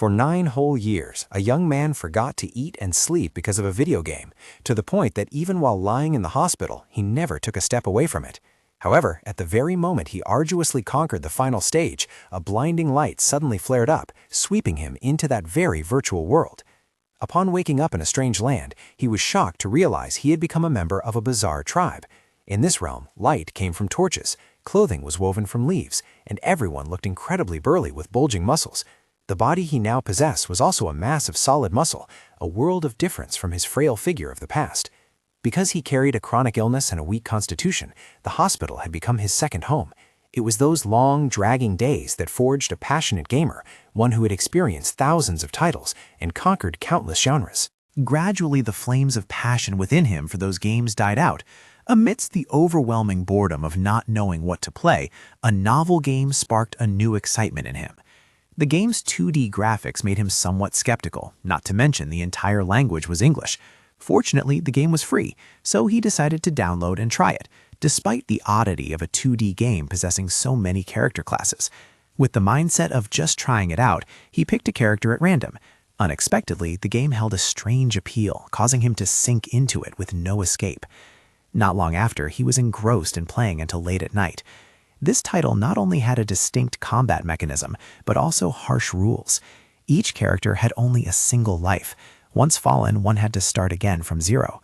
For 9 whole years, a young man forgot to eat and sleep because of a video game, to the point that even while lying in the hospital, he never took a step away from it. However, at the very moment he arduously conquered the final stage, a blinding light suddenly flared up, sweeping him into that very virtual world. Upon waking up in a strange land, he was shocked to realize he had become a member of a bizarre tribe. In this realm, light came from torches, clothing was woven from leaves, and everyone looked incredibly burly with bulging muscles. The body he now possessed was also a mass of solid muscle, a world of difference from his frail figure of the past. Because he carried a chronic illness and a weak constitution, the hospital had become his second home. It was those long, dragging days that forged a passionate gamer, one who had experienced thousands of titles and conquered countless genres. Gradually, the flames of passion within him for those games died out. Amidst the overwhelming boredom of not knowing what to play, a novel game sparked a new excitement in him. The game's 2D graphics made him somewhat skeptical, not to mention the entire language was English. Fortunately, the game was free, so he decided to download and try it, despite the oddity of a 2D game possessing so many character classes. With the mindset of just trying it out, he picked a character at random. Unexpectedly, the game held a strange appeal, causing him to sink into it with no escape. Not long after, he was engrossed in playing until late at night. This title not only had a distinct combat mechanism, but also harsh rules. Each character had only a single life. Once fallen, one had to start again from zero.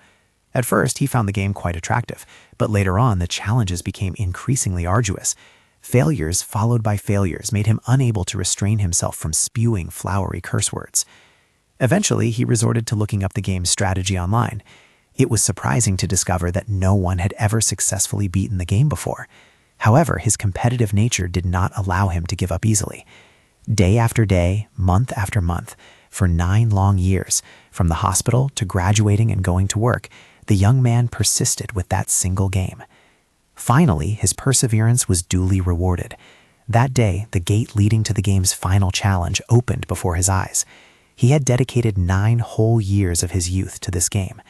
At first, he found the game quite attractive, but later on, the challenges became increasingly arduous. Failures followed by failures made him unable to restrain himself from spewing flowery curse words. Eventually, he resorted to looking up the game's strategy online. It was surprising to discover that no one had ever successfully beaten the game before. However, his competitive nature did not allow him to give up easily. Day after day, month after month, for 9 long years, from the hospital to graduating and going to work, the young man persisted with that single game. Finally, his perseverance was duly rewarded. That day, the gate leading to the game's final challenge opened before his eyes. He had dedicated 9 whole years of his youth to this game.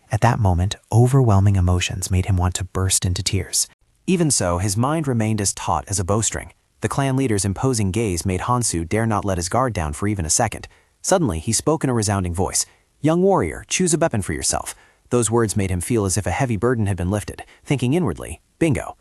At that moment, overwhelming emotions made him want to burst into tears. Even so, his mind remained as taut as a bowstring. The clan leader's imposing gaze made Hansu dare not let his guard down for even a second. Suddenly, he spoke in a resounding voice. "Young warrior, choose a weapon for yourself." Those words made him feel as if a heavy burden had been lifted, thinking inwardly, bingo.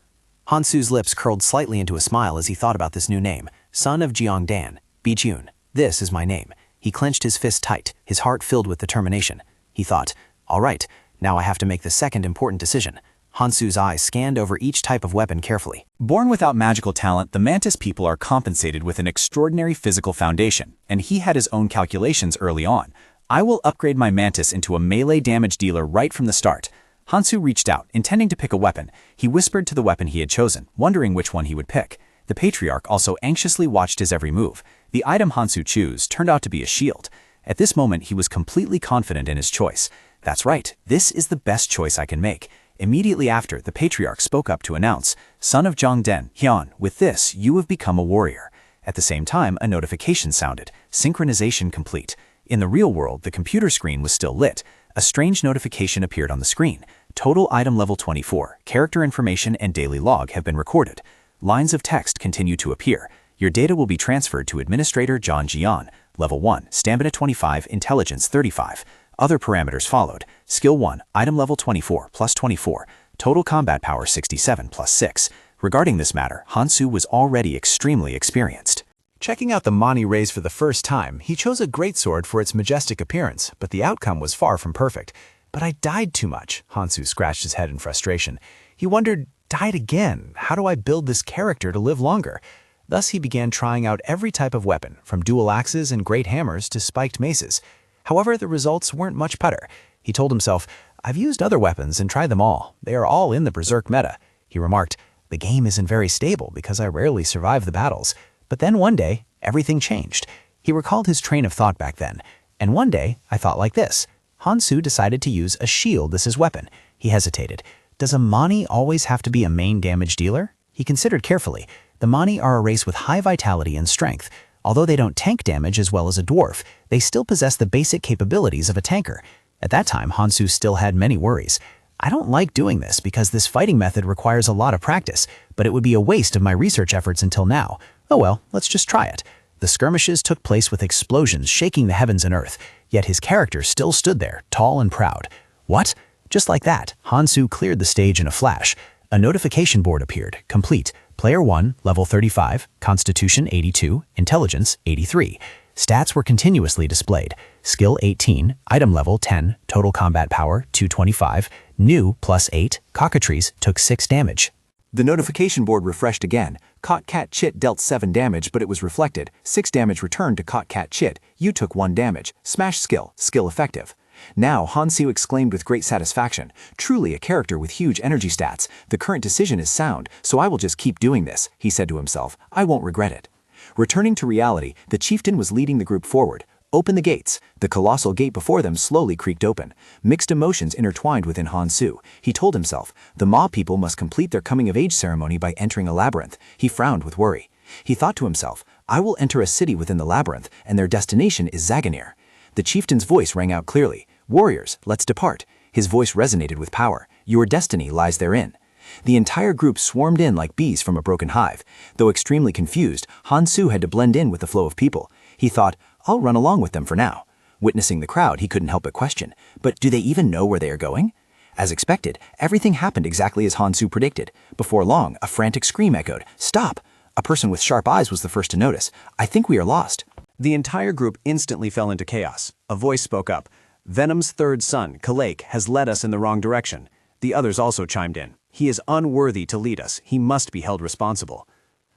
Hansu's lips curled slightly into a smile as he thought about this new name, son of Jeongdan, Bijun. This is my name. He clenched his fist tight, his heart filled with determination. He thought, all right, now I have to make the second important decision. Hansu's eyes scanned over each type of weapon carefully. Born without magical talent, the Mantis people are compensated with an extraordinary physical foundation, and he had his own calculations early on. I will upgrade my Mantis into a melee damage dealer right from the start. Hansu reached out, intending to pick a weapon. He whispered to the weapon he had chosen, wondering which one he would pick. The patriarch also anxiously watched his every move. The item Hansu chose turned out to be a shield. At this moment, he was completely confident in his choice. That's right, this is the best choice I can make. Immediately after, the patriarch spoke up to announce, "Son of Jeongdan, Hyun, with this, you have become a warrior." At the same time, a notification sounded, synchronization complete. In the real world, the computer screen was still lit. A strange notification appeared on the screen. Total item level 24, character information and daily log have been recorded. Lines of text continue to appear. Your data will be transferred to Administrator John Jian. Level 1, Stamina 25, Intelligence 35. Other parameters followed. Skill 1, item level 24 plus 24. Total combat power 67 plus 6. Regarding this matter, Hansu was already extremely experienced. Checking out the Mani rays for the first time, he chose a greatsword for its majestic appearance, but the outcome was far from perfect. But I died too much, Hansu scratched his head in frustration. He wondered, died again? How do I build this character to live longer? Thus he began trying out every type of weapon, from dual axes and great hammers to spiked maces. However, the results weren't much better. He told himself, I've used other weapons and tried them all. They are all in the Berserk meta. He remarked, the game isn't very stable because I rarely survive the battles. But then one day, everything changed. He recalled his train of thought back then. And one day, I thought like this. Hansu decided to use a shield as his weapon. He hesitated. Does a Mani always have to be a main damage dealer? He considered carefully. The Mani are a race with high vitality and strength. Although they don't tank damage as well as a dwarf, they still possess the basic capabilities of a tanker. At that time, Hansu still had many worries. I don't like doing this because this fighting method requires a lot of practice, but it would be a waste of my research efforts until now. Oh well, let's just try it. The skirmishes took place with explosions shaking the heavens and earth, yet his character still stood there, tall and proud. What? Just like that, Hansu cleared the stage in a flash. A notification board appeared, complete. Player 1, level 35, Constitution 82, Intelligence 83. Stats were continuously displayed. Skill 18, item level 10, total combat power 225, new +8, cockatrice took 6 damage. The notification board refreshed again. Caught Cat Chit dealt 7 damage, but it was reflected. 6 damage returned to Caught Cat Chit. You took 1 damage. Smash skill, skill effective. Now, Hansu exclaimed with great satisfaction, truly a character with huge energy stats. The current decision is sound, so I will just keep doing this, he said to himself. I won't regret it. Returning to reality, the chieftain was leading the group forward. Open the gates. The colossal gate before them slowly creaked open. Mixed emotions intertwined within Hansu. He told himself, the Ma people must complete their coming-of-age ceremony by entering a labyrinth. He frowned with worry. He thought to himself, I will enter a city within the labyrinth, and their destination is Zaganir. The chieftain's voice rang out clearly. Warriors, let's depart. His voice resonated with power. Your destiny lies therein. The entire group swarmed in like bees from a broken hive. Though extremely confused, Hansu had to blend in with the flow of people. He thought, I'll run along with them for now. Witnessing the crowd, he couldn't help but question, but do they even know where they are going? As expected, everything happened exactly as Hansu predicted. Before long, a frantic scream echoed, Stop! A person with sharp eyes was the first to notice. I think we are lost. The entire group instantly fell into chaos. A voice spoke up. Venom's third son, Kalake, has led us in the wrong direction. The others also chimed in. He is unworthy to lead us. He must be held responsible.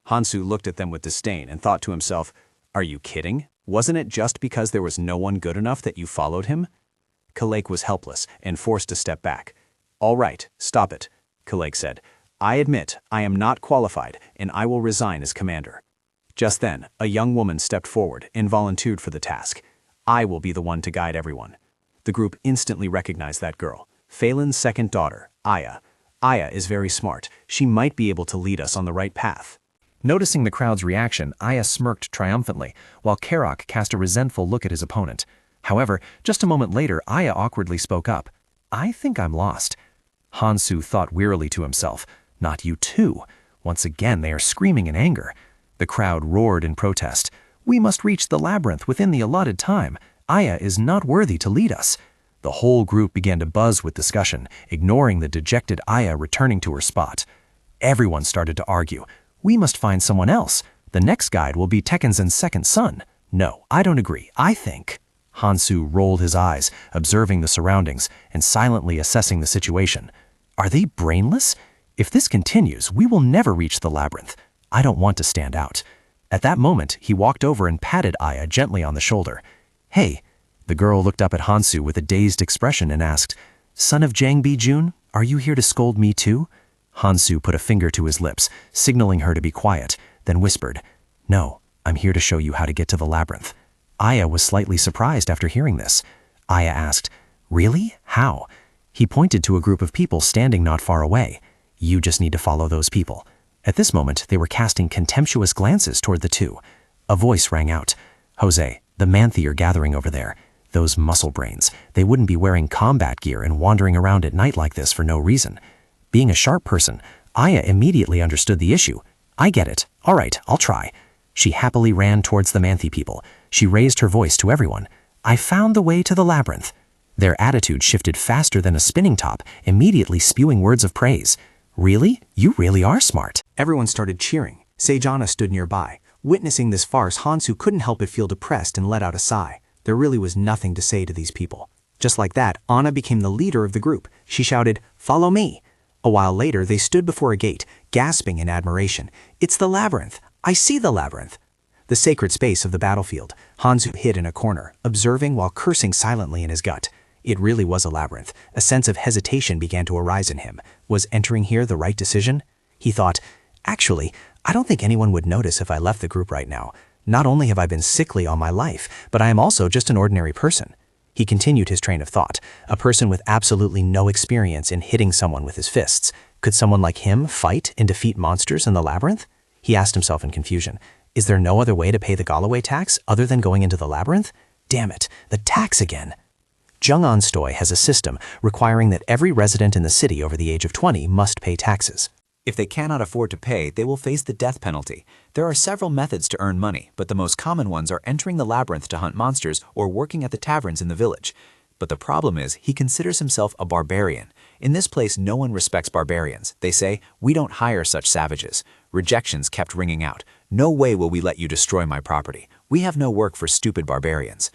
Hansu looked at them with disdain and thought to himself, Are you kidding? Wasn't it just because there was no one good enough that you followed him? Kalake was helpless and forced to step back. All right, stop it, Kalake said. I admit I am not qualified and I will resign as commander. Just then, a young woman stepped forward and volunteered for the task. I will be the one to guide everyone. The group instantly recognized that girl, Phelan's second daughter, Aya. Aya is very smart. She might be able to lead us on the right path. Noticing the crowd's reaction, Aya smirked triumphantly, while Karok cast a resentful look at his opponent. However, just a moment later, Aya awkwardly spoke up. I think I'm lost. Hansu thought wearily to himself, Not you too. Once again, they are screaming in anger. The crowd roared in protest. We must reach the labyrinth within the allotted time. Aya is not worthy to lead us. The whole group began to buzz with discussion, ignoring the dejected Aya returning to her spot. Everyone started to argue. We must find someone else. The next guide will be Tekkenzen's second son. No, I don't agree. I think. Hansu rolled his eyes, observing the surroundings and silently assessing the situation. Are they brainless? If this continues, we will never reach the labyrinth. I don't want to stand out. At that moment, he walked over and patted Aya gently on the shoulder. Hey. The girl looked up at Hansu with a dazed expression and asked, Son of Jang Bi-jun, are you here to scold me too? Hansu put a finger to his lips, signaling her to be quiet, then whispered, No, I'm here to show you how to get to the labyrinth. Aya was slightly surprised after hearing this. Aya asked, Really? How? He pointed to a group of people standing not far away. You just need to follow those people. At this moment, they were casting contemptuous glances toward the two. A voice rang out, Jose, the Manthe are gathering over there. Those muscle brains, they wouldn't be wearing combat gear and wandering around at night like this for no reason. Being a sharp person, Aya immediately understood the issue. I get it. All right, I'll try. She happily ran towards the Manthe people. She raised her voice to everyone. I found the way to the labyrinth. Their attitude shifted faster than a spinning top, immediately spewing words of praise. Really? You really are smart. Everyone started cheering. Sejana stood nearby. Witnessing this farce, Hansu couldn't help but feel depressed and let out a sigh. There really was nothing to say to these people. Just like that, Anna became the leader of the group. She shouted, Follow me. A while later, they stood before a gate, gasping in admiration. It's the labyrinth. I see the labyrinth. The sacred space of the battlefield. Hansu hid in a corner, observing while cursing silently in his gut. It really was a labyrinth. A sense of hesitation began to arise in him. Was entering here the right decision? He thought, Actually, I don't think anyone would notice if I left the group right now. Not only have I been sickly all my life, but I am also just an ordinary person. He continued his train of thought, a person with absolutely no experience in hitting someone with his fists. Could someone like him fight and defeat monsters in the labyrinth? He asked himself in confusion, Is there no other way to pay the Galloway tax other than going into the labyrinth? Damn it, the tax again. Jung'an-stoy has a system requiring that every resident in the city over the age of 20 must pay taxes. If they cannot afford to pay, they will face the death penalty. There are several methods to earn money, but the most common ones are entering the labyrinth to hunt monsters or working at the taverns in the village. But the problem is, he considers himself a barbarian. In this place, no one respects barbarians. They say, "We don't hire such savages." Rejections kept ringing out. "No way will we let you destroy my property. We have no work for stupid barbarians."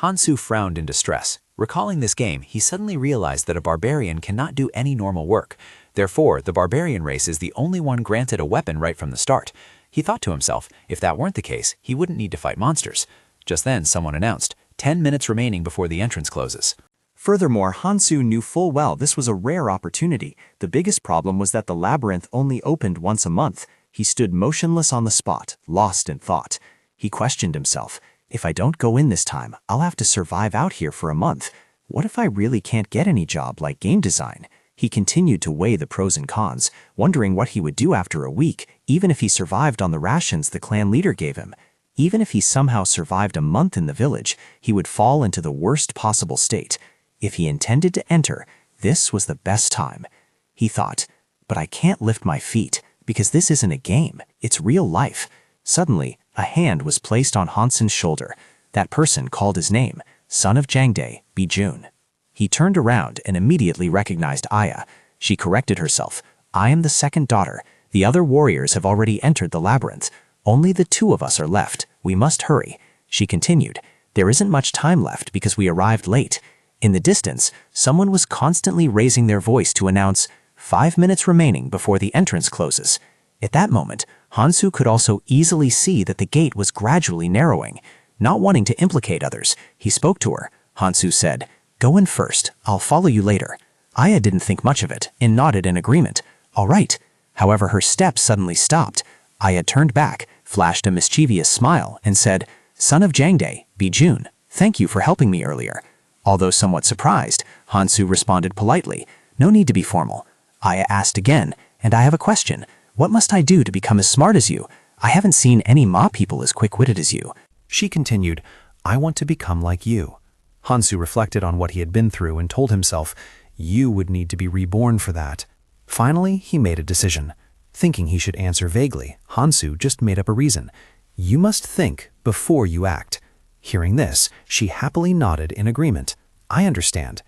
Hansu frowned in distress. Recalling this game, he suddenly realized that a barbarian cannot do any normal work. Therefore, the barbarian race is the only one granted a weapon right from the start. He thought to himself, if that weren't the case, he wouldn't need to fight monsters. Just then, someone announced, 10 minutes remaining before the entrance closes. Furthermore, Hansu knew full well this was a rare opportunity. The biggest problem was that the labyrinth only opened once a month. He stood motionless on the spot, lost in thought. He questioned himself, if I don't go in this time, I'll have to survive out here for a month. What if I really can't get any job like game design? He continued to weigh the pros and cons, wondering what he would do after a week, even if he survived on the rations the clan leader gave him. Even if he somehow survived a month in the village, he would fall into the worst possible state. If he intended to enter, this was the best time. He thought, but I can't lift my feet, because this isn't a game, it's real life. Suddenly, a hand was placed on Hansen's shoulder. That person called his name, son of Jangdae, Bijun. He turned around and immediately recognized Aya. She corrected herself. I am the second daughter. The other warriors have already entered the labyrinth. Only the two of us are left. We must hurry. She continued. There isn't much time left because we arrived late. In the distance, someone was constantly raising their voice to announce, 5 minutes remaining before the entrance closes. At that moment, Hansu could also easily see that the gate was gradually narrowing. Not wanting to implicate others, he spoke to her. Hansu said, go in first, I'll follow you later. Aya didn't think much of it and nodded in agreement. All right. However, her steps suddenly stopped. Aya turned back, flashed a mischievous smile, and said, son of Jangdae, Bijun, thank you for helping me earlier. Although somewhat surprised, Hansu responded politely, no need to be formal. Aya asked again, and I have a question. What must I do to become as smart as you? I haven't seen any Ma people as quick-witted as you. She continued, I want to become like you. Hansu reflected on what he had been through and told himself, you would need to be reborn for that. Finally, he made a decision. Thinking he should answer vaguely, Hansu just made up a reason. You must think before you act. Hearing this, she happily nodded in agreement. I understand.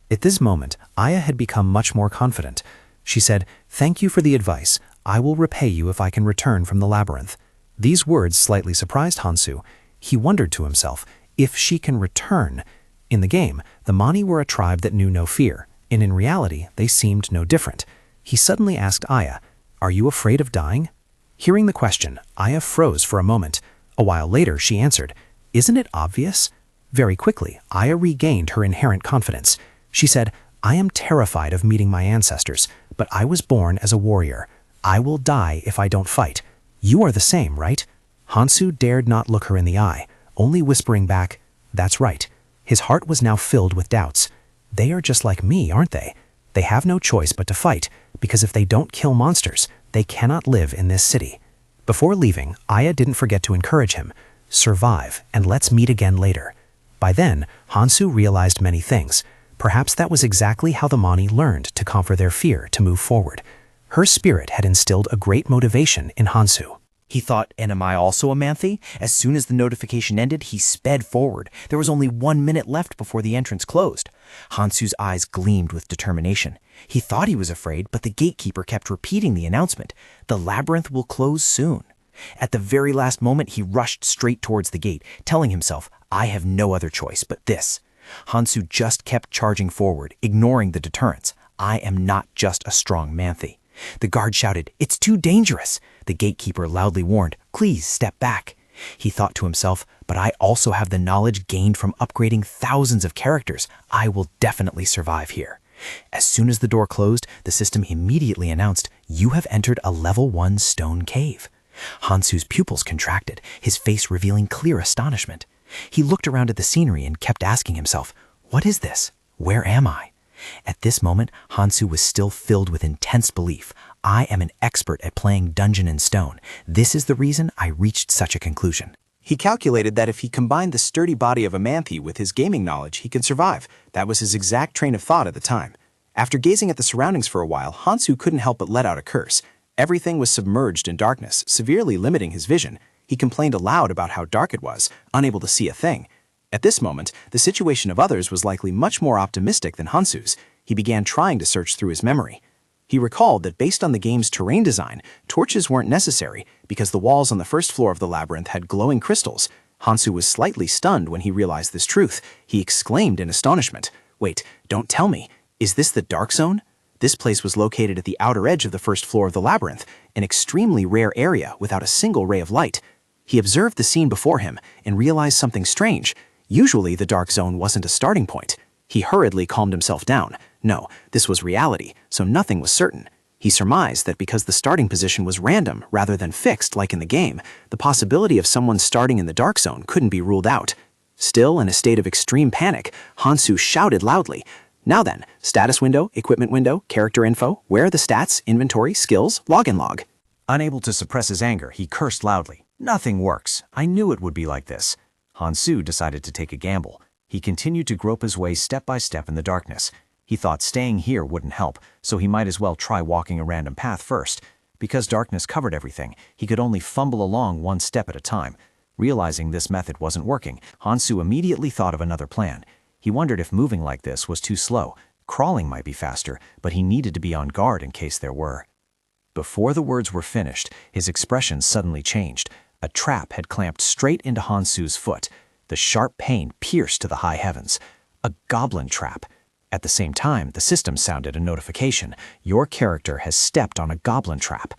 At this moment, Aya had become much more confident. She said, thank you for the advice. I will repay you if I can return from the labyrinth. These words slightly surprised Hansu. He wondered to himself, if she can return. In the game, the Mani were a tribe that knew no fear, and in reality, they seemed no different. He suddenly asked Aya, are you afraid of dying? Hearing the question, Aya froze for a moment. A while later, she answered, isn't it obvious? Very quickly, Aya regained her inherent confidence. She said, I am terrified of meeting my ancestors, but I was born as a warrior. I will die if I don't fight. You are the same, right? Hansu dared not look her in the eye, only whispering back, that's right. His heart was now filled with doubts. They are just like me, aren't they? They have no choice but to fight, because if they don't kill monsters, they cannot live in this city. Before leaving, Aya didn't forget to encourage him. Survive, and let's meet again later. By then, Hansu realized many things. Perhaps that was exactly how the Mani learned to conquer their fear to move forward. Her spirit had instilled a great motivation in Hansu. He thought, and am I also a Manthe? As soon as the notification ended, he sped forward. There was only 1 minute left before the entrance closed. Hansu's eyes gleamed with determination. He thought he was afraid, but the gatekeeper kept repeating the announcement. The labyrinth will close soon. At the very last moment, he rushed straight towards the gate, telling himself, I have no other choice but this. Hansu just kept charging forward, ignoring the deterrents. I am not just a strong Manthe. The guard shouted, it's too dangerous. The gatekeeper loudly warned, please step back. He thought to himself, but I also have the knowledge gained from upgrading thousands of characters. I will definitely survive here. As soon as the door closed, the system immediately announced, you have entered a level 1 stone cave. Hansu's pupils contracted, his face revealing clear astonishment. He looked around at the scenery and kept asking himself, what is this? Where am I? At this moment, Hansu was still filled with intense belief. I am an expert at playing Dungeon in Stone. This is the reason I reached such a conclusion. He calculated that if he combined the sturdy body of a Manthe with his gaming knowledge, he could survive. That was his exact train of thought at the time. After gazing at the surroundings for a while, Hansu couldn't help but let out a curse. Everything was submerged in darkness, severely limiting his vision. He complained aloud about how dark it was, unable to see a thing. At this moment, the situation of others was likely much more optimistic than Hansu's. He began trying to search through his memory. He recalled that based on the game's terrain design, torches weren't necessary because the walls on the first floor of the labyrinth had glowing crystals. Hansu was slightly stunned when he realized this truth. He exclaimed in astonishment, "Wait, don't tell me. Is this the Dark Zone?" This place was located at the outer edge of the first floor of the labyrinth, an extremely rare area without a single ray of light. He observed the scene before him and realized something strange. Usually, the Dark Zone wasn't a starting point. He hurriedly calmed himself down. No, this was reality, so nothing was certain. He surmised that because the starting position was random rather than fixed like in the game, the possibility of someone starting in the Dark Zone couldn't be ruled out. Still in a state of extreme panic, Hansu shouted loudly, "Now then, status window, equipment window, character info, where are the stats, inventory, skills, login log?" Unable to suppress his anger, he cursed loudly. "Nothing works. I knew it would be like this." Hansu decided to take a gamble. He continued to grope his way step by step in the darkness. He thought staying here wouldn't help, so he might as well try walking a random path first. Because darkness covered everything, he could only fumble along one step at a time. Realizing this method wasn't working, Hansu immediately thought of another plan. He wondered if moving like this was too slow. Crawling might be faster, but he needed to be on guard in case there were. Before the words were finished, his expression suddenly changed. A trap had clamped straight into Hansu's foot. The sharp pain pierced to the high heavens. A goblin trap. At the same time, the system sounded a notification. Your character has stepped on a goblin trap.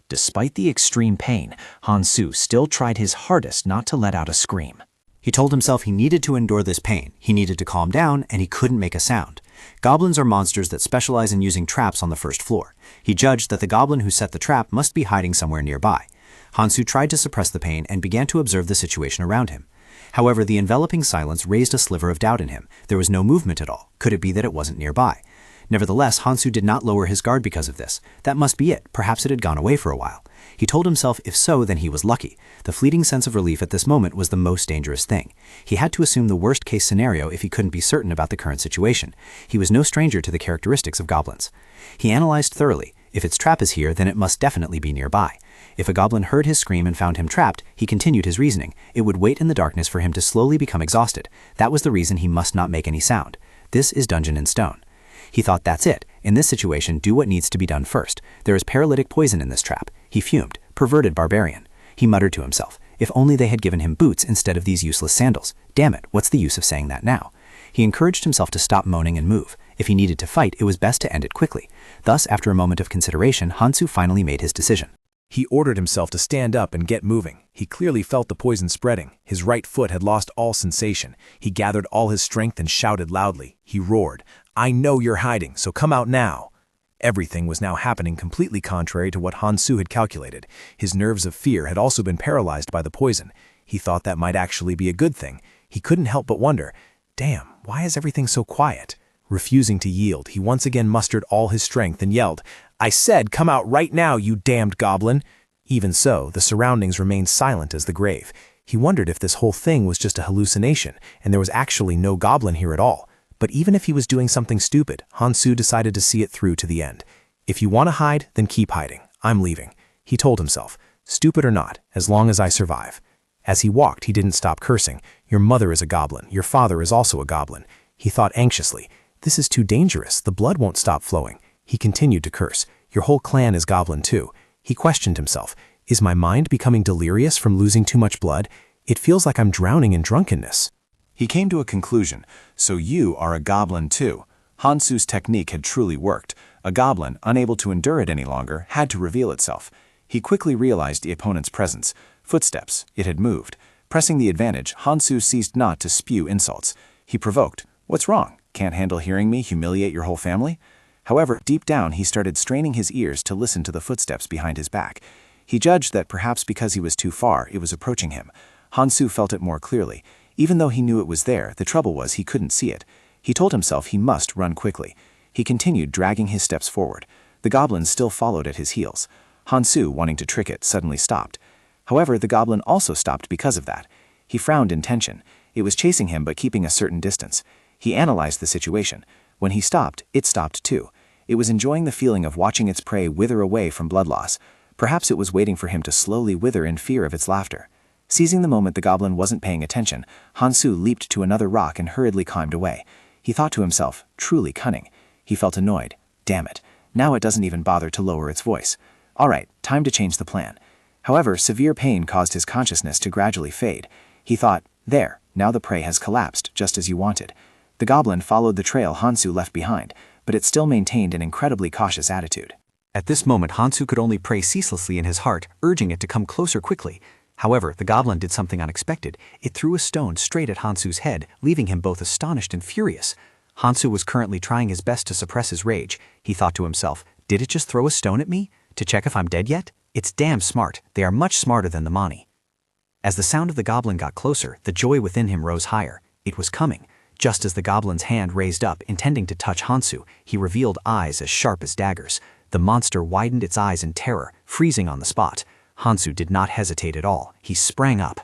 Despite the extreme pain, Hansu still tried his hardest not to let out a scream. He told himself he needed to endure this pain, he needed to calm down, and he couldn't make a sound. Goblins are monsters that specialize in using traps on the first floor. He judged that the goblin who set the trap must be hiding somewhere nearby. Hansu tried to suppress the pain and began to observe the situation around him. However, the enveloping silence raised a sliver of doubt in him. There was no movement at all. Could it be that it wasn't nearby? Nevertheless, Hansu did not lower his guard because of this. That must be it. Perhaps it had gone away for a while. He told himself if so, then he was lucky. The fleeting sense of relief at this moment was the most dangerous thing. He had to assume the worst-case scenario if he couldn't be certain about the current situation. He was no stranger to the characteristics of goblins. He analyzed thoroughly. If its trap is here, then it must definitely be nearby. If a goblin heard his scream and found him trapped, he continued his reasoning. It would wait in the darkness for him to slowly become exhausted. That was the reason he must not make any sound. This is Dungeon in Stone. He thought, that's it. In this situation, do what needs to be done first. There is paralytic poison in this trap. He fumed. Perverted barbarian. He muttered to himself. If only they had given him boots instead of these useless sandals. Damn it, what's the use of saying that now? He encouraged himself to stop moaning and move. If he needed to fight, it was best to end it quickly. Thus, after a moment of consideration, Hansu finally made his decision. He ordered himself to stand up and get moving. He clearly felt the poison spreading. His right foot had lost all sensation. He gathered all his strength and shouted loudly. He roared, "I know you're hiding, so come out now." Everything was now happening completely contrary to what Hansu had calculated. His nerves of fear had also been paralyzed by the poison. He thought that might actually be a good thing. He couldn't help but wonder, damn, why is everything so quiet? Refusing to yield, he once again mustered all his strength and yelled, "I said, come out right now, you damned goblin!" Even so, the surroundings remained silent as the grave. He wondered if this whole thing was just a hallucination, and there was actually no goblin here at all. But even if he was doing something stupid, Hansu decided to see it through to the end. If you want to hide, then keep hiding. I'm leaving. He told himself, stupid or not, as long as I survive. As he walked, he didn't stop cursing. Your mother is a goblin. Your father is also a goblin. He thought anxiously, this is too dangerous. The blood won't stop flowing. He continued to curse. Your whole clan is goblin too. He questioned himself. Is my mind becoming delirious from losing too much blood? It feels like I'm drowning in drunkenness. He came to a conclusion. So you are a goblin too. Hansu's technique had truly worked. A goblin, unable to endure it any longer, had to reveal itself. He quickly realized the opponent's presence. Footsteps. It had moved. Pressing the advantage, Hansu ceased not to spew insults. He provoked. What's wrong? Can't handle hearing me humiliate your whole family? However, deep down he started straining his ears to listen to the footsteps behind his back. He judged that perhaps because he was too far, it was approaching him. Hansu felt it more clearly. Even though he knew it was there, the trouble was he couldn't see it. He told himself he must run quickly. He continued dragging his steps forward. The goblin still followed at his heels. Hansu, wanting to trick it, suddenly stopped. However, the goblin also stopped because of that. He frowned in tension. It was chasing him but keeping a certain distance. He analyzed the situation. When he stopped, it stopped too. It was enjoying the feeling of watching its prey wither away from blood loss. Perhaps it was waiting for him to slowly wither in fear of its laughter. Seizing the moment the goblin wasn't paying attention, Hansu leaped to another rock and hurriedly climbed away. He thought to himself, truly cunning. He felt annoyed. Damn it. Now it doesn't even bother to lower its voice. All right, time to change the plan. However, severe pain caused his consciousness to gradually fade. He thought, there, now the prey has collapsed, just as you wanted. The goblin followed the trail Hansu left behind, but it still maintained an incredibly cautious attitude. At this moment, Hansu could only pray ceaselessly in his heart, urging it to come closer quickly. However, the goblin did something unexpected. It threw a stone straight at Hansu's head, leaving him both astonished and furious. Hansu was currently trying his best to suppress his rage. He thought to himself, did it just throw a stone at me? To check if I'm dead yet? It's damn smart. They are much smarter than the Mani. As the sound of the goblin got closer, the joy within him rose higher. It was coming. Just as the goblin's hand raised up, intending to touch Hansu, he revealed eyes as sharp as daggers. The monster widened its eyes in terror, freezing on the spot. Hansu did not hesitate at all. He sprang up.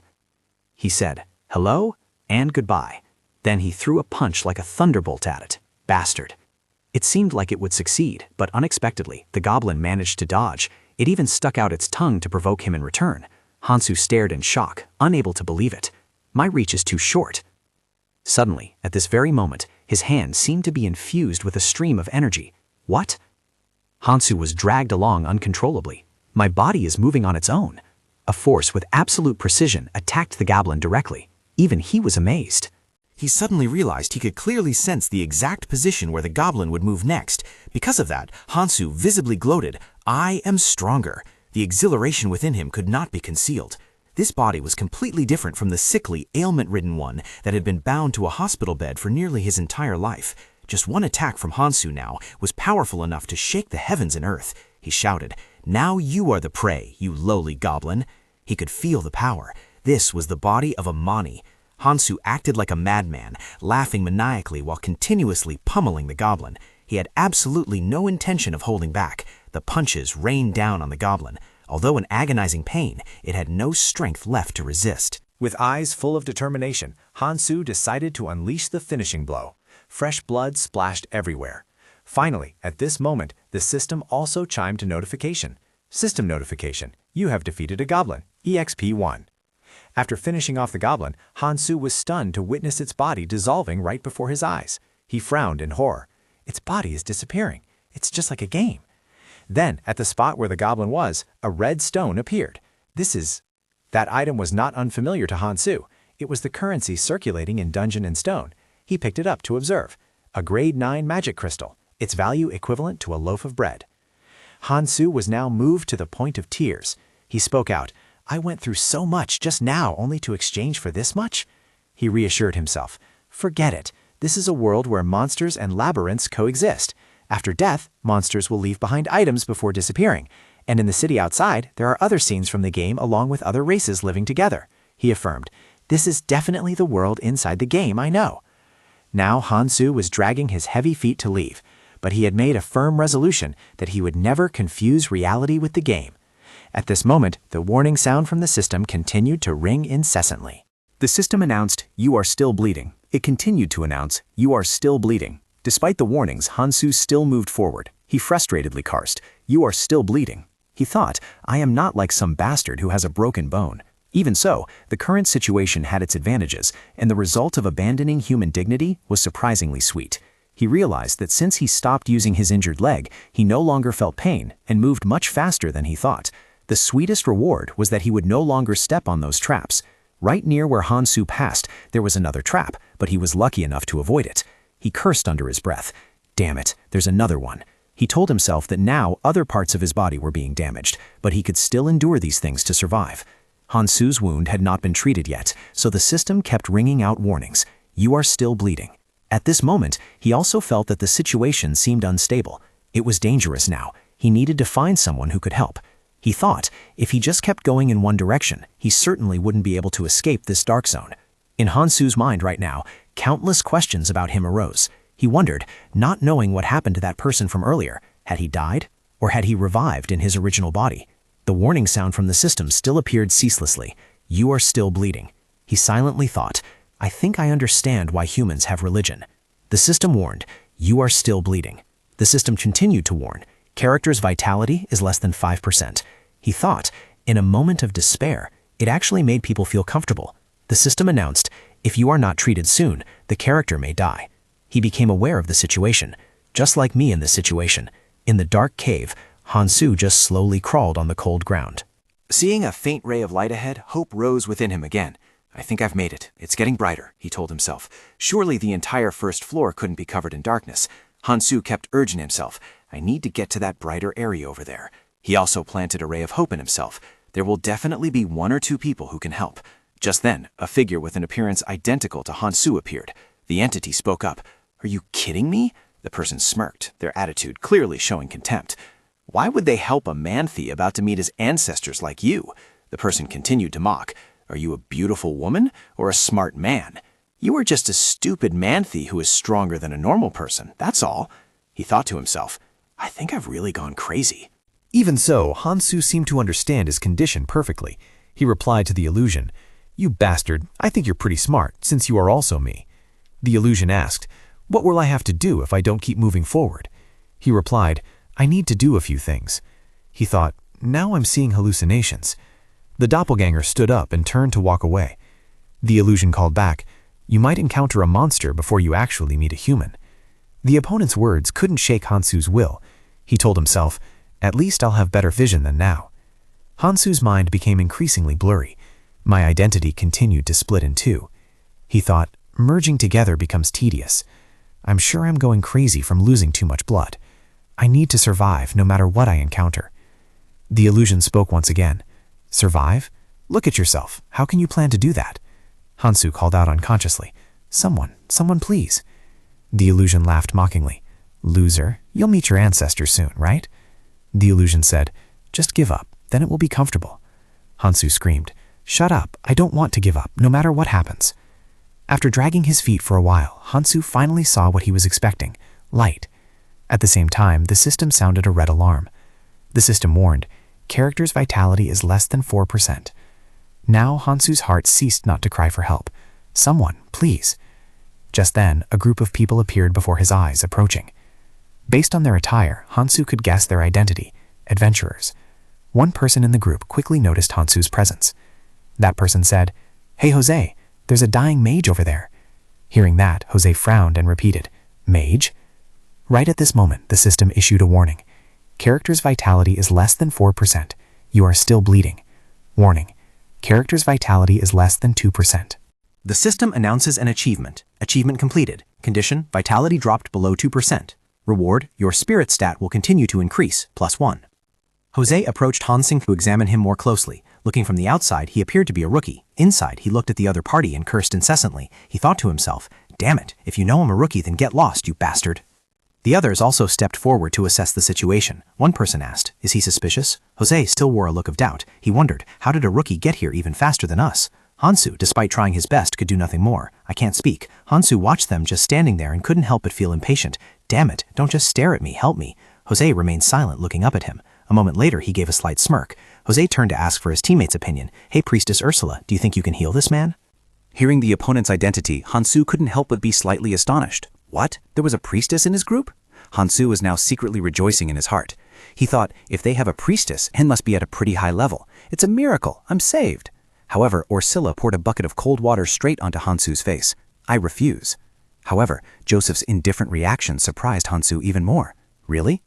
He said, hello, and goodbye. Then he threw a punch like a thunderbolt at it. Bastard. It seemed like it would succeed, but unexpectedly, the goblin managed to dodge. It even stuck out its tongue to provoke him in return. Hansu stared in shock, unable to believe it. My reach is too short. Suddenly, at this very moment, his hand seemed to be infused with a stream of energy. What? Hansu was dragged along uncontrollably. My body is moving on its own. A force with absolute precision attacked the goblin directly. Even he was amazed. He suddenly realized he could clearly sense the exact position where the goblin would move next. Because of that, Hansu visibly gloated, I am stronger. The exhilaration within him could not be concealed. This body was completely different from the sickly, ailment-ridden one that had been bound to a hospital bed for nearly his entire life. Just one attack from Hansu now was powerful enough to shake the heavens and earth. He shouted, now you are the prey, you lowly goblin. He could feel the power. This was the body of a Mani. Hansu acted like a madman, laughing maniacally while continuously pummeling the goblin. He had absolutely no intention of holding back. The punches rained down on the goblin. Although in agonizing pain, it had no strength left to resist. With eyes full of determination, Hansu decided to unleash the finishing blow. Fresh blood splashed everywhere. Finally, at this moment, the system also chimed to notification. System notification. You have defeated a goblin. EXP 1. After finishing off the goblin, Hansu was stunned to witness its body dissolving right before his eyes. He frowned in horror. Its body is disappearing. It's just like a game. Then, at the spot where the goblin was, a red stone appeared. That item was not unfamiliar to Hansu. It was the currency circulating in Dungeon and Stone. He picked it up to observe. A grade 9 magic crystal, its value equivalent to a loaf of bread. Hansu was now moved to the point of tears. He spoke out, I went through so much just now only to exchange for this much? He reassured himself. Forget it. This is a world where monsters and labyrinths coexist. After death, monsters will leave behind items before disappearing. And in the city outside, there are other scenes from the game along with other races living together. He affirmed, this is definitely the world inside the game I know. Now Hansu was dragging his heavy feet to leave, but he had made a firm resolution that he would never confuse reality with the game. At this moment, the warning sound from the system continued to ring incessantly. The system announced, you are still bleeding. It continued to announce, you are still bleeding. Despite the warnings, Hansu still moved forward. He frustratedly cursed, you are still bleeding. He thought, I am not like some bastard who has a broken bone. Even so, the current situation had its advantages, and the result of abandoning human dignity was surprisingly sweet. He realized that since he stopped using his injured leg, he no longer felt pain and moved much faster than he thought. The sweetest reward was that he would no longer step on those traps. Right near where Hansu passed, there was another trap, but he was lucky enough to avoid it. He cursed under his breath. Damn it, there's another one. He told himself that now other parts of his body were being damaged, but he could still endure these things to survive. Hansu's wound had not been treated yet, so the system kept ringing out warnings. You are still bleeding. At this moment, he also felt that the situation seemed unstable. It was dangerous now. He needed to find someone who could help. He thought, if he just kept going in one direction, he certainly wouldn't be able to escape this dark zone. In Hansu's mind right now, countless questions about him arose. He wondered, not knowing what happened to that person from earlier, had he died, or had he revived in his original body? The warning sound from the system still appeared ceaselessly. You are still bleeding. He silently thought, I think I understand why humans have religion. The system warned, you are still bleeding. The system continued to warn, character's vitality is less than 5%. He thought, in a moment of despair, it actually made people feel comfortable. The system announced, if you are not treated soon, the character may die. He became aware of the situation, just like me in this situation. In the dark cave, Hansu just slowly crawled on the cold ground. Seeing a faint ray of light ahead, hope rose within him again. I think I've made it. It's getting brighter, he told himself. Surely the entire first floor couldn't be covered in darkness. Hansu kept urging himself, I need to get to that brighter area over there. He also planted a ray of hope in himself. There will definitely be 1 or 2 people who can help. Just then, a figure with an appearance identical to Hansu appeared. The entity spoke up. Are you kidding me? The person smirked, their attitude clearly showing contempt. Why would they help a manthe about to meet his ancestors like you? The person continued to mock. Are you a beautiful woman or a smart man? You are just a stupid manthe who is stronger than a normal person, that's all. He thought to himself, I think I've really gone crazy. Even so, Hansu seemed to understand his condition perfectly. He replied to the illusion, You bastard, I think you're pretty smart, since you are also me. The illusion asked, What will I have to do if I don't keep moving forward? He replied, I need to do a few things. He thought, now I'm seeing hallucinations. The doppelganger stood up and turned to walk away. The illusion called back, You might encounter a monster before you actually meet a human. The opponent's words couldn't shake Hansu's will. He told himself, At least I'll have better vision than now. Hansu's mind became increasingly blurry. My identity continued to split in two. He thought, merging together becomes tedious. I'm sure I'm going crazy from losing too much blood. I need to survive no matter what I encounter. The illusion spoke once again. Survive? Look at yourself. How can you plan to do that? Hansu called out unconsciously. Someone please. The illusion laughed mockingly. Loser, you'll meet your ancestors soon, right? The illusion said, Just give up, then it will be comfortable. Hansu screamed, Shut up, I don't want to give up, no matter what happens. After dragging his feet for a while, Hansu finally saw what he was expecting, light. At the same time, the system sounded a red alarm. The system warned, Character's vitality is less than 4%. Now Hansu's heart ceased not to cry for help. Someone, please. Just then, a group of people appeared before his eyes, approaching. Based on their attire, Hansu could guess their identity, adventurers. One person in the group quickly noticed Hansu's presence. That person said, Hey Jose, there's a dying mage over there. Hearing that, Jose frowned and repeated, Mage? Right at this moment, the system issued a warning. Character's vitality is less than 4%. You are still bleeding. Warning. Character's vitality is less than 2%. The system announces an achievement. Achievement completed. Condition, vitality dropped below 2%. Reward, your spirit stat will continue to increase, +1. Jose approached Hansing to examine him more closely. Looking from the outside, he appeared to be a rookie. Inside, he looked at the other party and cursed incessantly. He thought to himself, Damn it, if you know I'm a rookie, then get lost, you bastard. The others also stepped forward to assess the situation. One person asked, Is he suspicious? Jose still wore a look of doubt. He wondered, how did a rookie get here even faster than us? Hansu, despite trying his best, could do nothing more. I can't speak. Hansu watched them just standing there and couldn't help but feel impatient. Damn it, don't just stare at me, help me. Jose remained silent, looking up at him. A moment later, he gave a slight smirk. Jose turned to ask for his teammate's opinion. Hey, Priestess Ursula, do you think you can heal this man? Hearing the opponent's identity, Hansu couldn't help but be slightly astonished. What? There was a priestess in his group? Hansu was now secretly rejoicing in his heart. He thought, if they have a priestess, Hen must be at a pretty high level. It's a miracle. I'm saved. However, Ursula poured a bucket of cold water straight onto Hansu's face. I refuse. However, Joseph's indifferent reaction surprised Hansu even more. Really?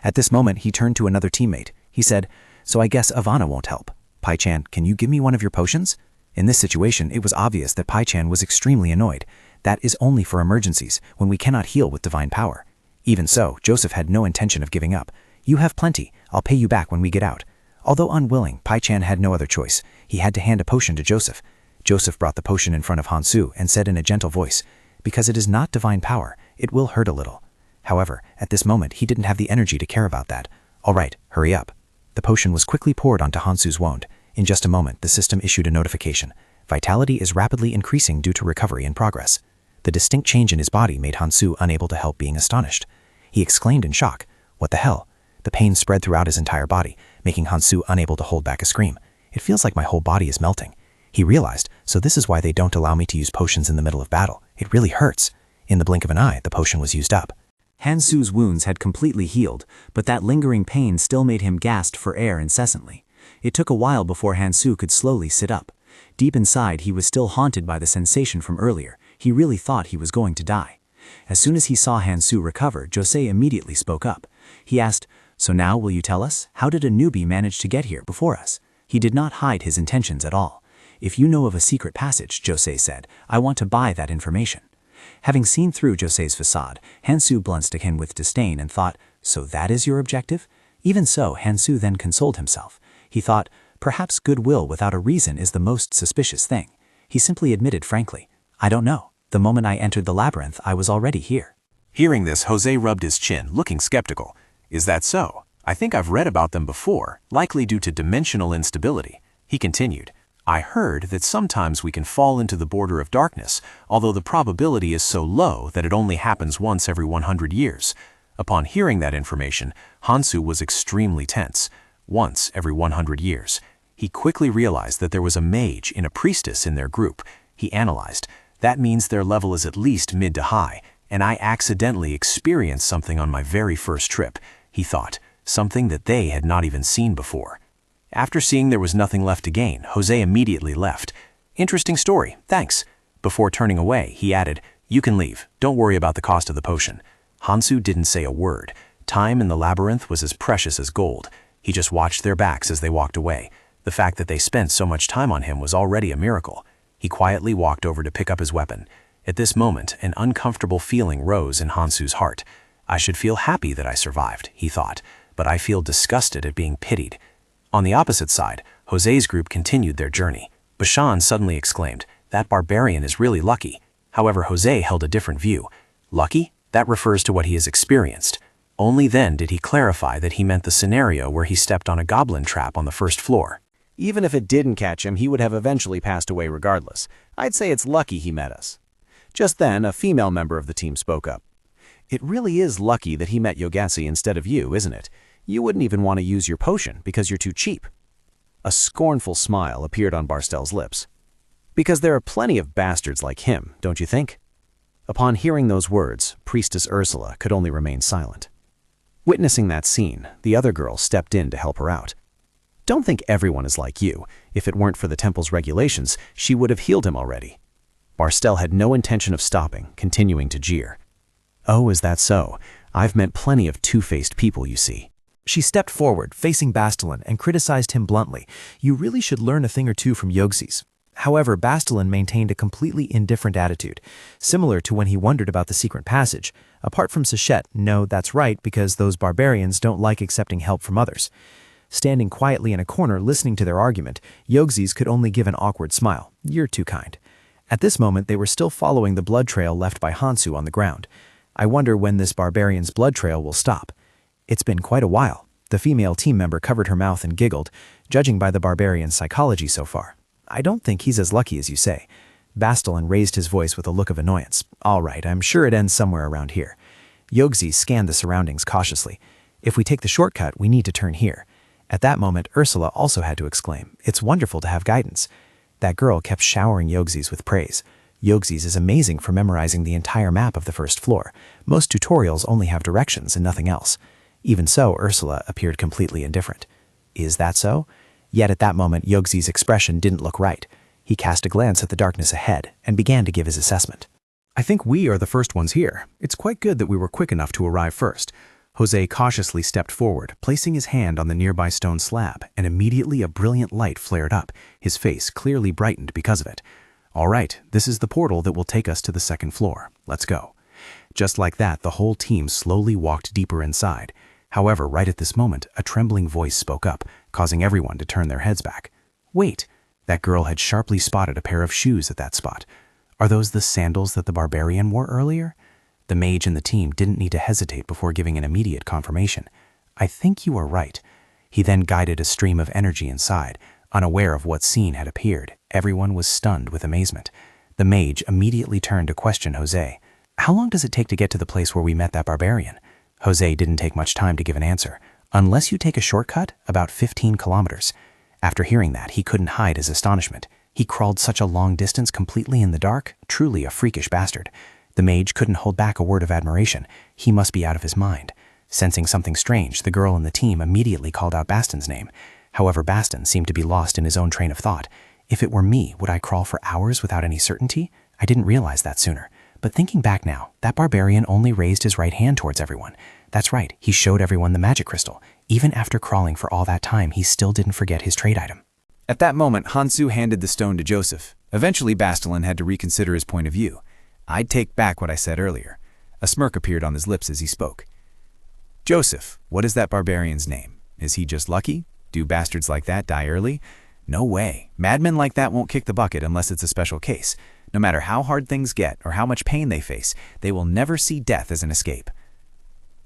At this moment, he turned to another teammate. He said, So I guess Ivana won't help. Pai-chan, can you give me one of your potions? In this situation, it was obvious that Pai-chan was extremely annoyed. That is only for emergencies, when we cannot heal with divine power. Even so, Joseph had no intention of giving up. You have plenty. I'll pay you back when we get out. Although unwilling, Pai-chan had no other choice. He had to hand a potion to Joseph. Joseph brought the potion in front of Hansu and said in a gentle voice, Because it is not divine power, it will hurt a little. However, at this moment, he didn't have the energy to care about that. All right, hurry up. The potion was quickly poured onto Hansu's wound. In just a moment, the system issued a notification. Vitality is rapidly increasing due to recovery in progress. The distinct change in his body made Hansu unable to help being astonished. He exclaimed in shock, What the hell? The pain spread throughout his entire body, making Hansu unable to hold back a scream. It feels like my whole body is melting. He realized, so this is why they don't allow me to use potions in the middle of battle. It really hurts. In the blink of an eye, the potion was used up. Hansu's wounds had completely healed, but that lingering pain still made him gasp for air incessantly. It took a while before Hansu could slowly sit up. Deep inside, he was still haunted by the sensation from earlier. He really thought he was going to die. As soon as he saw Hansu recover, Josei immediately spoke up. He asked, "So now will you tell us? How did a newbie manage to get here before us?" He did not hide his intentions at all. "If you know of a secret passage," Josei said, "I want to buy that information." Having seen through Josei's facade, Hansu glanced at him with disdain and thought, "So that is your objective?" Even so, Hansu then consoled himself. He thought, perhaps goodwill without a reason is the most suspicious thing. He simply admitted frankly, "I don't know. The moment I entered the labyrinth, I was already here." Hearing this, Jose rubbed his chin, looking skeptical. "Is that so? I think I've read about them before, likely due to dimensional instability." He continued, "I heard that sometimes we can fall into the border of darkness, although the probability is so low that it only happens once every 100 years. Upon hearing that information, Hansu was extremely tense. Once every 100 years. He quickly realized that there was a mage and a priestess in their group. He analyzed, that means their level is at least mid to high, and I accidentally experienced something on my very first trip. He thought, something that they had not even seen before. After seeing there was nothing left to gain, Jose immediately left. "Interesting story, thanks." Before turning away, he added, "You can leave. Don't worry about the cost of the potion." Hansu didn't say a word. Time in the labyrinth was as precious as gold. He just watched their backs as they walked away. The fact that they spent so much time on him was already a miracle. He quietly walked over to pick up his weapon. At this moment, an uncomfortable feeling rose in Hansu's heart. "I should feel happy that I survived," he thought, "but I feel disgusted at being pitied." On the opposite side, Jose's group continued their journey. Bashan suddenly exclaimed, "That barbarian is really lucky." However, Jose held a different view. "Lucky? That refers to what he has experienced." Only then did he clarify that he meant the scenario where he stepped on a goblin trap on the first floor. Even if it didn't catch him, he would have eventually passed away regardless. I'd say it's lucky he met us. Just then, a female member of the team spoke up. "It really is lucky that he met Yogasi instead of you, isn't it? You wouldn't even want to use your potion because you're too cheap." A scornful smile appeared on Barstel's lips. "Because there are plenty of bastards like him, don't you think?" Upon hearing those words, Priestess Ursula could only remain silent. Witnessing that scene, the other girl stepped in to help her out. "Don't think everyone is like you. If it weren't for the temple's regulations, she would have healed him already." Barstel had no intention of stopping, continuing to jeer. "Oh, is that so? I've met plenty of two-faced people, you see." She stepped forward, facing Bastelin, and criticized him bluntly. "You really should learn a thing or two from Yogsis." However, Bastelin maintained a completely indifferent attitude, similar to when he wondered about the secret passage. Apart from Sachette, no, that's right, because those barbarians don't like accepting help from others. Standing quietly in a corner listening to their argument, Yogsis could only give an awkward smile. "You're too kind." At this moment, they were still following the blood trail left by Hansu on the ground. "I wonder when this barbarian's blood trail will stop." "It's been quite a while." The female team member covered her mouth and giggled, judging by the barbarian's psychology so far. "I don't think he's as lucky as you say." Bastelin raised his voice with a look of annoyance. "All right, I'm sure it ends somewhere around here." Yogzi scanned the surroundings cautiously. "If we take the shortcut, we need to turn here." At that moment, Ursula also had to exclaim, "It's wonderful to have guidance." That girl kept showering Yogzis with praise. Yogzis is amazing for memorizing the entire map of the first floor. Most tutorials only have directions and nothing else. Even so, Ursula appeared completely indifferent. Is that so? Yet at that moment, Yogzi's expression didn't look right. He cast a glance at the darkness ahead and began to give his assessment. "I think we are the first ones here. It's quite good that we were quick enough to arrive first." Jose cautiously stepped forward, placing his hand on the nearby stone slab, and immediately a brilliant light flared up. His face clearly brightened because of it. "All right, this is the portal that will take us to the second floor. Let's go." Just like that, the whole team slowly walked deeper inside. However, right at this moment, a trembling voice spoke up, causing everyone to turn their heads back. "Wait!" That girl had sharply spotted a pair of shoes at that spot. "Are those the sandals that the barbarian wore earlier?" The mage and the team didn't need to hesitate before giving an immediate confirmation. "I think you are right." He then guided a stream of energy inside. Unaware of what scene had appeared, everyone was stunned with amazement. The mage immediately turned to question Jose. "How long does it take to get to the place where we met that barbarian?" Jose didn't take much time to give an answer. "Unless you take a shortcut, about 15 kilometers. After hearing that, he couldn't hide his astonishment. He crawled such a long distance completely in the dark, truly a freakish bastard. The mage couldn't hold back a word of admiration. He must be out of his mind. Sensing something strange, the girl in the team immediately called out Baston's name. However, Baston seemed to be lost in his own train of thought. If it were me, would I crawl for hours without any certainty? I didn't realize that sooner. But thinking back now, that barbarian only raised his right hand towards everyone. That's right, he showed everyone the magic crystal. Even after crawling for all that time, he still didn't forget his trade item. At that moment, Hansu handed the stone to Joseph. Eventually, Bastelin had to reconsider his point of view. I'd take back what I said earlier. A smirk appeared on his lips as he spoke. Joseph, what is that barbarian's name? Is he just lucky? Do bastards like that die early? No way. Madmen like that won't kick the bucket unless it's a special case. No matter how hard things get or how much pain they face, they will never see death as an escape.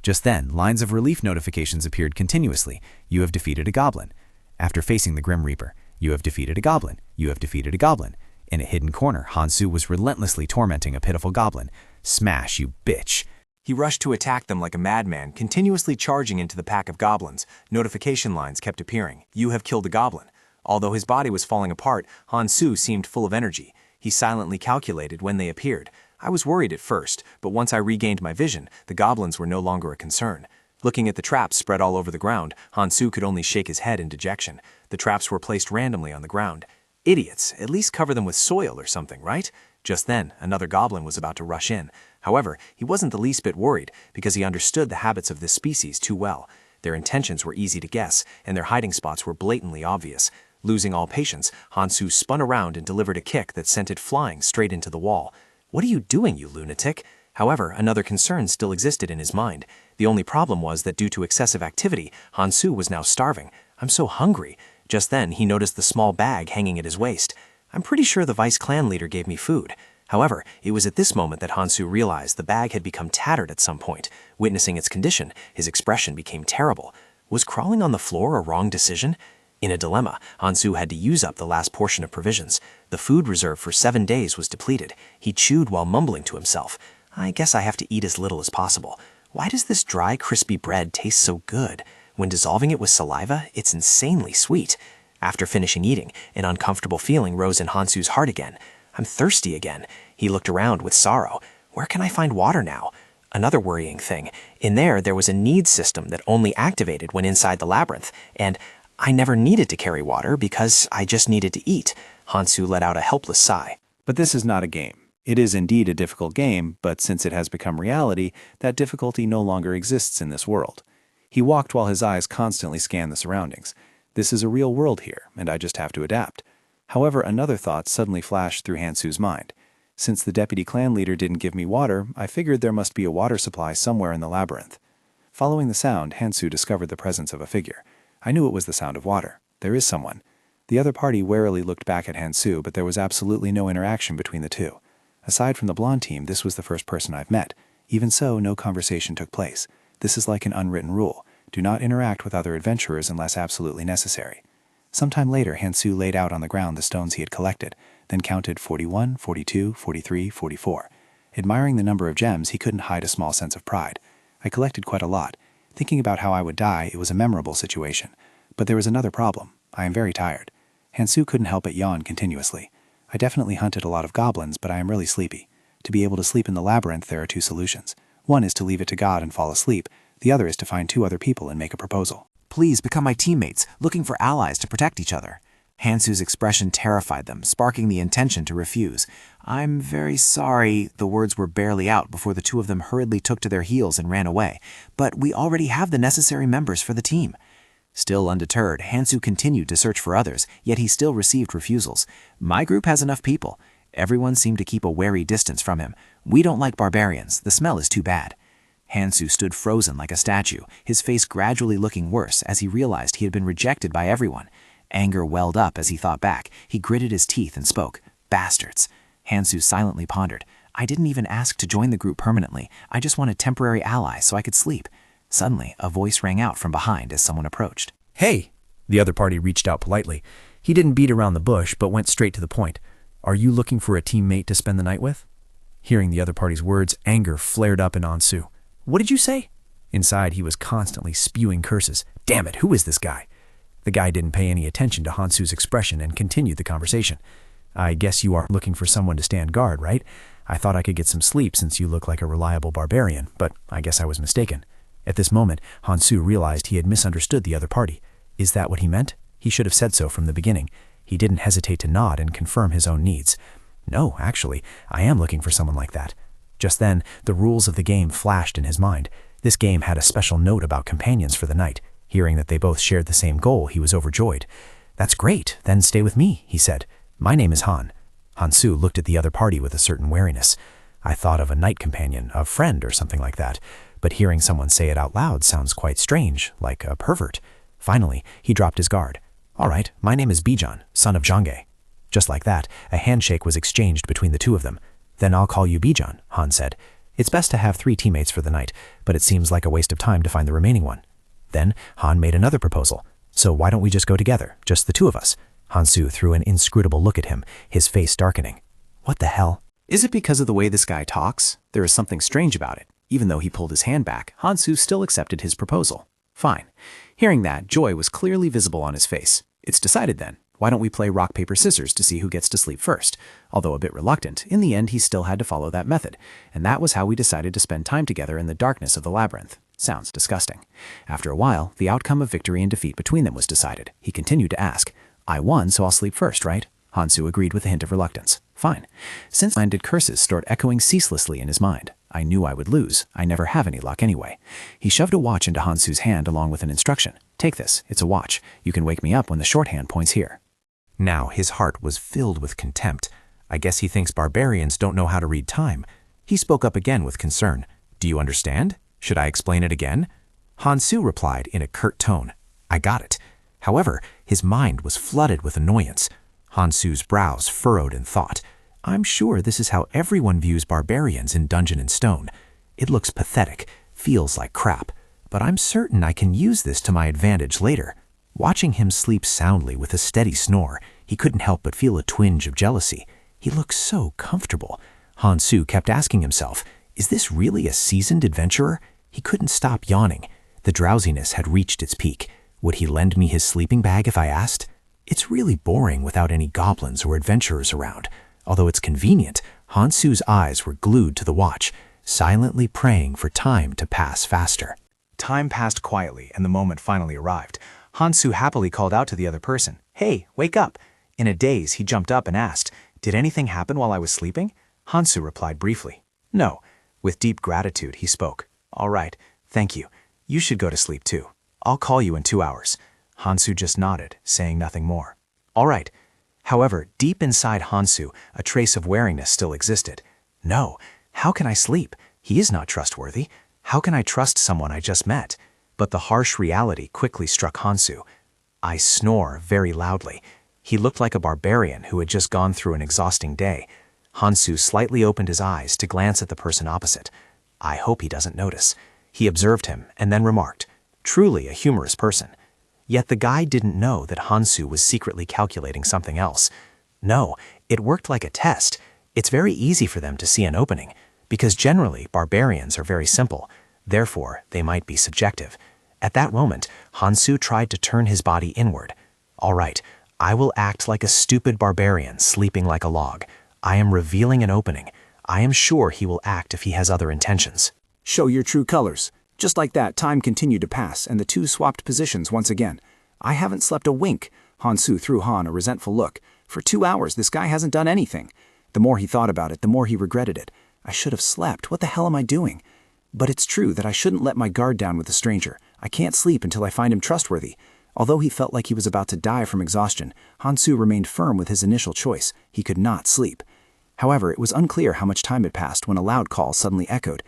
Just then, lines of relief notifications appeared continuously. You have defeated a goblin. After facing the Grim Reaper, you have defeated a goblin. You have defeated a goblin. In a hidden corner, Hansu was relentlessly tormenting a pitiful goblin. Smash, you bitch. He rushed to attack them like a madman, continuously charging into the pack of goblins. Notification lines kept appearing. You have killed a goblin. Although his body was falling apart, Hansu seemed full of energy. He silently calculated when they appeared. I was worried at first, but once I regained my vision, the goblins were no longer a concern. Looking at the traps spread all over the ground, Hansu could only shake his head in dejection. The traps were placed randomly on the ground. Idiots, at least cover them with soil or something, right? Just then, another goblin was about to rush in. However, he wasn't the least bit worried because he understood the habits of this species too well. Their intentions were easy to guess, and their hiding spots were blatantly obvious. Losing all patience, Hansu spun around and delivered a kick that sent it flying straight into the wall. What are you doing, you lunatic? However, another concern still existed in his mind. The only problem was that due to excessive activity, Hansu was now starving. I'm so hungry. Just then, he noticed the small bag hanging at his waist. I'm pretty sure the vice clan leader gave me food. However, it was at this moment that Hansu realized the bag had become tattered at some point. Witnessing its condition, his expression became terrible. Was crawling on the floor a wrong decision? In a dilemma, Hansu had to use up the last portion of provisions. The food reserve for 7 days was depleted. He chewed while mumbling to himself. I guess I have to eat as little as possible. Why does this dry, crispy bread taste so good? When dissolving it with saliva, it's insanely sweet. After finishing eating, an uncomfortable feeling rose in Hansu's heart again. I'm thirsty again. He looked around with sorrow. Where can I find water now? Another worrying thing. In there was a needs system that only activated when inside the labyrinth, and I never needed to carry water because I just needed to eat. Hansu let out a helpless sigh. But this is not a game. It is indeed a difficult game, but since it has become reality, that difficulty no longer exists in this world. He walked while his eyes constantly scanned the surroundings. This is a real world here, and I just have to adapt. However, another thought suddenly flashed through Hansu's mind. Since the deputy clan leader didn't give me water, I figured there must be a water supply somewhere in the labyrinth. Following the sound, Hansu discovered the presence of a figure. I knew it was the sound of water. There is someone. The other party warily looked back at Hansu, but there was absolutely no interaction between the two. Aside from the blonde team, this was the first person I've met. Even so, no conversation took place. This is like an unwritten rule. Do not interact with other adventurers unless absolutely necessary. Sometime later, Hansu laid out on the ground the stones he had collected, then counted 41, 42, 43, 44. Admiring the number of gems, he couldn't hide a small sense of pride. I collected quite a lot. Thinking about how I would die, it was a memorable situation. But there was another problem. I am very tired. Hansu couldn't help but yawn continuously. I definitely hunted a lot of goblins, but I am really sleepy. To be able to sleep in the labyrinth, there are two solutions. One is to leave it to God and fall asleep. The other is to find 2 other people and make a proposal. Please become my teammates, looking for allies to protect each other. Hansu's expression terrified them, sparking the intention to refuse. I'm very sorry, the words were barely out before the 2 of them hurriedly took to their heels and ran away. But we already have the necessary members for the team. Still undeterred, Hansu continued to search for others, yet he still received refusals. My group has enough people. Everyone seemed to keep a wary distance from him. We don't like barbarians. The smell is too bad. Hansu stood frozen like a statue, his face gradually looking worse as he realized he had been rejected by everyone. Anger welled up as he thought back. He gritted his teeth and spoke. Bastards. Hansu silently pondered. I didn't even ask to join the group permanently. I just wanted temporary allies so I could sleep. Suddenly, a voice rang out from behind as someone approached. Hey! The other party reached out politely. He didn't beat around the bush, but went straight to the point. Are you looking for a teammate to spend the night with? Hearing the other party's words, anger flared up in Hansu. What did you say? Inside, he was constantly spewing curses. Damn it, who is this guy? The guy didn't pay any attention to Hansu's expression and continued the conversation. I guess you are looking for someone to stand guard, right? I thought I could get some sleep since you look like a reliable barbarian, but I guess I was mistaken. At this moment, Hansu realized he had misunderstood the other party. Is that what he meant? He should have said so from the beginning. He didn't hesitate to nod and confirm his own needs. No, actually, I am looking for someone like that. Just then, the rules of the game flashed in his mind. This game had a special note about companions for the night. Hearing that they both shared the same goal, he was overjoyed. That's great, then stay with me, he said. My name is Han. Hansu looked at the other party with a certain wariness. I thought of a night companion, a friend or something like that, but hearing someone say it out loud sounds quite strange, like a pervert. Finally, he dropped his guard. All right, my name is Bijan, son of Jange. Just like that, a handshake was exchanged between the two of them. Then I'll call you Bijan, Han said. It's best to have 3 teammates for the night, but it seems like a waste of time to find the remaining one. Then Han made another proposal. So why don't we just go together, just the 2 of us? Hansu threw an inscrutable look at him, his face darkening. What the hell? Is it because of the way this guy talks? There is something strange about it. Even though he pulled his hand back, Hansu still accepted his proposal. Fine. Hearing that, joy was clearly visible on his face. It's decided then. Why don't we play rock, paper, scissors to see who gets to sleep first? Although a bit reluctant, in the end he still had to follow that method, and that was how we decided to spend time together in the darkness of the labyrinth. Sounds disgusting. After a while, the outcome of victory and defeat between them was decided. He continued to ask, I won, so I'll sleep first, right? Hansu agreed with a hint of reluctance. Fine. Since when did curses start echoing ceaselessly in his mind? I knew I would lose. I never have any luck anyway. He shoved a watch into Hansu's hand along with an instruction. Take this. It's a watch. You can wake me up when the shorthand points here. Now his heart was filled with contempt. I guess he thinks barbarians don't know how to read time. He spoke up again with concern. Do you understand? Should I explain it again? Hansu replied in a curt tone. I got it. However, his mind was flooded with annoyance. Hansu's brows furrowed in thought. I'm sure this is how everyone views barbarians in Dungeon and Stone. It looks pathetic, feels like crap, but I'm certain I can use this to my advantage later. Watching him sleep soundly with a steady snore, he couldn't help but feel a twinge of jealousy. He looked so comfortable. Hansu kept asking himself, is this really a seasoned adventurer? He couldn't stop yawning. The drowsiness had reached its peak. Would he lend me his sleeping bag if I asked? It's really boring without any goblins or adventurers around. Although it's convenient, Hansu's eyes were glued to the watch, silently praying for time to pass faster. Time passed quietly, and the moment finally arrived. Hansu happily called out to the other person, Hey, wake up! In a daze, he jumped up and asked, Did anything happen while I was sleeping? Hansu replied briefly, No. With deep gratitude, he spoke, All right, thank you. You should go to sleep too. I'll call you in 2 hours. Hansu just nodded, saying nothing more. All right. However, deep inside Hansu, a trace of wariness still existed. No, how can I sleep? He is not trustworthy. How can I trust someone I just met? But the harsh reality quickly struck Hansu. I snore very loudly. He looked like a barbarian who had just gone through an exhausting day. Hansu slightly opened his eyes to glance at the person opposite. I hope he doesn't notice. He observed him and then remarked, Truly a humorous person. Yet the guy didn't know that Hansu was secretly calculating something else. No, it worked like a test. It's very easy for them to see an opening, because generally barbarians are very simple. Therefore, they might be subjective. At that moment, Hansu tried to turn his body inward. All right, I will act like a stupid barbarian sleeping like a log. I am revealing an opening. I am sure he will act if he has other intentions. Show your true colors. Just like that, time continued to pass, and the two swapped positions once again. I haven't slept a wink. Hansu threw Han a resentful look. For 2 hours, this guy hasn't done anything. The more he thought about it, the more he regretted it. I should have slept. What the hell am I doing? But it's true that I shouldn't let my guard down with a stranger. I can't sleep until I find him trustworthy. Although he felt like he was about to die from exhaustion, Hansu remained firm with his initial choice. He could not sleep. However, it was unclear how much time had passed when a loud call suddenly echoed.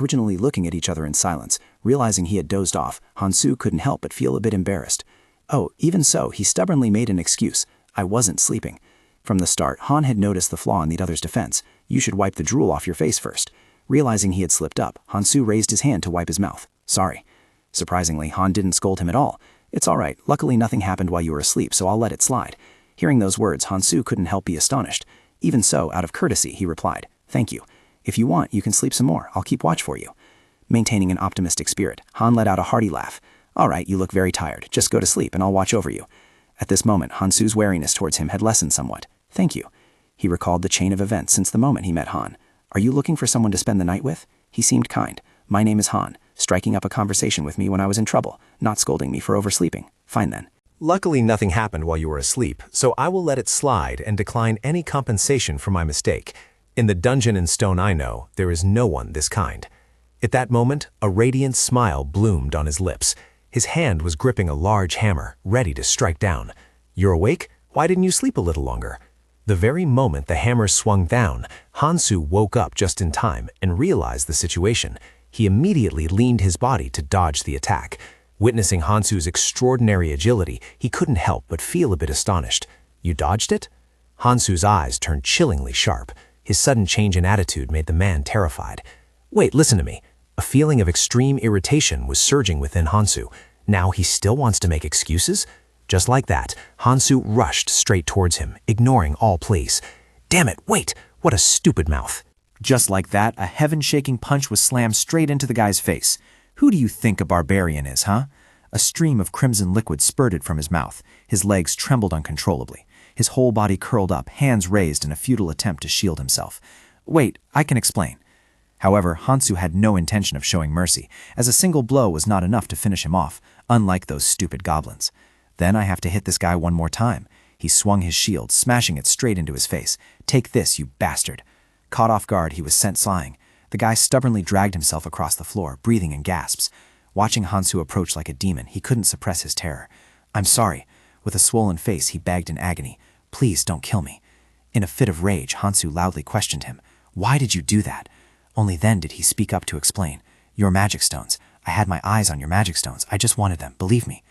Originally looking at each other in silence, realizing he had dozed off, Hansu couldn't help but feel a bit embarrassed. Oh, even so, he stubbornly made an excuse. I wasn't sleeping. From the start, Han had noticed the flaw in the other's defense. You should wipe the drool off your face first. Realizing he had slipped up, Hansu raised his hand to wipe his mouth. Sorry. Surprisingly, Han didn't scold him at all. It's all right. Luckily, nothing happened while you were asleep, so I'll let it slide. Hearing those words, Hansu couldn't help be astonished. Even so, out of courtesy, he replied, Thank you. If you want, you can sleep some more. I'll keep watch for you. Maintaining an optimistic spirit, Han let out a hearty laugh. All right, you look very tired. Just go to sleep and I'll watch over you. At this moment, Hansu's wariness towards him had lessened somewhat. Thank you. He recalled the chain of events since the moment he met Han. Are you looking for someone to spend the night with? He seemed kind. My name is Han, striking up a conversation with me when I was in trouble, not scolding me for oversleeping. Fine then. Luckily, nothing happened while you were asleep, so I will let it slide and decline any compensation for my mistake. In the dungeon in stone I know, there is no one this kind. At that moment, a radiant smile bloomed on his lips. His hand was gripping a large hammer, ready to strike down. You're awake? Why didn't you sleep a little longer? The very moment the hammer swung down, Hansu woke up just in time and realized the situation. He immediately leaned his body to dodge the attack. Witnessing Hansu's extraordinary agility, he couldn't help but feel a bit astonished. You dodged it? Hansu's eyes turned chillingly sharp. His sudden change in attitude made the man terrified. Wait, listen to me. A feeling of extreme irritation was surging within Hansu. Now he still wants to make excuses? Just like that, Hansu rushed straight towards him, ignoring all pleas. Damn it, wait! What a stupid mouth! Just like that, a heaven-shaking punch was slammed straight into the guy's face. Who do you think a barbarian is, huh? A stream of crimson liquid spurted from his mouth. His legs trembled uncontrollably. His whole body curled up, hands raised in a futile attempt to shield himself. Wait, I can explain. However, Hansu had no intention of showing mercy, as a single blow was not enough to finish him off, unlike those stupid goblins. Then I have to hit this guy one more time. He swung his shield, smashing it straight into his face. Take this, you bastard. Caught off guard, he was sent flying. The guy stubbornly dragged himself across the floor, breathing in gasps. Watching Hansu approach like a demon, he couldn't suppress his terror. I'm sorry. With a swollen face, he begged in agony. Please don't kill me. In a fit of rage, Hansu loudly questioned him. Why did you do that? Only then did he speak up to explain. Your magic stones. I had my eyes on your magic stones. I just wanted them, believe me.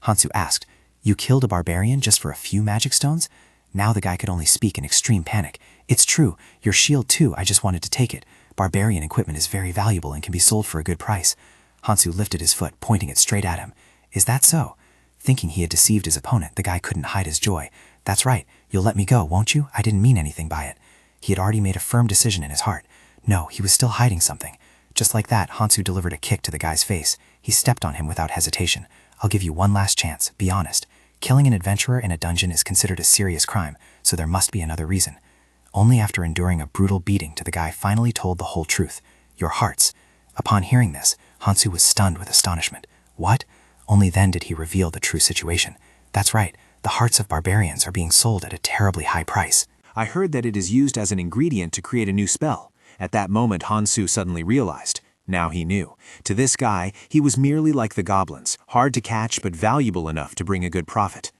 Hansu asked, You killed a barbarian just for a few magic stones? Now the guy could only speak in extreme panic. It's true. Your shield too, I just wanted to take it. Barbarian equipment is very valuable and can be sold for a good price. Hansu lifted his foot, pointing it straight at him. Is that so? Thinking he had deceived his opponent, the guy couldn't hide his joy. That's right. You'll let me go, won't you? I didn't mean anything by it. He had already made a firm decision in his heart. No, he was still hiding something. Just like that, Hansu delivered a kick to the guy's face. He stepped on him without hesitation. I'll give you one last chance. Be honest. Killing an adventurer in a dungeon is considered a serious crime, so there must be another reason. Only after enduring a brutal beating did the guy finally told the whole truth. Your hearts. Upon hearing this, Hansu was stunned with astonishment. What? Only then did he reveal the true situation. That's right. The hearts of barbarians are being sold at a terribly high price. I heard that it is used as an ingredient to create a new spell. At that moment, Hansu suddenly realized. Now he knew. To this guy, he was merely like the goblins, hard to catch but valuable enough to bring a good profit.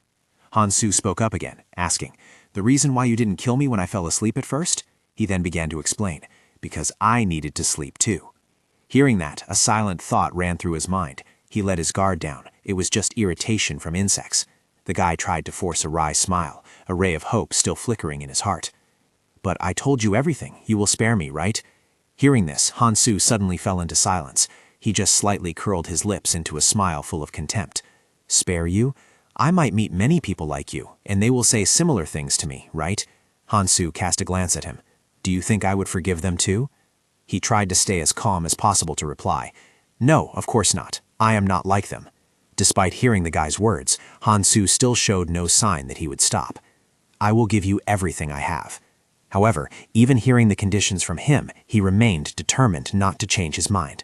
Hansu spoke up again, asking, The reason why you didn't kill me when I fell asleep at first? He then began to explain, Because I needed to sleep too. Hearing that, a silent thought ran through his mind. He let his guard down. It was just irritation from insects. The guy tried to force a wry smile, a ray of hope still flickering in his heart. But I told you everything. You will spare me, right? Hearing this, Hansu suddenly fell into silence. He just slightly curled his lips into a smile full of contempt. Spare you? I might meet many people like you, and they will say similar things to me, right? Hansu cast a glance at him. Do you think I would forgive them too? He tried to stay as calm as possible to reply. No, of course not. I am not like them. Despite hearing the guy's words, Hansu still showed no sign that he would stop. I will give you everything I have. However, even hearing the conditions from him, he remained determined not to change his mind.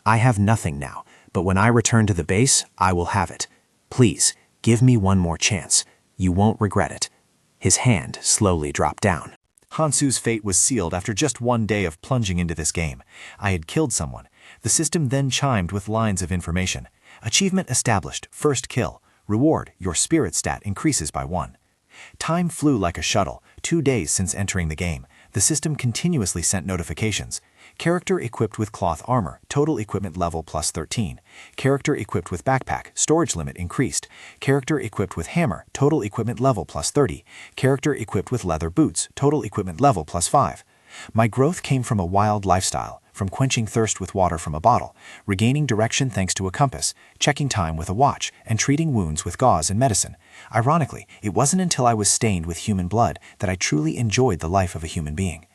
I have nothing now, but when I return to the base, I will have it. Please, give me one more chance. You won't regret it. His hand slowly dropped down. Hansu's fate was sealed after just one day of plunging into this game. I had killed someone. The system then chimed with lines of information. Achievement established, first kill. Reward, your spirit stat increases by 1. Time flew like a shuttle. 2 days since entering the game. The system continuously sent notifications. Character equipped with cloth armor, total equipment level plus 13. Character equipped with backpack, storage limit increased. Character equipped with hammer, total equipment level plus 30. Character equipped with leather boots, total equipment level plus 5. My growth came from a wild lifestyle, from quenching thirst with water from a bottle, regaining direction thanks to a compass, checking time with a watch, and treating wounds with gauze and medicine. Ironically, it wasn't until I was stained with human blood that I truly enjoyed the life of a human being.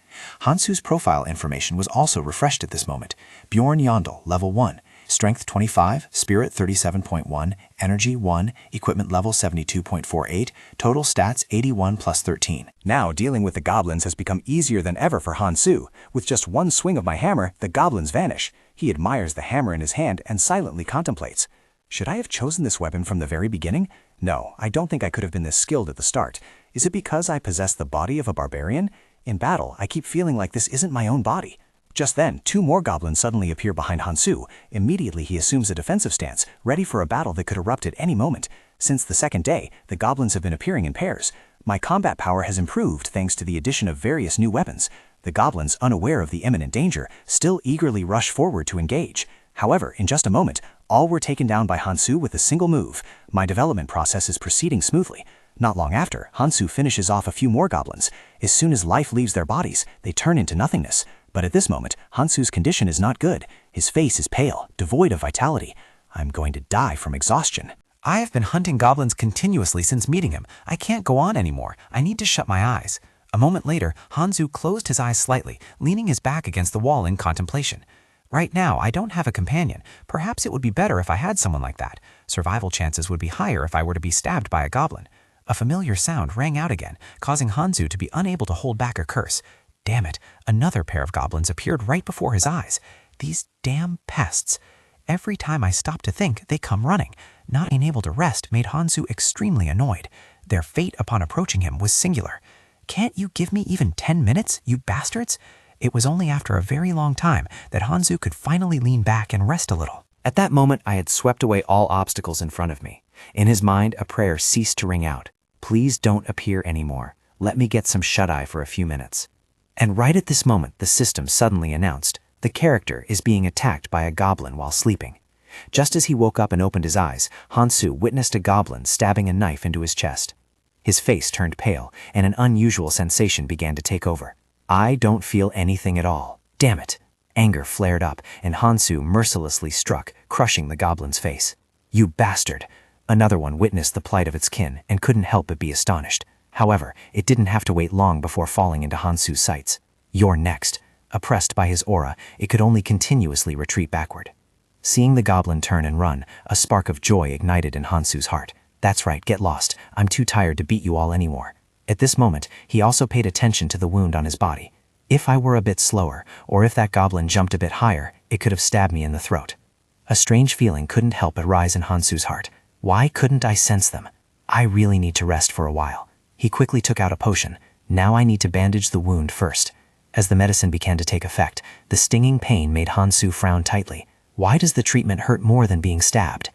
Hansu's profile information was also refreshed at this moment. Bjorn Yondel, level 1, strength 25, spirit 37.1, energy 1, equipment level 72.48, total stats 81 plus 13. Now dealing with the goblins has become easier than ever for Hansu. With just one swing of my hammer, the goblins vanish. He admires the hammer in his hand and silently contemplates. Should I have chosen this weapon from the very beginning? No, I don't think I could have been this skilled at the start. Is it because I possess the body of a barbarian? In battle, I keep feeling like this isn't my own body. Just then, 2 more goblins suddenly appear behind Hansu. Immediately he assumes a defensive stance, ready for a battle that could erupt at any moment. Since the second day, the goblins have been appearing in pairs. My combat power has improved thanks to the addition of various new weapons. The goblins, unaware of the imminent danger, still eagerly rush forward to engage. However, in just a moment, all were taken down by Hansu with a single move. My development process is proceeding smoothly. Not long after, Hansu finishes off a few more goblins. As soon as life leaves their bodies, they turn into nothingness. But at this moment, Hansu's condition is not good. His face is pale, devoid of vitality. I'm going to die from exhaustion. I have been hunting goblins continuously since meeting him. I can't go on anymore. I need to shut my eyes. A moment later, Hansu closed his eyes slightly, leaning his back against the wall in contemplation. Right now, I don't have a companion. Perhaps it would be better if I had someone like that. Survival chances would be higher if I were to be stabbed by a goblin. A familiar sound rang out again, causing Hansu to be unable to hold back a curse. Damn it, another pair of goblins appeared right before his eyes. These damn pests. Every time I stop to think, they come running. Not being able to rest made Hansu extremely annoyed. Their fate upon approaching him was singular. Can't you give me even 10 minutes, you bastards? It was only after a very long time that Hansu could finally lean back and rest a little. At that moment, I had swept away all obstacles in front of me. In his mind, a prayer ceased to ring out. Please don't appear anymore. Let me get some shut-eye for a few minutes. And right at this moment, the system suddenly announced, the character is being attacked by a goblin while sleeping. Just as he woke up and opened his eyes, Hansu witnessed a goblin stabbing a knife into his chest. His face turned pale, and an unusual sensation began to take over. I don't feel anything at all. Damn it! Anger flared up, and Hansu mercilessly struck, crushing the goblin's face. You bastard! Another one witnessed the plight of its kin and couldn't help but be astonished. However, it didn't have to wait long before falling into Hansu's sights. You're next. Oppressed by his aura, it could only continuously retreat backward. Seeing the goblin turn and run, a spark of joy ignited in Hansu's heart. That's right, get lost. I'm too tired to beat you all anymore. At this moment, he also paid attention to the wound on his body. If I were a bit slower, or if that goblin jumped a bit higher, it could have stabbed me in the throat. A strange feeling couldn't help but rise in Hansu's heart. Why couldn't I sense them? I really need to rest for a while. He quickly took out a potion. Now I need to bandage the wound first. As the medicine began to take effect, the stinging pain made Hansu frown tightly. Why does the treatment hurt more than being stabbed?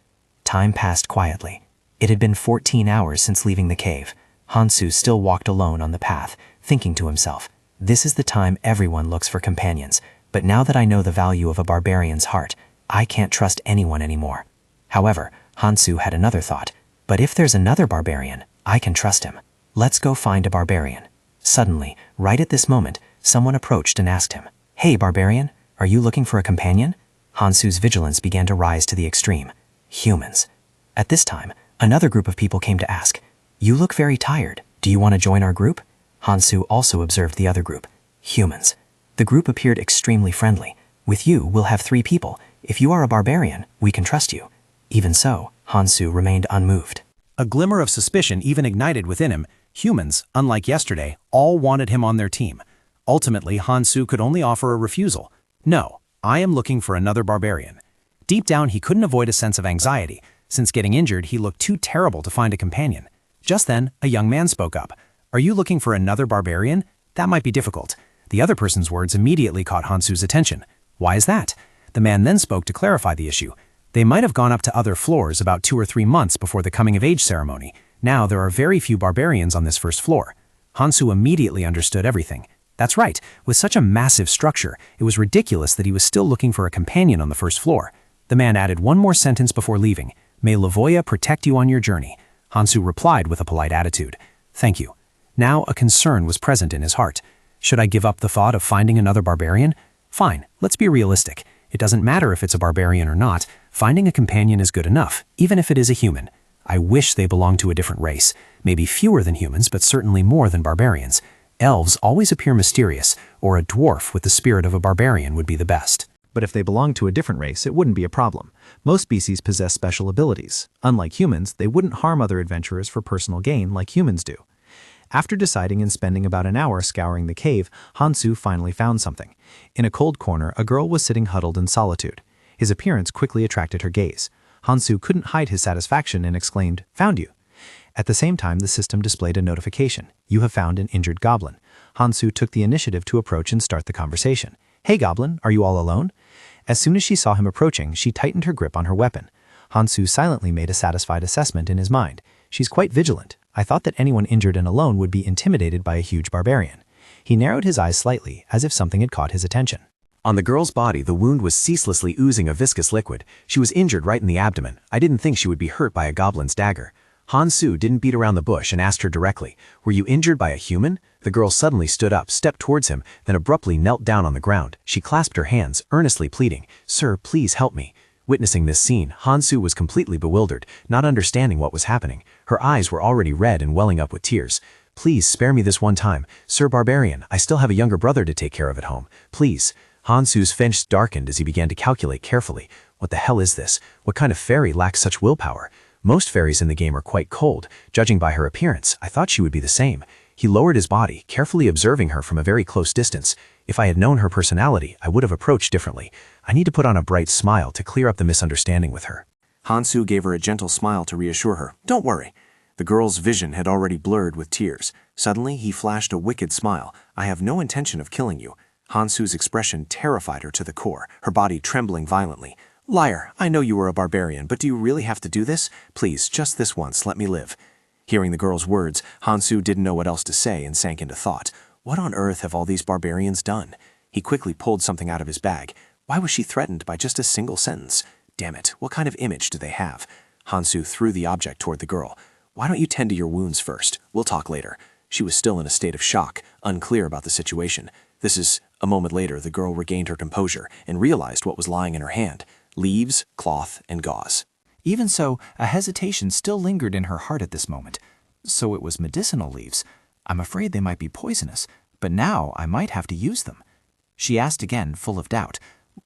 Time passed quietly. It had been 14 hours since leaving the cave. Hansu still walked alone on the path, thinking to himself, this is the time everyone looks for companions, but now that I know the value of a barbarian's heart, I can't trust anyone anymore. However, Hansu had another thought. But if there's another barbarian, I can trust him. Let's go find a barbarian. Suddenly, right at this moment, someone approached and asked him, Hey, barbarian, are you looking for a companion? Hansu's vigilance began to rise to the extreme. Humans. At this time, another group of people came to ask, You look very tired. Do you want to join our group? Hansu also observed the other group. Humans. The group appeared extremely friendly. With you, we'll have 3 people. If you are a barbarian, we can trust you. Even so, Hansu remained unmoved. A glimmer of suspicion even ignited within him. Humans, unlike yesterday, all wanted him on their team. Ultimately, Hansu could only offer a refusal. No, I am looking for another barbarian. Deep down, he couldn't avoid a sense of anxiety. Since getting injured, he looked too terrible to find a companion. Just then, a young man spoke up. Are you looking for another barbarian? That might be difficult. The other person's words immediately caught Hansu's attention. Why is that? The man then spoke to clarify the issue. They might have gone up to other floors about 2 or 3 months before the coming-of-age ceremony. Now there are very few barbarians on this first floor. Hansu immediately understood everything. That's right, with such a massive structure, it was ridiculous that he was still looking for a companion on the first floor. The man added one more sentence before leaving. May Lavoya protect you on your journey. Hansu replied with a polite attitude. Thank you. Now a concern was present in his heart. Should I give up the thought of finding another barbarian? Fine, let's be realistic. It doesn't matter if it's a barbarian or not. Finding a companion is good enough, even if it is a human. I wish they belonged to a different race. Maybe fewer than humans, but certainly more than barbarians. Elves always appear mysterious, or a dwarf with the spirit of a barbarian would be the best. But if they belonged to a different race, it wouldn't be a problem. Most species possess special abilities. Unlike humans, they wouldn't harm other adventurers for personal gain like humans do. After deciding and spending about an hour scouring the cave, Hansu finally found something. In a cold corner, a girl was sitting huddled in solitude. His appearance quickly attracted her gaze. Hansu couldn't hide his satisfaction and exclaimed, Found you. At the same time, the system displayed a notification. You have found an injured goblin. Hansu took the initiative to approach and start the conversation. Hey goblin, are you all alone? As soon as she saw him approaching, she tightened her grip on her weapon. Hansu silently made a satisfied assessment in his mind. She's quite vigilant. I thought that anyone injured and alone would be intimidated by a huge barbarian. He narrowed his eyes slightly, as if something had caught his attention. On the girl's body, the wound was ceaselessly oozing a viscous liquid. She was injured right in the abdomen. I didn't think she would be hurt by a goblin's dagger. Hansu didn't beat around the bush and asked her directly, "Were you injured by a human?" The girl suddenly stood up, stepped towards him, then abruptly knelt down on the ground. She clasped her hands, earnestly pleading, "Sir, please help me." Witnessing this scene, Hansu was completely bewildered, not understanding what was happening. Her eyes were already red and welling up with tears. "Please spare me this one time. Sir Barbarian, I still have a younger brother to take care of at home. Please." Hansu's face darkened as he began to calculate carefully. What the hell is this? What kind of fairy lacks such willpower? Most fairies in the game are quite cold. Judging by her appearance, I thought she would be the same. He lowered his body, carefully observing her from a very close distance. If I had known her personality, I would have approached differently. I need to put on a bright smile to clear up the misunderstanding with her. Hansu gave her a gentle smile to reassure her. "Don't worry." The girl's vision had already blurred with tears. Suddenly, he flashed a wicked smile. "I have no intention of killing you." Hansu's expression terrified her to the core, her body trembling violently. "Liar, I know you are a barbarian, but do you really have to do this? Please, just this once, let me live." Hearing the girl's words, Hansu didn't know what else to say and sank into thought. What on earth have all these barbarians done? He quickly pulled something out of his bag. Why was she threatened by just a single sentence? Damn it, what kind of image do they have? Hansu threw the object toward the girl. "Why don't you tend to your wounds first? We'll talk later." She was still in a state of shock, unclear about the situation. A moment later, the girl regained her composure and realized what was lying in her hand. Leaves, cloth, and gauze. Even so, a hesitation still lingered in her heart at this moment. So it was medicinal leaves. I'm afraid they might be poisonous, but now I might have to use them. She asked again, full of doubt,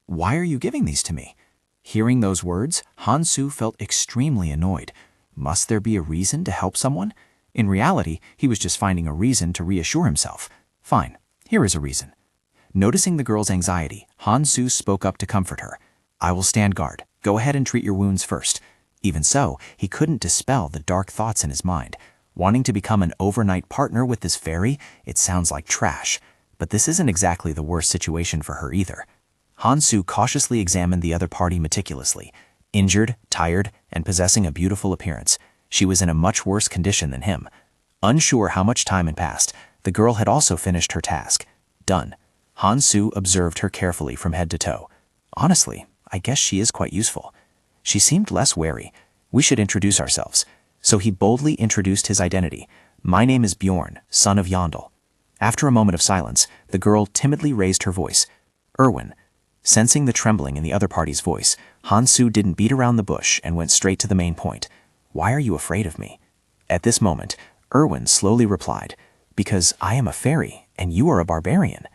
"Why are you giving these to me?" Hearing those words, Hansu felt extremely annoyed. Must there be a reason to help someone? In reality, he was just finding a reason to reassure himself. Fine, here is a reason. Noticing the girl's anxiety, Hansu spoke up to comfort her. "I will stand guard. Go ahead and treat your wounds first." Even so, he couldn't dispel the dark thoughts in his mind. Wanting to become an overnight partner with this fairy, it sounds like trash. But this isn't exactly the worst situation for her either. Hansu cautiously examined the other party meticulously. Injured, tired, and possessing a beautiful appearance, she was in a much worse condition than him. Unsure how much time had passed, the girl had also finished her task. Done. Hansu observed her carefully from head to toe. Honestly, I guess she is quite useful. She seemed less wary. We should introduce ourselves. So he boldly introduced his identity. "My name is Bjorn, son of Yondel." After a moment of silence, the girl timidly raised her voice. "Erwin." Sensing the trembling in the other party's voice, Hansu didn't beat around the bush and went straight to the main point. "Why are you afraid of me?" At this moment, Erwin slowly replied, "Because I am a fairy and you are a barbarian."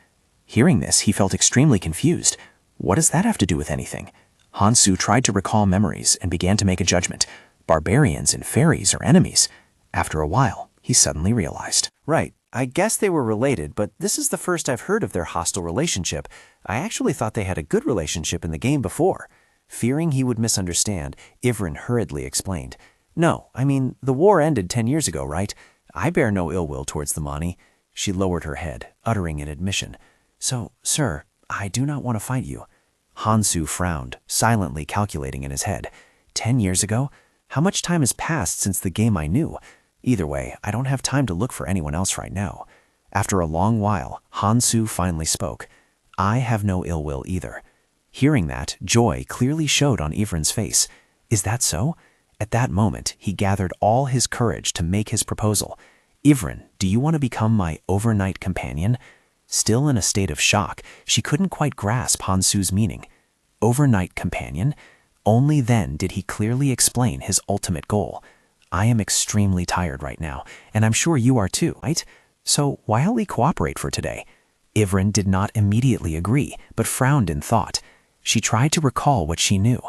Hearing this, he felt extremely confused. What does that have to do with anything? Hansu tried to recall memories and began to make a judgment. Barbarians and fairies are enemies. After a while, he suddenly realized. Right, I guess they were related, but this is the first I've heard of their hostile relationship. I actually thought they had a good relationship in the game before. Fearing he would misunderstand, Ivrin hurriedly explained. "No, I mean, the war ended 10 years ago, right? I bear no ill will towards the Mani." She lowered her head, uttering an admission. "So, sir, I do not want to fight you." Hansu frowned, silently calculating in his head. 10 years ago? How much time has passed since the game I knew? Either way, I don't have time to look for anyone else right now. After a long while, Hansu finally spoke. "I have no ill will either." Hearing that, joy clearly showed on Ivrin's face. Is that so? At that moment, he gathered all his courage to make his proposal. "Ivrin, do you want to become my overnight companion?" Still in a state of shock, she couldn't quite grasp Hansu's meaning. Overnight companion? Only then did he clearly explain his ultimate goal. "I am extremely tired right now, and I'm sure you are too, right? So why'll we cooperate for today?" Ivrin did not immediately agree, but frowned in thought. She tried to recall what she knew.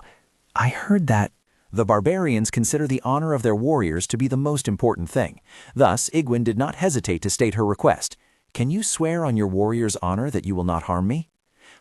"I heard that The barbarians consider the honor of their warriors to be the most important thing. Thus, Igwin did not hesitate to state her request. "Can you swear on your warrior's honor that you will not harm me?"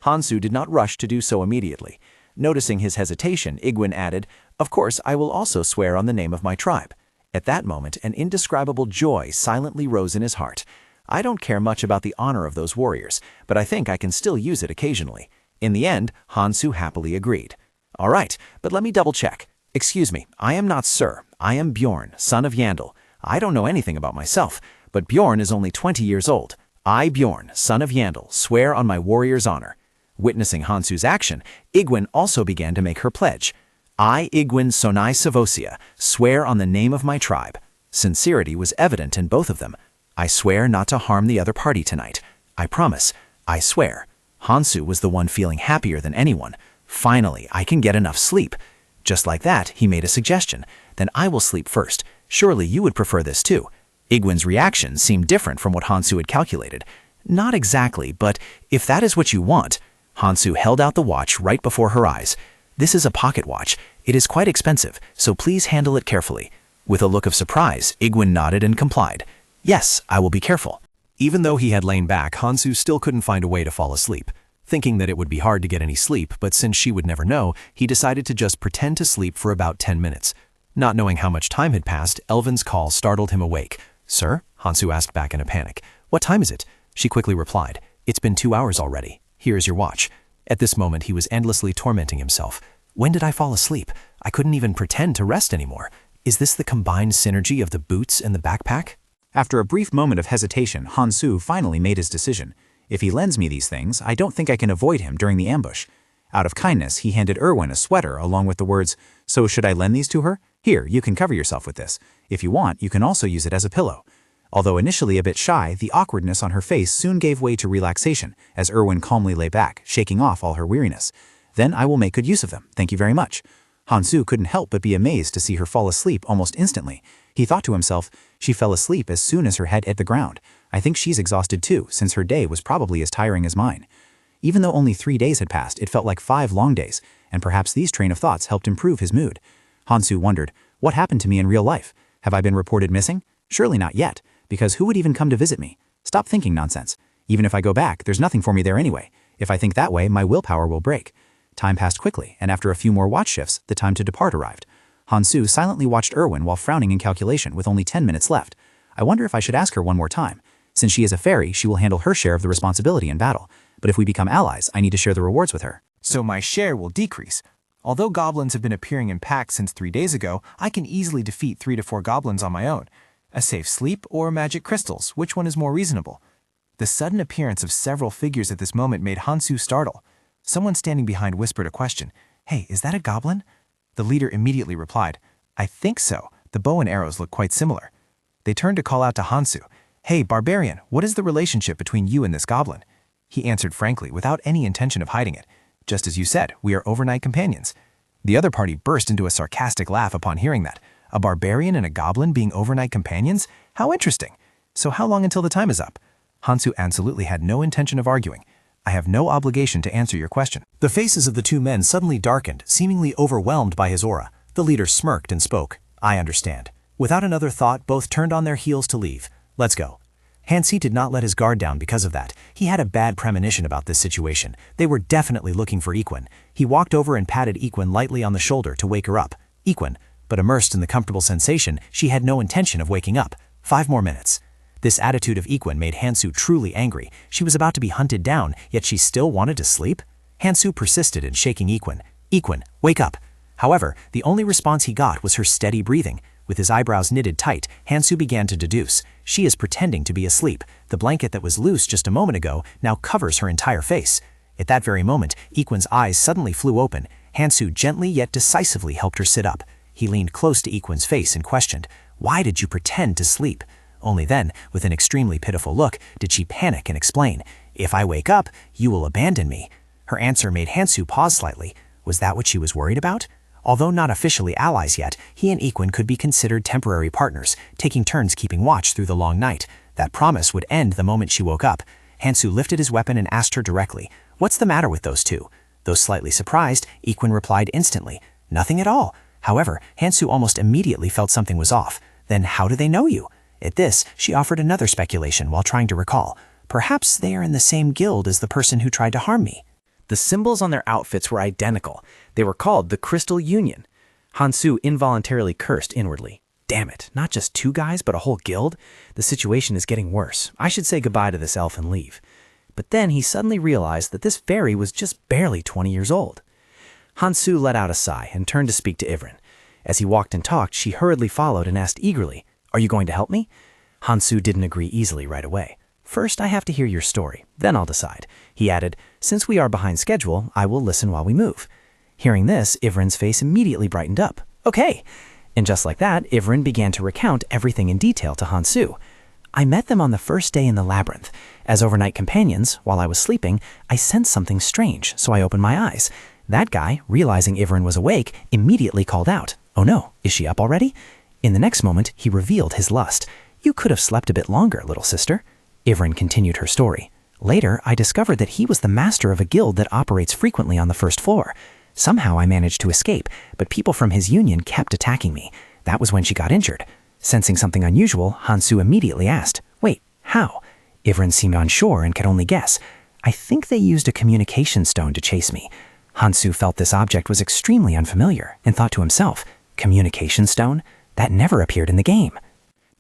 Hansu did not rush to do so immediately. Noticing his hesitation, Igwin added, "Of course, I will also swear on the name of my tribe." At that moment, an indescribable joy silently rose in his heart. I don't care much about the honor of those warriors, but I think I can still use it occasionally. In the end, Hansu happily agreed. All right, but let me double-check. Excuse me, I am not Sir. I am Bjorn, son of Yandel. I don't know anything about myself, but Bjorn is only 20 years old. I, Bjorn, son of Yandel, swear on my warrior's honor. Witnessing Hansu's action, Igwin also began to make her pledge. I, Igwin Sonai Savosia, swear on the name of my tribe. Sincerity was evident in both of them. I swear not to harm the other party tonight. I promise. I swear. Hansu was the one feeling happier than anyone. Finally, I can get enough sleep. Just like that, he made a suggestion. Then I will sleep first. Surely you would prefer this too. Igwin's reaction seemed different from what Hansu had calculated. Not exactly, but if that is what you want. Hansu held out the watch right before her eyes. This is a pocket watch. It is quite expensive, so please handle it carefully. With a look of surprise, Igwin nodded and complied. Yes, I will be careful. Even though he had lain back, Hansu still couldn't find a way to fall asleep. Thinking that it would be hard to get any sleep, but since she would never know, he decided to just pretend to sleep for about 10 minutes. Not knowing how much time had passed, Elvin's call startled him awake. Sir? Hansu asked back in a panic. What time is it? She quickly replied. It's been 2 hours already. Here is your watch. At this moment, he was endlessly tormenting himself. When did I fall asleep? I couldn't even pretend to rest anymore. Is this the combined synergy of the boots and the backpack? After a brief moment of hesitation, Hansu finally made his decision. If he lends me these things, I don't think I can avoid him during the ambush. Out of kindness, he handed Erwin a sweater along with the words, "So should I lend these to her? Here, you can cover yourself with this. If you want, you can also use it as a pillow." Although initially a bit shy, the awkwardness on her face soon gave way to relaxation as Erwin calmly lay back, shaking off all her weariness. "Then I will make good use of them. Thank you very much." Hansu couldn't help but be amazed to see her fall asleep almost instantly. He thought to himself, she fell asleep as soon as her head hit the ground. I think she's exhausted too, since her day was probably as tiring as mine. Even though only 3 days had passed, it felt like 5 long days, and perhaps these train of thoughts helped improve his mood. Hansu wondered, what happened to me in real life? Have I been reported missing? Surely not yet, because who would even come to visit me? Stop thinking nonsense. Even if I go back, there's nothing for me there anyway. If I think that way, my willpower will break. Time passed quickly, and after a few more watch shifts, the time to depart arrived. Hansu silently watched Erwin while frowning in calculation with only 10 minutes left. I wonder if I should ask her one more time. Since she is a fairy, she will handle her share of the responsibility in battle. But if we become allies, I need to share the rewards with her. So my share will decrease. Although goblins have been appearing in packs since 3 days ago, I can easily defeat 3 to 4 goblins on my own. A safe sleep or magic crystals, which one is more reasonable? The sudden appearance of several figures at this moment made Hansu startle. Someone standing behind whispered a question. Hey, is that a goblin? The leader immediately replied, I think so. The bow and arrows look quite similar. They turned to call out to Hansu. Hey, barbarian, what is the relationship between you and this goblin? He answered frankly, without any intention of hiding it. Just as you said, we are overnight companions. The other party burst into a sarcastic laugh upon hearing that. A barbarian and a goblin being overnight companions? How interesting. So how long until the time is up? Hansu absolutely had no intention of arguing. I have no obligation to answer your question. The faces of the 2 men suddenly darkened, seemingly overwhelmed by his aura. The leader smirked and spoke. I understand. Without another thought, both turned on their heels to leave. Let's go. Hansi did not let his guard down because of that. He had a bad premonition about this situation. They were definitely looking for Equin. He walked over and patted Equin lightly on the shoulder to wake her up. Equin, but immersed in the comfortable sensation, she had no intention of waking up. 5 more minutes. This attitude of Equin made Hansu truly angry. She was about to be hunted down, yet she still wanted to sleep? Hansu persisted in shaking Equin. Equin, wake up. However, the only response he got was her steady breathing. With his eyebrows knitted tight, Hansu began to deduce. She is pretending to be asleep. The blanket that was loose just a moment ago now covers her entire face. At that very moment, Equin's eyes suddenly flew open. Hansu gently yet decisively helped her sit up. He leaned close to Equin's face and questioned, Why did you pretend to sleep? Only then, with an extremely pitiful look, did she panic and explain, If I wake up, you will abandon me. Her answer made Hansu pause slightly. Was that what she was worried about? Although not officially allies yet, he and Equin could be considered temporary partners, taking turns keeping watch through the long night. That promise would end the moment she woke up. Hansu lifted his weapon and asked her directly, What's the matter with those two? Though slightly surprised, Equin replied instantly, Nothing at all. However, Hansu almost immediately felt something was off. Then how do they know you? At this, she offered another speculation while trying to recall. Perhaps they are in the same guild as the person who tried to harm me. The symbols on their outfits were identical. They were called the Crystal Union. Hansu involuntarily cursed inwardly. Damn it, not just 2 guys, but a whole guild? The situation is getting worse. I should say goodbye to this elf and leave. But then he suddenly realized that this fairy was just barely 20 years old. Hansu let out a sigh and turned to speak to Ivrin. As he walked and talked, she hurriedly followed and asked eagerly, "Are you going to help me?" Hansu didn't agree easily right away. "First, I have to hear your story. Then I'll decide." He added, "Since we are behind schedule, I will listen while we move." Hearing this, Ivrin's face immediately brightened up. "Okay." And just like that, Ivrin began to recount everything in detail to Hansu. "I met them on the first day in the labyrinth. As overnight companions, while I was sleeping, I sensed something strange, so I opened my eyes. That guy, realizing Ivrin was awake, immediately called out, 'Oh no, is she up already?' In the next moment, he revealed his lust. 'You could have slept a bit longer, little sister.' Ivrin continued her story. 'Later, I discovered that he was the master of a guild that operates frequently on the first floor. Somehow I managed to escape, but people from his union kept attacking me. That was when she got injured.' Sensing something unusual, Hansu immediately asked, 'Wait, how?' Ivrin seemed unsure and could only guess. 'I think they used a communication stone to chase me.' Hansu felt this object was extremely unfamiliar and thought to himself, 'Communication stone? That never appeared in the game.'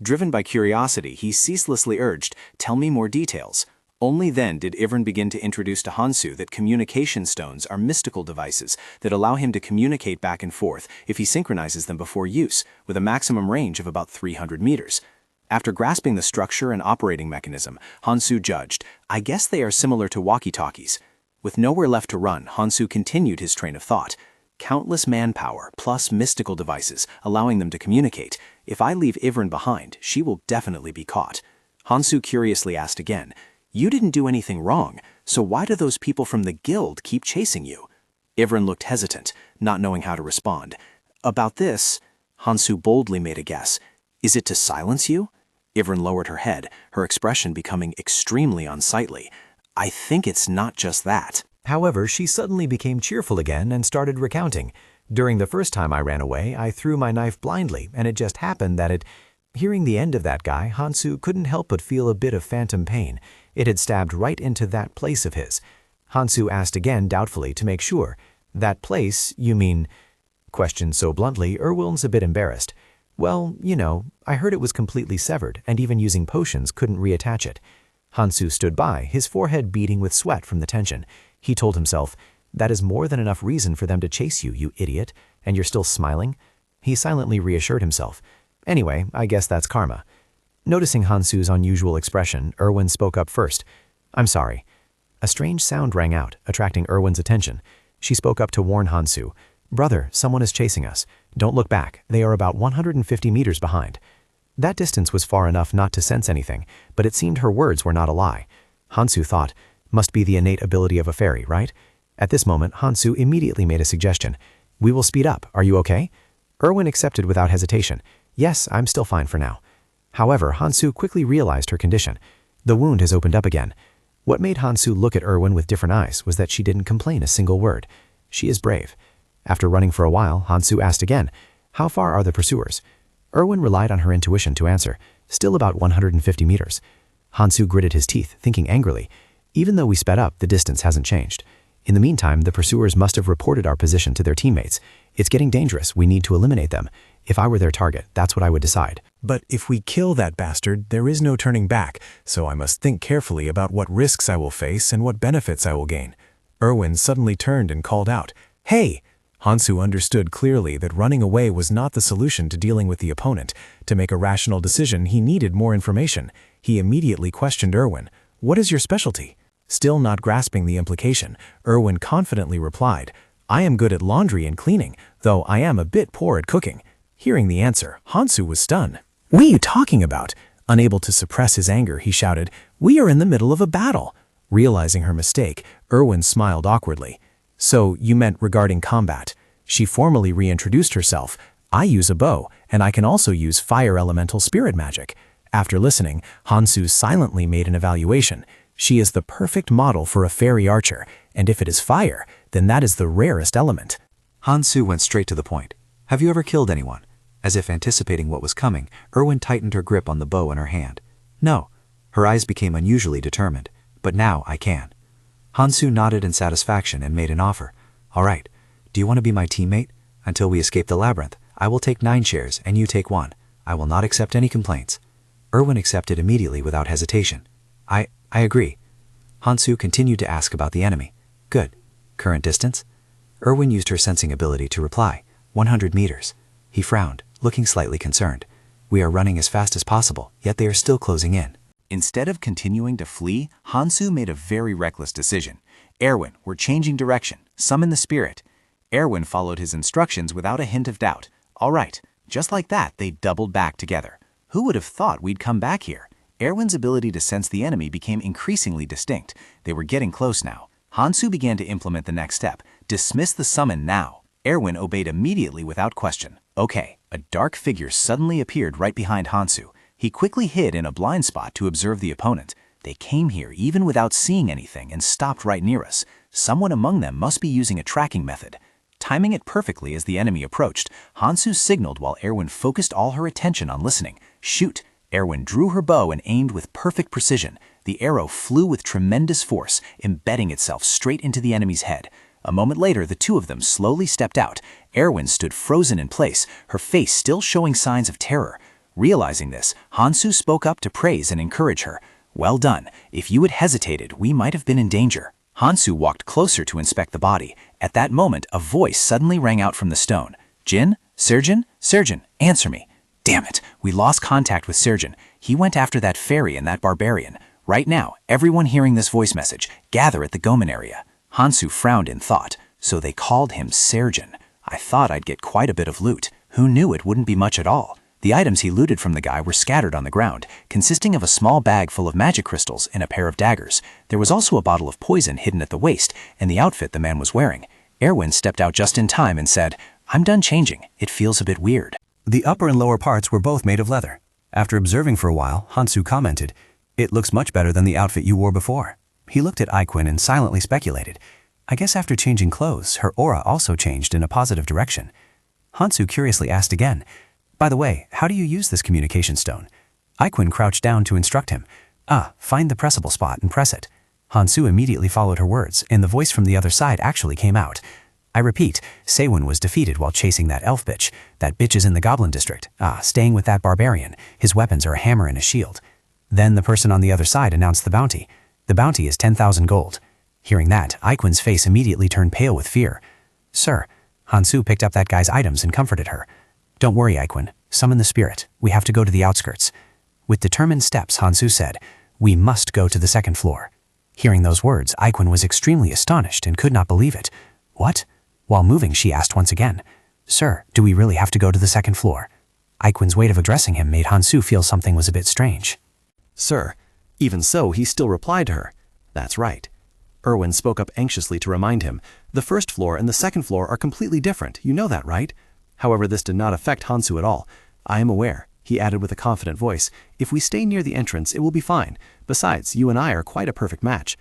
Driven by curiosity, he ceaselessly urged, "Tell me more details." Only then did Ivrin begin to introduce to Hansu that communication stones are mystical devices that allow him to communicate back and forth if he synchronizes them before use, with a maximum range of about 300 meters. After grasping the structure and operating mechanism, Hansu judged, "I guess they are similar to walkie-talkies." With nowhere left to run, Hansu continued his train of thought. Countless manpower, plus mystical devices, allowing them to communicate. If I leave Ivrin behind, she will definitely be caught. Hansu curiously asked again, "You didn't do anything wrong, so why do those people from the guild keep chasing you?" Ivrin looked hesitant, not knowing how to respond. "About this," Hansu boldly made a guess. "Is it to silence you?" Ivrin lowered her head, her expression becoming extremely unsightly. "I think it's not just that." However, she suddenly became cheerful again and started recounting. "During the first time I ran away, I threw my knife blindly, and it just happened that it—" Hearing the end of that guy, Hansu couldn't help but feel a bit of phantom pain. It had stabbed right into that place of his. Hansu asked again doubtfully to make sure. "That place, you mean?" Questioned so bluntly, Erwin's a bit embarrassed. "Well, you know, I heard it was completely severed, and even using potions couldn't reattach it." Hansu stood by, his forehead beading with sweat from the tension. He told himself, "That is more than enough reason for them to chase you, you idiot, and you're still smiling?" He silently reassured himself. "Anyway, I guess that's karma." Noticing Hansu's unusual expression, Erwin spoke up first. "I'm sorry." A strange sound rang out, attracting Erwin's attention. She spoke up to warn Hansu. "Brother, someone is chasing us. Don't look back. They are about 150 meters behind." That distance was far enough not to sense anything, but it seemed her words were not a lie. Hansu thought, must be the innate ability of a fairy, right? At this moment, Hansu immediately made a suggestion. "We will speed up. Are you okay?" Erwin accepted without hesitation. "Yes, I'm still fine for now." However, Hansu quickly realized her condition. The wound has opened up again. What made Hansu look at Erwin with different eyes was that she didn't complain a single word. She is brave. After running for a while, Hansu asked again, "How far are the pursuers?" Erwin relied on her intuition to answer, "Still about 150 meters." Hansu gritted his teeth, thinking angrily, "Even though we sped up, the distance hasn't changed. In the meantime, the pursuers must have reported our position to their teammates. It's getting dangerous. We need to eliminate them. If I were their target, that's what I would decide." But if we kill that bastard, there is no turning back, so I must think carefully about what risks I will face and what benefits I will gain. Erwin suddenly turned and called out, "Hey!" Hansu understood clearly that running away was not the solution to dealing with the opponent. To make a rational decision, he needed more information. He immediately questioned Erwin, "What is your specialty?" Still not grasping the implication, Erwin confidently replied, "I am good at laundry and cleaning, though I am a bit poor at cooking." Hearing the answer, Hansu was stunned. "What are you talking about?" Unable to suppress his anger, he shouted, "We are in the middle of a battle." Realizing her mistake, Erwin smiled awkwardly. "So you meant regarding combat." She formally reintroduced herself. "I use a bow, and I can also use fire elemental spirit magic." After listening, Hansu silently made an evaluation. She is the perfect model for a fairy archer, and if it is fire, then that is the rarest element. Hansu went straight to the point. "Have you ever killed anyone?" As if anticipating what was coming, Erwin tightened her grip on the bow in her hand. "No." Her eyes became unusually determined. "But now I can." Hansu nodded in satisfaction and made an offer. "All right. Do you want to be my teammate? Until we escape the labyrinth, I will take 9 shares and you take 1. I will not accept any complaints. Erwin accepted immediately without hesitation. I agree. Hansu continued to ask about the enemy. Good. Current distance? Erwin used her sensing ability to reply. 100 meters. He frowned, looking slightly concerned. We are running as fast as possible, yet they are still closing in. Instead of continuing to flee, Hansu made a very reckless decision. Erwin, we're changing direction. Summon the spirit. Erwin followed his instructions without a hint of doubt. All right. Just like that, they doubled back together. Who would have thought we'd come back here? Erwin's ability to sense the enemy became increasingly distinct. They were getting close now. Hansu began to implement the next step. Dismiss the summon now. Erwin obeyed immediately without question. Okay, a dark figure suddenly appeared right behind Hansu. He quickly hid in a blind spot to observe the opponent. They came here even without seeing anything and stopped right near us. Someone among them must be using a tracking method. Timing it perfectly as the enemy approached, Hansu signaled while Erwin focused all her attention on listening. Shoot! Erwin drew her bow and aimed with perfect precision. The arrow flew with tremendous force, embedding itself straight into the enemy's head. A moment later, the two of them slowly stepped out. Erwin stood frozen in place, her face still showing signs of terror. Realizing this, Hansu spoke up to praise and encourage her. Well done. If you had hesitated, we might have been in danger. Hansu walked closer to inspect the body. At that moment, a voice suddenly rang out from the stone. Jin? Surgeon? Surgeon, answer me. Damn it, we lost contact with Surgeon. He went after that fairy and that barbarian. Right now, everyone hearing this voice message, gather at the Gomen area. Hansu frowned in thought. So they called him Surgeon. I thought I'd get quite a bit of loot. Who knew it wouldn't be much at all? The items he looted from the guy were scattered on the ground, consisting of a small bag full of magic crystals and a pair of daggers. There was also a bottle of poison hidden at the waist, and the outfit the man was wearing. Erwin stepped out just in time and said, I'm done changing. It feels a bit weird. The upper and lower parts were both made of leather. After observing for a while, Hansu commented, It looks much better than the outfit you wore before. He looked at Aikwin and silently speculated. I guess after changing clothes, her aura also changed in a positive direction. Hansu curiously asked again, By the way, how do you use this communication stone? Aikwin crouched down to instruct him. Find the pressable spot and press it. Hansu immediately followed her words, and the voice from the other side actually came out. I repeat, Sewin was defeated while chasing that elf bitch. That bitch is in the Goblin District. Staying with that barbarian. His weapons are a hammer and a shield. Then the person on the other side announced the bounty. The bounty is 10,000 gold. Hearing that, Aikwin's face immediately turned pale with fear. Sir, Hansu picked up that guy's items and comforted her. Don't worry, Aikwin. Summon the spirit. We have to go to the outskirts. With determined steps, Hansu said, We must go to the second floor. Hearing those words, Aikwin was extremely astonished and could not believe it. What? While moving, she asked once again, Sir, do we really have to go to the second floor? Aikwin's way of addressing him made Hansu feel something was a bit strange. Sir. Even so, he still replied to her. That's right. Erwin spoke up anxiously to remind him. The first floor and the second floor are completely different. You know that, right? However, this did not affect Hansu at all. I am aware, he added with a confident voice. If we stay near the entrance, it will be fine. Besides, you and I are quite a perfect match.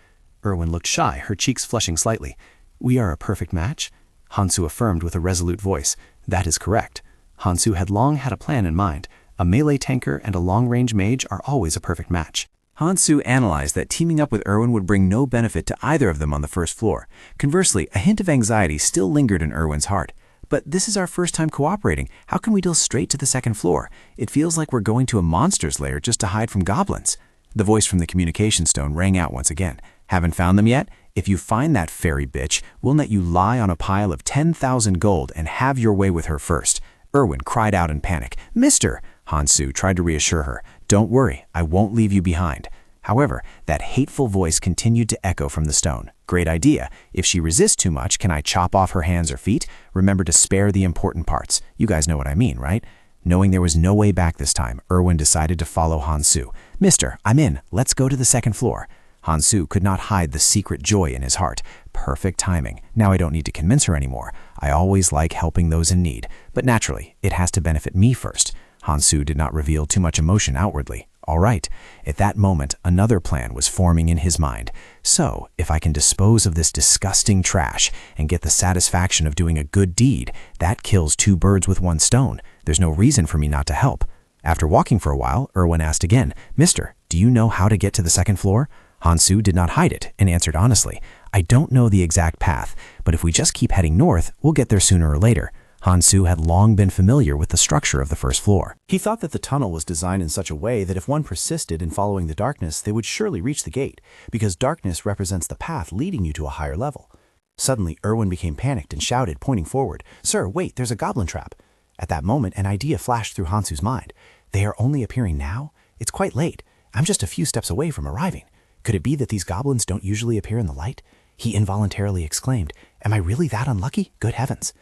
Erwin looked shy, her cheeks flushing slightly. We are a perfect match? Hansu affirmed with a resolute voice. That is correct. Hansu had long had a plan in mind. A melee tanker and a long-range mage are always a perfect match. Hansu analyzed that teaming up with Erwin would bring no benefit to either of them on the first floor. Conversely, a hint of anxiety still lingered in Erwin's heart. But this is our first time cooperating. How can we deal straight to the second floor? It feels like we're going to a monster's lair just to hide from goblins. The voice from the communication stone rang out once again. Haven't found them yet? If you find that fairy bitch, we'll let you lie on a pile of 10,000 gold and have your way with her first. Erwin cried out in panic. Mister! Hansu tried to reassure her. Don't worry, I won't leave you behind. However, that hateful voice continued to echo from the stone. Great idea. If she resists too much, can I chop off her hands or feet? Remember to spare the important parts. You guys know what I mean, right? Knowing there was no way back this time, Erwin decided to follow Hansu. Mister, I'm in. Let's go to the second floor. Hansu could not hide the secret joy in his heart. Perfect timing. Now I don't need to convince her anymore. I always like helping those in need. But naturally, it has to benefit me first. Hansu did not reveal too much emotion outwardly. All right. At that moment, another plan was forming in his mind. So, if I can dispose of this disgusting trash and get the satisfaction of doing a good deed, that kills two birds with one stone. There's no reason for me not to help. After walking for a while, Erwin asked again, Mister, do you know how to get to the second floor? Hansu did not hide it and answered honestly, I don't know the exact path, but if we just keep heading north, we'll get there sooner or later. Hansu had long been familiar with the structure of the first floor. He thought that the tunnel was designed in such a way that if one persisted in following the darkness, they would surely reach the gate, because darkness represents the path leading you to a higher level. Suddenly, Erwin became panicked and shouted, pointing forward, "Sir, wait, there's a goblin trap." At that moment, an idea flashed through Hansu's mind. They are only appearing now? It's quite late. I'm just a few steps away from arriving. Could it be that these goblins don't usually appear in the light? He involuntarily exclaimed, "Am I really that unlucky? Good heavens."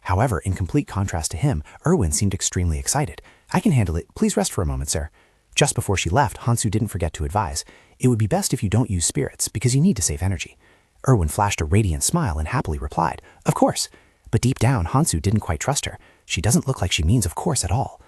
However, in complete contrast to him, Erwin seemed extremely excited. "I can handle it. Please rest for a moment, sir." Just before she left, Hansu didn't forget to advise, "It would be best if you don't use spirits, because you need to save energy." Erwin flashed a radiant smile and happily replied, "Of course." But deep down, Hansu didn't quite trust her. She doesn't look like she means of course at all.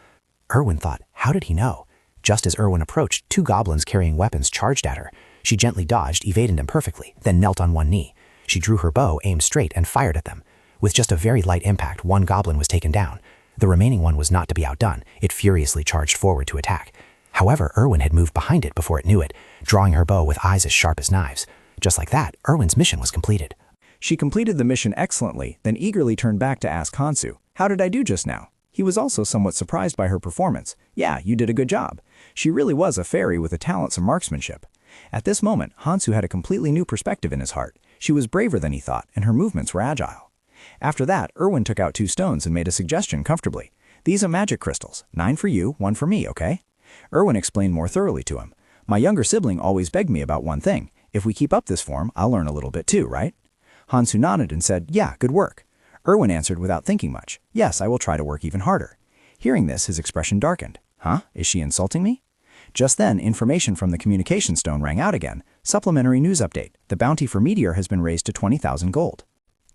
Erwin thought, how did he know? Just as Erwin approached, 2 goblins carrying weapons charged at her. She gently dodged, evading them perfectly, then knelt on one knee. She drew her bow, aimed straight, and fired at them. With just a very light impact, 1 goblin was taken down. The remaining one was not to be outdone. It furiously charged forward to attack. However, Erwin had moved behind it before it knew it, drawing her bow with eyes as sharp as knives. Just like that, Erwin's mission was completed. She completed the mission excellently, then eagerly turned back to ask Hansu, "How did I do just now?" He was also somewhat surprised by her performance. "Yeah, you did a good job." She really was a fairy with the talents of marksmanship. At this moment, Hansu had a completely new perspective in his heart. She was braver than he thought, and her movements were agile. After that, Erwin took out 2 stones and made a suggestion comfortably. "These are magic crystals. 9 for you, 1 for me, okay?" Erwin explained more thoroughly to him. "My younger sibling always begged me about one thing. If we keep up this form, I'll learn a little bit too, right?" Hansu nodded and said, "Yeah, good work." Erwin answered without thinking much, "Yes, I will try to work even harder." Hearing this, his expression darkened. "Huh? Is she insulting me?" Just then, information from the communication stone rang out again. "Supplementary news update. The bounty for Meteor has been raised to 20,000 gold.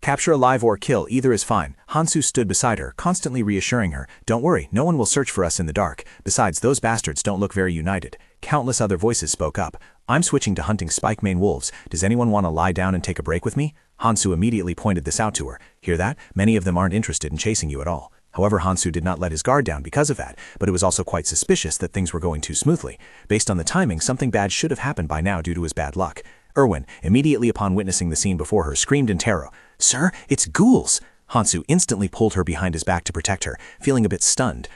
Capture alive or kill, either is fine." Hansu stood beside her, constantly reassuring her, "Don't worry, no one will search for us in the dark. Besides, those bastards don't look very united." Countless other voices spoke up. "I'm switching to hunting spike-mane wolves. Does anyone want to lie down and take a break with me?" Hansu immediately pointed this out to her. "Hear that? Many of them aren't interested in chasing you at all." However, Hansu did not let his guard down because of that, but it was also quite suspicious that things were going too smoothly. Based on the timing, something bad should have happened by now due to his bad luck. Erwin, immediately upon witnessing the scene before her, screamed in terror, "Sir, it's ghouls!" Hansu instantly pulled her behind his back to protect her, feeling a bit stunned.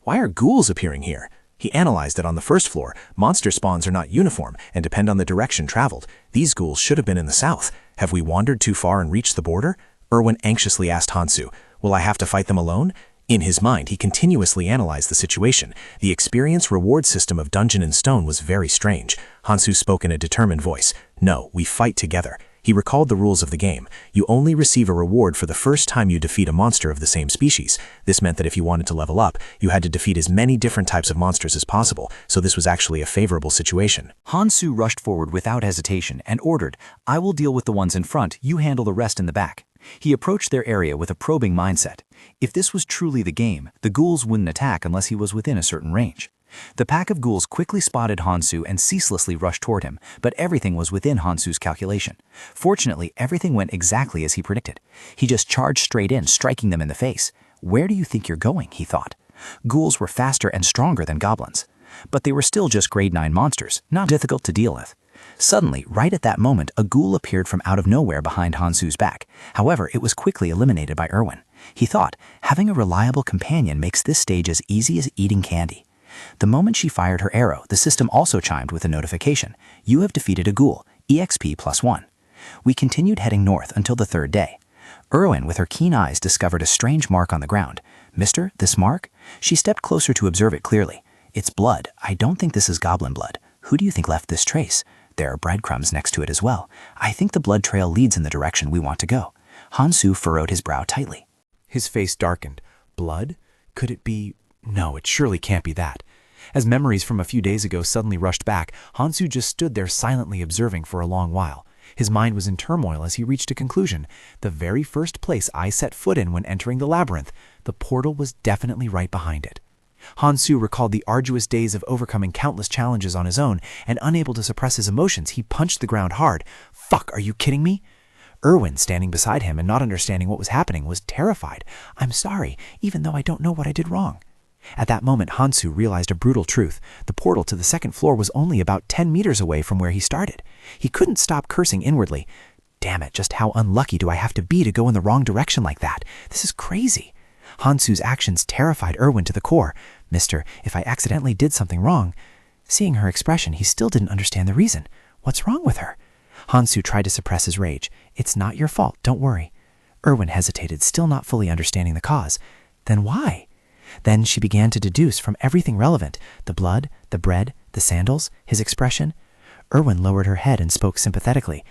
Why are ghouls appearing here? He analyzed that on the first floor, monster spawns are not uniform and depend on the direction traveled. These ghouls should have been in the south. Have we wandered too far and reached the border? Erwin anxiously asked Hansu, "Will I have to fight them alone?" In his mind, he continuously analyzed the situation. The experience-reward system of Dungeon and Stone was very strange. Hansu spoke in a determined voice. "No, we fight together." He recalled the rules of the game. You only receive a reward for the first time you defeat a monster of the same species. This meant that if you wanted to level up, you had to defeat as many different types of monsters as possible, so this was actually a favorable situation. Hansu rushed forward without hesitation and ordered, "I will deal with the ones in front, you handle the rest in the back." He approached their area with a probing mindset. If this was truly the game, the ghouls wouldn't attack unless he was within a certain range. The pack of ghouls quickly spotted Hansu and ceaselessly rushed toward him, but everything was within Hansu's calculation. Fortunately, everything went exactly as he predicted. He just charged straight in, striking them in the face. "Where do you think you're going?" he thought. Ghouls were faster and stronger than goblins. But they were still just grade 9 monsters, not difficult to deal with. Suddenly, right at that moment, a ghoul appeared from out of nowhere behind Hansu's back. However, it was quickly eliminated by Erwin. He thought, having a reliable companion makes this stage as easy as eating candy. The moment she fired her arrow, the system also chimed with a notification. "You have defeated a ghoul, EXP +1. We continued heading north until the 3rd day. Erwin, with her keen eyes, discovered a strange mark on the ground. "Mister, this mark?" She stepped closer to observe it clearly. "It's blood. I don't think this is goblin blood. Who do you think left this trace? There are breadcrumbs next to it as well. I think the blood trail leads in the direction we want to go." Hansu furrowed his brow tightly. His face darkened. Blood? Could it be? No, it surely can't be that. As memories from a few days ago suddenly rushed back, Hansu just stood there silently observing for a long while. His mind was in turmoil as he reached a conclusion. The very first place I set foot in when entering the labyrinth, the portal was definitely right behind it. Hansu recalled the arduous days of overcoming countless challenges on his own, and unable to suppress his emotions, he punched the ground hard. "Fuck, are you kidding me?" Erwin, standing beside him and not understanding what was happening, was terrified. "I'm sorry, even though I don't know what I did wrong." At that moment, Hansu realized a brutal truth. The portal to the 2nd floor was only about 10 meters away from where he started. He couldn't stop cursing inwardly. "Damn it, just how unlucky do I have to be go in the wrong direction like that? This is crazy." Hansu's actions terrified Erwin to the core. "Mister, if I accidentally did something wrong." Seeing her expression, he still didn't understand the reason. What's wrong with her? Hansu tried to suppress his rage. "It's not your fault, don't worry." Erwin hesitated, still not fully understanding the cause. Then why? Then she began to deduce from everything relevant, the blood, the bread, the sandals, his expression. Erwin lowered her head and spoke sympathetically.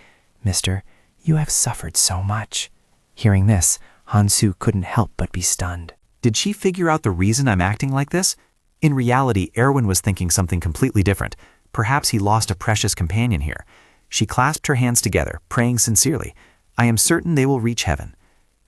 "Mister, you have suffered so much." Hearing this, Hansu couldn't help but be stunned. Did she figure out the reason I'm acting like this? In reality, Erwin was thinking something completely different. Perhaps he lost a precious companion here. She clasped her hands together, praying sincerely. "I am certain they will reach heaven."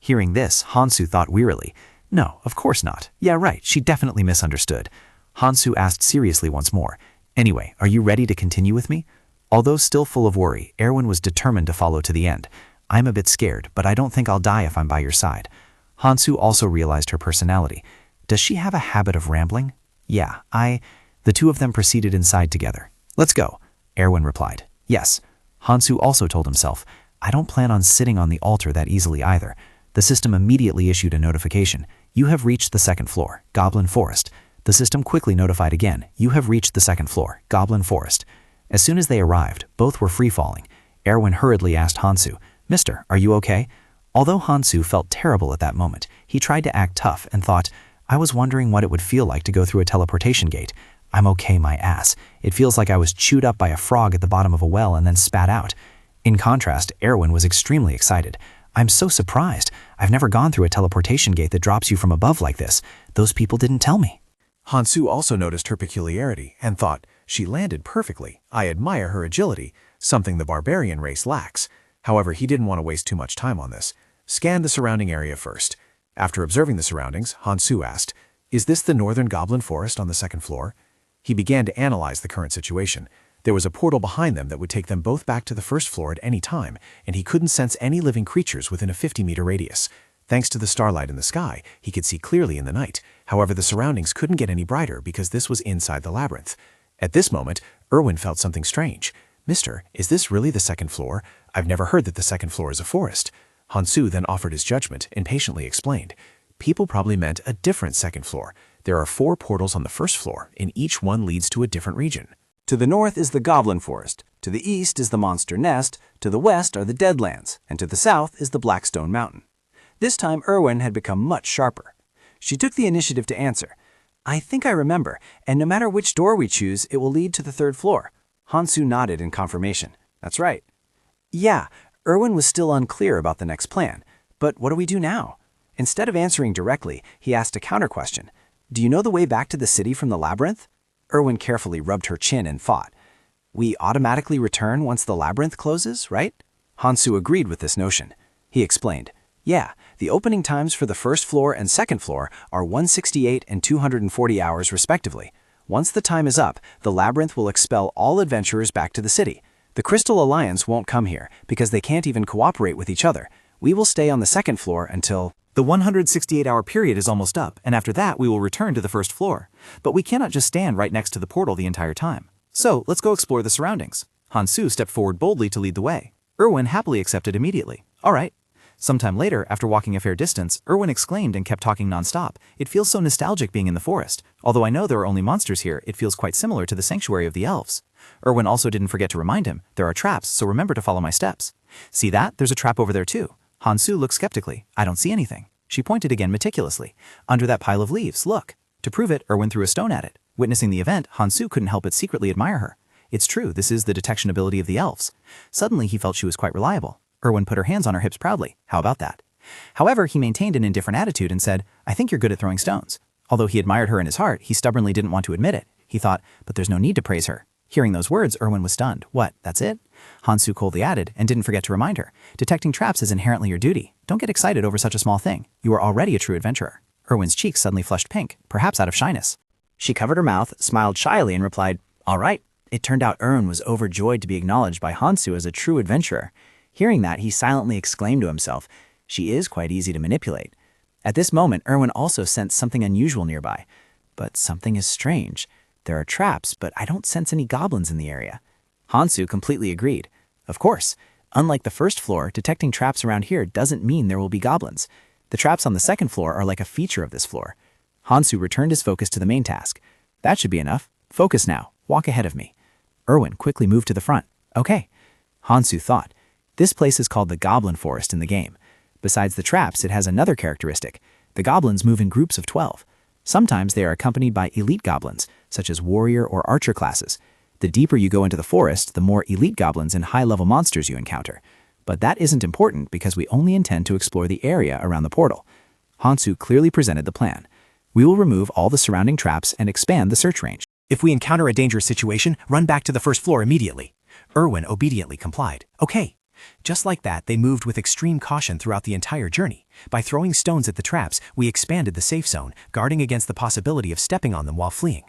Hearing this, Hansu thought wearily. No, of course not. Yeah, right, she definitely misunderstood. Hansu asked seriously once more. "Anyway, are you ready to continue with me?" Although still full of worry, Erwin was determined to follow to the end. "I'm a bit scared, but I don't think I'll die if I'm by your side." Hansu also realized her personality. Does she have a habit of rambling? Yeah, The two of them proceeded inside together. "Let's go," Erwin replied. "Yes." Hansu also told himself, "I don't plan on sitting on the altar that easily either." The system immediately issued a notification. "You have reached the second floor, Goblin Forest." The system quickly notified again. "You have reached the second floor, Goblin Forest." As soon as they arrived, both were free-falling. Erwin hurriedly asked Hansu, "Mister, are you okay?" Although Hansu felt terrible at that moment, he tried to act tough and thought, "I was wondering what it would feel like to go through a teleportation gate. I'm okay, my ass. It feels like I was chewed up by a frog at the bottom of a well and then spat out." In contrast, Erwin was extremely excited. "I'm so surprised. I've never gone through a teleportation gate that drops you from above like this. Those people didn't tell me." Hansu also noticed her peculiarity and thought, "She landed perfectly. I admire her agility, something the barbarian race lacks." However, he didn't want to waste too much time on this. Scan the surrounding area first. After observing the surroundings, Hansu asked, "Is this the northern Goblin Forest on the second floor?" He began to analyze the current situation. There was a portal behind them that would take them both back to the first floor at any time, and he couldn't sense any living creatures within a 50-meter radius. Thanks to the starlight in the sky, he could see clearly in the night. However, the surroundings couldn't get any brighter because this was inside the labyrinth. At this moment, Erwin felt something strange. "Mister, is this really the second floor? I've never heard that the second floor is a forest." Hansu then offered his judgment and patiently explained. "People probably meant a different second floor. There are 4 portals on the first floor, and each one leads to a different region. To the north is the Goblin Forest, to the east is the Monster Nest, to the west are the Deadlands, and to the south is the Blackstone Mountain." This time Erwin had become much sharper. She took the initiative to answer. "I think I remember, and no matter which door we choose, it will lead to the 3rd floor." Hansu nodded in confirmation. "That's right." Yeah, Erwin was still unclear about the next plan. But what do we do now? Instead of answering directly, he asked a counter-question. "Do you know the way back to the city from the labyrinth?" Erwin carefully rubbed her chin and thought. "We automatically return once the labyrinth closes, right?" Hansu agreed with this notion. He explained, "Yeah, the opening times for the first floor and second floor are 168 and 240 hours respectively. Once the time is up, the labyrinth will expel all adventurers back to the city. The Crystal Alliance won't come here because they can't even cooperate with each other. We will stay on the second floor until—" The 168-hour period is almost up, and after that we will return to the first floor. But we cannot just stand right next to the portal the entire time. So let's go explore the surroundings. Hansu stepped forward boldly to lead the way. Erwin happily accepted immediately. All right. Sometime later, after walking a fair distance, Erwin exclaimed and kept talking nonstop. "It feels so nostalgic being in the forest. Although I know there are only monsters here, it feels quite similar to the sanctuary of the elves." Erwin also didn't forget to remind him, "There are traps, so remember to follow my steps." "See that? There's a trap over there too." Hansu looked skeptically. "I don't see anything." She pointed again meticulously. "Under that pile of leaves, look." To prove it, Erwin threw a stone at it. Witnessing the event, Hansu couldn't help but secretly admire her. It's true, this is the detection ability of the elves. Suddenly, he felt she was quite reliable. Erwin put her hands on her hips proudly. How about that? However, he maintained an indifferent attitude and said, "I think you're good at throwing stones." Although he admired her in his heart, he stubbornly didn't want to admit it. He thought, but there's no need to praise her. Hearing those words, Erwin was stunned. "What, that's it?" Hansu coldly added, and didn't forget to remind her. "Detecting traps is inherently your duty. Don't get excited over such a small thing. You are already a true adventurer." Erwin's cheeks suddenly flushed pink, perhaps out of shyness. She covered her mouth, smiled shyly, and replied, "All right." It turned out Erwin was overjoyed to be acknowledged by Hansu as a true adventurer. Hearing that, he silently exclaimed to himself, "She is quite easy to manipulate." At this moment, Erwin also sensed something unusual nearby. But something is strange. There are traps, but I don't sense any goblins in the area. Hansu completely agreed. Of course, unlike the first floor, detecting traps around here doesn't mean there will be goblins. The traps on the second floor are like a feature of this floor. Hansu returned his focus to the main task. That should be enough. Focus now. Walk ahead of me. Erwin quickly moved to the front. Okay. Hansu thought. This place is called the Goblin Forest in the game. Besides the traps, it has another characteristic. The goblins move in groups of 12. Sometimes they are accompanied by elite goblins, such as warrior or archer classes. The deeper you go into the forest, the more elite goblins and high-level monsters you encounter. But that isn't important because we only intend to explore the area around the portal. Hansu clearly presented the plan. We will remove all the surrounding traps and expand the search range. If we encounter a dangerous situation, run back to the first floor immediately. Erwin obediently complied. Okay. Just like that, they moved with extreme caution throughout the entire journey. By throwing stones at the traps, we expanded the safe zone, guarding against the possibility of stepping on them while fleeing.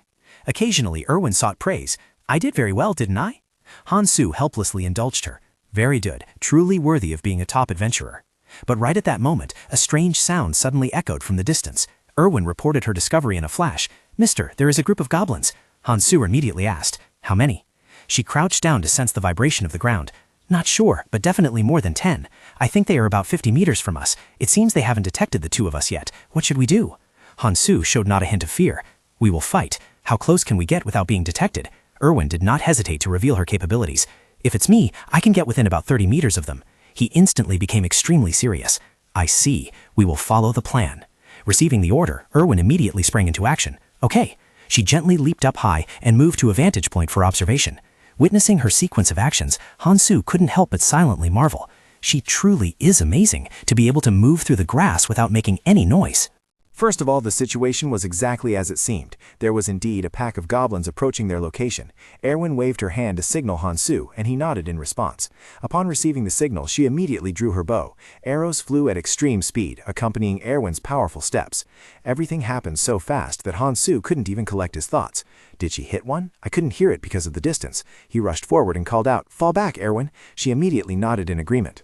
Occasionally, Erwin sought praise. I did very well, didn't I? Hansu helplessly indulged her. Very good, truly worthy of being a top adventurer. But right at that moment, a strange sound suddenly echoed from the distance. Erwin reported her discovery in a flash. Mister, there is a group of goblins. Hansu immediately asked, how many? She crouched down to sense the vibration of the ground. Not sure, but definitely more than 10. I think they are about 50 meters from us. It seems they haven't detected the two of us yet. What should we do? Hansu showed not a hint of fear. We will fight. How close can we get without being detected? Erwin did not hesitate to reveal her capabilities. If it's me, I can get within about 30 meters of them. He instantly became extremely serious. I see. We will follow the plan. Receiving the order, Erwin immediately sprang into action. Okay. She gently leaped up high and moved to a vantage point for observation. Witnessing her sequence of actions, Hansu couldn't help but silently marvel. She truly is amazing to be able to move through the grass without making any noise. First of all, the situation was exactly as it seemed. There was indeed a pack of goblins approaching their location. Erwin waved her hand to signal Hansu, and he nodded in response. Upon receiving the signal, she immediately drew her bow. Arrows flew at extreme speed, accompanying Erwin's powerful steps. Everything happened so fast that Hansu couldn't even collect his thoughts. Did she hit one? I couldn't hear it because of the distance. He rushed forward and called out, "Fall back, Erwin." She immediately nodded in agreement.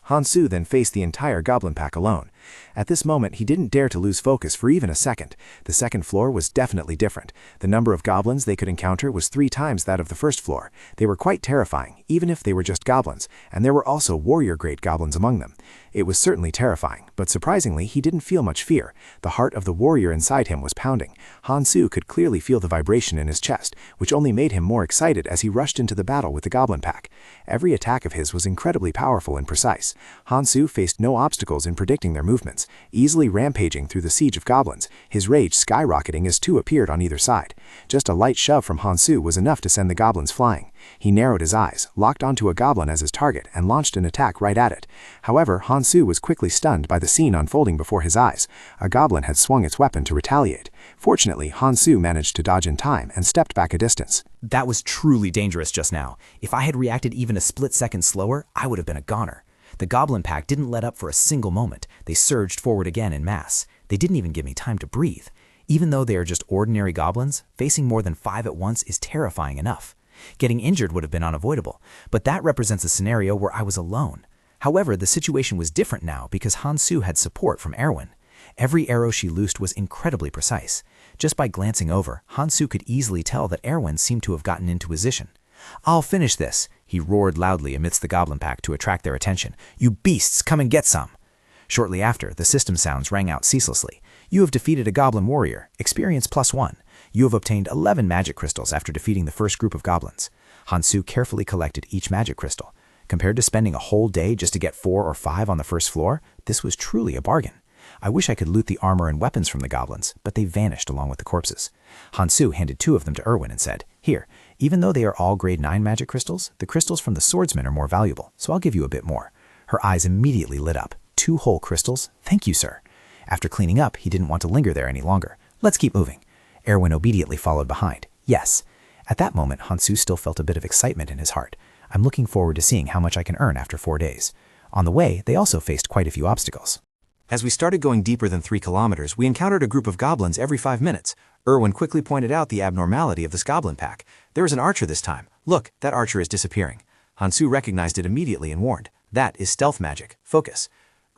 Hansu then faced the entire goblin pack alone. At this moment, he didn't dare to lose focus for even a second. The second floor was definitely different. The number of goblins they could encounter was 3 times that of the first floor. They were quite terrifying, even if they were just goblins, and there were also warrior-grade goblins among them. It was certainly terrifying, but surprisingly, he didn't feel much fear. The heart of the warrior inside him was pounding. Hansu could clearly feel the vibration in his chest, which only made him more excited as he rushed into the battle with the goblin pack. Every attack of his was incredibly powerful and precise. Hansu faced no obstacles in predicting their movements, easily rampaging through the siege of goblins, his rage skyrocketing as 2 appeared on either side. Just a light shove from Hansu was enough to send the goblins flying. He narrowed his eyes, locked onto a goblin as his target, and launched an attack right at it. However, Hansu was quickly stunned by the scene unfolding before his eyes. A goblin had swung its weapon to retaliate. Fortunately, Hansu managed to dodge in time and stepped back a distance. That was truly dangerous just now. If I had reacted even a split second slower, I would have been a goner. The goblin pack didn't let up for a single moment. They surged forward again en masse. They didn't even give me time to breathe. Even though they are just ordinary goblins, facing more than 5 at once is terrifying enough. Getting injured would have been unavoidable, but that represents a scenario where I was alone. However, the situation was different now because Hansu had support from Erwin. Every arrow she loosed was incredibly precise. Just by glancing over, Hansu could easily tell that Erwin seemed to have gotten into position. "I'll finish this," he roared loudly amidst the goblin pack to attract their attention. "You beasts, come and get some!" Shortly after, the system sounds rang out ceaselessly. "You have defeated a goblin warrior. Experience +1. You have obtained 11 magic crystals after defeating the first group of goblins." Hansu carefully collected each magic crystal. Compared to spending a whole day just to get 4 or 5 on the first floor, this was truly a bargain. I wish I could loot the armor and weapons from the goblins, but they vanished along with the corpses. Hansu handed 2 of them to Erwin and said, "Here, even though they are all grade 9 magic crystals, the crystals from the swordsman are more valuable, so I'll give you a bit more." Her eyes immediately lit up. 2 whole crystals? Thank you, sir. After cleaning up, he didn't want to linger there any longer. Let's keep moving. Erwin obediently followed behind. Yes. At that moment, Hansu still felt a bit of excitement in his heart. I'm looking forward to seeing how much I can earn after 4 days. On the way, they also faced quite a few obstacles. As we started going deeper than 3 kilometers, we encountered a group of goblins every 5 minutes. Erwin quickly pointed out the abnormality of this goblin pack. There is an archer this time. Look, that archer is disappearing. Hansu recognized it immediately and warned. That is stealth magic. Focus.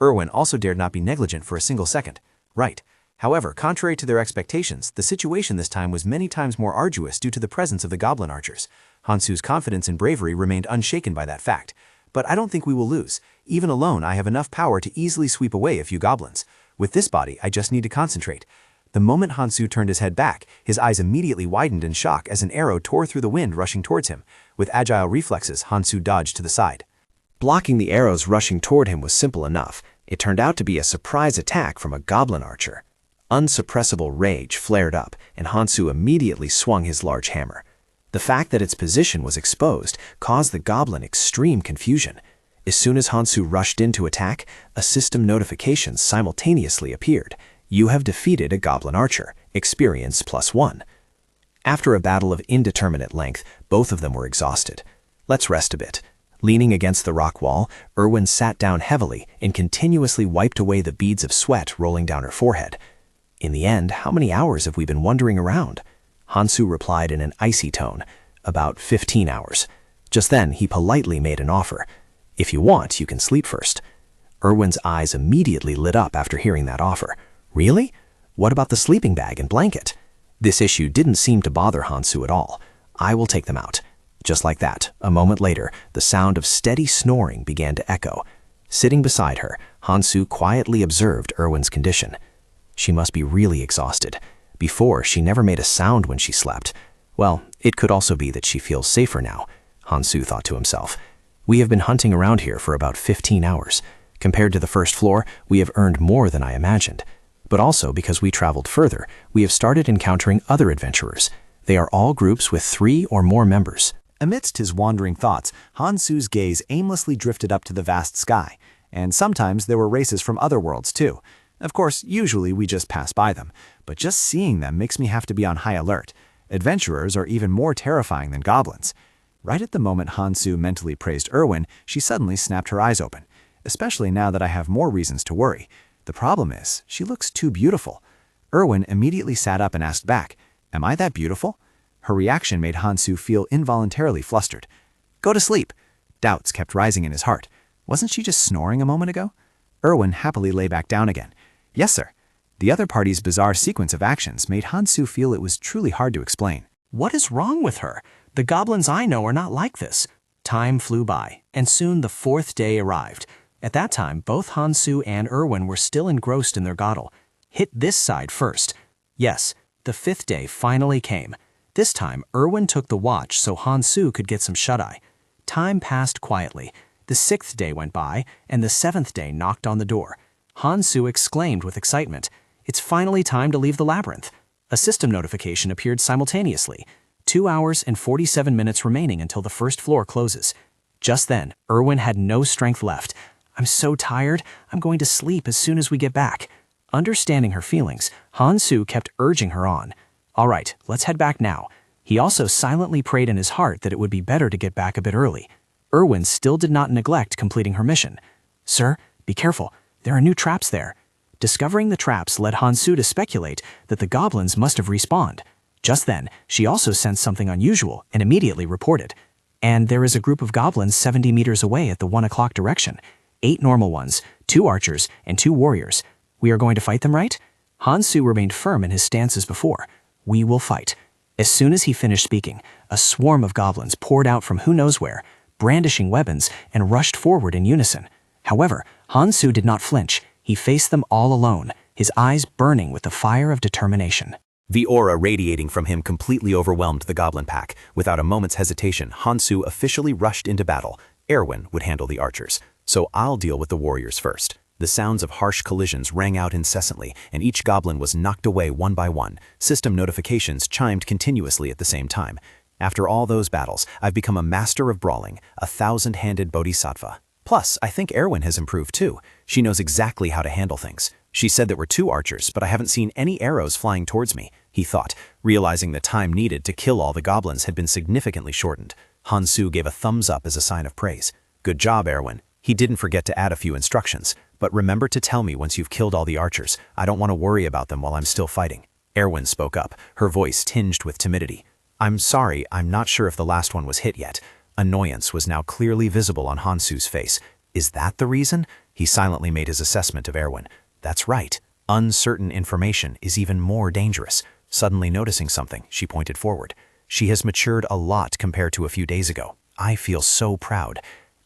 Erwin also dared not be negligent for a single second. Right. However, contrary to their expectations, the situation this time was many times more arduous due to the presence of the goblin archers. Hansu's confidence and bravery remained unshaken by that fact. but I don't think we will lose. Even alone, I have enough power to easily sweep away a few goblins. With this body, I just need to concentrate. The moment Hansu turned his head back, his eyes immediately widened in shock as an arrow tore through the wind rushing towards him. With agile reflexes, Hansu dodged to the side. Blocking the arrows rushing toward him was simple enough. It turned out to be a surprise attack from a goblin archer. Unsuppressible rage flared up, and Hansu immediately swung his large hammer. The fact that its position was exposed caused the goblin extreme confusion. As soon as Hansu rushed in to attack, a system notification simultaneously appeared. You have defeated a goblin archer. Experience +1. After a battle of indeterminate length, both of them were exhausted. Let's rest a bit. Leaning against the rock wall, Erwin sat down heavily and continuously wiped away the beads of sweat rolling down her forehead. In the end, how many hours have we been wandering around? Hansu replied in an icy tone, about 15 hours. Just then, he politely made an offer. If you want, you can sleep first. Erwin's eyes immediately lit up after hearing that offer. Really? What about the sleeping bag and blanket? This issue didn't seem to bother Hansu at all. I will take them out. Just like that, a moment later, the sound of steady snoring began to echo. Sitting beside her, Hansu quietly observed Erwin's condition. She must be really exhausted. Before, she never made a sound when she slept. Well, it could also be that she feels safer now, Hansu thought to himself. We have been hunting around here for about 15 hours. Compared to the first floor, we have earned more than I imagined. But also because we traveled further, we have started encountering other adventurers. They are all groups with 3 or more members. Amidst his wandering thoughts, Hansu's gaze aimlessly drifted up to the vast sky, and sometimes there were races from other worlds too. Of course, usually we just pass by them, but just seeing them makes me have to be on high alert. Adventurers are even more terrifying than goblins. Right at the moment Hansu mentally praised Erwin, she suddenly snapped her eyes open, especially now that I have more reasons to worry. The problem is, she looks too beautiful. Erwin immediately sat up and asked back, "Am I that beautiful?" Her reaction made Hansu feel involuntarily flustered. "Go to sleep." Doubts kept rising in his heart. Wasn't she just snoring a moment ago? Erwin happily lay back down again. "Yes, sir." The other party's bizarre sequence of actions made Hansu feel it was truly hard to explain. What is wrong with her? The goblins I know are not like this. Time flew by, and soon the 4th day arrived. At that time, both Hansu and Erwin were still engrossed in their goddle. Hit this side first. Yes, the 5th day finally came. This time, Erwin took the watch so Hansu could get some shut-eye. Time passed quietly. The 6th day went by, and the 7th day knocked on the door. Hansu exclaimed with excitement, "It's finally time to leave the labyrinth." A system notification appeared simultaneously. 2 hours and 47 minutes remaining until the first floor closes. Just then, Erwin had no strength left. "I'm so tired, I'm going to sleep as soon as we get back." Understanding her feelings, Hansu kept urging her on. "All right, let's head back now." He also silently prayed in his heart that it would be better to get back a bit early. Erwin still did not neglect completing her mission. "Sir, be careful. There are new traps there." Discovering the traps led Hansu to speculate that the goblins must have respawned. Just then, she also sensed something unusual and immediately reported. "And there is a group of goblins 70 meters away at the 1 o'clock direction. 8 normal ones, 2 archers, and 2 warriors. We are going to fight them, right?" Hansu remained firm in his stance as before. "We will fight." As soon as he finished speaking, a swarm of goblins poured out from who knows where, brandishing weapons, and rushed forward in unison. However, Hansu did not flinch. He faced them all alone, his eyes burning with the fire of determination. The aura radiating from him completely overwhelmed the goblin pack. Without a moment's hesitation, Hansu officially rushed into battle. Erwin would handle the archers, so I'll deal with the warriors first. The sounds of harsh collisions rang out incessantly, and each goblin was knocked away one by one. System notifications chimed continuously at the same time. After all those battles, I've become a master of brawling, a 1,000-handed bodhisattva. Plus, I think Erwin has improved too. She knows exactly how to handle things. She said there were 2 archers, but I haven't seen any arrows flying towards me, he thought, realizing the time needed to kill all the goblins had been significantly shortened. Hansu gave a thumbs up as a sign of praise. "Good job, Erwin." He didn't forget to add a few instructions. "But remember to tell me once you've killed all the archers. I don't want to worry about them while I'm still fighting." Erwin spoke up, her voice tinged with timidity. "I'm sorry, I'm not sure if the last one was hit yet." Annoyance was now clearly visible on Hansu's face. Is that the reason? He silently made his assessment of Erwin. That's right. Uncertain information is even more dangerous. Suddenly noticing something, she pointed forward. "She has matured a lot compared to a few days ago. I feel so proud."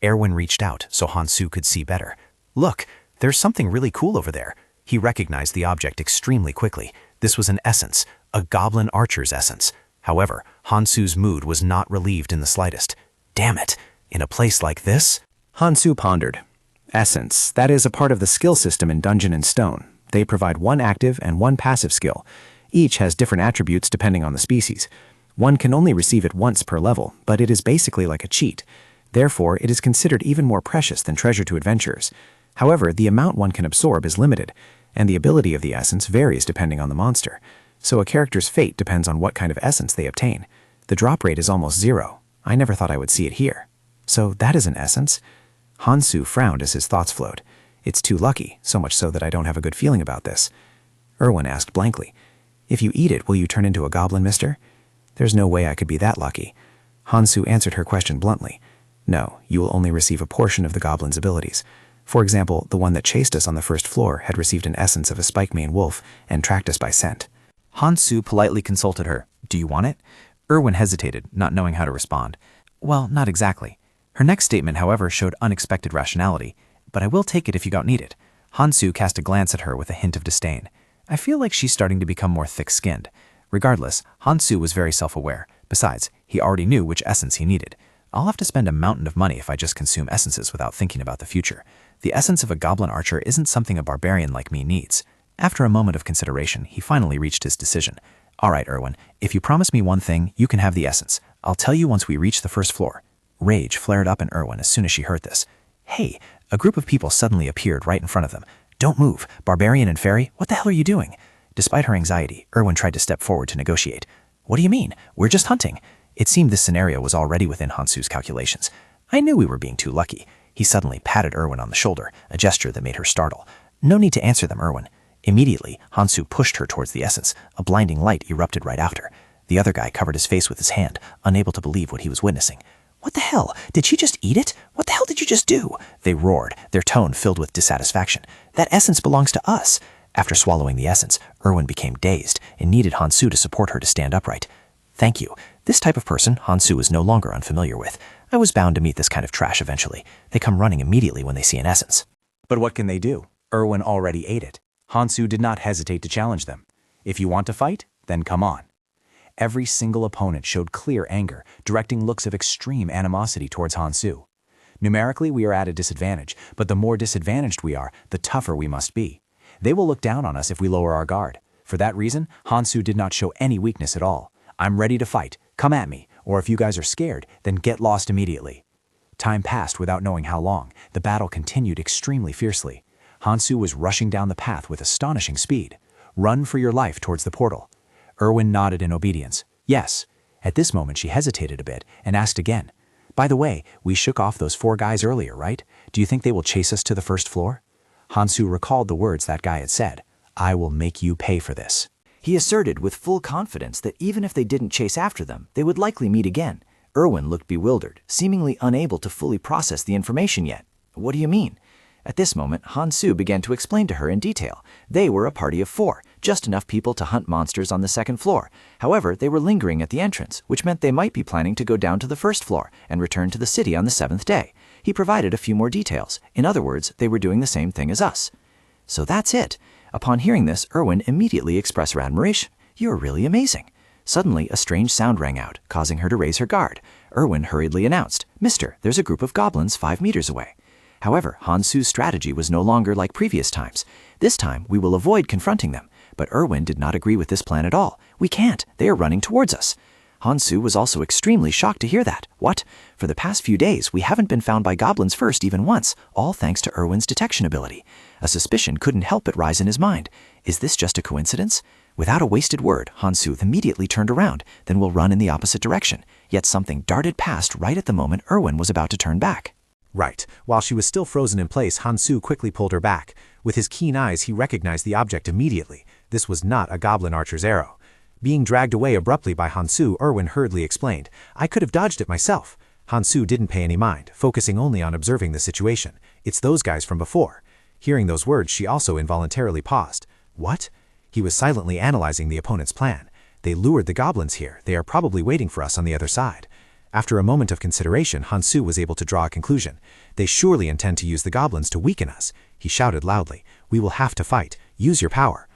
Erwin reached out so Hansu could see better. Look, there's something really cool over there. He recognized the object extremely quickly. This was an essence, a goblin archer's essence. However, Hansu's mood was not relieved in the slightest. Damn it, in a place like this? Hansu pondered. Essence, that is a part of the skill system in Dungeon and Stone. They provide one active and one passive skill. Each has different attributes depending on the species. One can only receive it once per level, but it is basically like a cheat. Therefore, it is considered even more precious than treasure to adventurers. However, the amount one can absorb is limited, and the ability of the essence varies depending on the monster. So a character's fate depends on what kind of essence they obtain. The drop rate is almost 0. I never thought I would see it here. So that is an essence? Hansu frowned as his thoughts flowed. It's too lucky, so much so that I don't have a good feeling about this. Erwin asked blankly, If you eat it, will you turn into a goblin, mister? There's no way I could be that lucky. Hansu answered her question bluntly. No, you will only receive a portion of the goblin's abilities. For example, the one that chased us on the first floor had received an essence of a spike-maned wolf and tracked us by scent. Hansu politely consulted her. Do you want it? Erwin hesitated, not knowing how to respond. Well, not exactly. Her next statement, however, showed unexpected rationality. But I will take it if you don't need it. Hansu cast a glance at her with a hint of disdain. I feel like she's starting to become more thick-skinned. Regardless, Hansu was very self-aware. Besides, he already knew which essence he needed. I'll have to spend a mountain of money if I just consume essences without thinking about the future. The essence of a goblin archer isn't something a barbarian like me needs. After a moment of consideration, he finally reached his decision. All right, Erwin, if you promise me one thing, you can have the essence. I'll tell you once we reach the first floor. Rage flared up in Erwin as soon as she heard this. Hey, a group of people suddenly appeared right in front of them. Don't move, barbarian and fairy, what the hell are you doing? Despite her anxiety, Erwin tried to step forward to negotiate. What do you mean? We're just hunting. It seemed this scenario was already within Hansu's calculations. I knew we were being too lucky. He suddenly patted Erwin on the shoulder, a gesture that made her startle. No need to answer them, Erwin. Immediately, Hansu pushed her towards the essence. A blinding light erupted right after. The other guy covered his face with his hand, unable to believe what he was witnessing. What the hell? Did she just eat it? What the hell did you just do? They roared, their tone filled with dissatisfaction. That essence belongs to us. After swallowing the essence, Erwin became dazed and needed Hansu to support her to stand upright. Thank you. This type of person Hansu was no longer unfamiliar with. I was bound to meet this kind of trash eventually. They come running immediately when they see an essence. But what can they do? Erwin already ate it. Hansu did not hesitate to challenge them. If you want to fight, then come on. Every single opponent showed clear anger, directing looks of extreme animosity towards Hansu. Numerically, we are at a disadvantage, but the more disadvantaged we are, the tougher we must be. They will look down on us if we lower our guard. For that reason, Hansu did not show any weakness at all. I'm ready to fight. Come at me. Or if you guys are scared, then get lost immediately. Time passed without knowing how long. The battle continued extremely fiercely. Hansu was rushing down the path with astonishing speed. Run for your life towards the portal. Erwin nodded in obedience. Yes. At this moment, she hesitated a bit and asked again. By the way, we shook off those 4 guys earlier, right? Do you think they will chase us to the first floor? Hansu recalled the words that guy had said. I will make you pay for this. He asserted with full confidence that even if they didn't chase after them, they would likely meet again. Erwin looked bewildered, seemingly unable to fully process the information yet. What do you mean? At this moment, Hansu began to explain to her in detail. They were a party of 4, just enough people to hunt monsters on the 2nd floor. However, they were lingering at the entrance, which meant they might be planning to go down to the 1st floor and return to the city on the 7th day. He provided a few more details. In other words, they were doing the same thing as us. So that's it. Upon hearing this, Erwin immediately expressed her admiration. You're really amazing. Suddenly, a strange sound rang out, causing her to raise her guard. Erwin hurriedly announced, Mister, there's a group of goblins 5 meters away. However, Hansu's strategy was no longer like previous times. This time, we will avoid confronting them. But Erwin did not agree with this plan at all. We can't. They are running towards us. Hansu was also extremely shocked to hear that. What? For the past few days, we haven't been found by goblins first even once, all thanks to Erwin's detection ability. A suspicion couldn't help but rise in his mind. Is this just a coincidence? Without a wasted word, Hansu immediately turned around, then will run in the opposite direction. Yet something darted past right at the moment Erwin was about to turn back. Right. While she was still frozen in place, Hansu quickly pulled her back. With his keen eyes, he recognized the object immediately. This was not a goblin archer's arrow. Being dragged away abruptly by Hansu, Erwin hurriedly explained, I could have dodged it myself. Hansu didn't pay any mind, focusing only on observing the situation. It's those guys from before. Hearing those words, she also involuntarily paused. What? He was silently analyzing the opponent's plan. They lured the goblins here. They are probably waiting for us on the other side. After a moment of consideration, Hansu was able to draw a conclusion. They surely intend to use the goblins to weaken us. He shouted loudly, "We will have to fight. Use your power."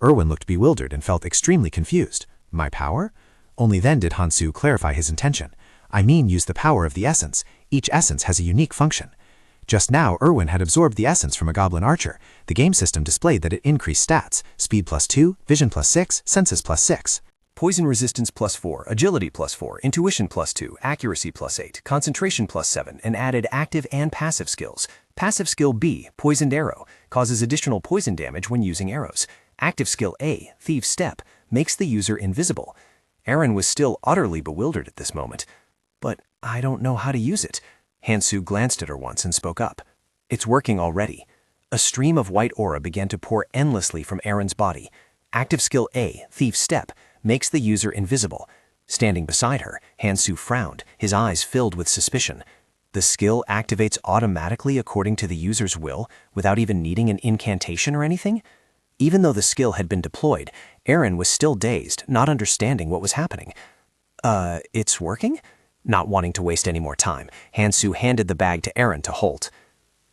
Erwin looked bewildered and felt extremely confused. My power? Only then did Hansu clarify his intention. I mean, use the power of the essence. Each essence has a unique function. Just now, Erwin had absorbed the essence from a goblin archer. The game system displayed that it increased stats: speed +2, vision +6, senses +6. Poison resistance +4, agility +4, intuition +2, accuracy +8, concentration +7, and added active and passive skills. Passive skill B, Poisoned Arrow, causes additional poison damage when using arrows. Active skill A, Thieves' Step, makes the user invisible. Aaron was still utterly bewildered at this moment. But I don't know how to use it. Hansu glanced at her once and spoke up. It's working already. A stream of white aura began to pour endlessly from Aaron's body. Active skill A, Thieves' Step, makes the user invisible. Standing beside her, Hansu frowned, his eyes filled with suspicion. The skill activates automatically according to the user's will, without even needing an incantation or anything? Even though the skill had been deployed, Aaron was still dazed, not understanding what was happening. It's working? Not wanting to waste any more time, Hansu handed the bag to Aaron to hold.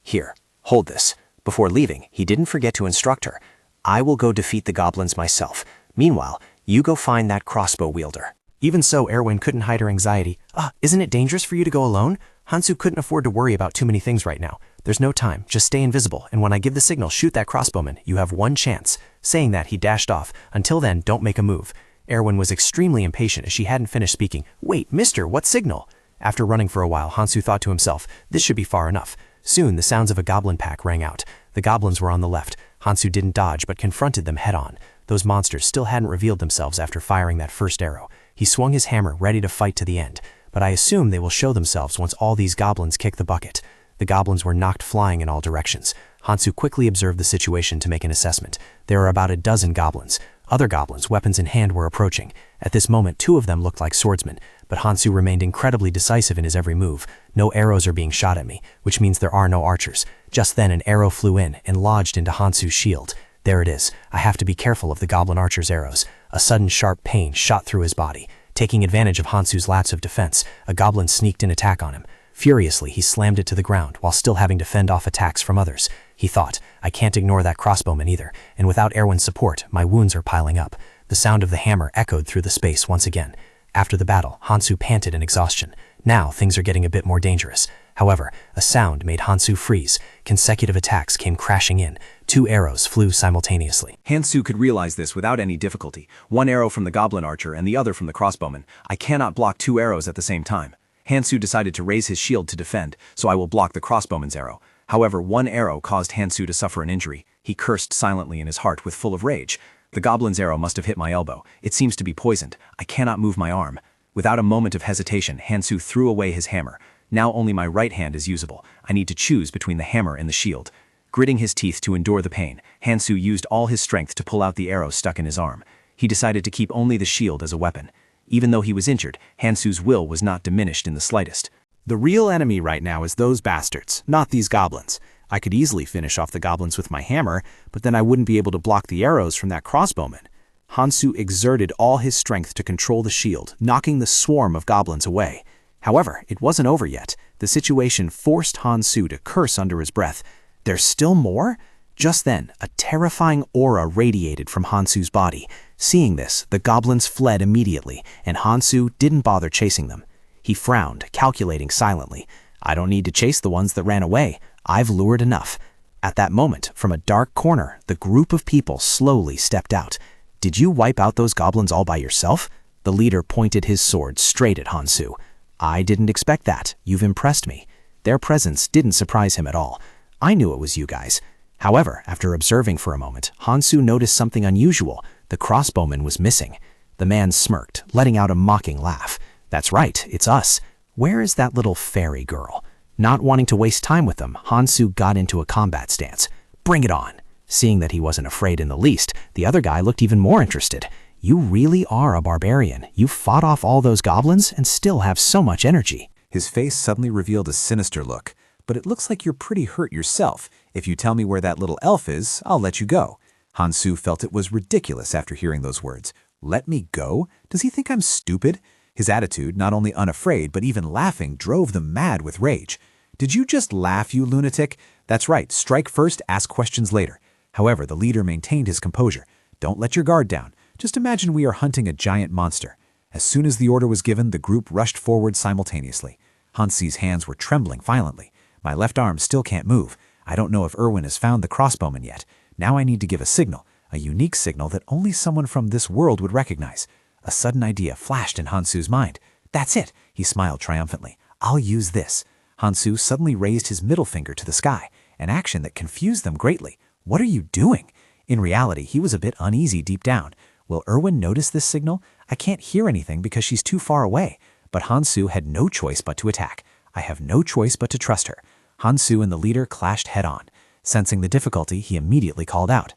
Here, hold this. Before leaving, he didn't forget to instruct her. I will go defeat the goblins myself. Meanwhile, you go find that crossbow wielder. Even so, Erwin couldn't hide her anxiety. Isn't it dangerous for you to go alone? Hansu couldn't afford to worry about too many things right now. There's no time. Just stay invisible, and when I give the signal, shoot that crossbowman. You have one chance. Saying that, he dashed off. Until then, don't make a move. Erwin was extremely impatient as she hadn't finished speaking. Wait, mister, what signal? After running for a while, Hansu thought to himself, this should be far enough. Soon, the sounds of a goblin pack rang out. The goblins were on the left. Hansu didn't dodge, but confronted them head-on. Those monsters still hadn't revealed themselves after firing that first arrow. He swung his hammer, ready to fight to the end. But I assume they will show themselves once all these goblins kick the bucket. The goblins were knocked flying in all directions. Hansu quickly observed the situation to make an assessment. There were about a dozen goblins. Other goblins, weapons in hand, were approaching. At this moment, 2 of them looked like swordsmen, but Hansu remained incredibly decisive in his every move. No arrows are being shot at me, which means there are no archers. Just then, an arrow flew in and lodged into Hansu's shield. There it is. I have to be careful of the goblin archer's arrows. A sudden sharp pain shot through his body. Taking advantage of Hansu's lapse of defense, a goblin sneaked in attack on him. Furiously, he slammed it to the ground while still having to fend off attacks from others. He thought, I can't ignore that crossbowman either, and without Erwin's support, my wounds are piling up. The sound of the hammer echoed through the space once again. After the battle, Hansu panted in exhaustion. Now, things are getting a bit more dangerous. However, a sound made Hansu freeze. Consecutive attacks came crashing in. 2 arrows flew simultaneously. Hansu could realize this without any difficulty. 1 arrow from the goblin archer and the other from the crossbowman. I cannot block 2 arrows at the same time. Hansu decided to raise his shield to defend, so I will block the crossbowman's arrow. However, 1 arrow caused Hansu to suffer an injury. He cursed silently in his heart with full of rage. The goblin's arrow must have hit my elbow. It seems to be poisoned. I cannot move my arm. Without a moment of hesitation, Hansu threw away his hammer. Now only my right hand is usable. I need to choose between the hammer and the shield. Gritting his teeth to endure the pain, Hansu used all his strength to pull out the arrow stuck in his arm. He decided to keep only the shield as a weapon. Even though he was injured, Hansu's will was not diminished in the slightest. The real enemy right now is those bastards, not these goblins. I could easily finish off the goblins with my hammer, but then I wouldn't be able to block the arrows from that crossbowman. Hansu exerted all his strength to control the shield, knocking the swarm of goblins away. However, it wasn't over yet. The situation forced Hansu to curse under his breath. There's still more? Just then, a terrifying aura radiated from Hansu's body. Seeing this, the goblins fled immediately, and Hansu didn't bother chasing them. He frowned, calculating silently. I don't need to chase the ones that ran away. I've lured enough. At that moment, from a dark corner, the group of people slowly stepped out. Did you wipe out those goblins all by yourself? The leader pointed his sword straight at Hansu. I didn't expect that. You've impressed me. Their presence didn't surprise him at all. I knew it was you guys. However, after observing for a moment, Hansu noticed something unusual. The crossbowman was missing. The man smirked, letting out a mocking laugh. That's right, it's us. Where is that little fairy girl? Not wanting to waste time with them, Hansu got into a combat stance. Bring it on. Seeing that he wasn't afraid in the least, the other guy looked even more interested. You really are a barbarian. You fought off all those goblins and still have so much energy. His face suddenly revealed a sinister look. But it looks like you're pretty hurt yourself. If you tell me where that little elf is, I'll let you go. Hansu felt it was ridiculous after hearing those words. Let me go? Does he think I'm stupid? His attitude, not only unafraid but even laughing, drove them mad with rage. "Did you just laugh, you lunatic? That's right, strike first, ask questions later." However, the leader maintained his composure. "Don't let your guard down. Just imagine we are hunting a giant monster." As soon as the order was given, the group rushed forward simultaneously. Hansu's hands were trembling violently. "My left arm still can't move. I don't know if Erwin has found the crossbowman yet. Now I need to give a signal, a unique signal that only someone from this world would recognize." A sudden idea flashed in Hansu's mind. "That's it," he smiled triumphantly. "I'll use this." Hansu suddenly raised his middle finger to the sky, an action that confused them greatly. "What are you doing?" In reality, he was a bit uneasy deep down. Will Erwin notice this signal? I can't hear anything because she's too far away. But Hansu had no choice but to attack. I have no choice but to trust her. Hansu and the leader clashed head-on. Sensing the difficulty, he immediately called out.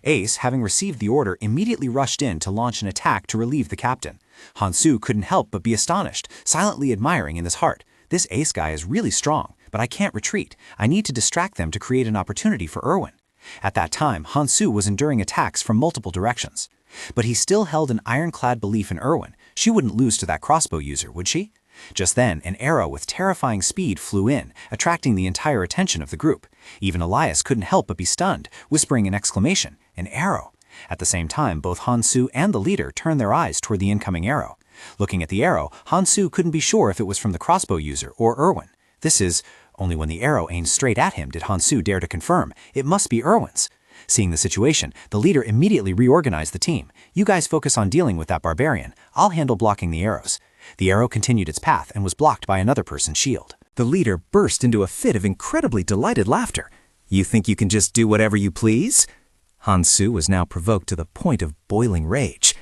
Ace, having received the order, immediately rushed in to launch an attack to relieve the captain. Hansu couldn't help but be astonished, silently admiring in his heart. "This Ace guy is really strong, but I can't retreat. I need to distract them to create an opportunity for Erwin." At that time, Hansu was enduring attacks from multiple directions. But he still held an ironclad belief in Erwin. She wouldn't lose to that crossbow user, would she? Just then, an arrow with terrifying speed flew in, attracting the entire attention of the group. Even Elias couldn't help but be stunned, whispering an exclamation, "An arrow!" At the same time, both Hansu and the leader turned their eyes toward the incoming arrow. Looking at the arrow, Hansu couldn't be sure if it was from the crossbow user or Erwin. Only when the arrow aimed straight at him did Hansu dare to confirm, it must be Erwin's. Seeing the situation, the leader immediately reorganized the team. "You guys focus on dealing with that barbarian. I'll handle blocking the arrows." The arrow continued its path and was blocked by another person's shield. The leader burst into a fit of incredibly delighted laughter. "You think you can just do whatever you please?" Hansu was now provoked to the point of boiling rage.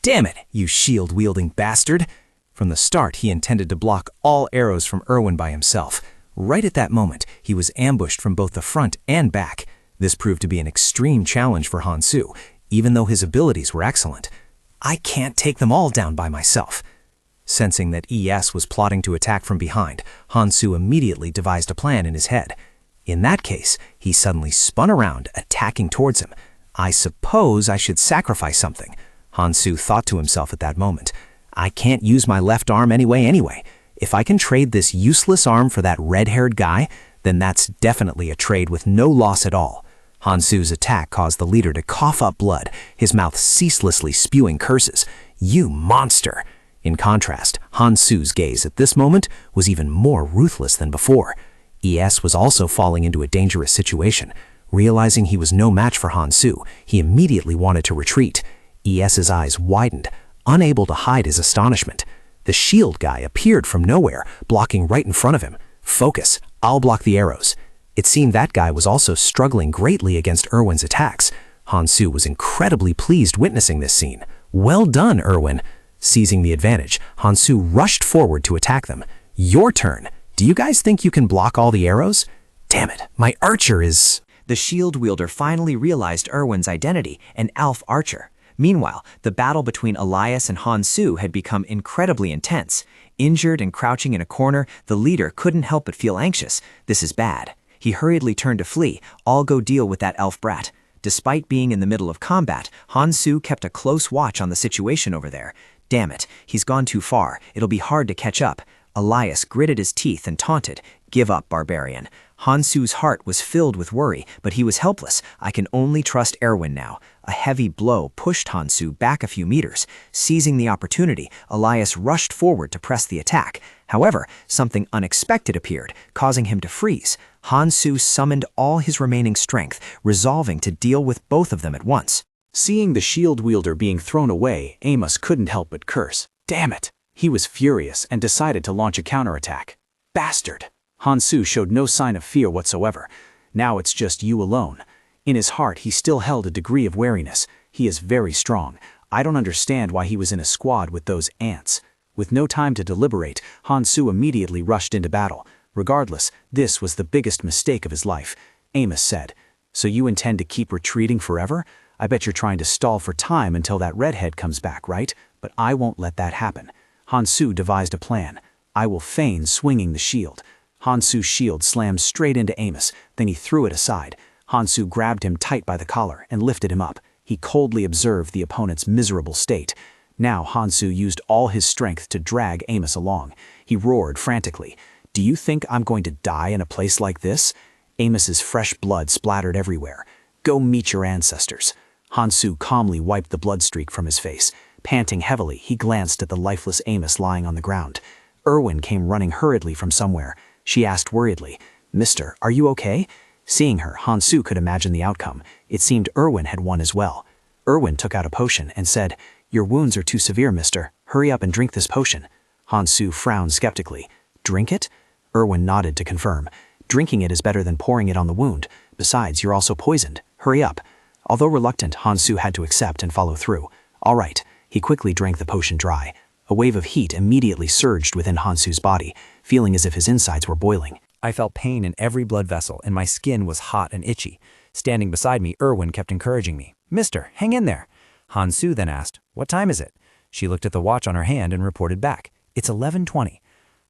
"Damn it, you shield-wielding bastard!" From the start, he intended to block all arrows from Erwin by himself. Right at that moment, he was ambushed from both the front and back. This proved to be an extreme challenge for Hansu, even though his abilities were excellent. "I can't take them all down by myself." Sensing that ES was plotting to attack from behind, Hansu immediately devised a plan in his head. In that case, he suddenly spun around, attacking towards him. "I suppose I should sacrifice something," Hansu thought to himself at that moment. "I can't use my left arm anyway. If I can trade this useless arm for that red-haired guy, then that's definitely a trade with no loss at all." Hansu's attack caused the leader to cough up blood, his mouth ceaselessly spewing curses. "You monster!" In contrast, Hansu's gaze at this moment was even more ruthless than before. ES was also falling into a dangerous situation. Realizing he was no match for Hansu, he immediately wanted to retreat. ES's eyes widened, unable to hide his astonishment. The shield guy appeared from nowhere, blocking right in front of him. "Focus, I'll block the arrows." It seemed that guy was also struggling greatly against Erwin's attacks. Hansu was incredibly pleased witnessing this scene. "Well done, Erwin." Seizing the advantage, Hansu rushed forward to attack them. "Your turn. Do you guys think you can block all the arrows? Damn it, my archer is..." The shield wielder finally realized Erwin's identity, an elf archer. Meanwhile, the battle between Elias and Hansu had become incredibly intense. Injured and crouching in a corner, the leader couldn't help but feel anxious. This is bad. He hurriedly turned to flee. "I'll go deal with that elf brat." Despite being in the middle of combat, Hansu kept a close watch on the situation over there. "Damn it, he's gone too far. It'll be hard to catch up." Elias gritted his teeth and taunted, "Give up, barbarian." Hansu's heart was filled with worry, but he was helpless. "I can only trust Erwin now." A heavy blow pushed Hansu back a few meters. Seizing the opportunity, Elias rushed forward to press the attack. However, something unexpected appeared, causing him to freeze. Hansu summoned all his remaining strength, resolving to deal with both of them at once. Seeing the shield wielder being thrown away, Amos couldn't help but curse. Damn it! He was furious and decided to launch a counterattack. Bastard! Hansu showed no sign of fear whatsoever. "Now it's just you alone." In his heart, he still held a degree of wariness. He is very strong. I don't understand why he was in a squad with those ants. With no time to deliberate, Hansu immediately rushed into battle. Regardless, this was the biggest mistake of his life. Amos said, "So you intend to keep retreating forever? I bet you're trying to stall for time until that redhead comes back, right? But I won't let that happen." Hansu devised a plan. "I will feign swinging the shield." Hansu's shield slammed straight into Amos, then he threw it aside. Hansu grabbed him tight by the collar and lifted him up. He coldly observed the opponent's miserable state. Now Hansu used all his strength to drag Amos along. He roared frantically, "Do you think I'm going to die in a place like this?" Amos's fresh blood splattered everywhere. "Go meet your ancestors." Hansu calmly wiped the blood streak from his face. Panting heavily, he glanced at the lifeless Amos lying on the ground. Erwin came running hurriedly from somewhere. She asked worriedly, "Mister, are you okay?" Seeing her, Hansu could imagine the outcome. It seemed Erwin had won as well. Erwin took out a potion and said, "Your wounds are too severe, mister. Hurry up and drink this potion." Hansu frowned skeptically. "Drink it?" Erwin nodded to confirm. "Drinking it is better than pouring it on the wound. Besides, you're also poisoned. Hurry up." Although reluctant, Hansu had to accept and follow through. All right. He quickly drank the potion dry. A wave of heat immediately surged within Hansu's body, feeling as if his insides were boiling. I felt pain in every blood vessel, and my skin was hot and itchy. Standing beside me, Erwin kept encouraging me. "Mister, hang in there." Hansu then asked, "What time is it?" She looked at the watch on her hand and reported back, "It's 11:20.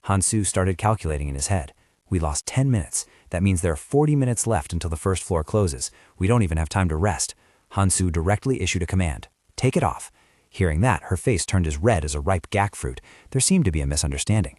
Hansu started calculating in his head. "We lost 10 minutes. That means there are 40 minutes left until the first floor closes. We don't even have time to rest." Hansu directly issued a command, "Take it off." Hearing that, her face turned as red as a ripe gack fruit. There seemed to be a misunderstanding.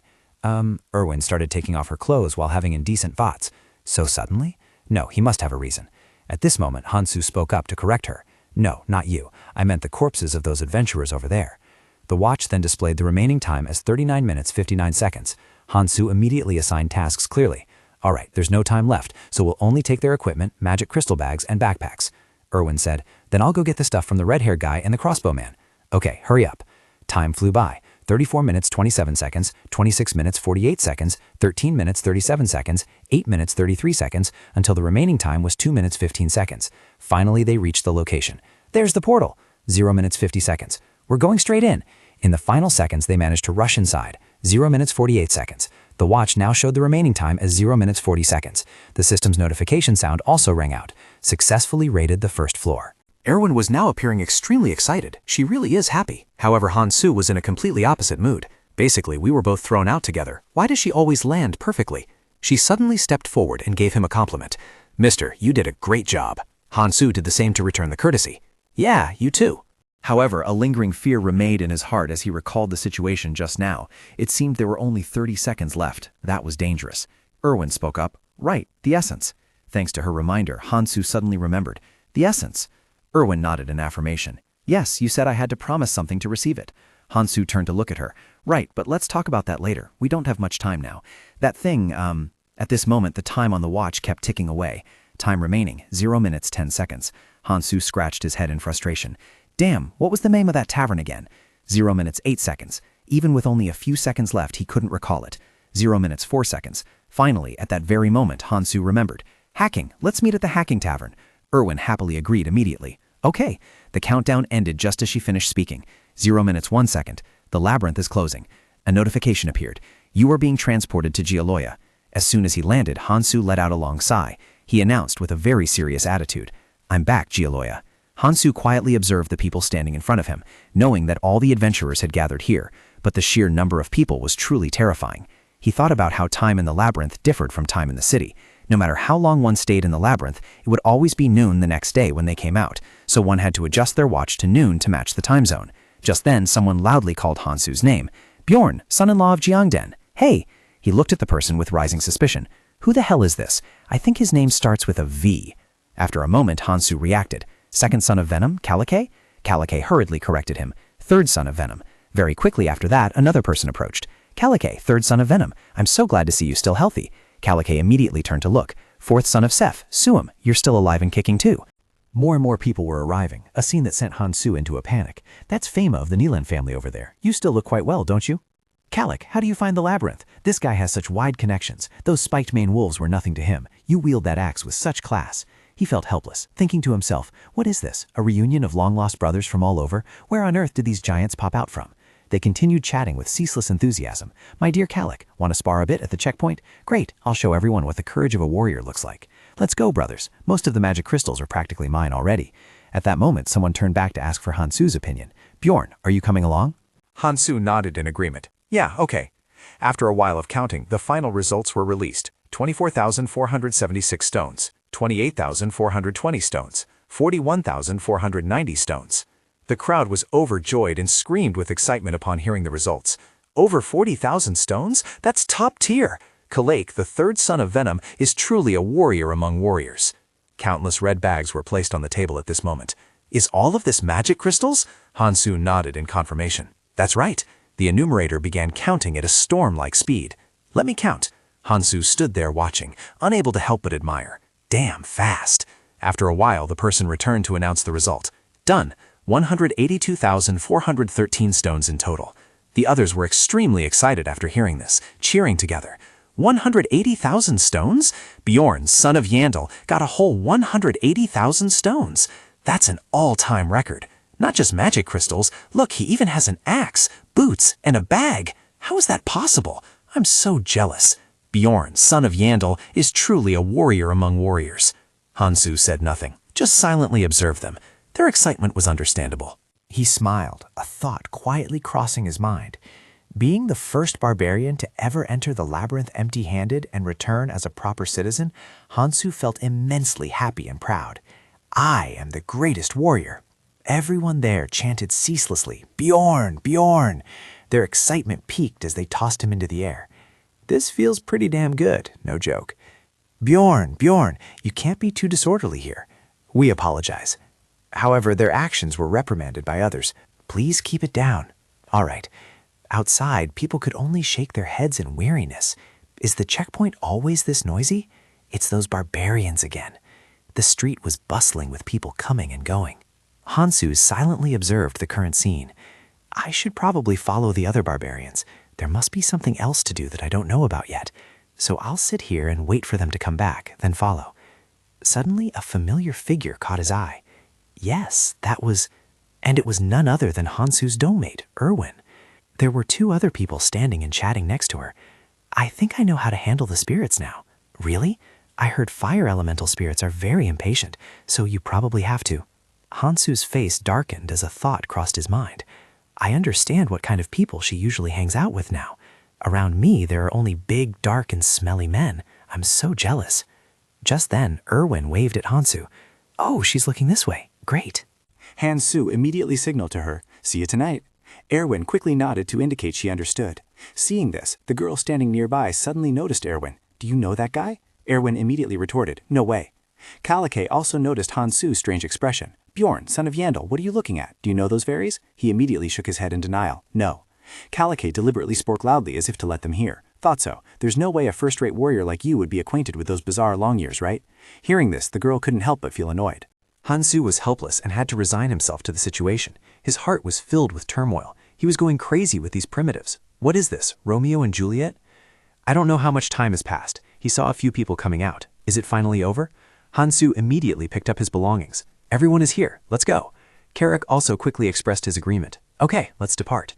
Erwin started taking off her clothes while having indecent thoughts. So suddenly? No, he must have a reason. At this moment, Hansu spoke up to correct her. "No, not you. I meant the corpses of those adventurers over there." The watch then displayed the remaining time as 39 minutes 59 seconds. Hansu immediately assigned tasks clearly. "All right, there's no time left, so we'll only take their equipment, magic crystal bags, and backpacks." Erwin said, "Then I'll go get the stuff from the red-haired guy and the crossbow man." "Okay, hurry up." Time flew by. 34 minutes 27 seconds, 26 minutes 48 seconds, 13 minutes 37 seconds, 8 minutes 33 seconds, until the remaining time was 2 minutes 15 seconds. Finally, they reached the location. "There's the portal." 0 minutes 50 seconds. "We're going straight in." In the final seconds, they managed to rush inside. 0 minutes 48 seconds. The watch now showed the remaining time as 0 minutes 40 seconds. The system's notification sound also rang out. "Successfully raided the first floor." Erwin was now appearing extremely excited. She really is happy. However, Hansu was in a completely opposite mood. Basically, we were both thrown out together. Why does she always land perfectly? She suddenly stepped forward and gave him a compliment. "Mister, you did a great job." Hansu did the same to return the courtesy. "Yeah, you too." However, a lingering fear remained in his heart as he recalled the situation just now. It seemed there were only 30 seconds left. That was dangerous. Erwin spoke up. "Right, the essence." Thanks to her reminder, Hansu suddenly remembered. "The essence." Erwin nodded in affirmation. "Yes, you said I had to promise something to receive it." Hansu turned to look at her. "Right, but let's talk about that later. We don't have much time now. That thing, At this moment, the time on the watch kept ticking away. Time remaining, 0 minutes 10 seconds. Hansu scratched his head in frustration. "Damn, what was the name of that tavern again?" 0 minutes 8 seconds. Even with only a few seconds left, he couldn't recall it. 0 minutes 4 seconds. Finally, at that very moment, Hansu remembered. "Hacking, let's meet at the hacking tavern." Erwin happily agreed immediately. "Okay." The countdown ended just as she finished speaking. 0 minutes 1 second. "The labyrinth is closing." A notification appeared. "You are being transported to Gialoya." As soon as he landed, Hansu let out a long sigh. He announced with a very serious attitude, "I'm back, Gialoya." Hansu quietly observed the people standing in front of him, knowing that all the adventurers had gathered here, but the sheer number of people was truly terrifying. He thought about how time in the labyrinth differed from time in the city. No matter how long one stayed in the labyrinth, it would always be noon the next day when they came out, so one had to adjust their watch to noon to match the time zone. Just then, someone loudly called Hansu's name. "Bjorn, son-in-law of Jiangden. Hey!" He looked at the person with rising suspicion. "Who the hell is this? I think his name starts with a V." After a moment, Hansu reacted. "Second son of Venom, Kalike?" Kalike hurriedly corrected him. "Third son of Venom." Very quickly after that, another person approached. "Kalike, third son of Venom. I'm so glad to see you still healthy." Kalike immediately turned to look. "Fourth son of Seth, Suum, you're still alive and kicking too." More and more people were arriving, a scene that sent Hansu into a panic. "That's Fama of the Nilan family over there. You still look quite well, don't you?" "Kalik, how do you find the labyrinth? This guy has such wide connections. Those spiked mane wolves were nothing to him. You wield that axe with such class." He felt helpless, thinking to himself, what is this, a reunion of long-lost brothers from all over? Where on earth did these giants pop out from? They continued chatting with ceaseless enthusiasm. "My dear Kalik, want to spar a bit at the checkpoint? Great, I'll show everyone what the courage of a warrior looks like. Let's go, brothers. Most of the magic crystals are practically mine already." At that moment, someone turned back to ask for Hansu's opinion. "Bjorn, are you coming along?" Hansu nodded in agreement. "Yeah, okay." After a while of counting, the final results were released. 24,476 stones, 28,420 stones, 41,490 stones. The crowd was overjoyed and screamed with excitement upon hearing the results. Over 40,000 stones? That's top tier! Kalake, the third son of Venom, is truly a warrior among warriors. Countless red bags were placed on the table at this moment. Is all of this magic crystals? Hansu nodded in confirmation. That's right. The enumerator began counting at a storm-like speed. Let me count. Hansu stood there watching, unable to help but admire. Damn fast. After a while, the person returned to announce the result. Done. 182,413 stones in total. The others were extremely excited after hearing this, cheering together. 180,000 stones? Bjorn, son of Yandel, got a whole 180,000 stones. That's an all-time record. Not just magic crystals, look, he even has an axe, boots, and a bag. How is that possible? I'm so jealous. Bjorn, son of Yandel, is truly a warrior among warriors. Hansu said nothing, just silently observed them. Their excitement was understandable. He smiled, a thought quietly crossing his mind. Being the first barbarian to ever enter the labyrinth empty-handed and return as a proper citizen, Hansu felt immensely happy and proud. I am the greatest warrior. Everyone there chanted ceaselessly, Bjorn, Bjorn. Their excitement peaked as they tossed him into the air. This feels pretty damn good, no joke. Bjorn, Bjorn, you can't be too disorderly here. We apologize. However, their actions were reprimanded by others. Please keep it down. All right. Outside, people could only shake their heads in weariness. Is the checkpoint always this noisy? It's those barbarians again. The street was bustling with people coming and going. Hansu silently observed the current scene. I should probably follow the other barbarians. There must be something else to do that I don't know about yet. So I'll sit here and wait for them to come back, then follow. Suddenly, a familiar figure caught his eye. Yes, and it was none other than Hansu's domemate, Erwin. There were two other people standing and chatting next to her. I think I know how to handle the spirits now. Really? I heard fire elemental spirits are very impatient, so you probably have to. Hansu's face darkened as a thought crossed his mind. I understand what kind of people she usually hangs out with now. Around me, there are only big, dark, and smelly men. I'm so jealous. Just then, Erwin waved at Hansu. Oh, she's looking this way. Great. Hansu immediately signaled to her, see you tonight. Erwin quickly nodded to indicate she understood. Seeing this, the girl standing nearby suddenly noticed Erwin. Do you know that guy? Erwin immediately retorted, no way. Kalake also noticed Hansu's strange expression. Bjorn, son of Yandel, what are you looking at? Do you know those fairies? He immediately shook his head in denial. No. Kalake deliberately spoke loudly as if to let them hear. Thought so. There's no way a first-rate warrior like you would be acquainted with those bizarre long ears, right? Hearing this, the girl couldn't help but feel annoyed. Hansu was helpless and had to resign himself to the situation. His heart was filled with turmoil. He was going crazy with these primitives. What is this, Romeo and Juliet? I don't know how much time has passed. He saw a few people coming out. Is it finally over? Hansu immediately picked up his belongings. Everyone is here. Let's go. Carrick also quickly expressed his agreement. Okay, let's depart.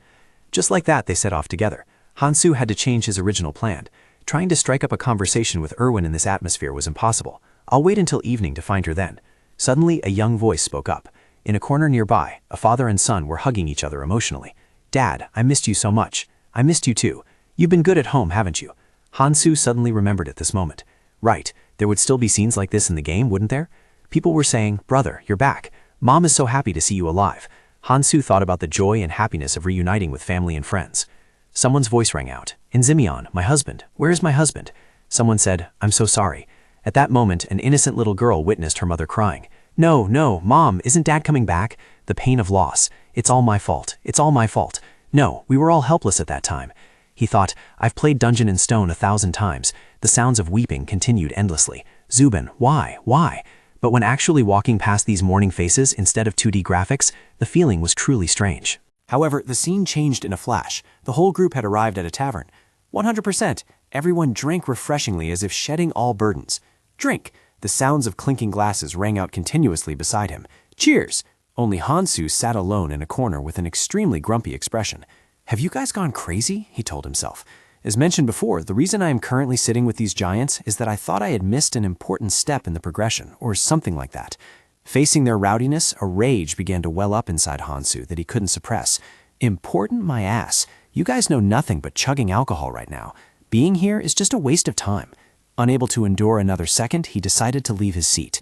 Just like that, they set off together. Hansu had to change his original plan. Trying to strike up a conversation with Erwin in this atmosphere was impossible. I'll wait until evening to find her then. Suddenly, a young voice spoke up. In a corner nearby, a father and son were hugging each other emotionally. Dad, I missed you so much. I missed you too. You've been good at home, haven't you? Hansu suddenly remembered at this moment. Right, there would still be scenes like this in the game, wouldn't there? People were saying, brother, you're back. Mom is so happy to see you alive. Hansu thought about the joy and happiness of reuniting with family and friends. Someone's voice rang out. Enzymion, my husband. Where is my husband? Someone said, I'm so sorry. At that moment, an innocent little girl witnessed her mother crying. No, no, Mom, isn't Dad coming back? The pain of loss. It's all my fault. It's all my fault. No, we were all helpless at that time. He thought, I've played Dungeon and Stone 1,000 times. The sounds of weeping continued endlessly. Zubin, why? Why? But when actually walking past these mourning faces instead of 2D graphics, the feeling was truly strange. However, the scene changed in a flash. The whole group had arrived at a tavern. 100%. Everyone drank refreshingly as if shedding all burdens. Drink! The sounds of clinking glasses rang out continuously beside him. Cheers! Only Hansu sat alone in a corner with an extremely grumpy expression. Have you guys gone crazy? He told himself. As mentioned before, the reason I am currently sitting with these giants is that I thought I had missed an important step in the progression, or something like that. Facing their rowdiness, a rage began to well up inside Hansu that he couldn't suppress. Important my ass. You guys know nothing but chugging alcohol right now. Being here is just a waste of time. Unable to endure another second, he decided to leave his seat.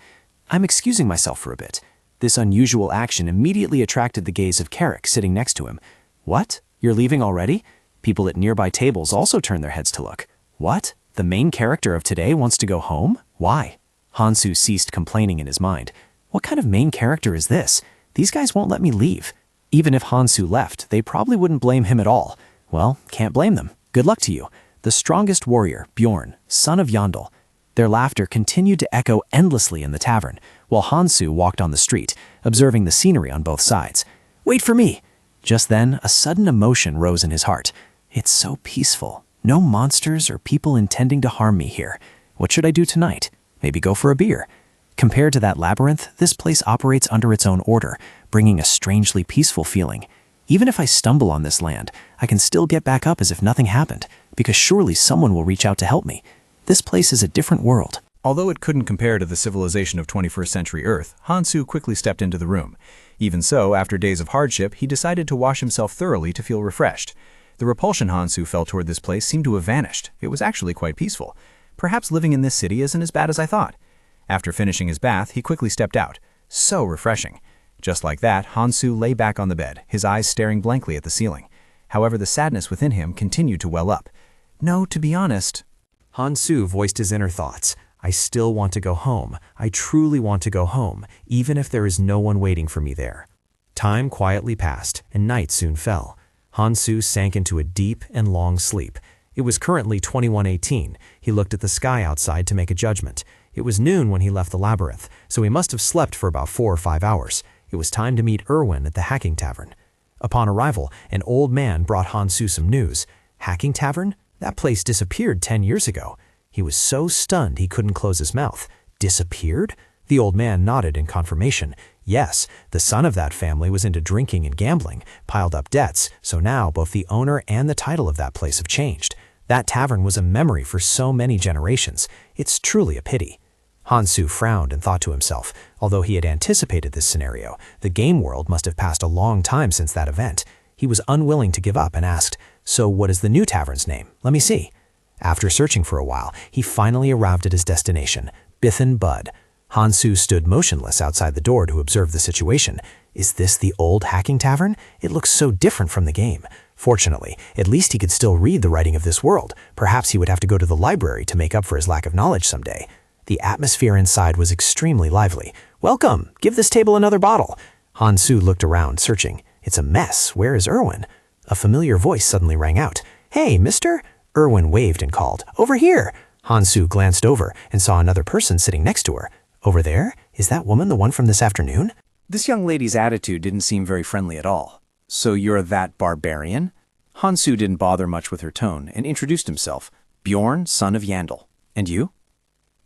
I'm excusing myself for a bit. This unusual action immediately attracted the gaze of Carrick sitting next to him. What? You're leaving already? People at nearby tables also turned their heads to look. What? The main character of today wants to go home? Why? Hansu ceased complaining in his mind. What kind of main character is this? These guys won't let me leave. Even if Hansu left, they probably wouldn't blame him at all. Well, can't blame them. Good luck to you. The strongest warrior, Bjorn, son of Yandel. Their laughter continued to echo endlessly in the tavern, while Hansu walked on the street, observing the scenery on both sides. Wait for me! Just then, a sudden emotion rose in his heart. It's so peaceful. No monsters or people intending to harm me here. What should I do tonight? Maybe go for a beer. Compared to that labyrinth, this place operates under its own order, bringing a strangely peaceful feeling. Even if I stumble on this land, I can still get back up as if nothing happened, because surely someone will reach out to help me. This place is a different world. Although it couldn't compare to the civilization of 21st century Earth, Hansu quickly stepped into the room. Even so, after days of hardship, he decided to wash himself thoroughly to feel refreshed. The repulsion Hansu felt toward this place seemed to have vanished. It was actually quite peaceful. Perhaps living in this city isn't as bad as I thought. After finishing his bath, he quickly stepped out. So refreshing. Just like that, Hansu lay back on the bed, his eyes staring blankly at the ceiling. However, the sadness within him continued to well up. No, to be honest. Hansu voiced his inner thoughts. I still want to go home. I truly want to go home, even if there is no one waiting for me there. Time quietly passed, and night soon fell. Hansu sank into a deep and long sleep. It was currently 21:18. He looked at the sky outside to make a judgment. It was noon when he left the labyrinth, so he must have slept for about 4 or 5 hours. It was time to meet Erwin at the Hacking Tavern. Upon arrival, an old man brought Hansu some news. Hacking Tavern? That place disappeared 10 years ago. He was so stunned he couldn't close his mouth. Disappeared? The old man nodded in confirmation. Yes, the son of that family was into drinking and gambling, piled up debts, so now both the owner and the title of that place have changed. That tavern was a memory for so many generations. It's truly a pity. Hansu frowned and thought to himself, although he had anticipated this scenario, the game world must have passed a long time since that event. He was unwilling to give up and asked, "So what is the new tavern's name? Let me see." After searching for a while, he finally arrived at his destination, Bithin Bud. Hansu stood motionless outside the door to observe the situation. Is this the old Hacking Tavern? It looks so different from the game. Fortunately, at least he could still read the writing of this world. Perhaps he would have to go to the library to make up for his lack of knowledge someday. The atmosphere inside was extremely lively. "Welcome! Give this table another bottle." Hansu looked around, searching. It's a mess. Where is Erwin? A familiar voice suddenly rang out. "Hey, mister?" Erwin waved and called, "Over here!" Hansu glanced over and saw another person sitting next to her. Over there? Is that woman the one from this afternoon? This young lady's attitude didn't seem very friendly at all. "So you're that barbarian?" Hansu didn't bother much with her tone and introduced himself. "Bjorn, son of Yandel. And you?"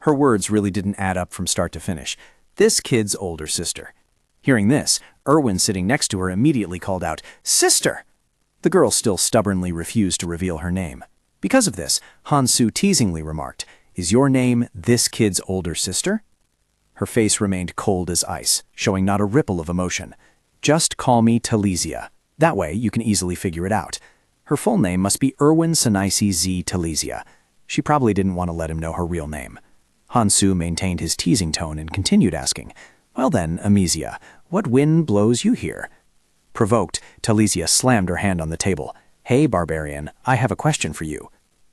Her words really didn't add up from start to finish. This kid's older sister. Hearing this, Erwin sitting next to her immediately called out, "Sister!" The girl still stubbornly refused to reveal her name. Because of this, Hansu teasingly remarked, "Is your name this kid's older sister?" Her face remained cold as ice, showing not a ripple of emotion. "Just call me Talesia. That way you can easily figure it out." Her full name must be Erwin Sanaisi Z. Talesia. She probably didn't want to let him know her real name. Hansu maintained his teasing tone and continued asking, "Well then, Amicia, what wind blows you here?" Provoked, Talesia slammed her hand on the table. "Hey, barbarian, I have a question for you."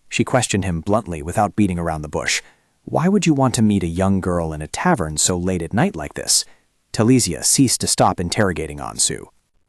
She questioned him bluntly without beating around the bush. "Why would you want to meet a young girl in a tavern so late at night like this?" Talesia ceased to stop interrogating Hansu.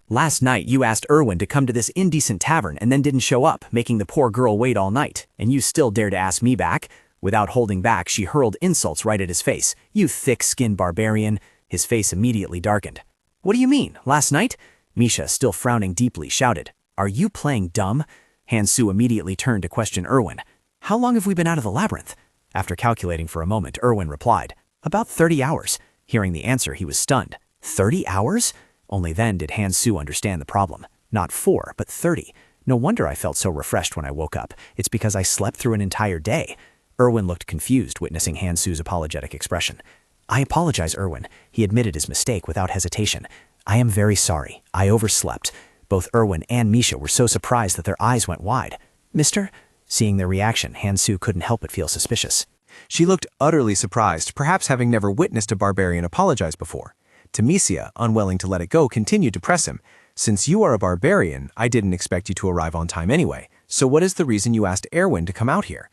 Last night you asked Erwin to come to this indecent tavern and then didn't show up, making the poor girl wait all night, and you still dare to ask me back? Without holding back, she hurled insults right at his face. "You thick-skinned barbarian." His face immediately darkened. "What do you mean, last night?" Misha, still frowning deeply, shouted. "Are you playing dumb?" Hansu immediately turned to question Erwin. "How long have we been out of the labyrinth?" After calculating for a moment, Erwin replied, "About 30 hours. Hearing the answer, he was stunned. 30 hours? Only then did Hansu understand the problem. Not 4, but 30. No wonder I felt so refreshed when I woke up. It's because I slept through an entire day. Erwin looked confused, witnessing Hansu's apologetic expression. "I apologize, Erwin." He admitted his mistake without hesitation. "I am very sorry. I overslept." Both Erwin and Misha were so surprised that their eyes went wide. "Mister?" Seeing their reaction, Hansu couldn't help but feel suspicious. She looked utterly surprised, perhaps having never witnessed a barbarian apologize before. Tamesia, unwilling to let it go, continued to press him. Since you are a barbarian, I didn't expect you to arrive on time anyway. So what is the reason you asked Erwin to come out here?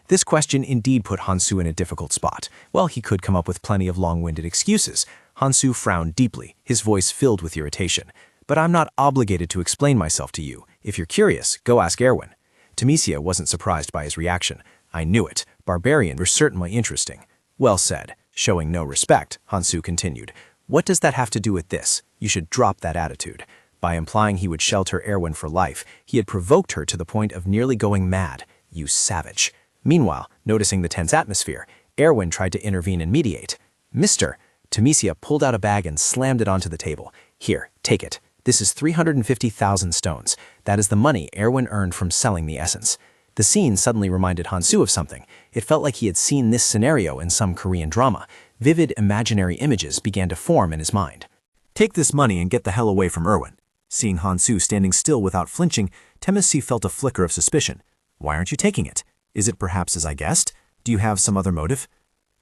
This question indeed put Hansu in a difficult spot. Well, he could come up with plenty of long-winded excuses. Hansu frowned deeply, his voice filled with irritation. But I'm not obligated to explain myself to you. If you're curious, go ask Erwin. Tamesia wasn't surprised by his reaction. I knew it. Barbarians were certainly interesting. Well said. Showing no respect, Hansu continued. What does that have to do with this? You should drop that attitude. By implying he would shelter Erwin for life, he had provoked her to the point of nearly going mad. You savage. Meanwhile, noticing the tense atmosphere, Erwin tried to intervene and mediate. Mister, Tamesia pulled out a bag and slammed it onto the table. Here, take it. This is 350,000 stones. That is the money Erwin earned from selling the essence. The scene suddenly reminded Hansu of something. It felt like he had seen this scenario in some Korean drama. Vivid imaginary images began to form in his mind. Take this money and get the hell away from Erwin. Seeing Hansu standing still without flinching, Tamesia felt a flicker of suspicion. Why aren't you taking it? Is it perhaps as I guessed? Do you have some other motive?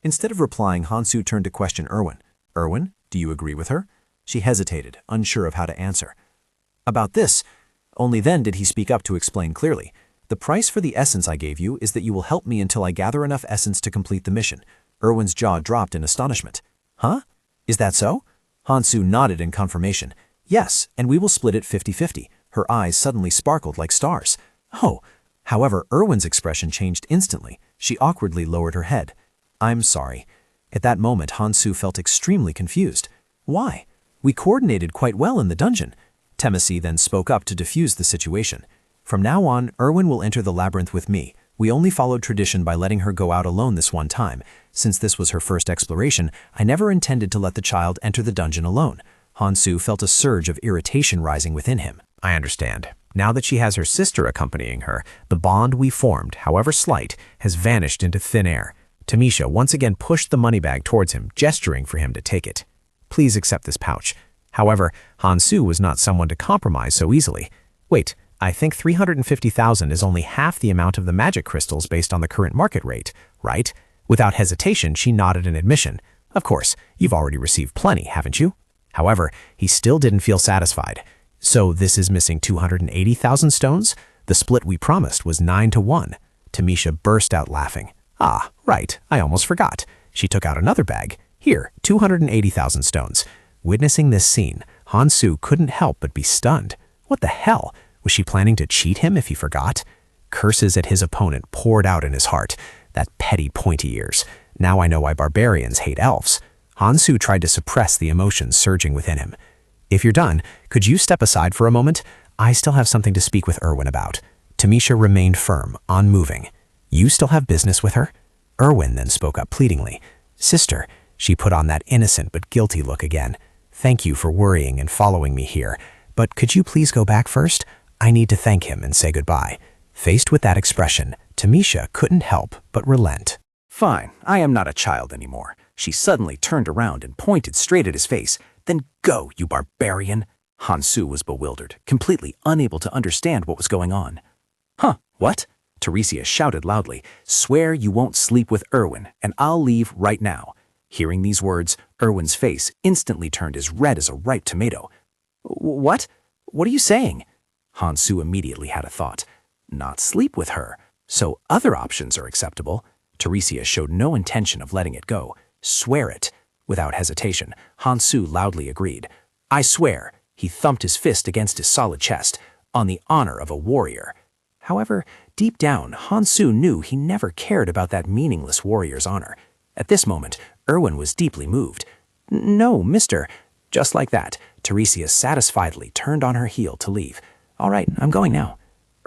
Instead of replying, Hansu turned to question Erwin. Erwin, do you agree with her? She hesitated, unsure of how to answer. About this. Only then did he speak up to explain clearly. The price for the essence I gave you is that you will help me until I gather enough essence to complete the mission. Erwin's jaw dropped in astonishment. Huh? Is that so? Hansu nodded in confirmation. Yes, and we will split it 50-50. Her eyes suddenly sparkled like stars. Oh. However, Erwin's expression changed instantly. She awkwardly lowered her head. I'm sorry. At that moment, Hansu felt extremely confused. Why? We coordinated quite well in the dungeon. Tamesia then spoke up to defuse the situation. From now on, Erwin will enter the labyrinth with me. We only followed tradition by letting her go out alone this one time. Since this was her first exploration, I never intended to let the child enter the dungeon alone. Hansu felt a surge of irritation rising within him. I understand. Now that she has her sister accompanying her, the bond we formed, however slight, has vanished into thin air. Tamesia once again pushed the money bag towards him, gesturing for him to take it. Please accept this pouch. However, Hansu was not someone to compromise so easily. Wait, I think 350,000 is only half the amount of the magic crystals based on the current market rate, right? Without hesitation, she nodded in admission. Of course, you've already received plenty, haven't you? However, he still didn't feel satisfied. So this is missing 280,000 stones? The split we promised was 9-1. Tamesia burst out laughing. Ah, right, I almost forgot. She took out another bag. Here, 280,000 stones. Witnessing this scene, Hansu couldn't help but be stunned. What the hell? Was she planning to cheat him if he forgot? Curses at his opponent poured out in his heart. That petty pointy ears. Now I know why barbarians hate elves. Hansu tried to suppress the emotions surging within him. If you're done, could you step aside for a moment? I still have something to speak with Erwin about. Tamesia remained firm, unmoving. You still have business with her? Erwin then spoke up pleadingly. Sister, she put on that innocent but guilty look again. Thank you for worrying and following me here, but could you please go back first? I need to thank him and say goodbye. Faced with that expression, Tamesia couldn't help but relent. Fine, I am not a child anymore. She suddenly turned around and pointed straight at his face. Then go, you barbarian. Hansu was bewildered, completely unable to understand what was going on. Huh, what? Tamesia shouted loudly. Swear you won't sleep with Erwin, and I'll leave right now. Hearing these words, Erwin's face instantly turned as red as a ripe tomato. What? What are you saying? Hansu immediately had a thought. Not sleep with her. So other options are acceptable. Tamesia showed no intention of letting it go. Swear it. Without hesitation, Hansu loudly agreed. I swear. He thumped his fist against his solid chest, on the honor of a warrior. However, deep down, Hansu knew he never cared about that meaningless warrior's honor. At this moment, Erwin was deeply moved. No, mister. Just like that, Tamesia satisfiedly turned on her heel to leave. All right, I'm going now.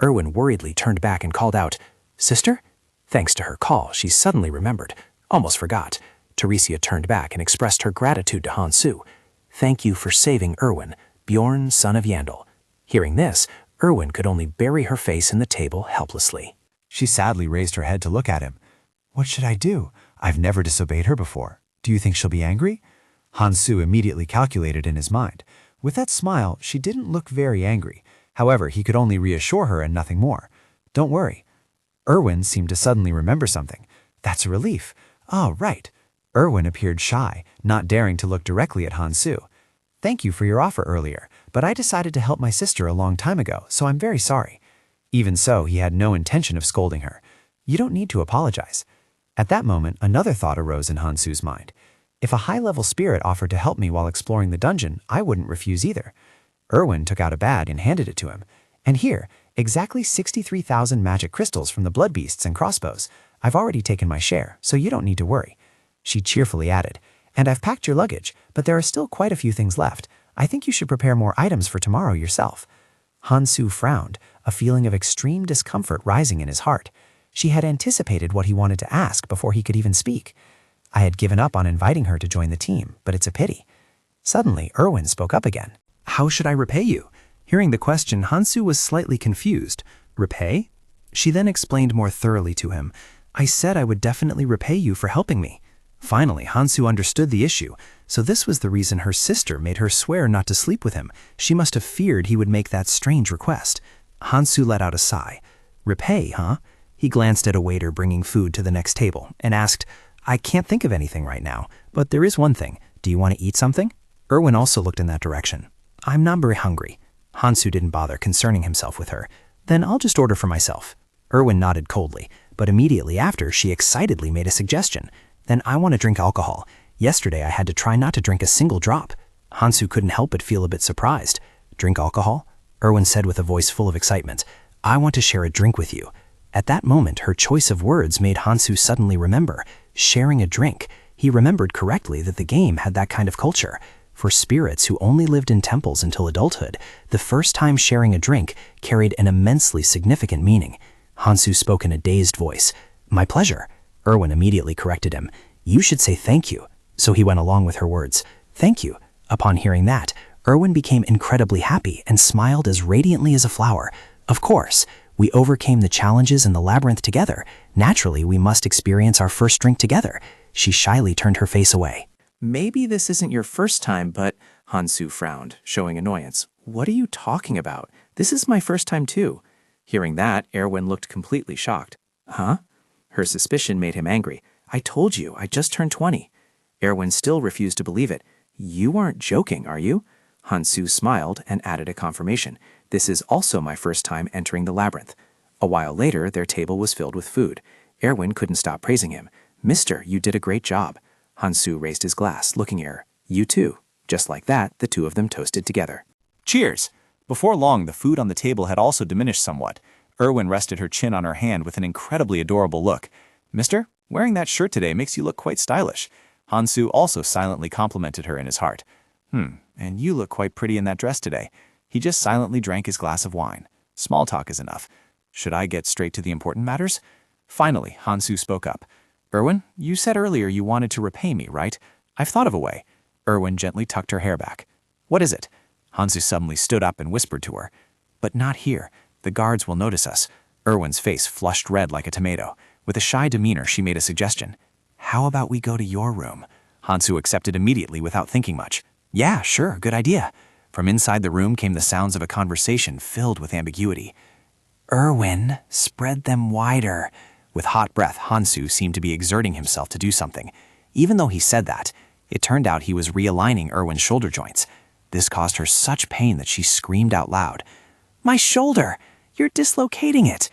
Erwin worriedly turned back and called out, Sister? Thanks to her call, she suddenly remembered. Almost forgot. Tamesia turned back and expressed her gratitude to Hansu. Thank you for saving Erwin, Bjorn, son of Yandel. Hearing this, Erwin could only bury her face in the table helplessly. She sadly raised her head to look at him. What should I do? I've never disobeyed her before. Do you think she'll be angry? Hansu immediately calculated in his mind. With that smile, she didn't look very angry. However, he could only reassure her and nothing more. Don't worry. Erwin seemed to suddenly remember something. That's a relief. Ah, right. Erwin appeared shy, not daring to look directly at Hansu. Thank you for your offer earlier, but I decided to help my sister a long time ago, so I'm very sorry. Even so, he had no intention of scolding her. You don't need to apologize. At that moment, another thought arose in Hansu's mind. If a high-level spirit offered to help me while exploring the dungeon, I wouldn't refuse either. Erwin took out a bag and handed it to him. And here, exactly 63,000 magic crystals from the blood beasts and crossbows. I've already taken my share, so you don't need to worry. She cheerfully added, and I've packed your luggage, but there are still quite a few things left. I think you should prepare more items for tomorrow yourself. Hansu frowned, a feeling of extreme discomfort rising in his heart. She had anticipated what he wanted to ask before he could even speak. I had given up on inviting her to join the team, but it's a pity. Suddenly, Erwin spoke up again. How should I repay you? Hearing the question, Hansu was slightly confused. Repay? She then explained more thoroughly to him. I said I would definitely repay you for helping me. Finally, Hansu understood the issue, so this was the reason her sister made her swear not to sleep with him. She must have feared he would make that strange request. Hansu let out a sigh. Repay, huh? He glanced at a waiter bringing food to the next table and asked, I can't think of anything right now, but there is one thing. Do you want to eat something? Erwin also looked in that direction. I'm not very hungry. Hansu didn't bother concerning himself with her. Then I'll just order for myself. Erwin nodded coldly, but immediately after, she excitedly made a suggestion. Then I want to drink alcohol. Yesterday I had to try not to drink a single drop. Hansu couldn't help but feel a bit surprised. Drink alcohol? Erwin said with a voice full of excitement. I want to share a drink with you. At that moment, her choice of words made Hansu suddenly remember. Sharing a drink. He remembered correctly that the game had that kind of culture. For spirits who only lived in temples until adulthood, the first time sharing a drink carried an immensely significant meaning. Hansu spoke in a dazed voice. My pleasure. Erwin immediately corrected him. You should say thank you. So he went along with her words. Thank you. Upon hearing that, Erwin became incredibly happy and smiled as radiantly as a flower. Of course, we overcame the challenges in the labyrinth together. Naturally, we must experience our first drink together. She shyly turned her face away. Maybe this isn't your first time, but Hansu frowned, showing annoyance. What are you talking about? This is my first time too. Hearing that, Erwin looked completely shocked. Huh? Her suspicion made him angry. I told you, I just turned 20. Erwin still refused to believe it. You aren't joking, are you? Hansu smiled and added a confirmation. This is also my first time entering the labyrinth. A while later, their table was filled with food. Erwin couldn't stop praising him. Mister, you did a great job. Hansu raised his glass, looking at her. You too. Just like that, the two of them toasted together. Cheers! Before long, the food on the table had also diminished somewhat. Erwin rested her chin on her hand with an incredibly adorable look. Mister, wearing that shirt today makes you look quite stylish. Hansu also silently complimented her in his heart. And you look quite pretty in that dress today. He just silently drank his glass of wine. Small talk is enough. Should I get straight to the important matters? Finally, Hansu spoke up. Erwin, you said earlier you wanted to repay me, right? I've thought of a way. Erwin gently tucked her hair back. What is it? Hansu suddenly stood up and whispered to her. But not here. The guards will notice us. Erwin's face flushed red like a tomato. With a shy demeanor, she made a suggestion. How about we go to your room? Hansu accepted immediately without thinking much. Yeah, sure, good idea. From inside the room came the sounds of a conversation filled with ambiguity. Erwin, spread them wider. With hot breath, Hansu seemed to be exerting himself to do something. Even though he said that, it turned out he was realigning Erwin's shoulder joints. This caused her such pain that she screamed out loud. My shoulder! You're dislocating it!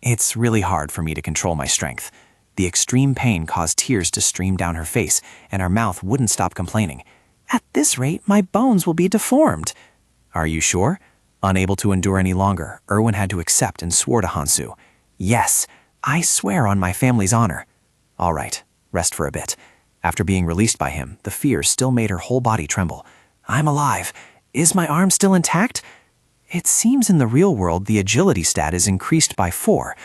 It's really hard for me to control my strength. The extreme pain caused tears to stream down her face, and her mouth wouldn't stop complaining. At this rate, my bones will be deformed. Are you sure? Unable to endure any longer, Erwin had to accept and swore to Hansu. Yes, I swear on my family's honor. All right, rest for a bit. After being released by him, the fear still made her whole body tremble. I'm alive. Is my arm still intact? It seems in the real world the agility stat is increased by 4.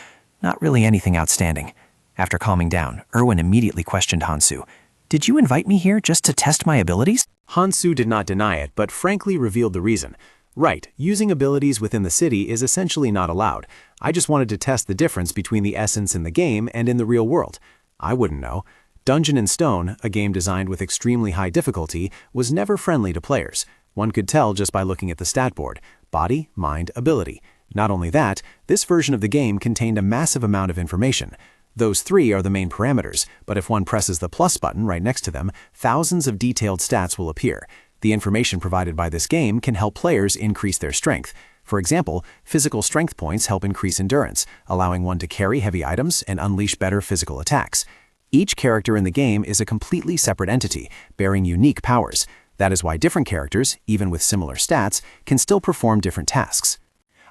Not really anything outstanding. After calming down, Erwin immediately questioned Hansu. Did you invite me here just to test my abilities? Hansu did not deny it, but frankly revealed the reason. Right, using abilities within the city is essentially not allowed. I just wanted to test the difference between the essence in the game and in the real world. I wouldn't know. Dungeon and Stone, a game designed with extremely high difficulty, was never friendly to players. One could tell just by looking at the stat board. Body, mind, ability. Not only that, this version of the game contained a massive amount of information. Those 3 are the main parameters, but if one presses the plus button right next to them, thousands of detailed stats will appear. The information provided by this game can help players increase their strength. For example, physical strength points help increase endurance, allowing one to carry heavy items and unleash better physical attacks. Each character in the game is a completely separate entity, bearing unique powers. That is why different characters, even with similar stats, can still perform different tasks.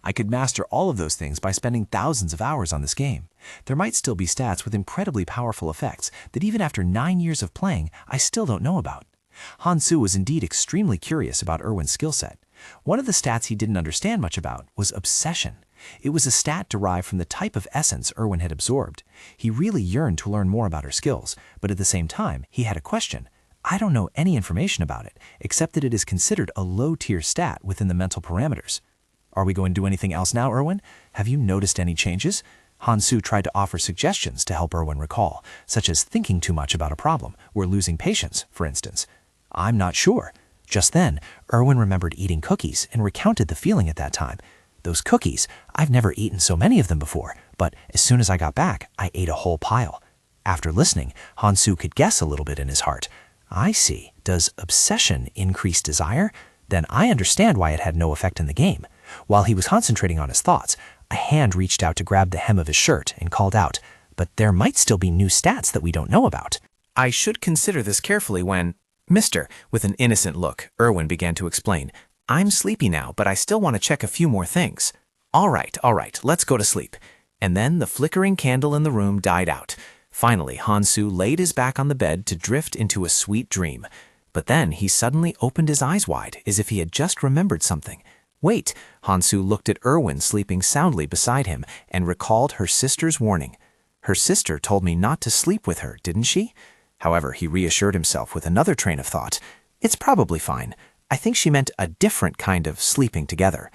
I could master all of those things by spending thousands of hours on this game. There might still be stats with incredibly powerful effects that even after 9 years of playing, I still don't know about. Hansu was indeed extremely curious about Erwin's skill set. One of the stats he didn't understand much about was obsession. It was a stat derived from the type of essence Erwin had absorbed. He really yearned to learn more about her skills, but at the same time, he had a question. I don't know any information about it, except that it is considered a low-tier stat within the mental parameters. Are we going to do anything else now, Erwin? Have you noticed any changes? Hansu tried to offer suggestions to help Erwin recall, such as thinking too much about a problem, or losing patience, for instance. I'm not sure. Just then, Erwin remembered eating cookies and recounted the feeling at that time. Those cookies, I've never eaten so many of them before, but as soon as I got back, I ate a whole pile. After listening, Hansu could guess a little bit in his heart. I see. Does obsession increase desire? Then I understand why it had no effect in the game. While he was concentrating on his thoughts, a hand reached out to grab the hem of his shirt and called out, "But there might still be new stats that we don't know about." I should consider this carefully when... Mister, with an innocent look, Erwin began to explain, "I'm sleepy now, but I still want to check a few more things." All right, let's go to sleep." And then the flickering candle in the room died out. Finally, Hansu laid his back on the bed to drift into a sweet dream. But then he suddenly opened his eyes wide, as if he had just remembered something. Wait, Hansu looked at Erwin sleeping soundly beside him and recalled her sister's warning. Her sister told me not to sleep with her, didn't she? However, he reassured himself with another train of thought. It's probably fine. I think she meant a different kind of sleeping together.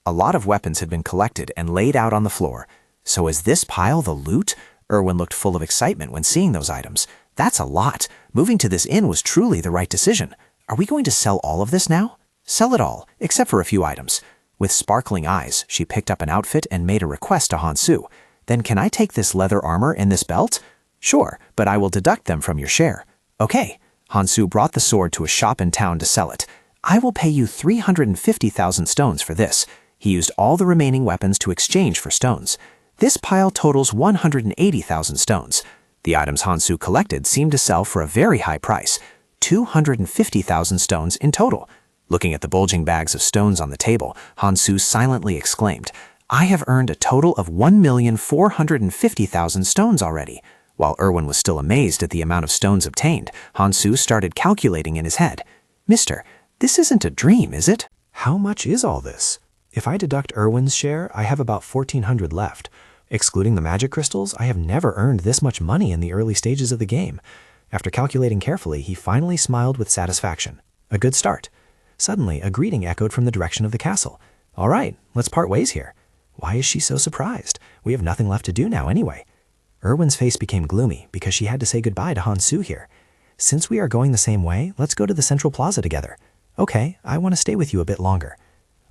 A lot of weapons had been collected and laid out on the floor. So is this pile the loot? Erwin looked full of excitement when seeing those items. That's a lot. Moving to this inn was truly the right decision. Are we going to sell all of this now? Sell it all, except for a few items. With sparkling eyes, she picked up an outfit and made a request to Hansu. Then can I take this leather armor and this belt? Sure, but I will deduct them from your share. Okay. Hansu brought the sword to a shop in town to sell it. I will pay you 350,000 stones for this. He used all the remaining weapons to exchange for stones. This pile totals 180,000 stones. The items Hansu collected seemed to sell for a very high price, 250,000 stones in total. Looking at the bulging bags of stones on the table, Hansu silently exclaimed, I have earned a total of 1,450,000 stones already. While Erwin was still amazed at the amount of stones obtained, Hansu started calculating in his head. Mister, this isn't a dream, is it? How much is all this? If I deduct Erwin's share, I have about 1,400 left. Excluding the magic crystals, I have never earned this much money in the early stages of the game. After calculating carefully, he finally smiled with satisfaction. A good start. Suddenly, a greeting echoed from the direction of the castle. All right, let's part ways here. Why is she so surprised? We have nothing left to do now anyway. Erwin's face became gloomy because she had to say goodbye to Hansu here. Since we are going the same way, let's go to the central plaza together. Okay, I want to stay with you a bit longer.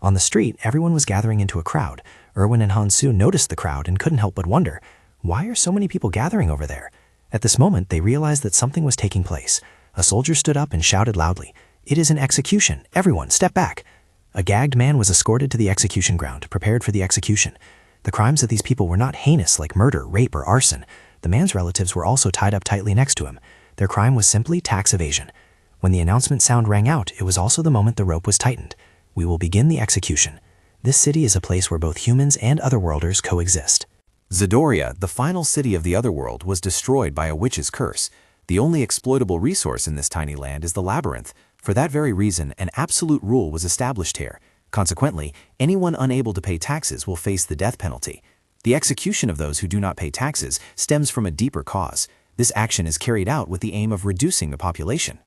On the street, everyone was gathering into a crowd. Erwin and Hansu noticed the crowd and couldn't help but wonder, why are so many people gathering over there? At this moment, they realized that something was taking place. A soldier stood up and shouted loudly, It is an execution. Everyone, step back. A gagged man was escorted to the execution ground, prepared for the execution. The crimes of these people were not heinous like murder, rape, or arson. The man's relatives were also tied up tightly next to him. Their crime was simply tax evasion. When the announcement sound rang out, it was also the moment the rope was tightened. We will begin the execution. This city is a place where both humans and otherworlders coexist. Zadoria, the final city of the Otherworld, was destroyed by a witch's curse. The only exploitable resource in this tiny land is the labyrinth. For that very reason, an absolute rule was established here. Consequently, anyone unable to pay taxes will face the death penalty. The execution of those who do not pay taxes stems from a deeper cause. This action is carried out with the aim of reducing the population.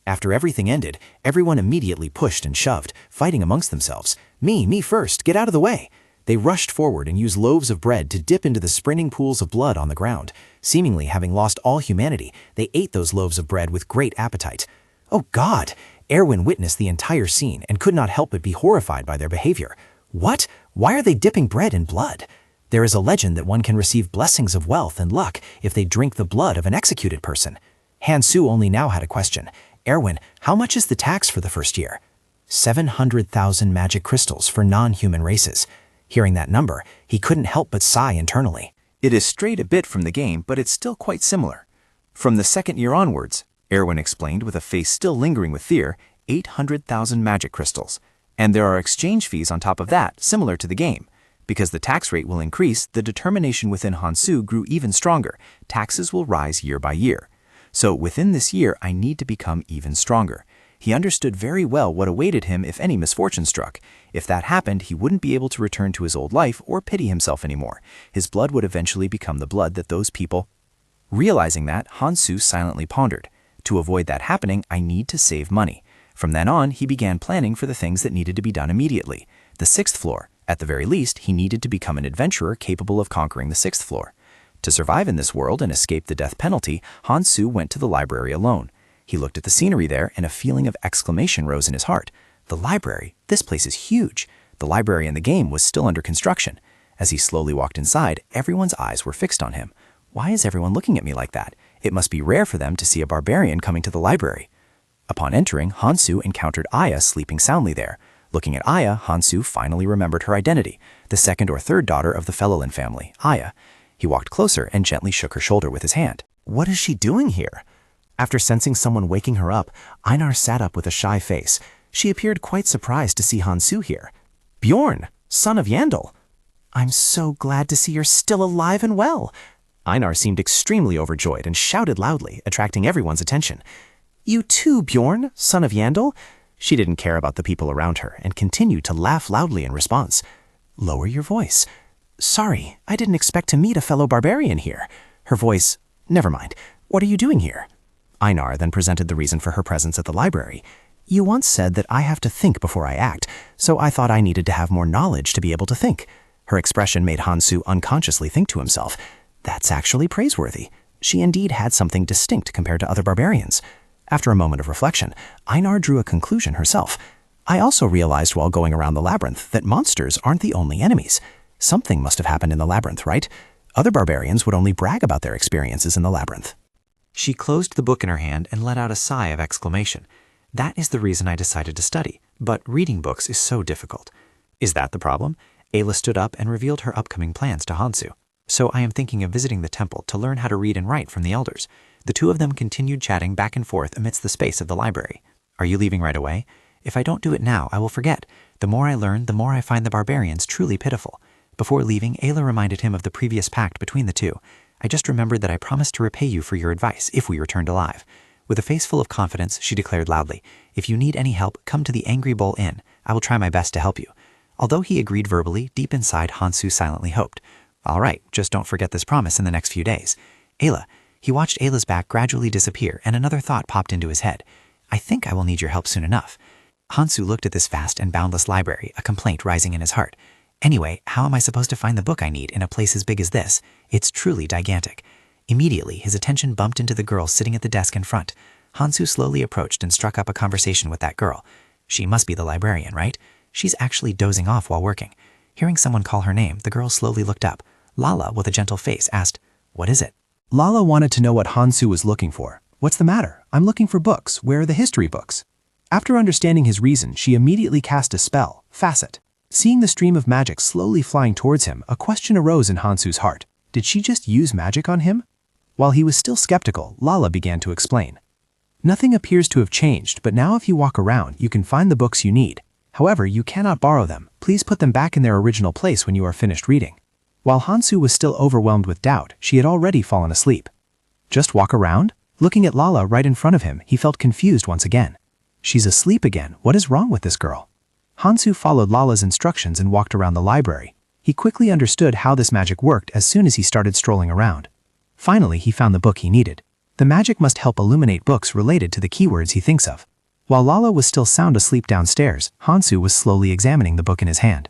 After everything ended, everyone immediately pushed and shoved, fighting amongst themselves. Me first, get out of the way. They rushed forward and used loaves of bread to dip into the sprinting pools of blood on the ground. Seemingly having lost all humanity, they ate those loaves of bread with great appetite. Oh God! Erwin witnessed the entire scene and could not help but be horrified by their behavior. What? Why are they dipping bread in blood? There is a legend that one can receive blessings of wealth and luck if they drink the blood of an executed person. Han-Su only now had a question. Erwin, how much is the tax for the first year? 700,000 magic crystals for non-human races. Hearing that number, he couldn't help but sigh internally. It is strayed a bit from the game, but it's still quite similar. From the second year onwards, Erwin explained with a face still lingering with fear, 800,000 magic crystals. And there are exchange fees on top of that, similar to the game. Because the tax rate will increase, the determination within Han-Su grew even stronger. Taxes will rise year by year. So within this year, I need to become even stronger. He understood very well what awaited him if any misfortune struck. If that happened, he wouldn't be able to return to his old life or pity himself anymore. His blood would eventually become the blood that those people... Realizing that, Han-Su silently pondered. To avoid that happening, I need to save money. From then on, he began planning for the things that needed to be done immediately. The 6th floor. At the very least, he needed to become an adventurer capable of conquering the 6th floor. To survive in this world and escape the death penalty, Han-Su went to the library alone. He looked at the scenery there, and a feeling of exclamation rose in his heart. The library? This place is huge. The library in the game was still under construction. As he slowly walked inside, everyone's eyes were fixed on him. Why is everyone looking at me like that? It must be rare for them to see a barbarian coming to the library. Upon entering, Han-Su encountered Aya sleeping soundly there. Looking at Aya, Han-Su finally remembered her identity, the second or third daughter of the Felolin family, Aya. He walked closer and gently shook her shoulder with his hand. What is she doing here? After sensing someone waking her up, Einar sat up with a shy face. She appeared quite surprised to see Han-Su here. Bjorn, son of Yandel. I'm so glad to see you're still alive and well. Einar seemed extremely overjoyed and shouted loudly, attracting everyone's attention. You too, Bjorn, son of Yandel? She didn't care about the people around her and continued to laugh loudly in response. Lower your voice. Sorry, I didn't expect to meet a fellow barbarian here. Her voice, never mind. What are you doing here? Einar then presented the reason for her presence at the library. You once said that I have to think before I act, so I thought I needed to have more knowledge to be able to think. Her expression made Han-Su unconsciously think to himself, that's actually praiseworthy. She indeed had something distinct compared to other barbarians. After a moment of reflection, Einar drew a conclusion herself. I also realized while going around the labyrinth that monsters aren't the only enemies. Something must have happened in the labyrinth, right? Other barbarians would only brag about their experiences in the labyrinth. She closed the book in her hand and let out a sigh of exclamation. That is the reason I decided to study, but reading books is so difficult. Is that the problem? Ayla stood up and revealed her upcoming plans to Han-Su. So I am thinking of visiting the temple to learn how to read and write from the elders. The two of them continued chatting back and forth amidst the space of the library. Are you leaving right away? If I don't do it now, I will forget. The more I learn, the more I find the barbarians truly pitiful. Before leaving, Ayla reminded him of the previous pact between the two. I just remembered that I promised to repay you for your advice if we returned alive. With a face full of confidence, she declared loudly, if you need any help, come to the Angry Bull Inn. I will try my best to help you. Although he agreed verbally, deep inside Han-Su silently hoped. All right, just don't forget this promise in the next few days. Ayla. He watched Ayla's back gradually disappear, and another thought popped into his head. I think I will need your help soon enough. Han-Su looked at this vast and boundless library, a complaint rising in his heart. Anyway, how am I supposed to find the book I need in a place as big as this? It's truly gigantic. Immediately, his attention bumped into the girl sitting at the desk in front. Han-Su slowly approached and struck up a conversation with that girl. She must be the librarian, right? She's actually dozing off while working. Hearing someone call her name, the girl slowly looked up. Lala, with a gentle face, asked, what is it? Lala wanted to know what Han-Su was looking for. What's the matter? I'm looking for books. Where are the history books? After understanding his reason, she immediately cast a spell, Facet. Seeing the stream of magic slowly flying towards him, a question arose in Han-Su's heart. Did she just use magic on him? While he was still skeptical, Lala began to explain. Nothing appears to have changed, but now if you walk around, you can find the books you need. However, you cannot borrow them. Please put them back in their original place when you are finished reading. While Han-Su was still overwhelmed with doubt, she had already fallen asleep. Just walk around? Looking at Lala right in front of him, he felt confused once again. She's asleep again. What is wrong with this girl? Han-Su followed Lala's instructions and walked around the library. He quickly understood how this magic worked as soon as he started strolling around. Finally, he found the book he needed. The magic must help illuminate books related to the keywords he thinks of. While Lala was still sound asleep downstairs, Han-Su was slowly examining the book in his hand.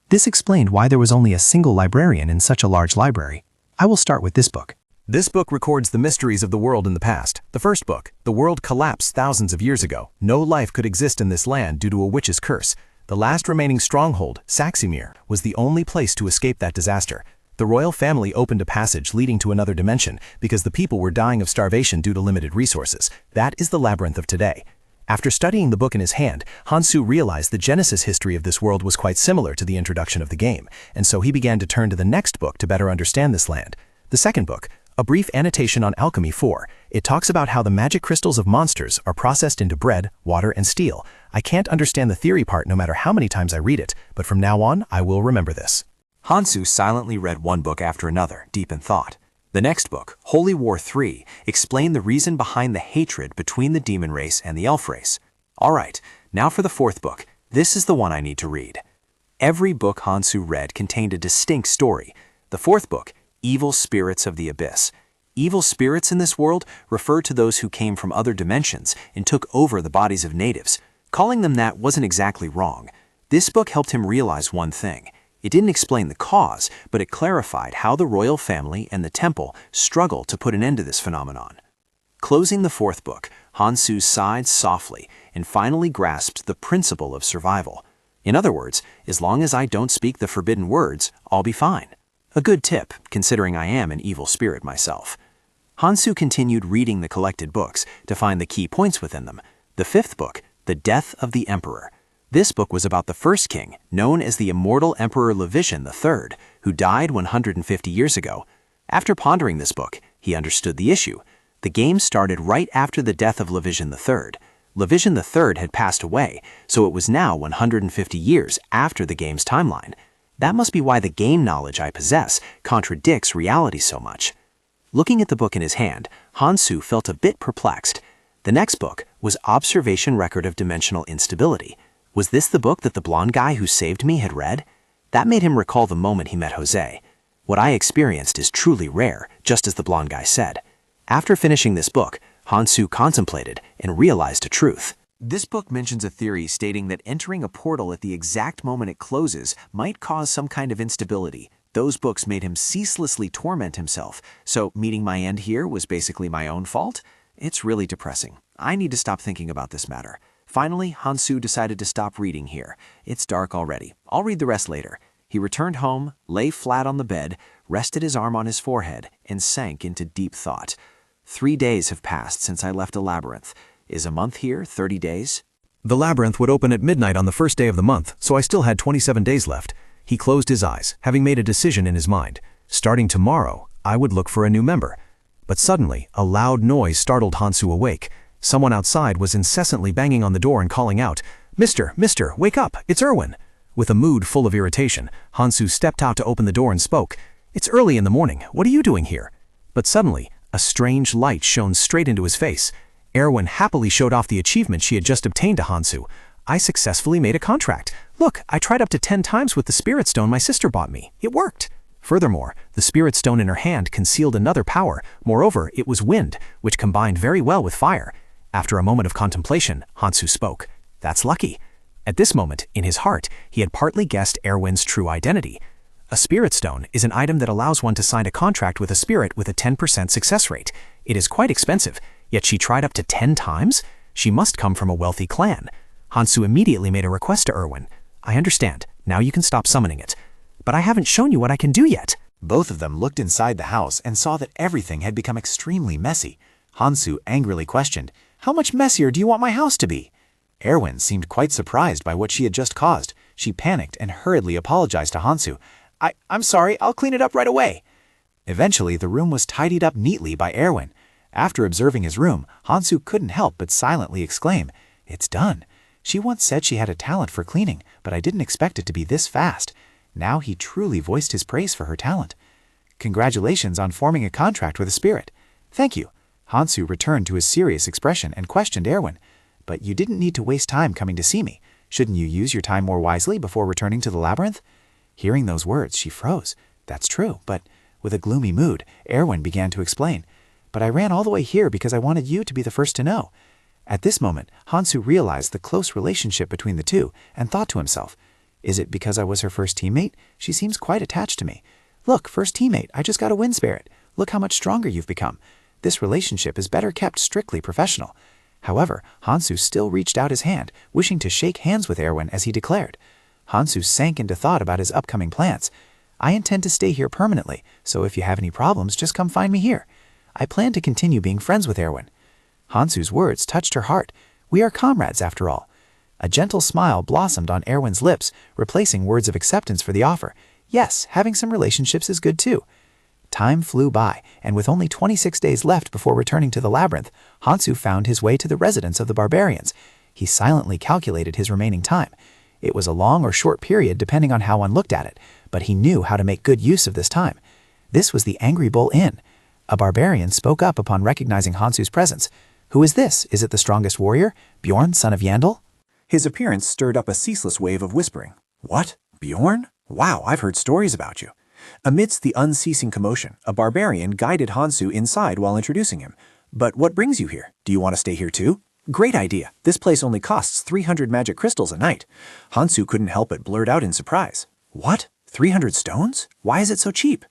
This explained why there was only a single librarian in such a large library. I will start with this book. This book records the mysteries of the world in the past. The first book, the world collapsed thousands of years ago. No life could exist in this land due to a witch's curse. The last remaining stronghold, Saximir, was the only place to escape that disaster. The royal family opened a passage leading to another dimension because the people were dying of starvation due to limited resources. That is the labyrinth of today. After studying the book in his hand, Hansu realized the genesis history of this world was quite similar to the introduction of the game, and so he began to turn to the next book to better understand this land. The second book, A Brief Annotation on Alchemy 4, it talks about how the magic crystals of monsters are processed into bread, water, and steel. I can't understand the theory part no matter how many times I read it, but from now on, I will remember this. Hansu silently read one book after another, deep in thought. The next book, Holy War 3, explained the reason behind the hatred between the demon race and the elf race. All right, now for the fourth book. This is the one I need to read. Every book Hansu read contained a distinct story. The fourth book, Evil Spirits of the Abyss. Evil spirits in this world refer to those who came from other dimensions and took over the bodies of natives. Calling them that wasn't exactly wrong. This book helped him realize one thing. It didn't explain the cause, but it clarified how the royal family and the temple struggle to put an end to this phenomenon. Closing the fourth book, Hansu sighed softly and finally grasped the principle of survival. In other words, as long as I don't speak the forbidden words, I'll be fine. A good tip, considering I am an evil spirit myself. Hansu continued reading the collected books to find the key points within them. The fifth book, The Death of the Emperor. This book was about the first king, known as the immortal Emperor Levision III, who died 150 years ago. After pondering this book, he understood the issue. The game started right after the death of Levision III. Levision III had passed away, so it was now 150 years after the game's timeline. That must be why the game knowledge I possess contradicts reality so much. Looking at the book in his hand, Hansu felt a bit perplexed. The next book was Observation Record of Dimensional Instability. Was this the book that the blonde guy who saved me had read? That made him recall the moment he met Jose. What I experienced is truly rare, just as the blonde guy said. After finishing this book, Hansu contemplated and realized a truth. This book mentions a theory stating that entering a portal at the exact moment it closes might cause some kind of instability. Those books made him ceaselessly torment himself, so meeting my end here was basically my own fault? It's really depressing. I need to stop thinking about this matter. Finally, Hansu decided to stop reading here. It's dark already. I'll read the rest later. He returned home, lay flat on the bed, rested his arm on his forehead, and sank into deep thought. 3 days have passed since I left a labyrinth. Is a month here 30 days? The labyrinth would open at midnight on the first day of the month, so I still had 27 days left. He closed his eyes, having made a decision in his mind. Starting tomorrow, I would look for a new member. But suddenly, a loud noise startled Hansu awake. Someone outside was incessantly banging on the door and calling out, Mister, wake up, it's Erwin." With a mood full of irritation, Hansu stepped out to open the door and spoke. "It's early in the morning, what are you doing here?" But suddenly, a strange light shone straight into his face. Erwin happily showed off the achievement she had just obtained to Hansu. "I successfully made a contract. Look, I tried up to 10 times with the spirit stone my sister bought me. It worked." Furthermore, the spirit stone in her hand concealed another power. Moreover, it was wind, which combined very well with fire. After a moment of contemplation, Hansu spoke. "That's lucky." At this moment, in his heart, he had partly guessed Erwin's true identity. A spirit stone is an item that allows one to sign a contract with a spirit with a 10% success rate. It is quite expensive, yet she tried up to 10 times? She must come from a wealthy clan. Hansu immediately made a request to Erwin. "I understand. Now you can stop summoning it. But I haven't shown you what I can do yet." Both of them looked inside the house and saw that everything had become extremely messy. Hansu angrily questioned, "How much messier do you want my house to be?" Erwin seemed quite surprised by what she had just caused. She panicked and hurriedly apologized to Hansu. I'm sorry, I'll clean it up right away." Eventually, the room was tidied up neatly by Erwin. After observing his room, Hansu couldn't help but silently exclaim, "It's done. She once said she had a talent for cleaning, but I didn't expect it to be this fast." Now he truly voiced his praise for her talent. "Congratulations on forming a contract with a spirit." "Thank you." Hansu returned to his serious expression and questioned Erwin. "But you didn't need to waste time coming to see me. Shouldn't you use your time more wisely before returning to the labyrinth?" Hearing those words, she froze. "That's true, but..." With a gloomy mood, Erwin began to explain. "But I ran all the way here because I wanted you to be the first to know." At this moment, Hansu realized the close relationship between the two and thought to himself, "Is it because I was her first teammate? She seems quite attached to me. Look, first teammate, I just got a wind spirit. Look how much stronger you've become. This relationship is better kept strictly professional." However, Hansu still reached out his hand, wishing to shake hands with Erwin as he declared. Hansu sank into thought about his upcoming plans. I intend to stay here permanently, so if you have any problems, just come find me here. I plan to continue being friends with Erwin. Hansu's words touched her heart. We are comrades, after all. A gentle smile blossomed on Erwin's lips, replacing words of acceptance for the offer. Yes, having some relationships is good too. Time flew by, and with only 26 days left before returning to the labyrinth, Hansu found his way to the residence of the barbarians. He silently calculated his remaining time. It was a long or short period depending on how one looked at it, but he knew how to make good use of this time. This was the Angry Bull Inn. A barbarian spoke up upon recognizing Hansu's presence. Who is this? Is it the strongest warrior? Bjorn, son of Yandel? His appearance stirred up a ceaseless wave of whispering. What? Bjorn? Wow, I've heard stories about you. Amidst the unceasing commotion, a barbarian guided Hansu inside while introducing him. But what brings you here? Do you want to stay here too? Great idea. This place only costs 300 magic crystals a night. Hansu couldn't help but blurt out in surprise. What? 300 stones? Why is it so cheap?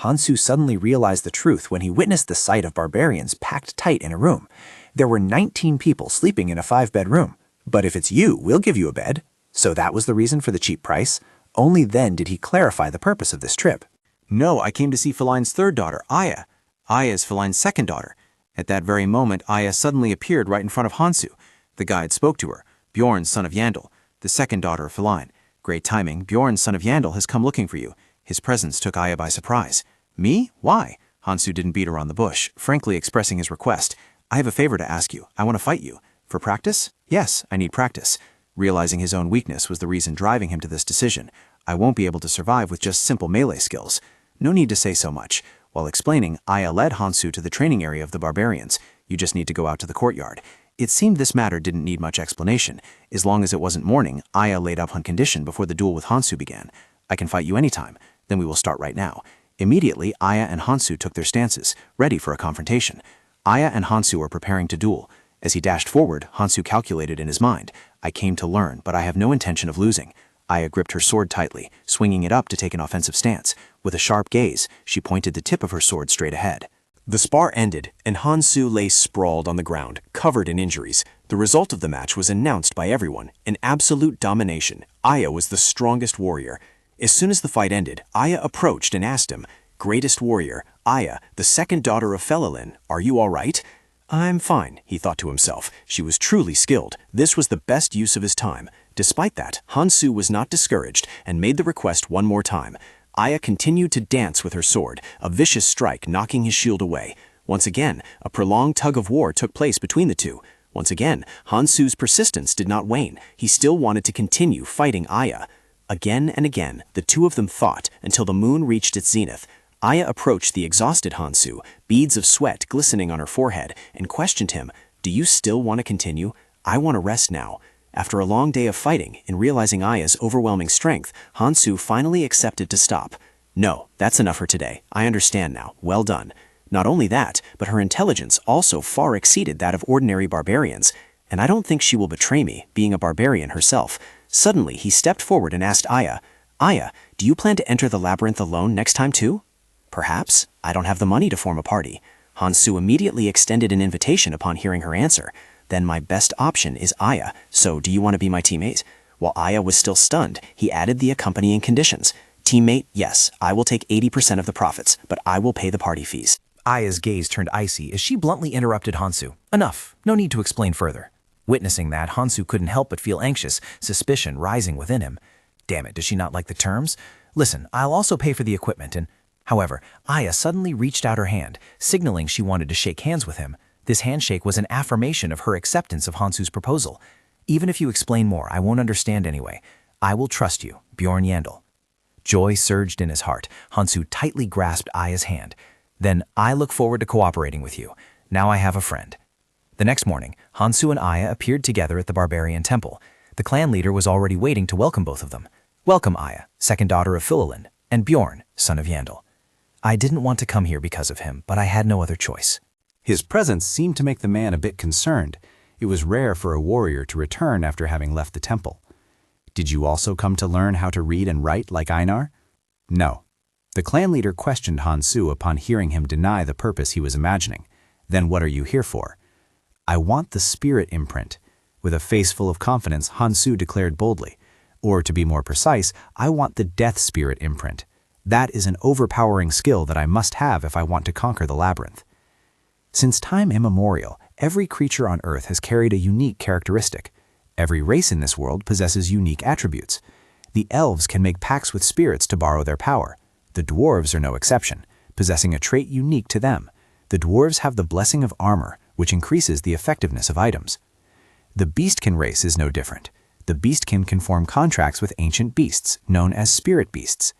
Hansu suddenly realized the truth when he witnessed the sight of barbarians packed tight in a room. There were 19 people sleeping in a 5-bed room. But if it's you, we'll give you a bed. So that was the reason for the cheap price? Only then did he clarify the purpose of this trip. No, I came to see Feline's third daughter, Aya. Aya is Feline's second daughter. At that very moment, Aya suddenly appeared right in front of Hansu. The guide spoke to her. Bjorn, son of Yandel, the second daughter of Feline. Great timing, Bjorn, son of Yandel, has come looking for you. His presence took Aya by surprise. Me? Why? Hansu didn't beat around the bush, frankly expressing his request. I have a favor to ask you. I want to fight you. For practice? Yes, I need practice. Realizing his own weakness was the reason driving him to this decision. I won't be able to survive with just simple melee skills. No need to say so much. While explaining, Aya led Hansu to the training area of the barbarians. You just need to go out to the courtyard. It seemed this matter didn't need much explanation. As long as it wasn't morning, Aya laid up on condition before the duel with Hansu began. I can fight you anytime. Then we will start right now. Immediately, Aya and Hansu took their stances, ready for a confrontation. Aya and Hansu were preparing to duel. As he dashed forward, Hansu calculated in his mind. I came to learn, but I have no intention of losing. Aya gripped her sword tightly, swinging it up to take an offensive stance. With a sharp gaze, she pointed the tip of her sword straight ahead. The spar ended, and Hansu lay sprawled on the ground, covered in injuries. The result of the match was announced by everyone, an absolute domination. Aya was the strongest warrior. As soon as the fight ended, Aya approached and asked him, "Greatest warrior, Aya, the second daughter of Felilin, are you all right?" I'm fine, he thought to himself. She was truly skilled. This was the best use of his time. Despite that, Hansu was not discouraged and made the request one more time. Aya continued to dance with her sword, a vicious strike knocking his shield away. Once again, a prolonged tug of war took place between the two. Once again, Hansu's persistence did not wane. He still wanted to continue fighting Aya. Again and again, the two of them fought until the moon reached its zenith. Aya approached the exhausted Hansu, beads of sweat glistening on her forehead, and questioned him, "Do you still want to continue? I want to rest now." After a long day of fighting, and realizing Aya's overwhelming strength, Hansu finally accepted to stop. "No, that's enough for today. I understand now. Well done." Not only that, but her intelligence also far exceeded that of ordinary barbarians. "And I don't think she will betray me, being a barbarian herself." Suddenly, he stepped forward and asked Aya, "Aya, do you plan to enter the labyrinth alone next time too?" "Perhaps. I don't have the money to form a party." Hansu immediately extended an invitation upon hearing her answer. "Then my best option is Aya, so do you want to be my teammate?" While Aya was still stunned, he added the accompanying conditions. "Teammate, yes, I will take 80% of the profits, but I will pay the party fees." Aya's gaze turned icy as she bluntly interrupted Hansu. Enough. No need to explain further. Witnessing that, Hansu couldn't help but feel anxious, suspicion rising within him. Damn it, does she not like the terms? Listen, I'll also pay for the equipment and... However, Aya suddenly reached out her hand, signaling she wanted to shake hands with him. This handshake was an affirmation of her acceptance of Hansu's proposal. "Even if you explain more, I won't understand anyway. I will trust you, Bjorn Yandel." Joy surged in his heart. Hansu tightly grasped Aya's hand. "Then I look forward to cooperating with you. Now I have a friend." The next morning, Hansu and Aya appeared together at the barbarian temple. The clan leader was already waiting to welcome both of them. "Welcome, Aya, second daughter of Fililin, and Bjorn, son of Yandel. I didn't want to come here because of him, but I had no other choice." His presence seemed to make the man a bit concerned. It was rare for a warrior to return after having left the temple. "Did you also come to learn how to read and write like Einar?" "No." The clan leader questioned Hansu upon hearing him deny the purpose he was imagining. "Then what are you here for?" "I want the spirit imprint." With a face full of confidence, Hansu declared boldly. "Or to be more precise, I want the death spirit imprint. That is an overpowering skill that I must have if I want to conquer the labyrinth. Since time immemorial, every creature on Earth has carried a unique characteristic. Every race in this world possesses unique attributes. The elves can make pacts with spirits to borrow their power. The dwarves are no exception, possessing a trait unique to them. The dwarves have the blessing of armor, which increases the effectiveness of items. The beastkin race is no different. The beastkin can form contracts with ancient beasts, known as spirit beasts.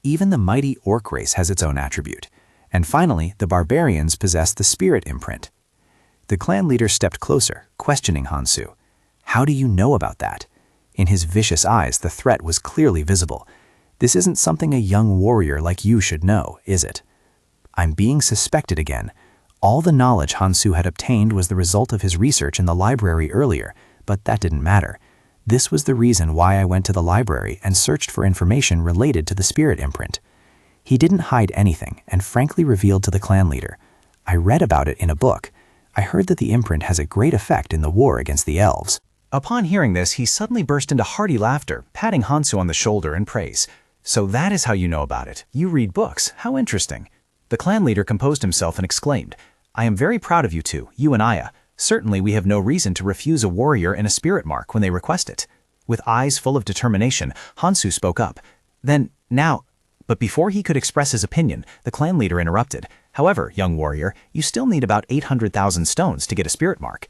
Even the mighty orc race has its own attribute. And finally, the barbarians possess the spirit imprint. The clan leader stepped closer, questioning Hansu. How do you know about that? In his vicious eyes, the threat was clearly visible. This isn't something a young warrior like you should know, is it? I'm being suspected again. All the knowledge Hansu had obtained was the result of his research in the library earlier, but that didn't matter. This was the reason why I went to the library and searched for information related to the spirit imprint. He didn't hide anything and frankly revealed to the clan leader. I read about it in a book. I heard that the imprint has a great effect in the war against the elves. Upon hearing this, he suddenly burst into hearty laughter, patting Hansu on the shoulder in praise. So that is how you know about it. You read books. How interesting. The clan leader composed himself and exclaimed, I am very proud of you two, you and Aya. Certainly we have no reason to refuse a warrior and a spirit mark when they request it. With eyes full of determination, Hansu spoke up. But before he could express his opinion, the clan leader interrupted. However, young warrior, you still need about 800,000 stones to get a spirit mark.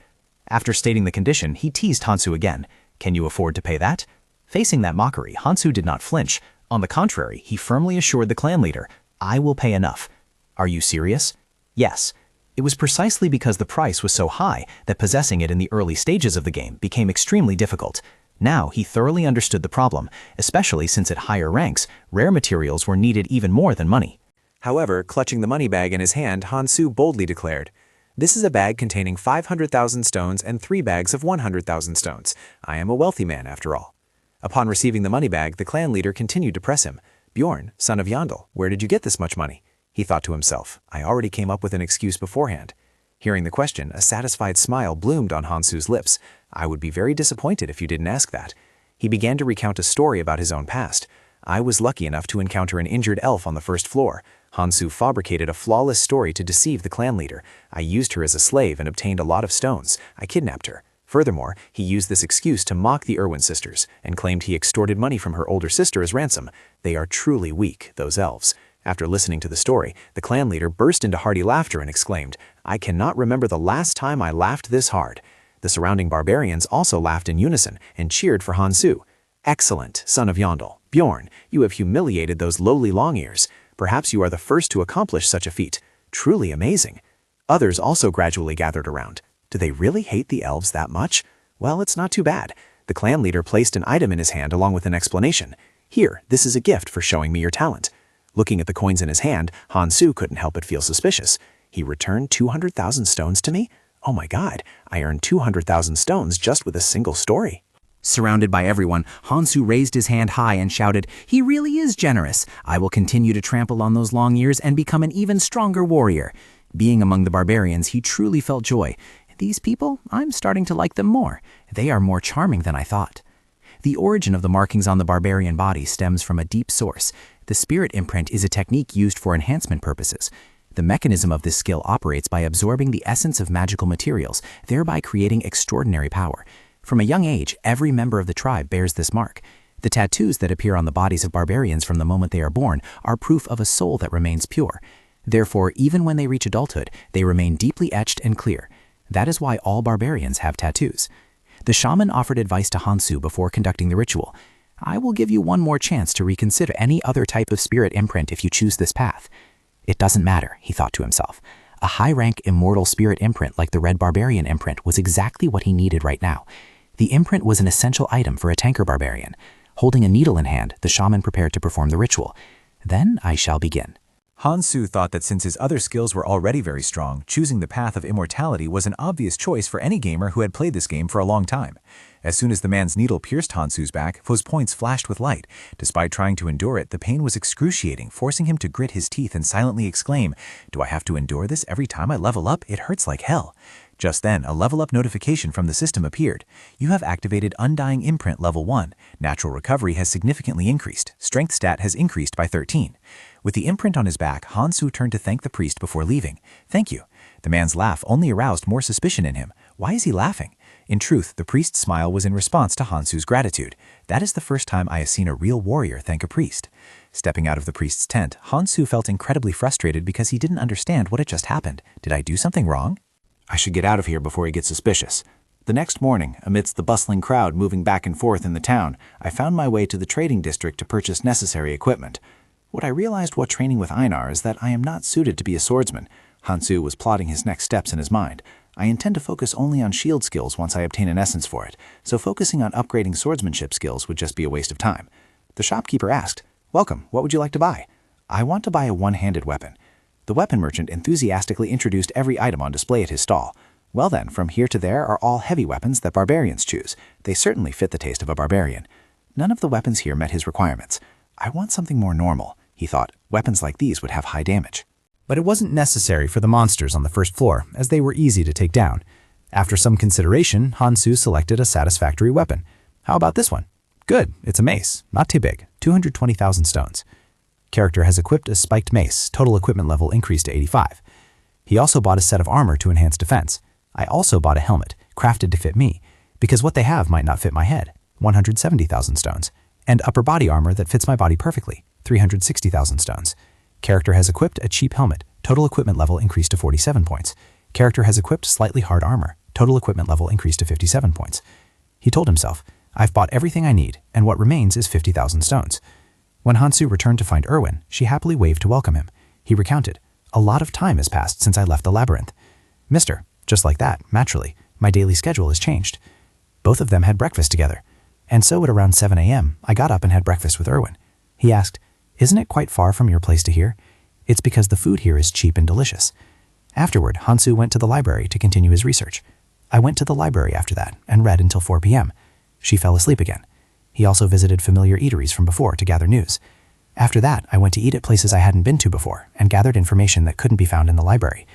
After stating the condition, he teased Hansu again. Can you afford to pay that? Facing that mockery, Hansu did not flinch. On the contrary, he firmly assured the clan leader, I will pay enough. Are you serious? Yes. It was precisely because the price was so high that possessing it in the early stages of the game became extremely difficult. Now he thoroughly understood the problem, especially since at higher ranks, rare materials were needed even more than money. However, clutching the money bag in his hand, Hansu boldly declared, This is a bag containing 500,000 stones and 3 bags of 100,000 stones. I am a wealthy man, after all. Upon receiving the money bag, the clan leader continued to press him. Bjorn, son of Yandel, where did you get this much money? He thought to himself, I already came up with an excuse beforehand. Hearing the question, a satisfied smile bloomed on Hansu's lips. I would be very disappointed if you didn't ask that. He began to recount a story about his own past. I was lucky enough to encounter an injured elf on the first floor. Hansu fabricated a flawless story to deceive the clan leader. I used her as a slave and obtained a lot of stones. I kidnapped her. Furthermore, he used this excuse to mock the Irwin sisters and claimed he extorted money from her older sister as ransom. They are truly weak, those elves. After listening to the story, the clan leader burst into hearty laughter and exclaimed, I cannot remember the last time I laughed this hard. The surrounding barbarians also laughed in unison and cheered for Hansu. Excellent, son of Yandel. Bjorn, you have humiliated those lowly long-ears. Perhaps you are the first to accomplish such a feat. Truly amazing. Others also gradually gathered around. Do they really hate the elves that much? Well, it's not too bad. The clan leader placed an item in his hand along with an explanation. Here, this is a gift for showing me your talent. Looking at the coins in his hand, Hansu couldn't help but feel suspicious. He returned 200,000 stones to me? Oh my God, I earned 200,000 stones just with a single story. Surrounded by everyone, Hansu raised his hand high and shouted, He really is generous. I will continue to trample on those long ears and become an even stronger warrior. Being among the barbarians, he truly felt joy. These people, I'm starting to like them more. They are more charming than I thought. The origin of the markings on the barbarian body stems from a deep source. The spirit imprint is a technique used for enhancement purposes. The mechanism of this skill operates by absorbing the essence of magical materials, thereby creating extraordinary power. From a young age, every member of the tribe bears this mark. The tattoos that appear on the bodies of barbarians from the moment they are born are proof of a soul that remains pure. Therefore, even when they reach adulthood, they remain deeply etched and clear. That is why all barbarians have tattoos. The shaman offered advice to Hansu before conducting the ritual. I will give you one more chance to reconsider any other type of spirit imprint if you choose this path. It doesn't matter, he thought to himself. A high-rank immortal spirit imprint like the Red Barbarian imprint was exactly what he needed right now. The imprint was an essential item for a tanker barbarian. Holding a needle in hand, the shaman prepared to perform the ritual. Then I shall begin. Hansu thought that since his other skills were already very strong, choosing the path of immortality was an obvious choice for any gamer who had played this game for a long time. As soon as the man's needle pierced Hansu's back, Fo's points flashed with light. Despite trying to endure it, the pain was excruciating, forcing him to grit his teeth and silently exclaim, Do I have to endure this every time I level up? It hurts like hell. Just then, a level-up notification from the system appeared. You have activated Undying Imprint Level 1. Natural recovery has significantly increased. Strength stat has increased by 13. With the imprint on his back, Hansu turned to thank the priest before leaving. Thank you. The man's laugh only aroused more suspicion in him. Why is he laughing? In truth, the priest's smile was in response to Hansu's gratitude. That is the first time I have seen a real warrior thank a priest. Stepping out of the priest's tent, Hansu felt incredibly frustrated because he didn't understand what had just happened. Did I do something wrong? I should get out of here before he gets suspicious. The next morning, amidst the bustling crowd moving back and forth in the town, I found my way to the trading district to purchase necessary equipment. What I realized while training with Einar is that I am not suited to be a swordsman. Hansu was plotting his next steps in his mind. I intend to focus only on shield skills once I obtain an essence for it, so focusing on upgrading swordsmanship skills would just be a waste of time. The shopkeeper asked, "Welcome, what would you like to buy?" "I want to buy a one-handed weapon." The weapon merchant enthusiastically introduced every item on display at his stall. Well then, from here to there are all heavy weapons that barbarians choose. They certainly fit the taste of a barbarian. None of the weapons here met his requirements. I want something more normal, he thought. Weapons like these would have high damage. But it wasn't necessary for the monsters on the first floor, as they were easy to take down. After some consideration, Hansu selected a satisfactory weapon. How about this one? Good, it's a mace, not too big, 220,000 stones. Character has equipped a spiked mace, total equipment level increased to 85. He also bought a set of armor to enhance defense. I also bought a helmet, crafted to fit me, because what they have might not fit my head, 170,000 stones, and upper body armor that fits my body perfectly, 360,000 stones. Character has equipped a cheap helmet, total equipment level increased to 47 points. Character has equipped slightly hard armor, total equipment level increased to 57 points. He told himself, I've bought everything I need, and what remains is 50,000 stones. When Hansu returned to find Erwin, she happily waved to welcome him. He recounted, a lot of time has passed since I left the labyrinth. Mister, just like that, naturally, my daily schedule has changed. Both of them had breakfast together. And so at around 7 a.m., I got up and had breakfast with Erwin. He asked, isn't it quite far from your place to here? It's because the food here is cheap and delicious. Afterward, Hansu went to the library to continue his research. I went to the library after that and read until 4 p.m. She fell asleep again. He also visited familiar eateries from before to gather news. After that, I went to eat at places I hadn't been to before and gathered information that couldn't be found in the library.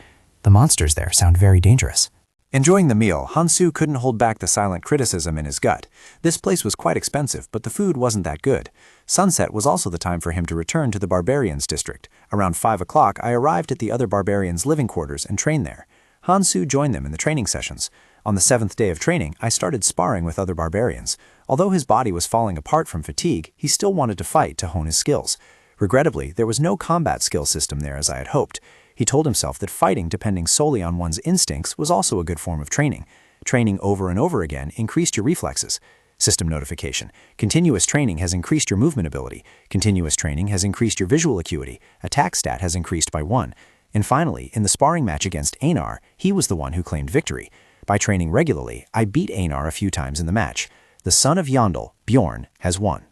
The monsters there sound very dangerous. Enjoying the meal, Hansu couldn't hold back the silent criticism in his gut. This place was quite expensive, but the food wasn't that good. Sunset was also the time for him to return to the barbarians' district. Around 5 o'clock, I arrived at the other barbarians' living quarters and trained there. Hansu joined them in the training sessions. On the 7th day of training, I started sparring with other barbarians. Although his body was falling apart from fatigue, he still wanted to fight to hone his skills. Regrettably, there was no combat skill system there as I had hoped. He told himself that fighting depending solely on one's instincts was also a good form of training. Training over and over again increased your reflexes. System notification. Continuous training has increased your movement ability. Continuous training has increased your visual acuity. Attack stat has increased by 1. And finally, in the sparring match against Einar, he was the one who claimed victory. By training regularly, I beat Einar a few times in the match. The son of Yandel, Bjorn, has won.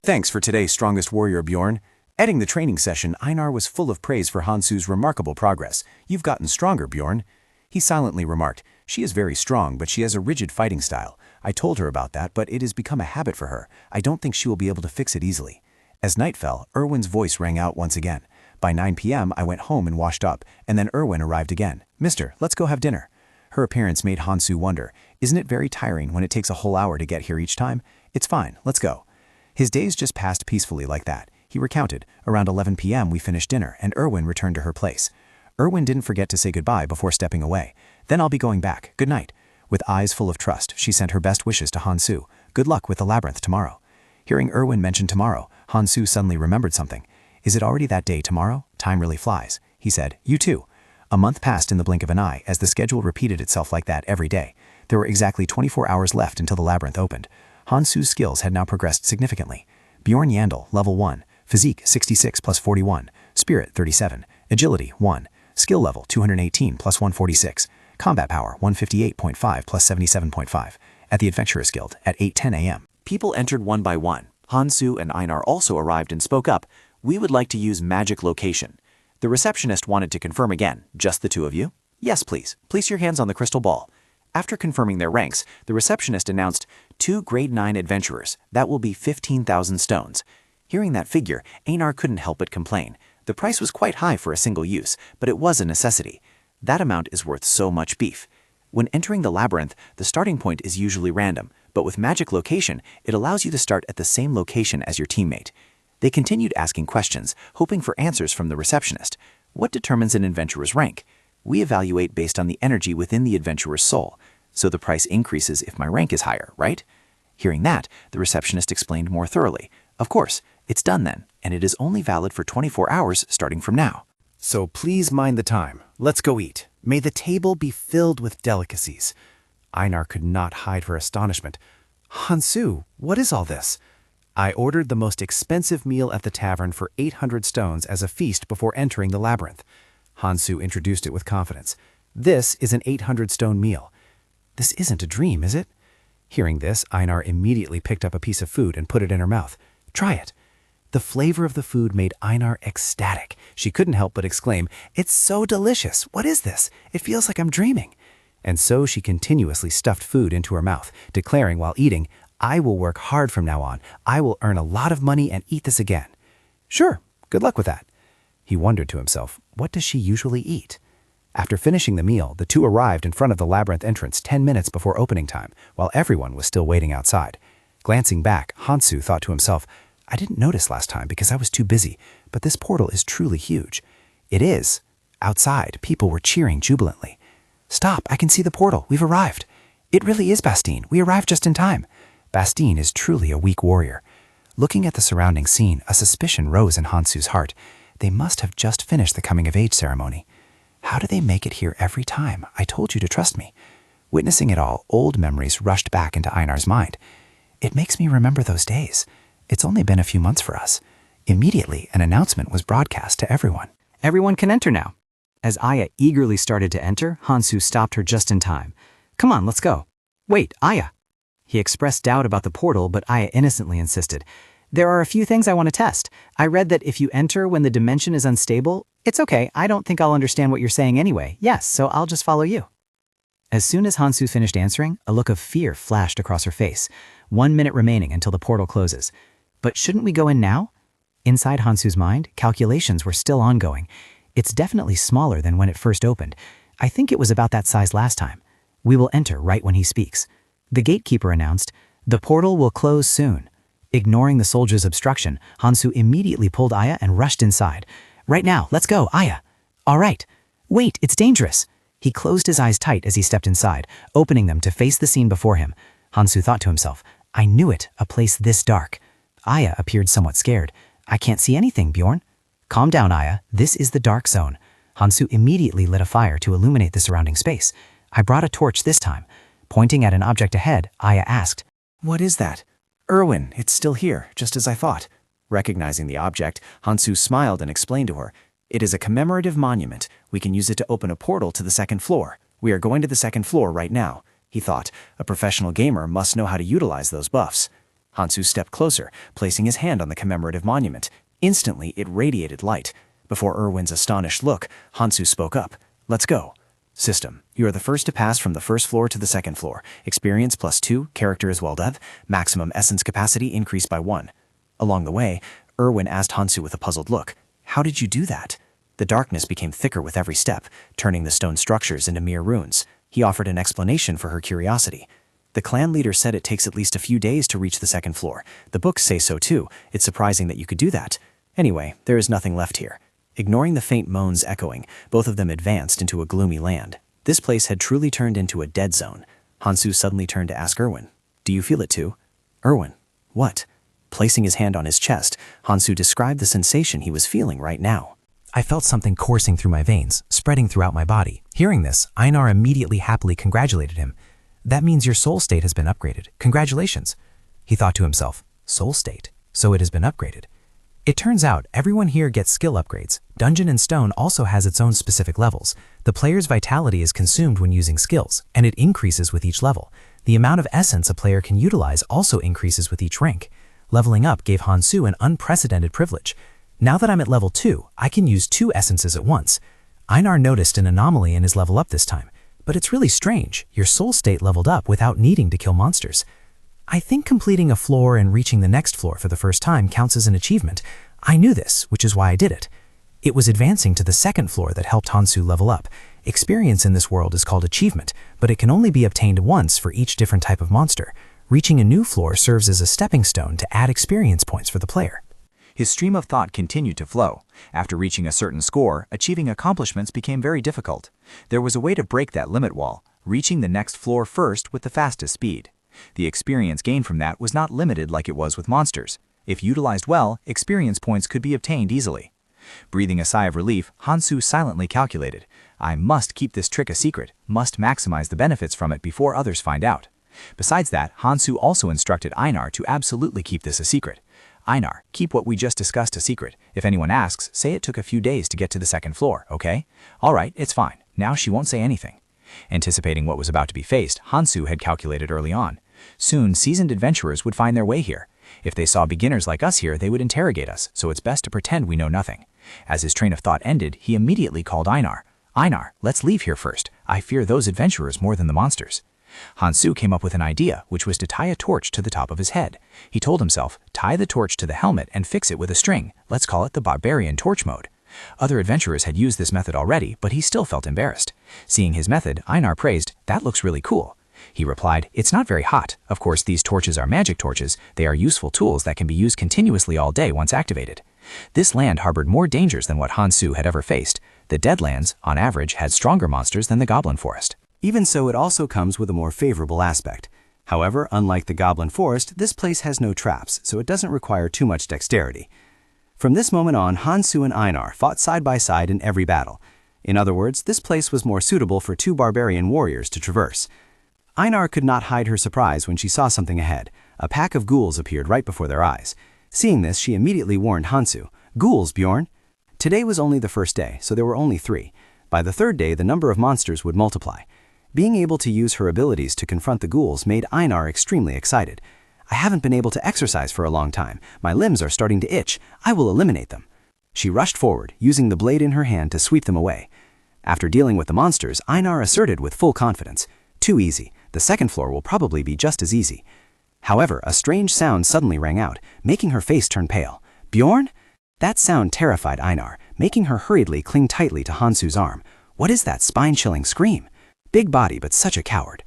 Thanks for today's strongest warrior, Bjorn. Ending the training session, Einar was full of praise for Hansu's remarkable progress. You've gotten stronger, Bjorn. He silently remarked, she is very strong, but she has a rigid fighting style. I told her about that, but it has become a habit for her. I don't think she will be able to fix it easily. As night fell, Erwin's voice rang out once again. By 9 p.m., I went home and washed up, and then Erwin arrived again. Mister, let's go have dinner. Her appearance made Hansu wonder, isn't it very tiring when it takes a whole hour to get here each time? It's fine, let's go. His days just passed peacefully like that. He recounted, around 11 p.m. we finished dinner and Erwin returned to her place. Erwin didn't forget to say goodbye before stepping away. Then I'll be going back, good night. With eyes full of trust, she sent her best wishes to Hansu. Good luck with the labyrinth tomorrow. Hearing Erwin mention tomorrow, Hansu suddenly remembered something. Is it already that day tomorrow? Time really flies. He said, you too. A month passed in the blink of an eye as the schedule repeated itself like that every day. There were exactly 24 hours left until the labyrinth opened. Hansu's skills had now progressed significantly. Bjorn Yandel, level 1. Physique 66 plus 41. Spirit 37. Agility 1. Skill level 218 plus 146. Combat power 158.5 plus 77.5. At the Adventurers Guild at 8:10 a.m. People entered one by one. Hansu and Einar also arrived and spoke up. We would like to use magic location. The receptionist wanted to confirm again. Just the two of you? Yes, please. Place your hands on the crystal ball. After confirming their ranks, the receptionist announced 2 grade 9 adventurers. That will be 15,000 stones. Hearing that figure, Einar couldn't help but complain. The price was quite high for a single use, but it was a necessity. That amount is worth so much beef. When entering the labyrinth, the starting point is usually random, but with magic location, it allows you to start at the same location as your teammate. They continued asking questions, hoping for answers from the receptionist. What determines an adventurer's rank? We evaluate based on the energy within the adventurer's soul, so the price increases if my rank is higher, right? Hearing that, the receptionist explained more thoroughly. Of course, it's done then, and it is only valid for 24 hours starting from now. So please mind the time. Let's go eat. May the table be filled with delicacies. Einar could not hide her astonishment. Hansu, what is all this? I ordered the most expensive meal at the tavern for 800 stones as a feast before entering the labyrinth. Hansu introduced it with confidence. This is an 800-stone meal. This isn't a dream, is it? Hearing this, Einar immediately picked up a piece of food and put it in her mouth. Try it. The flavor of the food made Einar ecstatic. She couldn't help but exclaim, "It's so delicious! What is this? It feels like I'm dreaming." And so she continuously stuffed food into her mouth, declaring while eating, "I will work hard from now on. I will earn a lot of money and eat this again." Sure, good luck with that. He wondered to himself, what does she usually eat? After finishing the meal, the two arrived in front of the labyrinth entrance 10 minutes before opening time, while everyone was still waiting outside. Glancing back, Hansu thought to himself, I didn't notice last time because I was too busy, but this portal is truly huge. It is. Outside, people were cheering jubilantly. Stop, I can see the portal. We've arrived. It really is Bastien. We arrived just in time. Bastien is truly a weak warrior. Looking at the surrounding scene, a suspicion rose in Hansu's heart. They must have just finished the coming-of-age ceremony. How do they make it here every time? I told you to trust me. Witnessing it all, old memories rushed back into Einar's mind. It makes me remember those days. It's only been a few months for us. Immediately, an announcement was broadcast to everyone. Everyone can enter now. As Aya eagerly started to enter, Hansu stopped her just in time. Come on, let's go. Wait, Aya. He expressed doubt about the portal, but Aya innocently insisted. There are a few things I want to test. I read that if you enter when the dimension is unstable, it's okay. I don't think I'll understand what you're saying anyway. Yes, so I'll just follow you. As soon as Hansu finished answering, a look of fear flashed across her face. 1 minute remaining until the portal closes. But shouldn't we go in now? Inside Hansu's mind, calculations were still ongoing. It's definitely smaller than when it first opened. I think it was about that size last time. We will enter right when he speaks. The gatekeeper announced, "The portal will close soon." Ignoring the soldier's obstruction, Hansu immediately pulled Aya and rushed inside. Right now, let's go, Aya. All right. Wait, it's dangerous. He closed his eyes tight as he stepped inside, opening them to face the scene before him. Hansu thought to himself, I knew it, a place this dark. Aya appeared somewhat scared. I can't see anything, Bjorn. Calm down, Aya. This is the dark zone. Hansu immediately lit a fire to illuminate the surrounding space. I brought a torch this time. Pointing at an object ahead, Aya asked, What is that? Erwin, it's still here, just as I thought. Recognizing the object, Hansu smiled and explained to her, It is a commemorative monument. We can use it to open a portal to the second floor. We are going to the second floor right now. He thought, a professional gamer must know how to utilize those buffs. Hansu stepped closer, placing his hand on the commemorative monument. Instantly, it radiated light. Before Erwin's astonished look, Hansu spoke up. Let's go. System. You are the first to pass from the first floor to the second floor. Experience +2, character as well dev, maximum essence capacity increased by 1. Along the way, Erwin asked Hansu with a puzzled look, How did you do that? The darkness became thicker with every step, turning the stone structures into mere ruins. He offered an explanation for her curiosity. The clan leader said it takes at least a few days to reach the second floor. The books say so too. It's surprising that you could do that. Anyway, there is nothing left here. Ignoring the faint moans echoing, both of them advanced into a gloomy land. This place had truly turned into a dead zone. Hansu suddenly turned to ask Erwin, Do you feel it too? Erwin, what? Placing his hand on his chest, Hansu described the sensation he was feeling right now. I felt something coursing through my veins, spreading throughout my body. Hearing this, Einar immediately happily congratulated him. That means your soul state has been upgraded. Congratulations. He thought to himself, soul state, so it has been upgraded. It turns out everyone here gets skill upgrades. Dungeon and Stone also has its own specific levels. The player's vitality is consumed when using skills, and it increases with each level. The amount of essence a player can utilize also increases with each rank. Leveling up gave Hansu an unprecedented privilege. Now that I'm at level 2, I can use 2 essences at once. Einar noticed an anomaly in his level up this time, but it's really strange. Your soul state leveled up without needing to kill monsters. I think completing a floor and reaching the next floor for the first time counts as an achievement. I knew this, which is why I did it. It was advancing to the second floor that helped Hansu level up, Experience in this world is called achievement, but it can only be obtained once for each different type of monster. Reaching a new floor serves as a stepping stone to add experience points for the player. His stream of thought continued to flow. After reaching a certain score, achieving accomplishments became very difficult. There was a way to break that limit wall, reaching the next floor first with the fastest speed. The experience gained from that was not limited like it was with monsters. If utilized well, experience points could be obtained easily. Breathing a sigh of relief, Hansu silently calculated, I must keep this trick a secret, must maximize the benefits from it before others find out. Besides that, Hansu also instructed Einar to absolutely keep this a secret. Einar, keep what we just discussed a secret. If anyone asks, say it took a few days to get to the second floor, okay? All right, it's fine. Now she won't say anything. Anticipating what was about to be faced, Hansu had calculated early on. Soon, seasoned adventurers would find their way here. If they saw beginners like us here, they would interrogate us, so it's best to pretend we know nothing. As his train of thought ended, he immediately called Einar. Einar, let's leave here first. I fear those adventurers more than the monsters. Hansu came up with an idea, which was to tie a torch to the top of his head. He told himself, tie the torch to the helmet and fix it with a string. Let's call it the barbarian torch mode. Other adventurers had used this method already, but he still felt embarrassed. Seeing his method, Einar praised, that looks really cool. He replied, it's not very hot. Of course, these torches are magic torches. They are useful tools that can be used continuously all day once activated. This land harbored more dangers than what Hansu had ever faced. The Deadlands, on average, had stronger monsters than the Goblin Forest. Even so, it also comes with a more favorable aspect. However, unlike the Goblin Forest, this place has no traps, so it doesn't require too much dexterity. From this moment on, Hansu and Einar fought side by side in every battle. In other words, this place was more suitable for two barbarian warriors to traverse. Einar could not hide her surprise when she saw something ahead. A pack of ghouls appeared right before their eyes. Seeing this, she immediately warned Hansu, "Ghouls, Bjorn!" Today was only the first day, so there were only 3. By the third day, the number of monsters would multiply. Being able to use her abilities to confront the ghouls made Einar extremely excited. I haven't been able to exercise for a long time. My limbs are starting to itch. I will eliminate them. She rushed forward, using the blade in her hand to sweep them away. After dealing with the monsters, Einar asserted with full confidence, too easy. The second floor will probably be just as easy. However, a strange sound suddenly rang out, making her face turn pale. Bjorn? That sound terrified Einar, making her hurriedly cling tightly to Hansu's arm. What is that spine-chilling scream? Big body, but such a coward.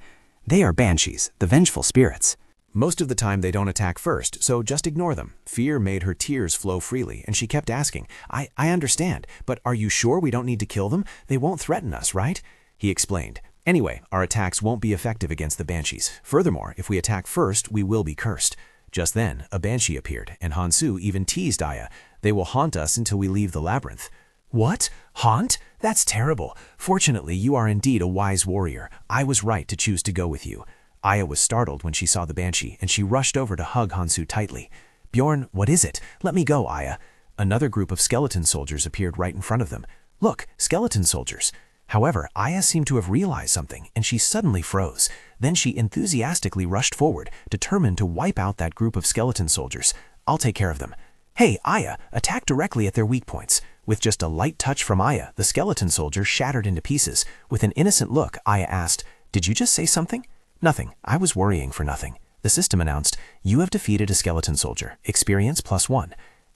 They are banshees, the vengeful spirits. Most of the time they don't attack first, so just ignore them. Fear made her tears flow freely, and she kept asking, I understand, but are you sure we don't need to kill them? They won't threaten us, right? He explained. Anyway, our attacks won't be effective against the banshees. Furthermore, if we attack first, we will be cursed. Just then, a banshee appeared, and Hansu even teased Aya. They will haunt us until we leave the labyrinth. What? Haunt? That's terrible. Fortunately, you are indeed a wise warrior. I was right to choose to go with you. Aya was startled when she saw the banshee, and she rushed over to hug Hansu tightly. Bjorn, what is it? Let me go, Aya. Another group of skeleton soldiers appeared right in front of them. Look, skeleton soldiers. However, Aya seemed to have realized something, and she suddenly froze. Then she enthusiastically rushed forward, determined to wipe out that group of skeleton soldiers. I'll take care of them. Hey, Aya, attack directly at their weak points. With just a light touch from Aya, the skeleton soldier shattered into pieces. With an innocent look, Aya asked, Did you just say something? Nothing. I was worrying for nothing. The system announced, You have defeated a skeleton soldier. Experience +1.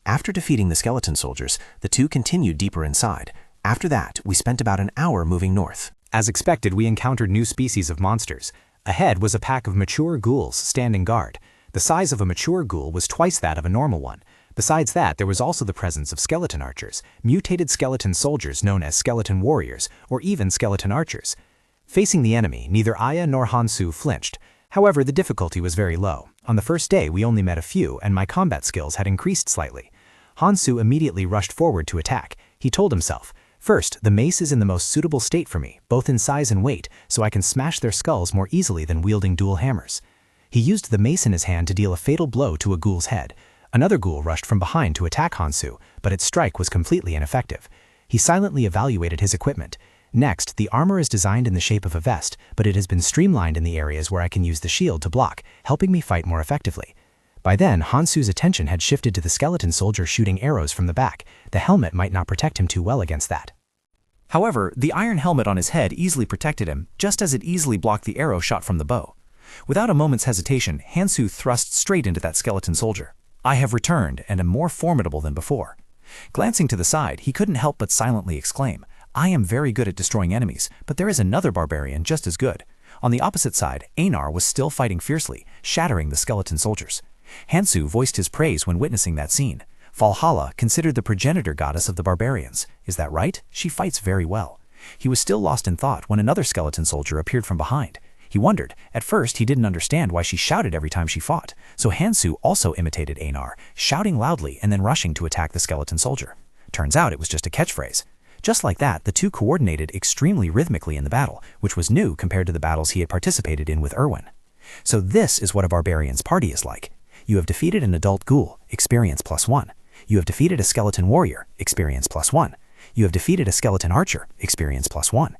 After defeating the skeleton soldiers, the two continued deeper inside. After that, we spent about an hour moving north. As expected, we encountered new species of monsters. Ahead was a pack of mature ghouls standing guard. The size of a mature ghoul was twice that of a normal one. Besides that, there was also the presence of skeleton archers, mutated skeleton soldiers known as skeleton warriors, or even skeleton archers. Facing the enemy, neither Aya nor Hansu flinched. However, the difficulty was very low. On the first day, we only met a few, and my combat skills had increased slightly. Hansu immediately rushed forward to attack. He told himself, First, the mace is in the most suitable state for me, both in size and weight, so I can smash their skulls more easily than wielding dual hammers. He used the mace in his hand to deal a fatal blow to a ghoul's head. Another ghoul rushed from behind to attack Hansu, but its strike was completely ineffective. He silently evaluated his equipment. Next, the armor is designed in the shape of a vest, but it has been streamlined in the areas where I can use the shield to block, helping me fight more effectively. By then, Hansu's attention had shifted to the skeleton soldier shooting arrows from the back. The helmet might not protect him too well against that. However, the iron helmet on his head easily protected him, just as it easily blocked the arrow shot from the bow. Without a moment's hesitation, Hansu thrust straight into that skeleton soldier. I have returned and am more formidable than before. Glancing to the side, he couldn't help but silently exclaim, I am very good at destroying enemies, but there is another barbarian just as good. On the opposite side, Einar was still fighting fiercely, shattering the skeleton soldiers. Hansu voiced his praise when witnessing that scene. Valhalla, considered the progenitor goddess of the barbarians. Is that right? She fights very well. He was still lost in thought when another skeleton soldier appeared from behind. He wondered. At first, he didn't understand why she shouted every time she fought, so Hansu also imitated Einar, shouting loudly and then rushing to attack the skeleton soldier. Turns out it was just a catchphrase. Just like that, the two coordinated extremely rhythmically in the battle, which was new compared to the battles he had participated in with Erwin. So this is what a barbarian's party is like. You have defeated an adult ghoul, experience +1. You have defeated a skeleton warrior, experience +1. You have defeated a skeleton archer, experience +1.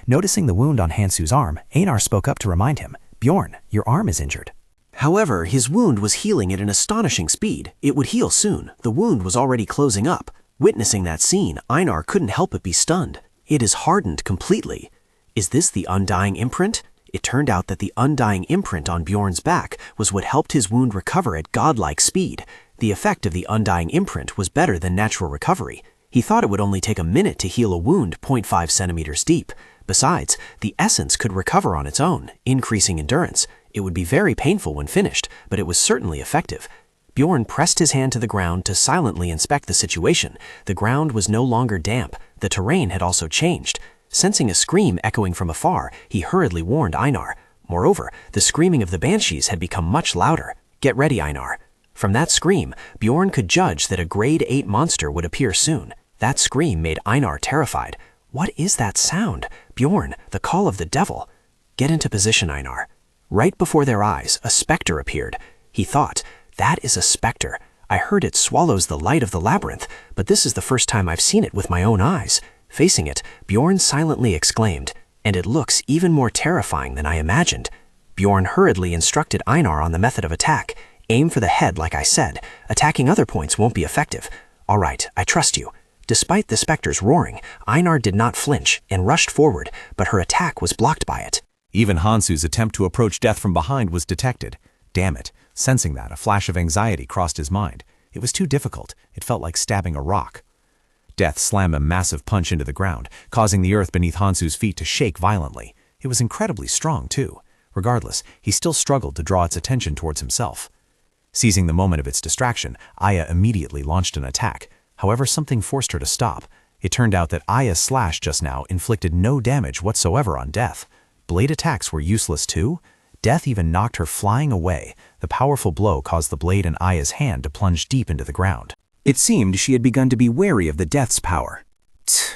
Noticing the wound on Hansu's arm, Einar spoke up to remind him, Bjorn, your arm is injured. However, his wound was healing at an astonishing speed. It would heal soon. The wound was already closing up. Witnessing that scene, Einar couldn't help but be stunned. It is hardened completely. Is this the undying imprint? It turned out that the undying imprint on Bjorn's back was what helped his wound recover at godlike speed. The effect of the undying imprint was better than natural recovery. He thought it would only take a minute to heal a wound 0.5 centimeters deep. Besides, the essence could recover on its own, increasing endurance. It would be very painful when finished, but it was certainly effective. Bjorn pressed his hand to the ground to silently inspect the situation. The ground was no longer damp. The terrain had also changed. Sensing a scream echoing from afar, he hurriedly warned Einar. Moreover, the screaming of the banshees had become much louder. Get ready, Einar. From that scream, Bjorn could judge that a grade 8 monster would appear soon. That scream made Einar terrified. What is that sound? Bjorn, the call of the devil. Get into position, Einar. Right before their eyes, a specter appeared. He thought, that is a specter. I heard it swallows the light of the labyrinth, but this is the first time I've seen it with my own eyes. Facing it, Bjorn silently exclaimed, and it looks even more terrifying than I imagined. Bjorn hurriedly instructed Einar on the method of attack. Aim for the head, like I said. Attacking other points won't be effective. All right, I trust you. Despite the specter's roaring, Einar did not flinch and rushed forward, but her attack was blocked by it. Even Hansu's attempt to approach death from behind was detected. Damn it. Sensing that, a flash of anxiety crossed his mind. It was too difficult. It felt like stabbing a rock. Death slammed a massive punch into the ground, causing the earth beneath Hansu's feet to shake violently. It was incredibly strong, too. Regardless, he still struggled to draw its attention towards himself. Seizing the moment of its distraction, Aya immediately launched an attack. However, something forced her to stop. It turned out that Aya's slash just now inflicted no damage whatsoever on Death. Blade attacks were useless, too. Death even knocked her flying away. The powerful blow caused the blade in Aya's hand to plunge deep into the ground. It seemed she had begun to be wary of the Death's power.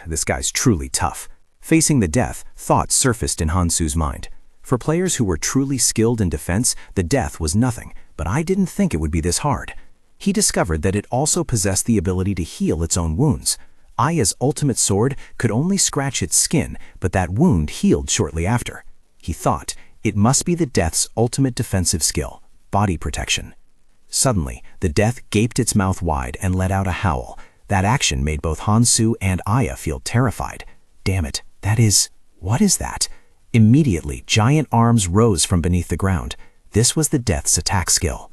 This guy's truly tough. Facing the Death, thoughts surfaced in Hansu's mind. For players who were truly skilled in defense, the Death was nothing, but I didn't think it would be this hard. He discovered that it also possessed the ability to heal its own wounds. Aya's ultimate sword could only scratch its skin, but that wound healed shortly after. He thought, it must be the Death's ultimate defensive skill, body protection. Suddenly, the Death gaped its mouth wide and let out a howl. That action made both Hansu and Aya feel terrified. Damn it, what is that? Immediately, giant arms rose from beneath the ground. This was the Death's attack skill.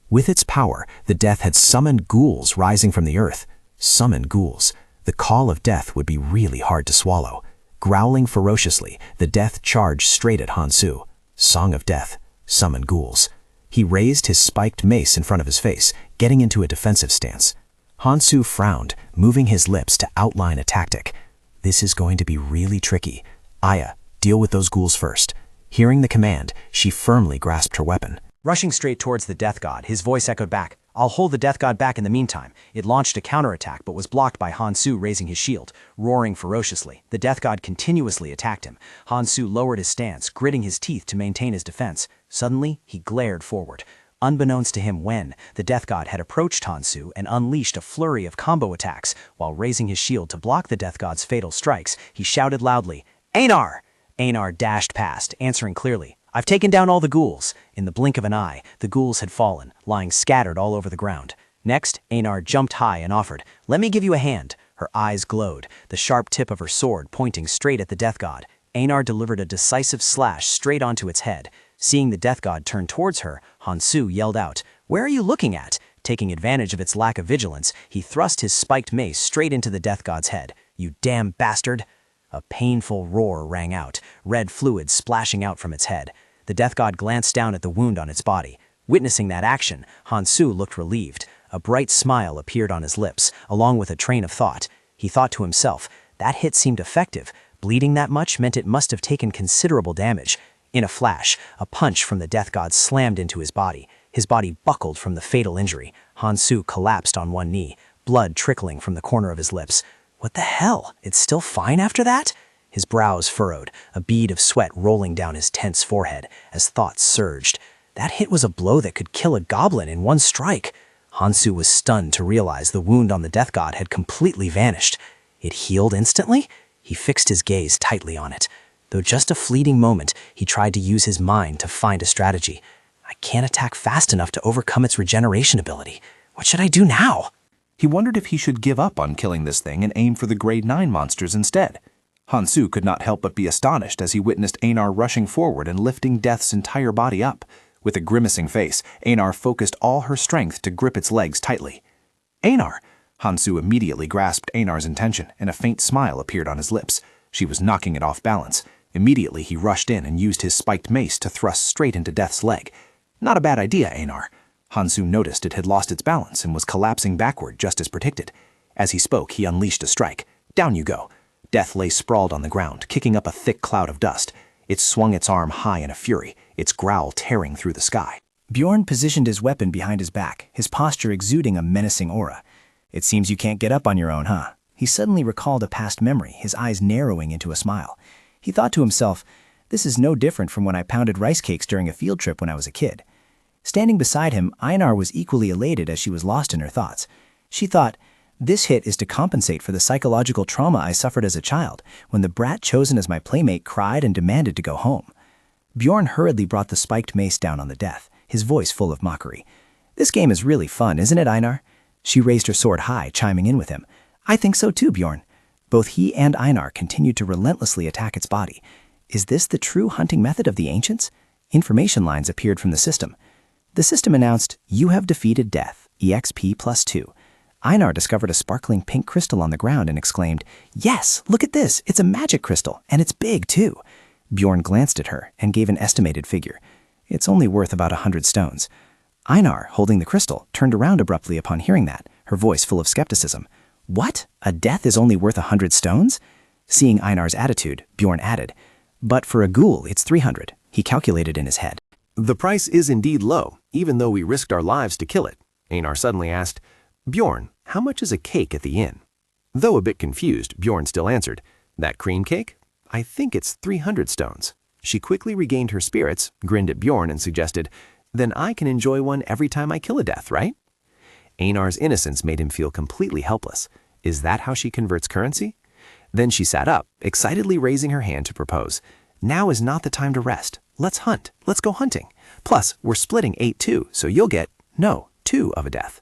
With its power, the Death had summoned ghouls rising from the earth. Summoned ghouls. The call of Death would be really hard to swallow. Growling ferociously, the Death charged straight at Hansu. Song of Death. Summon ghouls. He raised his spiked mace in front of his face, getting into a defensive stance. Hansu frowned, moving his lips to outline a tactic. This is going to be really tricky. Aya, deal with those ghouls first. Hearing the command, she firmly grasped her weapon. Rushing straight towards the Death God, his voice echoed back. I'll hold the Death God back in the meantime. It launched a counterattack but was blocked by Hansu raising his shield, roaring ferociously. The Death God continuously attacked him. Hansu lowered his stance, gritting his teeth to maintain his defense. Suddenly, he glared forward. Unbeknownst to him when, the Death God had approached Hansu and unleashed a flurry of combo attacks. While raising his shield to block the Death God's fatal strikes, he shouted loudly, Einar! Einar dashed past, answering clearly, I've taken down all the ghouls. In the blink of an eye, the ghouls had fallen, lying scattered all over the ground. Next, Einar jumped high and offered, Let me give you a hand. Her eyes glowed, the sharp tip of her sword pointing straight at the Death God. Einar delivered a decisive slash straight onto its head. Seeing the Death God turn towards her, Hansu yelled out, Where are you looking at? Taking advantage of its lack of vigilance, he thrust his spiked mace straight into the Death God's head. You damn bastard! A painful roar rang out, red fluid splashing out from its head. The death god glanced down at the wound on its body. Witnessing that action, Hansu looked relieved. A bright smile appeared on his lips, along with a train of thought. He thought to himself, that hit seemed effective. Bleeding that much meant it must have taken considerable damage. In a flash, a punch from the death god slammed into his body. His body buckled from the fatal injury. Hansu collapsed on one knee, blood trickling from the corner of his lips. What the hell? It's still fine after that? His brows furrowed, a bead of sweat rolling down his tense forehead as thoughts surged. That hit was a blow that could kill a goblin in one strike. Hansu was stunned to realize the wound on the death god had completely vanished. It healed instantly? He fixed his gaze tightly on it. Though just a fleeting moment, he tried to use his mind to find a strategy. I can't attack fast enough to overcome its regeneration ability. What should I do now? He wondered if he should give up on killing this thing and aim for the grade 9 monsters instead. Hansu could not help but be astonished as he witnessed Einar rushing forward and lifting Death's entire body up. With a grimacing face, Einar focused all her strength to grip its legs tightly. Einar! Hansu immediately grasped Einar's intention, and a faint smile appeared on his lips. She was knocking it off balance. Immediately he rushed in and used his spiked mace to thrust straight into Death's leg. Not a bad idea, Einar. Hansu noticed it had lost its balance and was collapsing backward just as predicted. As he spoke, he unleashed a strike. Down you go. Death lay sprawled on the ground, kicking up a thick cloud of dust. It swung its arm high in a fury, its growl tearing through the sky. Bjorn positioned his weapon behind his back, his posture exuding a menacing aura. It seems you can't get up on your own, huh? He suddenly recalled a past memory, his eyes narrowing into a smile. He thought to himself, this is no different from when I pounded rice cakes during a field trip when I was a kid. Standing beside him, Einar was equally elated as she was lost in her thoughts. She thought, this hit is to compensate for the psychological trauma I suffered as a child, when the brat chosen as my playmate cried and demanded to go home. Bjorn hurriedly brought the spiked mace down on the Death, his voice full of mockery. This game is really fun, isn't it, Einar? She raised her sword high, chiming in with him. I think so too, Bjorn. Both he and Einar continued to relentlessly attack its body. Is this the true hunting method of the ancients? Information lines appeared from the system. The system announced, you have defeated Death, EXP +2. Einar discovered a sparkling pink crystal on the ground and exclaimed, yes, look at this, it's a magic crystal, and it's big too. Bjorn glanced at her and gave an estimated figure. It's only worth about 100 stones. Einar, holding the crystal, turned around abruptly upon hearing that, her voice full of skepticism. What? A death is only worth 100 stones? Seeing Einar's attitude, Bjorn added, but for a ghoul, it's 300. He calculated in his head. The price is indeed low, even though we risked our lives to kill it. Einar suddenly asked, Bjorn, how much is a cake at the inn? Though a bit confused, Bjorn still answered, that cream cake? I think it's 300 stones. She quickly regained her spirits, grinned at Bjorn, and suggested, then I can enjoy one every time I kill a death, right? Einar's innocence made him feel completely helpless. Is that how she converts currency? Then she sat up, excitedly raising her hand to propose. Now is not the time to rest. Let's hunt. Let's go hunting. Plus, we're splitting 8-2, so you'll get, 2 of a death.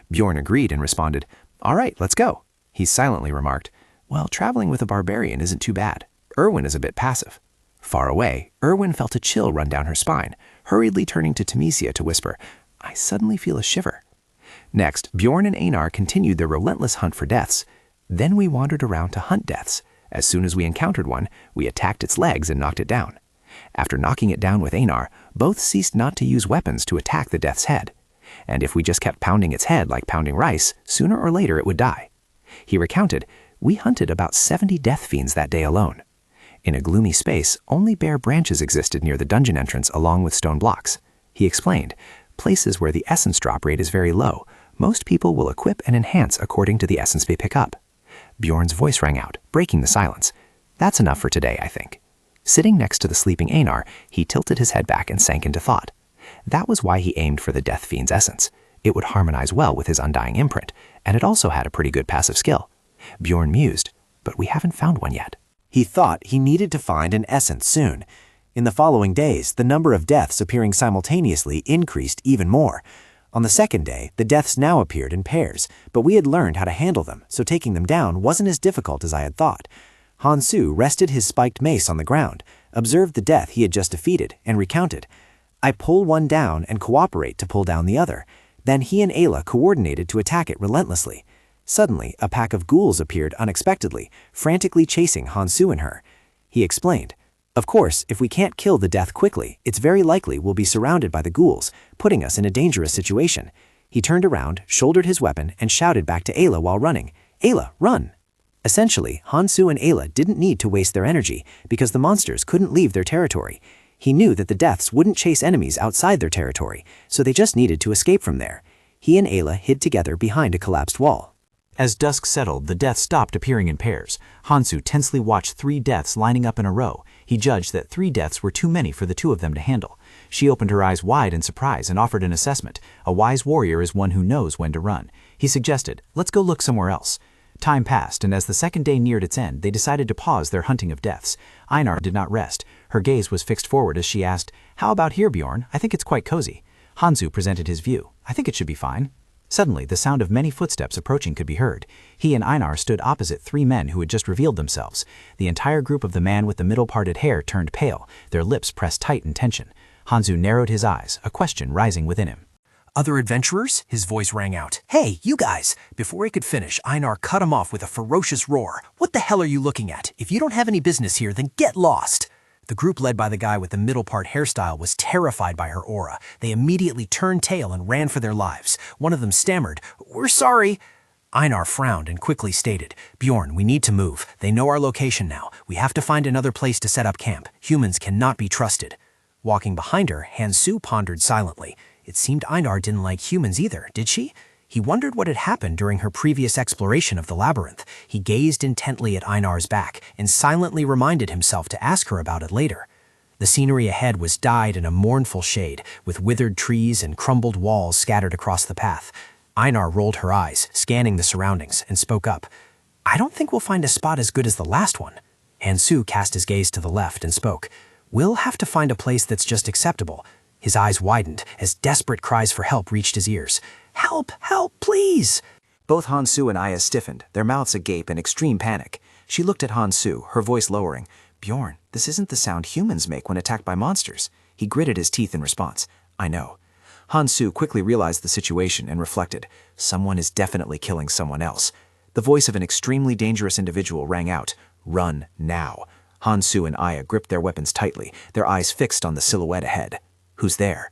Bjorn agreed and responded, all right, let's go. He silently remarked, well, traveling with a barbarian isn't too bad. Erwin is a bit passive. Far away, Erwin felt a chill run down her spine, hurriedly turning to Temesia to whisper, I suddenly feel a shiver. Next, Bjorn and Einar continued their relentless hunt for deaths. Then we wandered around to hunt deaths. As soon as we encountered one, we attacked its legs and knocked it down. After knocking it down with Einar, both ceased not to use weapons to attack the death's head. And if we just kept pounding its head like pounding rice, sooner or later it would die. He recounted, we hunted about 70 death fiends that day alone. In a gloomy space, only bare branches existed near the dungeon entrance along with stone blocks. He explained, places where the essence drop rate is very low, most people will equip and enhance according to the essence they pick up. Bjorn's voice rang out, breaking the silence. That's enough for today, I think. Sitting next to the sleeping Einar, he tilted his head back and sank into thought. That was why he aimed for the death fiend's essence. It would harmonize well with his undying imprint, and it also had a pretty good passive skill. Bjorn mused, but we haven't found one yet. He thought he needed to find an essence soon. In the following days, the number of deaths appearing simultaneously increased even more. On the second day, the deaths now appeared in pairs, but we had learned how to handle them, so taking them down wasn't as difficult as I had thought. Hansu rested his spiked mace on the ground, observed the death he had just defeated, and recounted. I pull one down and cooperate to pull down the other. Then he and Ayla coordinated to attack it relentlessly. Suddenly, a pack of ghouls appeared unexpectedly, frantically chasing Hansu and her. He explained, "Of course, if we can't kill the death quickly, it's very likely we'll be surrounded by the ghouls, putting us in a dangerous situation." He turned around, shouldered his weapon, and shouted back to Ayla while running, "Ayla, run!" Essentially, Hansu and Ayla didn't need to waste their energy because the monsters couldn't leave their territory. He knew that the deaths wouldn't chase enemies outside their territory, so they just needed to escape from there. He and Ayla hid together behind a collapsed wall. As dusk settled, the deaths stopped appearing in pairs. Hansu tensely watched 3 deaths lining up in a row. He judged that 3 deaths were too many for the 2 of them to handle. She opened her eyes wide in surprise and offered an assessment. A wise warrior is one who knows when to run. He suggested, "Let's go look somewhere else." Time passed, and as the second day neared its end, they decided to pause their hunting of deaths. Einar did not rest. Her gaze was fixed forward as she asked, "How about here, Bjorn? I think it's quite cozy." Hansu presented his view. "I think it should be fine." Suddenly, the sound of many footsteps approaching could be heard. He and Einar stood opposite 3 men who had just revealed themselves. The entire group of the man with the middle-parted hair turned pale, their lips pressed tight in tension. Hansu narrowed his eyes, a question rising within him. "Other adventurers?" His voice rang out. "Hey, you guys!" Before he could finish, Einar cut him off with a ferocious roar. "What the hell are you looking at? If you don't have any business here, then get lost!" The group led by the guy with the middle-part hairstyle was terrified by her aura. They immediately turned tail and ran for their lives. One of them stammered, "We're sorry." Einar frowned and quickly stated, "Bjorn, we need to move. They know our location now. We have to find another place to set up camp. Humans cannot be trusted." Walking behind her, Hansu pondered silently. It seemed Einar didn't like humans either, did she? He wondered what had happened during her previous exploration of the labyrinth. He gazed intently at Einar's back and silently reminded himself to ask her about it later. The scenery ahead was dyed in a mournful shade, with withered trees and crumbled walls scattered across the path. Einar rolled her eyes, scanning the surroundings, and spoke up. "I don't think we'll find a spot as good as the last one." Hansu cast his gaze to the left and spoke. "We'll have to find a place that's just acceptable." His eyes widened as desperate cries for help reached his ears. "Help! Help, please!" Both Hansu and Aya stiffened, their mouths agape in extreme panic. She looked at Hansu, her voice lowering. "Bjorn, this isn't the sound humans make when attacked by monsters." He gritted his teeth in response. "I know." Hansu quickly realized the situation and reflected. Someone is definitely killing someone else. The voice of an extremely dangerous individual rang out. "Run now." Hansu and Aya gripped their weapons tightly, their eyes fixed on the silhouette ahead. "Who's there?"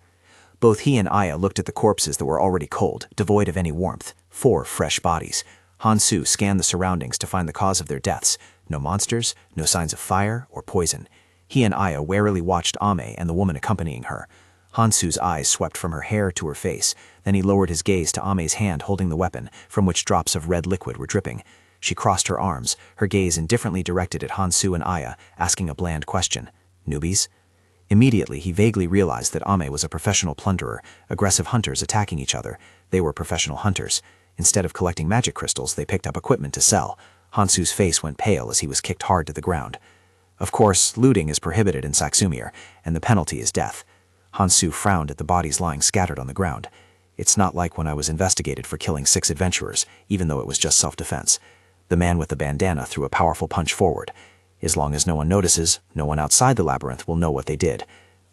Both he and Aya looked at the corpses that were already cold, devoid of any warmth. 4 fresh bodies. Hansu scanned the surroundings to find the cause of their deaths. No monsters, no signs of fire or poison. He and Aya warily watched Ame and the woman accompanying her. Hansu's eyes swept from her hair to her face. Then he lowered his gaze to Ame's hand holding the weapon, from which drops of red liquid were dripping. She crossed her arms, her gaze indifferently directed at Hansu and Aya, asking a bland question. "Newbies?" Immediately, he vaguely realized that Ame was a professional plunderer, aggressive hunters attacking each other. They were professional hunters. Instead of collecting magic crystals, they picked up equipment to sell. Hansu's face went pale as he was kicked hard to the ground. Of course, looting is prohibited in Saxumir, and the penalty is death. Hansu frowned at the bodies lying scattered on the ground. It's not like when I was investigated for killing 6 adventurers, even though it was just self-defense. The man with the bandana threw a powerful punch forward. As long as no one notices, no one outside the labyrinth will know what they did.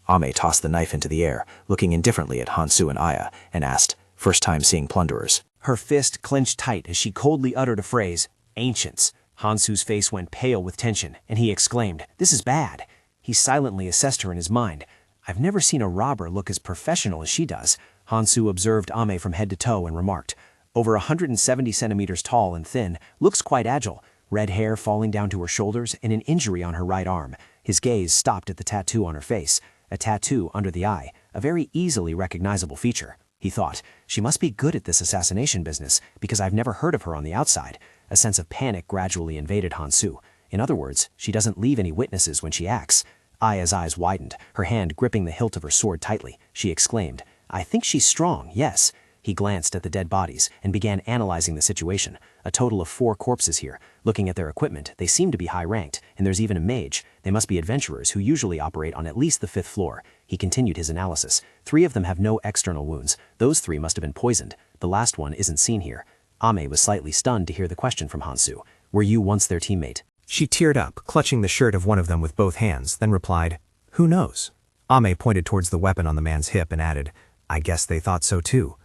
Ame tossed the knife into the air, looking indifferently at Hansu and Aya, and asked, "First time seeing plunderers?" Her fist clenched tight as she coldly uttered a phrase, "Ancients." Hansu's face went pale with tension, and he exclaimed, "This is bad." He silently assessed her in his mind. "I've never seen a robber look as professional as she does." Hansu observed Ame from head to toe and remarked, "Over 170 centimeters tall and thin, looks quite agile. Red hair falling down to her shoulders and an injury on her right arm." His gaze stopped at the tattoo on her face, a tattoo under the eye, a very easily recognizable feature. He thought, "She must be good at this assassination business, because I've never heard of her on the outside." A sense of panic gradually invaded Hansu. In other words, she doesn't leave any witnesses when she acts. Aya's eyes widened, her hand gripping the hilt of her sword tightly. She exclaimed, "I think she's strong, yes." He glanced at the dead bodies and began analyzing the situation. A total of 4 corpses here. Looking at their equipment, they seem to be high-ranked, and there's even a mage. They must be adventurers who usually operate on at least the 5th floor. He continued his analysis. 3 of them have no external wounds. Those 3 must have been poisoned. The last one isn't seen here. Ame was slightly stunned to hear the question from Hansu. "Were you once their teammate?" She teared up, clutching the shirt of one of them with both hands, then replied, "Who knows?" Ame pointed towards the weapon on the man's hip and added, "I guess they thought so too."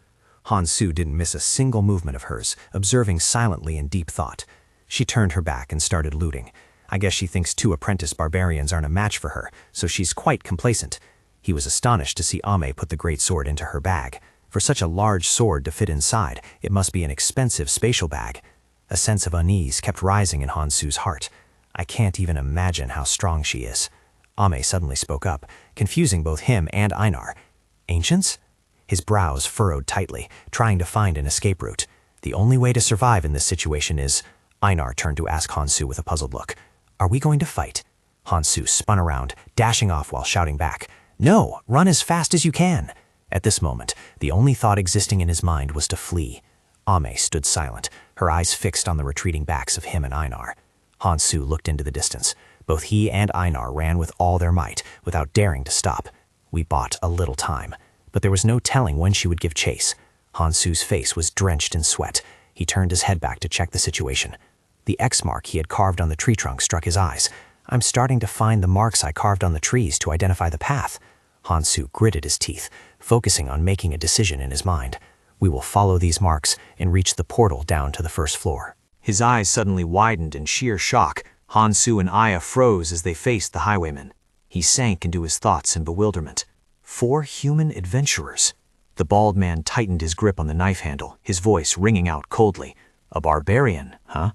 Hansu didn't miss a single movement of hers, observing silently in deep thought. She turned her back and started looting. I guess she thinks 2 apprentice barbarians aren't a match for her, so she's quite complacent. He was astonished to see Ame put the great sword into her bag. For such a large sword to fit inside, it must be an expensive spatial bag. A sense of unease kept rising in Hansu's heart. I can't even imagine how strong she is. Ame suddenly spoke up, confusing both him and Einar. Ancients? His brows furrowed tightly, trying to find an escape route. The only way to survive in this situation is... Einar turned to ask Hansu with a puzzled look. Are we going to fight? Hansu spun around, dashing off while shouting back. No, run as fast as you can. At this moment, the only thought existing in his mind was to flee. Ame stood silent, her eyes fixed on the retreating backs of him and Einar. Hansu looked into the distance. Both he and Einar ran with all their might, without daring to stop. We bought a little time, but there was no telling when she would give chase. Hansu's face was drenched in sweat. He turned his head back to check the situation. The X mark he had carved on the tree trunk struck his eyes. I'm starting to find the marks I carved on the trees to identify the path. Hansu gritted his teeth, focusing on making a decision in his mind. We will follow these marks and reach the portal down to the first floor. His eyes suddenly widened in sheer shock. Hansu and Aya froze as they faced the highwayman. He sank into his thoughts in bewilderment. 4 human adventurers. The bald man tightened his grip on the knife handle, his voice ringing out coldly. A barbarian, huh?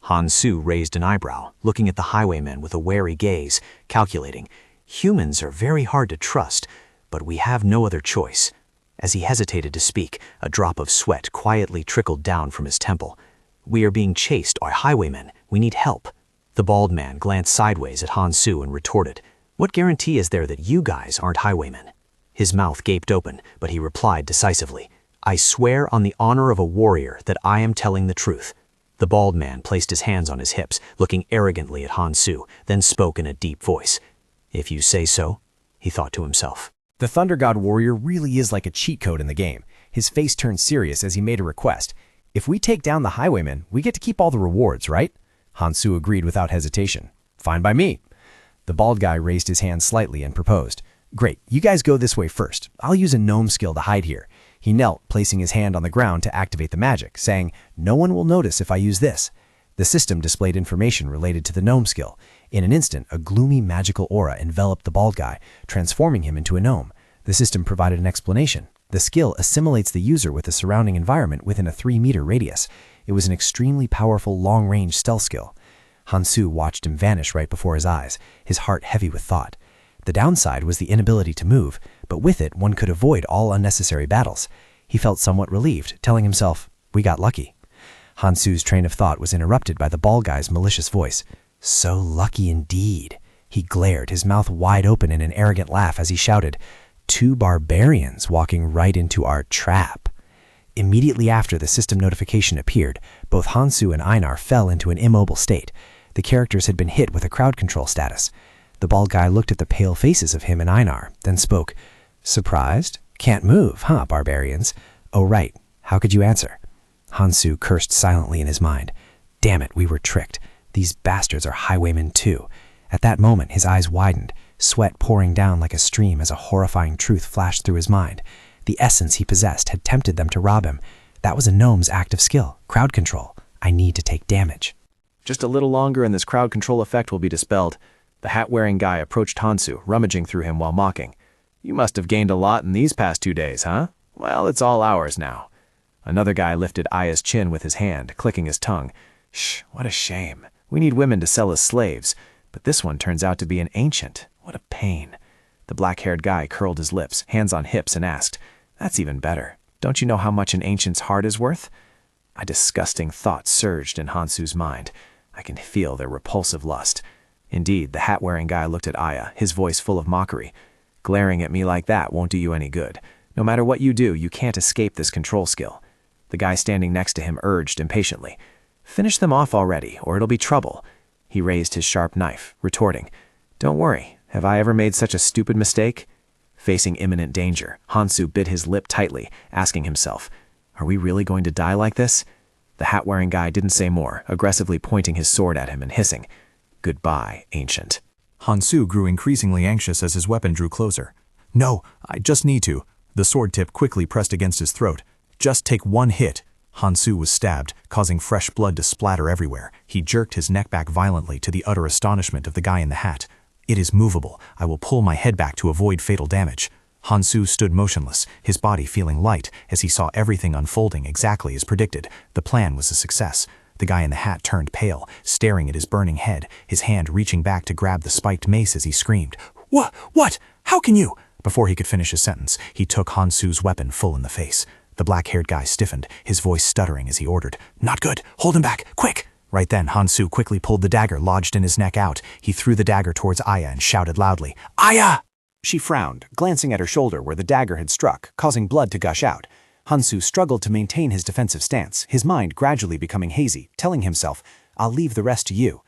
Hansu raised an eyebrow, looking at the highwayman with a wary gaze, calculating. Humans are very hard to trust, but we have no other choice. As he hesitated to speak, a drop of sweat quietly trickled down from his temple. We are being chased by highwaymen. We need help. The bald man glanced sideways at Hansu and retorted. What guarantee is there that you guys aren't highwaymen? His mouth gaped open, but he replied decisively. I swear on the honor of a warrior that I am telling the truth. The bald man placed his hands on his hips, looking arrogantly at Hansu, then spoke in a deep voice. If you say so, he thought to himself. The Thunder God Warrior really is like a cheat code in the game. His face turned serious as he made a request. If we take down the highwayman, we get to keep all the rewards, right? Hansu agreed without hesitation. Fine by me. The bald guy raised his hand slightly and proposed. Great, you guys go this way first. I'll use a gnome skill to hide here. He knelt, placing his hand on the ground to activate the magic, saying, no one will notice if I use this. The system displayed information related to the gnome skill. In an instant, a gloomy magical aura enveloped the bald guy, transforming him into a gnome. The system provided an explanation. The skill assimilates the user with the surrounding environment within a 3-meter radius. It was an extremely powerful long-range stealth skill. Hansu watched him vanish right before his eyes, his heart heavy with thought. The downside was the inability to move, but with it one could avoid all unnecessary battles. He felt somewhat relieved, telling himself, we got lucky. Hansu's train of thought was interrupted by the bald guy's malicious voice. So lucky indeed. He glared, his mouth wide open in an arrogant laugh as he shouted, 2 barbarians walking right into our trap. Immediately after the system notification appeared, both Hansu and Einar fell into an immobile state. The characters had been hit with a crowd control status. The bald guy looked at the pale faces of him and Einar, then spoke. Surprised? Can't move, huh, barbarians? Oh, right. How could you answer? Hansu cursed silently in his mind. Damn it, we were tricked. These bastards are highwaymen too. At that moment, his eyes widened, sweat pouring down like a stream as a horrifying truth flashed through his mind. The essence he possessed had tempted them to rob him. That was a gnome's active skill, crowd control. I need to take damage. Just a little longer and this crowd control effect will be dispelled. The hat-wearing guy approached Hansu, rummaging through him while mocking. You must have gained a lot in these past 2 days, huh? Well, it's all ours now. Another guy lifted Aya's chin with his hand, clicking his tongue. Shh, what a shame. We need women to sell as slaves, but this one turns out to be an ancient. What a pain. The black-haired guy curled his lips, hands on hips, and asked, That's even better. Don't you know how much an ancient's heart is worth? A disgusting thought surged in Hansu's mind. I can feel their repulsive lust. Indeed, the hat-wearing guy looked at Aya, his voice full of mockery. Glaring at me like that won't do you any good. No matter what you do, you can't escape this control skill. The guy standing next to him urged impatiently. Finish them off already, or it'll be trouble. He raised his sharp knife, retorting. Don't worry, have I ever made such a stupid mistake? Facing imminent danger, Hansu bit his lip tightly, asking himself, Are we really going to die like this? The hat-wearing guy didn't say more, aggressively pointing his sword at him and hissing, Goodbye, ancient. Hansu grew increasingly anxious as his weapon drew closer. No, I just need to. The sword tip quickly pressed against his throat. Just take one hit. Hansu was stabbed, causing fresh blood to splatter everywhere. He jerked his neck back violently to the utter astonishment of the guy in the hat. It is movable. I will pull my head back to avoid fatal damage. Hansu stood motionless, his body feeling light as he saw everything unfolding exactly as predicted. The plan was a success. The guy in the hat turned pale, staring at his burning head, his hand reaching back to grab the spiked mace as he screamed, What? How can you?" Before he could finish his sentence, he took Hansu's weapon full in the face. The black-haired guy stiffened, his voice stuttering as he ordered, "Not good! Hold him back! Quick!" Right then, Hansu quickly pulled the dagger lodged in his neck out. He threw the dagger towards Aya and shouted loudly, "Aya!" She frowned, glancing at her shoulder where the dagger had struck, causing blood to gush out. Hansu struggled to maintain his defensive stance, his mind gradually becoming hazy, telling himself, "I'll leave the rest to you."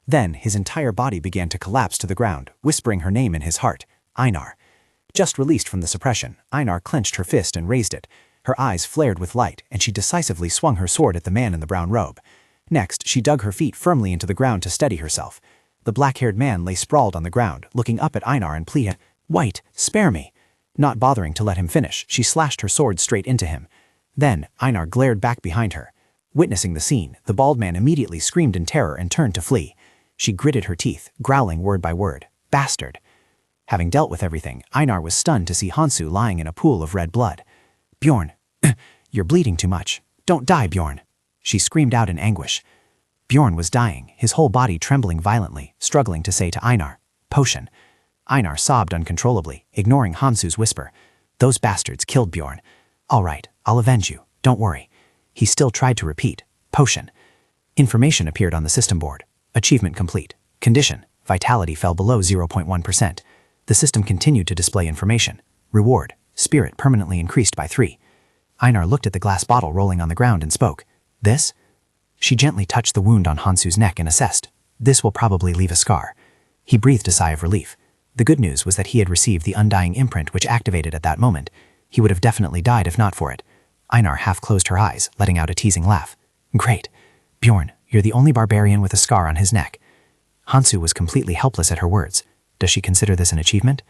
Then, his entire body began to collapse to the ground, whispering her name in his heart, Einar. Just released from the suppression, Einar clenched her fist and raised it. Her eyes flared with light, and she decisively swung her sword at the man in the brown robe. Next, she dug her feet firmly into the ground to steady herself. The black-haired man lay sprawled on the ground, looking up at Einar and pleaded, "White, spare me." Not bothering to let him finish, she slashed her sword straight into him. Then, Einar glared back behind her. Witnessing the scene, the bald man immediately screamed in terror and turned to flee. She gritted her teeth, growling word by word, "Bastard." Having dealt with everything, Einar was stunned to see Hansu lying in a pool of red blood. "Bjorn, you're bleeding too much. Don't die, Bjorn." She screamed out in anguish. Bjorn was dying, his whole body trembling violently, struggling to say to Einar, "Potion." Einar sobbed uncontrollably, ignoring Hansu's whisper. "Those bastards killed Bjorn. All right, I'll avenge you. Don't worry." He still tried to repeat, "Potion." Information appeared on the system board. Achievement complete. Condition: vitality fell below 0.1%. The system continued to display information. Reward: spirit permanently increased by 3. Einar looked at the glass bottle rolling on the ground and spoke. "This?" She gently touched the wound on Hansu's neck and assessed. "This will probably leave a scar." He breathed a sigh of relief. The good news was that he had received the undying imprint which activated at that moment. He would have definitely died if not for it. Einar half closed her eyes, letting out a teasing laugh. "Great. Bjorn, you're the only barbarian with a scar on his neck." Hansu was completely helpless at her words. Does she consider this an achievement?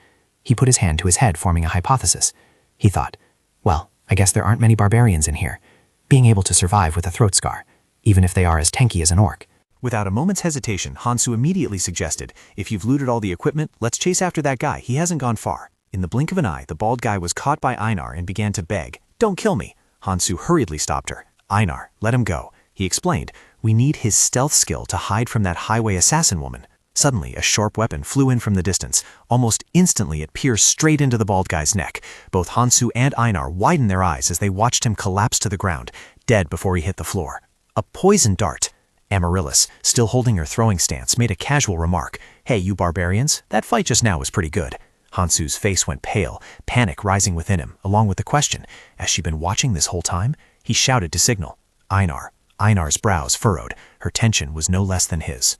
He put his hand to his head, forming a hypothesis. He thought, well, I guess there aren't many barbarians in here. Being able to survive with a throat scar, even if they are as tanky as an orc. Without a moment's hesitation, Hansu immediately suggested, "If you've looted all the equipment, let's chase after that guy. He hasn't gone far." In the blink of an eye, the bald guy was caught by Einar and began to beg, "Don't kill me." Hansu hurriedly stopped her. "Einar, let him go." He explained, "We need his stealth skill to hide from that highway assassin woman." Suddenly, a sharp weapon flew in from the distance. Almost instantly, it pierced straight into the bald guy's neck. Both Hansu and Einar widened their eyes as they watched him collapse to the ground, dead before he hit the floor. A poison dart. Amaryllis, still holding her throwing stance, made a casual remark. "Hey, you barbarians, that fight just now was pretty good." Hansu's face went pale, panic rising within him, along with the question, has she been watching this whole time? He shouted to signal. Einar. Einar's brows furrowed. Her tension was no less than his.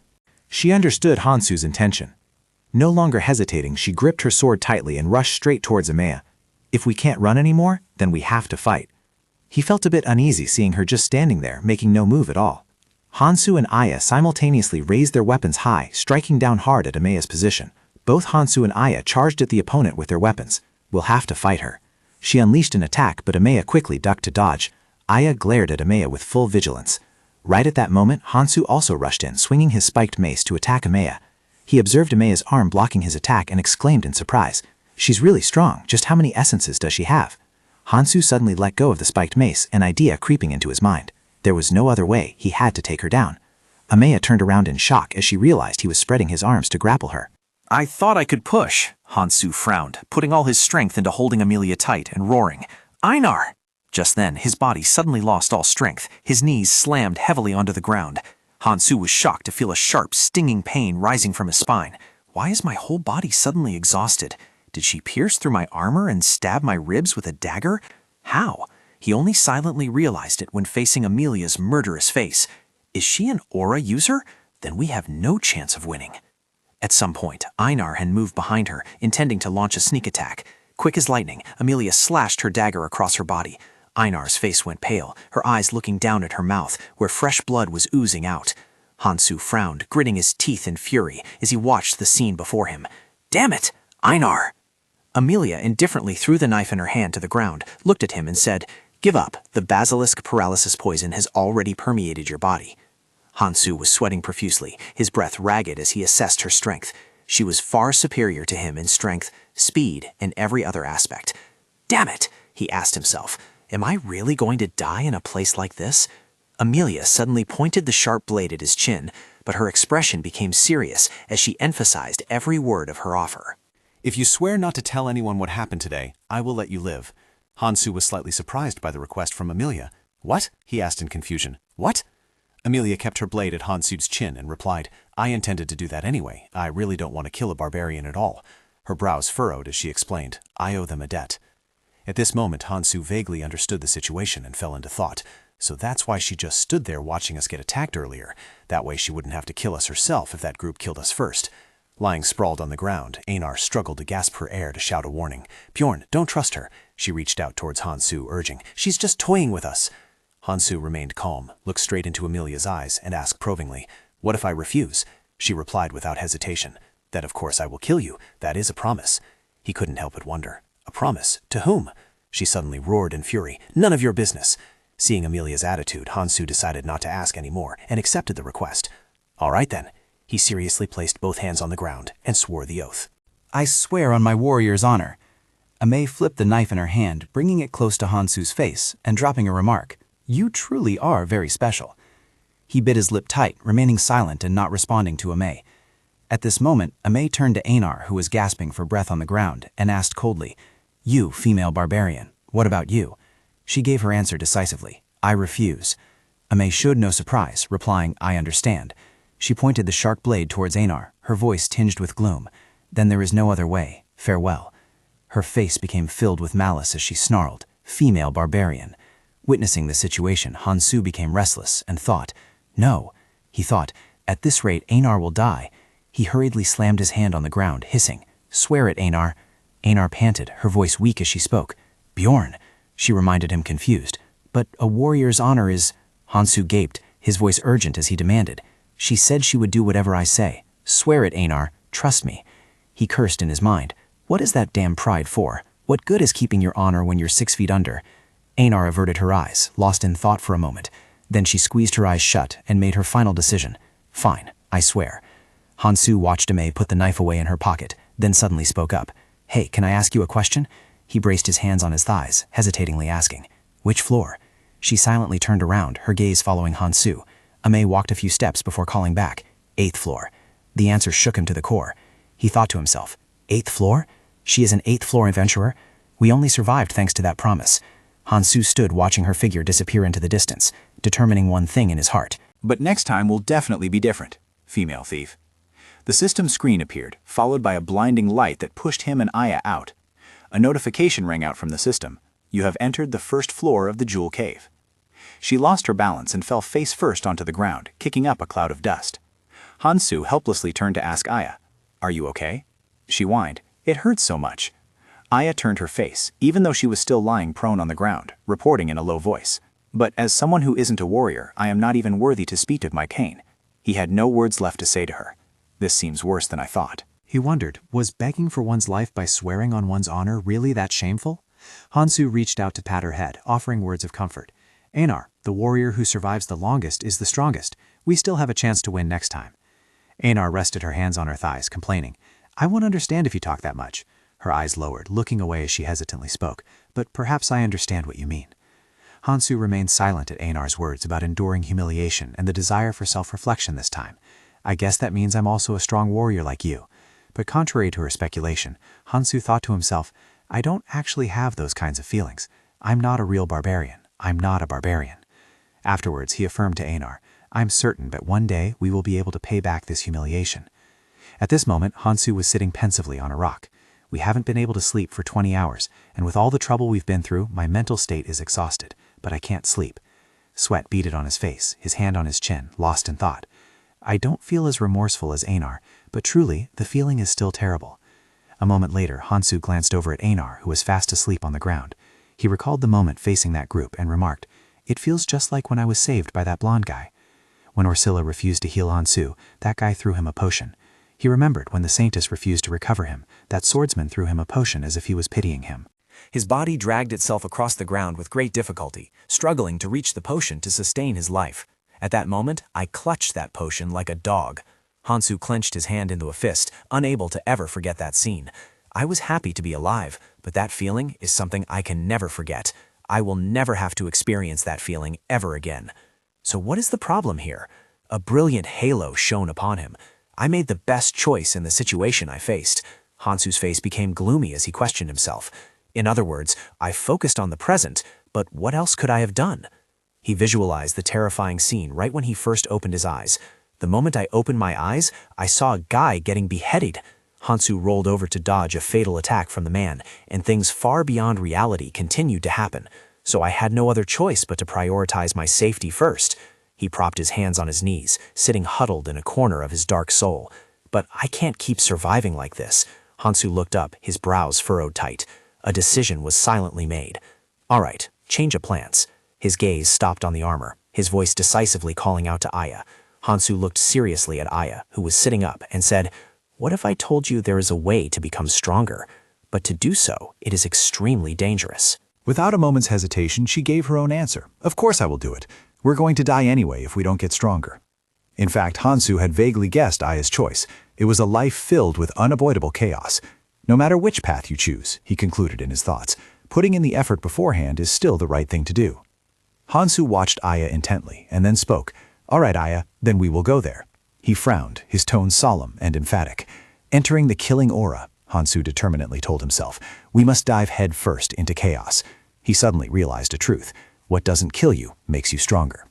She understood Hansu's intention. No longer hesitating, she gripped her sword tightly and rushed straight towards Amaya. "If we can't run anymore, then we have to fight." He felt a bit uneasy seeing her just standing there, making no move at all. Hansu and Aya simultaneously raised their weapons high, striking down hard at Amaya's position. Both Hansu and Aya charged at the opponent with their weapons. "We'll have to fight her." She unleashed an attack, but Amaya quickly ducked to dodge. Aya glared at Amaya with full vigilance. Right at that moment, Hansu also rushed in, swinging his spiked mace to attack Amaya. He observed Amaya's arm blocking his attack and exclaimed in surprise, "She's really strong. Just how many essences does she have?" Hansu suddenly let go of the spiked mace, an idea creeping into his mind. There was no other way, he had to take her down. Amaya turned around in shock as she realized he was spreading his arms to grapple her. "I thought I could push," Hansu frowned, putting all his strength into holding Amelia tight and roaring, "Einar!" Just then, his body suddenly lost all strength. His knees slammed heavily onto the ground. Hansu was shocked to feel a sharp, stinging pain rising from his spine. Why is my whole body suddenly exhausted? Did she pierce through my armor and stab my ribs with a dagger? How? He only silently realized it when facing Amelia's murderous face. Is she an aura user? Then we have no chance of winning. At some point, Einar had moved behind her, intending to launch a sneak attack. Quick as lightning, Amelia slashed her dagger across her body. Einar's face went pale, her eyes looking down at her mouth, where fresh blood was oozing out. Hansu frowned, gritting his teeth in fury as he watched the scene before him. "Damn it! Einar!" Amelia indifferently threw the knife in her hand to the ground, looked at him and said, Give up. The basilisk paralysis poison has already permeated your body. Hansu was sweating profusely, his breath ragged as he assessed her strength. She was far superior to him in strength, speed, and every other aspect. Damn it, he asked himself. Am I really going to die in a place like this? Amelia suddenly pointed the sharp blade at his chin, but her expression became serious as she emphasized every word of her offer. If you swear not to tell anyone what happened today, I will let you live. Hansu was slightly surprised by the request from Amelia. What? He asked in confusion. What? Amelia kept her blade at Hansu's chin and replied, I intended to do that anyway. I really don't want to kill a barbarian at all. Her brows furrowed as she explained, I owe them a debt. At this moment, Hansu vaguely understood the situation and fell into thought. So that's why she just stood there watching us get attacked earlier. That way she wouldn't have to kill us herself if that group killed us first. Lying sprawled on the ground, Einar struggled to gasp for air to shout a warning. Bjorn, don't trust her. She reached out towards Hansu, urging, she's just toying with us. Hansu remained calm, looked straight into Amelia's eyes, and asked probingly, what if I refuse? She replied without hesitation, that of course I will kill you. That is a promise. He couldn't help but wonder. A promise? To whom? She suddenly roared in fury. None of your business. Seeing Amelia's attitude, Hansu decided not to ask any more and accepted the request. All right then. He seriously placed both hands on the ground and swore the oath. I swear on my warrior's honor. Ame flipped the knife in her hand, bringing it close to Hansu's face and dropping a remark. You truly are very special. He bit his lip tight, remaining silent and not responding to Ame. At this moment, Ame turned to Einar, who was gasping for breath on the ground, and asked coldly, You, female barbarian, what about you? She gave her answer decisively. I refuse. Ame showed no surprise, replying, I understand. She pointed the sharp blade towards Einar, her voice tinged with gloom. Then there is no other way. Farewell. Her face became filled with malice as she snarled, Female barbarian. Witnessing the situation, Hansu became restless and thought, No. He thought, at this rate Einar will die. He hurriedly slammed his hand on the ground, hissing, Swear it, Einar. Einar panted, her voice weak as she spoke. Bjorn. She reminded him confused. But a warrior's honor is... Hansu gaped, his voice urgent as he demanded. She said she would do whatever I say. Swear it, Einar. Trust me. He cursed in his mind. What is that damn pride for? What good is keeping your honor when you're 6 feet under? Einar averted her eyes, lost in thought for a moment. Then she squeezed her eyes shut and made her final decision. Fine, I swear. Hansu watched Ame put the knife away in her pocket, then suddenly spoke up. Hey, can I ask you a question? He braced his hands on his thighs, hesitatingly asking, Which floor? She silently turned around, her gaze following Hansu. Ame walked a few steps before calling back, 8th floor. The answer shook him to the core. He thought to himself, 8th floor? She is an 8th floor adventurer? We only survived thanks to that promise. Hansu stood watching her figure disappear into the distance, determining one thing in his heart. But next time will definitely be different, female thief. The system screen appeared, followed by a blinding light that pushed him and Aya out. A notification rang out from the system. You have entered the 1st floor of the Jewel Cave. She lost her balance and fell face first onto the ground, kicking up a cloud of dust. Hansu helplessly turned to ask Aya, Are you okay? She whined, It hurts so much. Aya turned her face, even though she was still lying prone on the ground, reporting in a low voice. But as someone who isn't a warrior, I am not even worthy to speak of my cane. He had no words left to say to her. This seems worse than I thought. He wondered, was begging for one's life by swearing on one's honor really that shameful? Hansu reached out to pat her head, offering words of comfort. Einar, the warrior who survives the longest is the strongest. We still have a chance to win next time. Einar rested her hands on her thighs, complaining, I won't understand if you talk that much. Her eyes lowered, looking away as she hesitantly spoke, but perhaps I understand what you mean. Hansu remained silent at Einar's words about enduring humiliation and the desire for self-reflection this time. I guess that means I'm also a strong warrior like you. But contrary to her speculation, Hansu thought to himself, I don't actually have those kinds of feelings. I'm not a real barbarian. I'm not a barbarian. Afterwards, he affirmed to Einar, I'm certain that one day we will be able to pay back this humiliation. At this moment, Hansu was sitting pensively on a rock. We haven't been able to sleep for 20 hours, and with all the trouble we've been through, my mental state is exhausted, but I can't sleep. Sweat beaded on his face, his hand on his chin, lost in thought. I don't feel as remorseful as Einar, but truly, the feeling is still terrible. A moment later, Hansu glanced over at Einar, who was fast asleep on the ground. He recalled the moment facing that group and remarked, It feels just like when I was saved by that blonde guy. When Orsilla refused to heal Hansu, that guy threw him a potion. He remembered when the Saintess refused to recover him, that swordsman threw him a potion as if he was pitying him. His body dragged itself across the ground with great difficulty, struggling to reach the potion to sustain his life. At that moment, I clutched that potion like a dog. Hansu clenched his hand into a fist, unable to ever forget that scene. I was happy to be alive, but that feeling is something I can never forget. I will never have to experience that feeling ever again. So what is the problem here? A brilliant halo shone upon him. I made the best choice in the situation I faced. Hansu's face became gloomy as he questioned himself. In other words, I focused on the present, but what else could I have done? He visualized the terrifying scene right when he first opened his eyes. The moment I opened my eyes, I saw a guy getting beheaded. Hansu rolled over to dodge a fatal attack from the man, and things far beyond reality continued to happen. So I had no other choice but to prioritize my safety first. He propped his hands on his knees, sitting huddled in a corner of his dark soul. But I can't keep surviving like this. Hansu looked up, his brows furrowed tight. A decision was silently made. All right, change of plans. His gaze stopped on the armor, his voice decisively calling out to Aya. Hansu looked seriously at Aya, who was sitting up, and said, "What if I told you there is a way to become stronger? But to do so, it is extremely dangerous." Without a moment's hesitation, she gave her own answer. Of course I will do it. We're going to die anyway if we don't get stronger. In fact, Hansu had vaguely guessed Aya's choice. It was a life filled with unavoidable chaos. No matter which path you choose, he concluded in his thoughts, putting in the effort beforehand is still the right thing to do. Hansu watched Aya intently and then spoke. "All right, Aya, then we will go there." He frowned, his tone solemn and emphatic. Entering the killing aura, Hansu determinedly told himself, we must dive head first into chaos. He suddenly realized a truth. What doesn't kill you makes you stronger.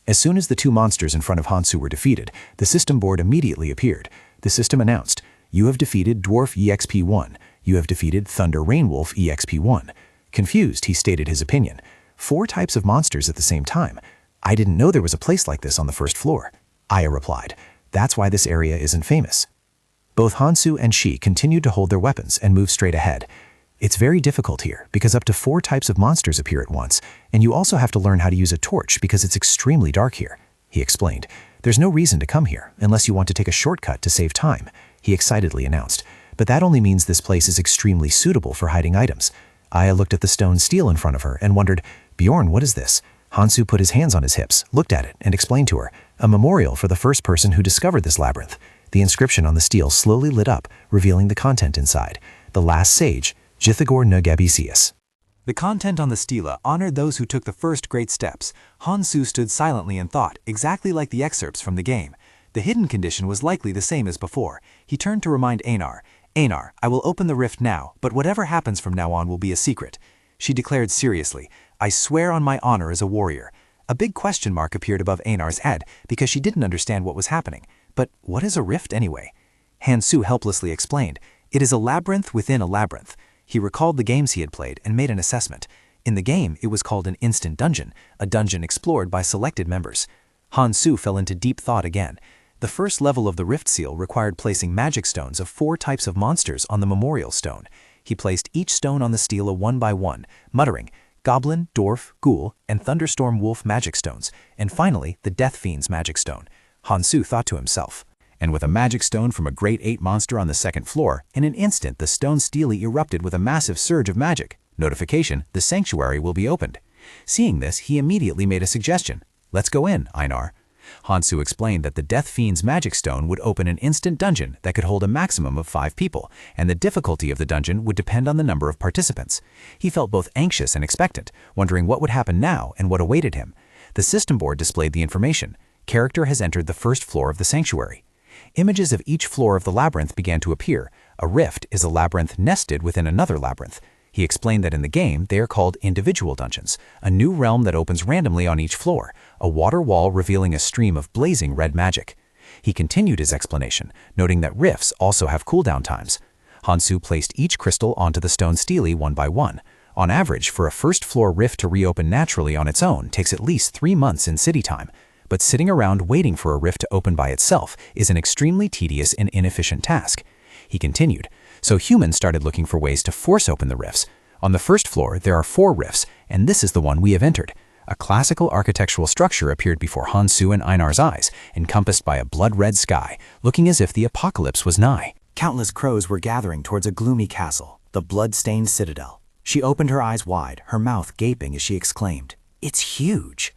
As soon as the two monsters in front of Hansu were defeated, the system board immediately appeared. The system announced, "You have defeated Dwarf EXP-1. You have defeated Thunder Rainwolf EXP-1. Confused, he stated his opinion. 4 types of monsters at the same time. I didn't know there was a place like this on the first floor. Aya replied, "That's why this area isn't famous." Both Hansu and she continued to hold their weapons and move straight ahead. It's very difficult here because up to 4 types of monsters appear at once, and you also have to learn how to use a torch because it's extremely dark here, he explained. There's no reason to come here unless you want to take a shortcut to save time, he excitedly announced. But that only means this place is extremely suitable for hiding items. Aya looked at the stone stele in front of her and wondered, "Bjorn, what is this?" Hansu put his hands on his hips, looked at it, and explained to her, "A memorial for the first person who discovered this labyrinth." The inscription on the stele slowly lit up, revealing the content inside. The last sage, Jithagor Nugabisius. The content on the stela honored those who took the first great steps. Hansu stood silently in thought, exactly like the excerpts from the game. The hidden condition was likely the same as before. He turned to remind Einar, "Einar, I will open the rift now, but whatever happens from now on will be a secret." She declared seriously, "I swear on my honor as a warrior." A big question mark appeared above Einar's head because she didn't understand what was happening. But what is a rift anyway? Hansu helplessly explained, "It is a labyrinth within a labyrinth." He recalled the games he had played and made an assessment. In the game, it was called an instant dungeon, a dungeon explored by selected members. Hansu fell into deep thought again. The first level of the rift seal required placing magic stones of 4 types of monsters on the memorial stone. He placed each stone on the stele one by one, muttering, "Goblin, Dwarf, Ghoul, and Thunderstorm Wolf magic stones, and finally the Death Fiend's magic stone." Hansu thought to himself. And with a magic stone from a Great 8 monster on the 2nd floor, in an instant the stone stele erupted with a massive surge of magic. Notification, the sanctuary will be opened. Seeing this, he immediately made a suggestion. "Let's go in, Einar." Hansu explained that the Death Fiend's magic stone would open an instant dungeon that could hold a maximum of 5 people, and the difficulty of the dungeon would depend on the number of participants. He felt both anxious and expectant, wondering what would happen now and what awaited him. The system board displayed the information. Character has entered the 1st floor of the sanctuary. Images of each floor of the labyrinth began to appear. A rift is a labyrinth nested within another labyrinth. He explained that in the game, they are called individual dungeons, a new realm that opens randomly on each floor, a water wall revealing a stream of blazing red magic. He continued his explanation, noting that rifts also have cooldown times. Hansu placed each crystal onto the stone stele one by one. On average, for a 1st floor rift to reopen naturally on its own takes at least 3 months in city time. But sitting around waiting for a rift to open by itself is an extremely tedious and inefficient task. He continued, so humans started looking for ways to force open the rifts. On the 1st floor, there are 4 rifts, and this is the one we have entered. A classical architectural structure appeared before Hansu and Einar's eyes, encompassed by a blood-red sky, looking as if the apocalypse was nigh. Countless crows were gathering towards a gloomy castle, the blood-stained citadel. She opened her eyes wide, her mouth gaping as she exclaimed, "It's huge!"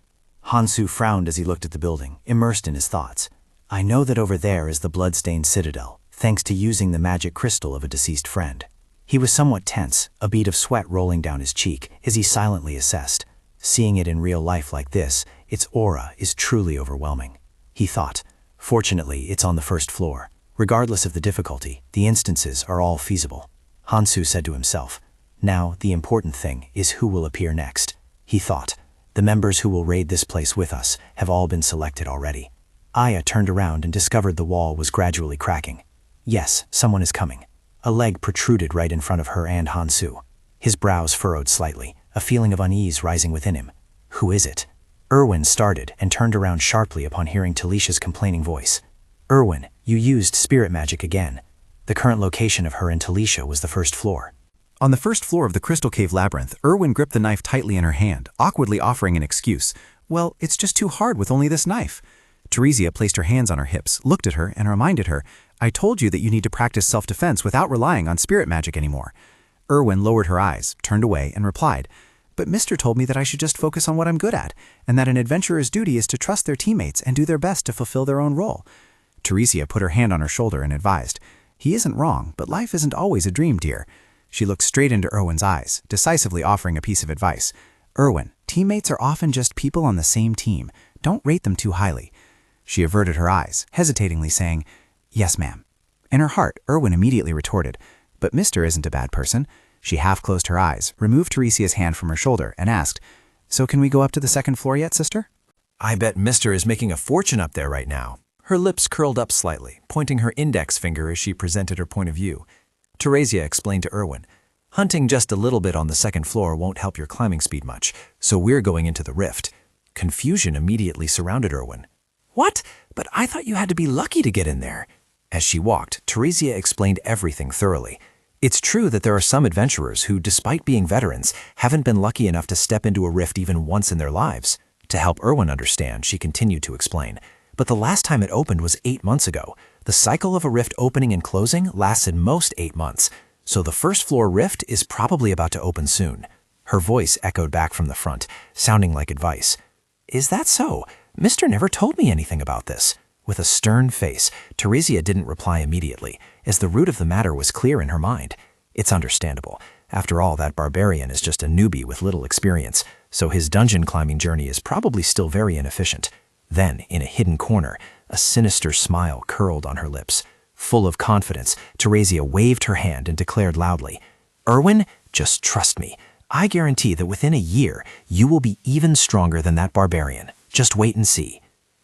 Hansu frowned as he looked at the building, immersed in his thoughts. "I know that over there is the blood-stained citadel, thanks to using the magic crystal of a deceased friend." He was somewhat tense, a bead of sweat rolling down his cheek as he silently assessed. Seeing it in real life like this, its aura is truly overwhelming. He thought, fortunately, it's on the first floor. Regardless of the difficulty, the instances are all feasible. Hansu said to himself, "Now, the important thing is who will appear next." He thought, "The members who will raid this place with us have all been selected already." Aya turned around and discovered the wall was gradually cracking. Yes, someone is coming. A leg protruded right in front of her and Hansu. His brows furrowed slightly, a feeling of unease rising within him. Who is it? Erwin started and turned around sharply upon hearing Talisha's complaining voice. "Erwin, you used spirit magic again." The current location of her and Talisha was the first floor. On the first floor of the Crystal Cave Labyrinth, Erwin gripped the knife tightly in her hand, awkwardly offering an excuse. "Well, it's just too hard with only this knife." Teresia placed her hands on her hips, looked at her, and reminded her, "I told you that you need to practice self-defense without relying on spirit magic anymore." Erwin lowered her eyes, turned away, and replied, "But Mr. told me that I should just focus on what I'm good at, and that an adventurer's duty is to trust their teammates and do their best to fulfill their own role." Teresia put her hand on her shoulder and advised, "He isn't wrong, but life isn't always a dream, dear." She looked straight into Erwin's eyes, decisively offering a piece of advice. "Erwin, teammates are often just people on the same team. Don't rate them too highly." She averted her eyes, hesitatingly saying, "Yes, ma'am." In her heart, Erwin immediately retorted, "But Mr. isn't a bad person." She half closed her eyes, removed Teresia's hand from her shoulder, and asked, "So can we go up to the second floor yet, sister?" "I bet Mr. is making a fortune up there right now." Her lips curled up slightly, pointing her index finger as she presented her point of view. Teresia explained to Erwin, "Hunting just a little bit on the second floor won't help your climbing speed much, so we're going into the rift." Confusion immediately surrounded Erwin. "What? But I thought you had to be lucky to get in there." As she walked, Teresia explained everything thoroughly. It's true that there are some adventurers who, despite being veterans, haven't been lucky enough to step into a rift even once in their lives. To help Erwin understand, she continued to explain. But the last time it opened was 8 months ago. The cycle of a rift opening and closing lasted most 8 months, so the first floor rift is probably about to open soon. Her voice echoed back from the front, sounding like advice. "Is that so? Mr. never told me anything about this." With a stern face, Teresia didn't reply immediately, as the root of the matter was clear in her mind. It's understandable. After all, that barbarian is just a newbie with little experience, so his dungeon climbing journey is probably still very inefficient. Then, in a hidden corner, a sinister smile curled on her lips. Full of confidence, Teresia waved her hand and declared loudly, "Erwin, just trust me. I guarantee that within a year, you will be even stronger than that barbarian. Just wait and see."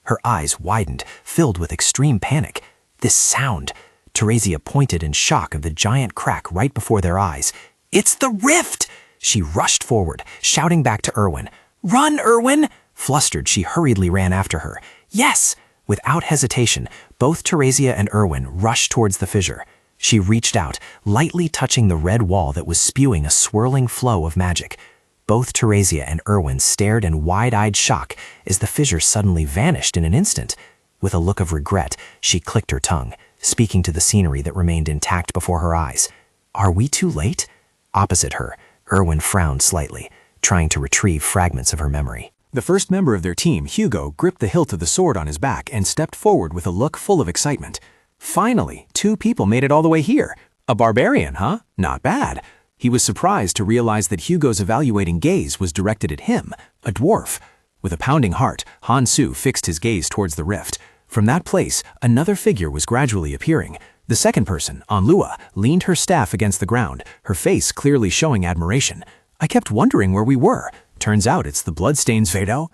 Her eyes widened, filled with extreme panic. This sound! Teresia pointed in shock of the giant crack right before their eyes. "It's the rift!" She rushed forward, shouting back to Erwin, "Run, Erwin!" Flustered, she hurriedly ran after her. "Yes!" Without hesitation, both Teresia and Erwin rushed towards the fissure. She reached out, lightly touching the red wall that was spewing a swirling flow of magic. Both Teresia and Erwin stared in wide-eyed shock as the fissure suddenly vanished in an instant. With a look of regret, she clicked her tongue, speaking to the scenery that remained intact before her eyes. "Are we too late?" Opposite her, Erwin frowned slightly, trying to retrieve fragments of her memory. The first member of their team, Hugo, gripped the hilt of the sword on his back and stepped forward with a look full of excitement. Finally, 2 people made it all the way here. A barbarian, huh? Not bad. He was surprised to realize that Hugo's evaluating gaze was directed at him, a dwarf. With a pounding heart, Hansu fixed his gaze towards the rift. From that place, another figure was gradually appearing. The second person, Anlua, leaned her staff against the ground, her face clearly showing admiration. "I kept wondering where we were. Turns out it's the Bloodstains Vado."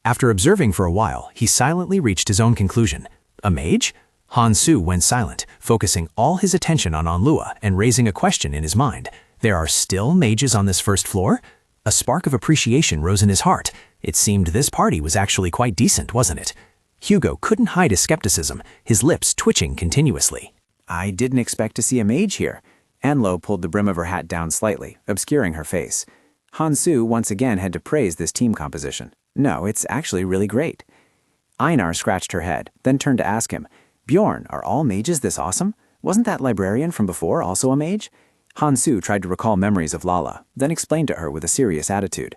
After observing for a while, he silently reached his own conclusion. A mage? Hansu went silent, focusing all his attention on Anlua and raising a question in his mind. There are still mages on this first floor? A spark of appreciation rose in his heart. It seemed this party was actually quite decent, wasn't it? Hugo couldn't hide his skepticism, his lips twitching continuously. "I didn't expect to see a mage here." Anlo pulled the brim of her hat down slightly, obscuring her face. Hansu once again had to praise this team composition. "No, it's actually really great." Einar scratched her head, then turned to ask him, "Bjorn, are all mages this awesome? Wasn't that librarian from before also a mage?" Hansu tried to recall memories of Lala, then explained to her with a serious attitude.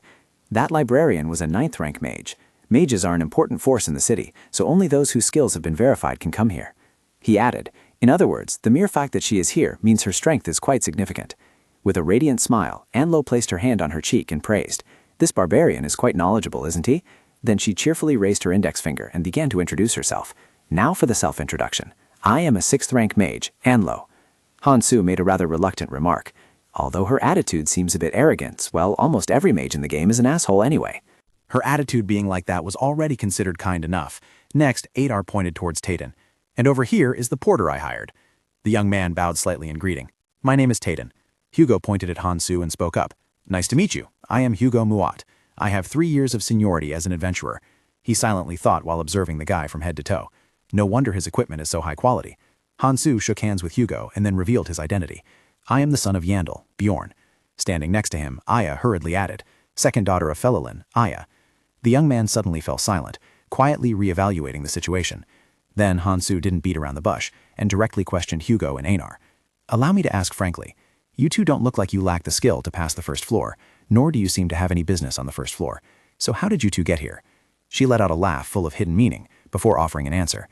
That librarian was a 9th rank mage. Mages are an important force in the city, so only those whose skills have been verified can come here. He added, in other words, the mere fact that she is here means her strength is quite significant. With a radiant smile, Anlo placed her hand on her cheek and praised, "This barbarian is quite knowledgeable, isn't he?" Then she cheerfully raised her index finger and began to introduce herself. Now for the self-introduction. I am a 6th rank mage, Anlo. Hansu made a rather reluctant remark. Although her attitude seems a bit arrogant, well, almost every mage in the game is an asshole anyway. Her attitude being like that was already considered kind enough. Next, Adar pointed towards Tayden. "And over here is the porter I hired." The young man bowed slightly in greeting. "My name is Tayden." Hugo pointed at Hansu and spoke up. "Nice to meet you. I am Hugo Muat. I have 3 years of seniority as an adventurer." He silently thought while observing the guy from head to toe. No wonder his equipment is so high quality. Hansu shook hands with Hugo and then revealed his identity. "I am the son of Yandel, Bjorn." Standing next to him, Aya hurriedly added, "Second daughter of Felilin, Aya." The young man suddenly fell silent, quietly reevaluating the situation. Then Hansu didn't beat around the bush and directly questioned Hugo and Einar. "Allow me to ask frankly, you two don't look like you lack the skill to pass the first floor, nor do you seem to have any business on the first floor. So how did you two get here?" She let out a laugh full of hidden meaning before offering an answer.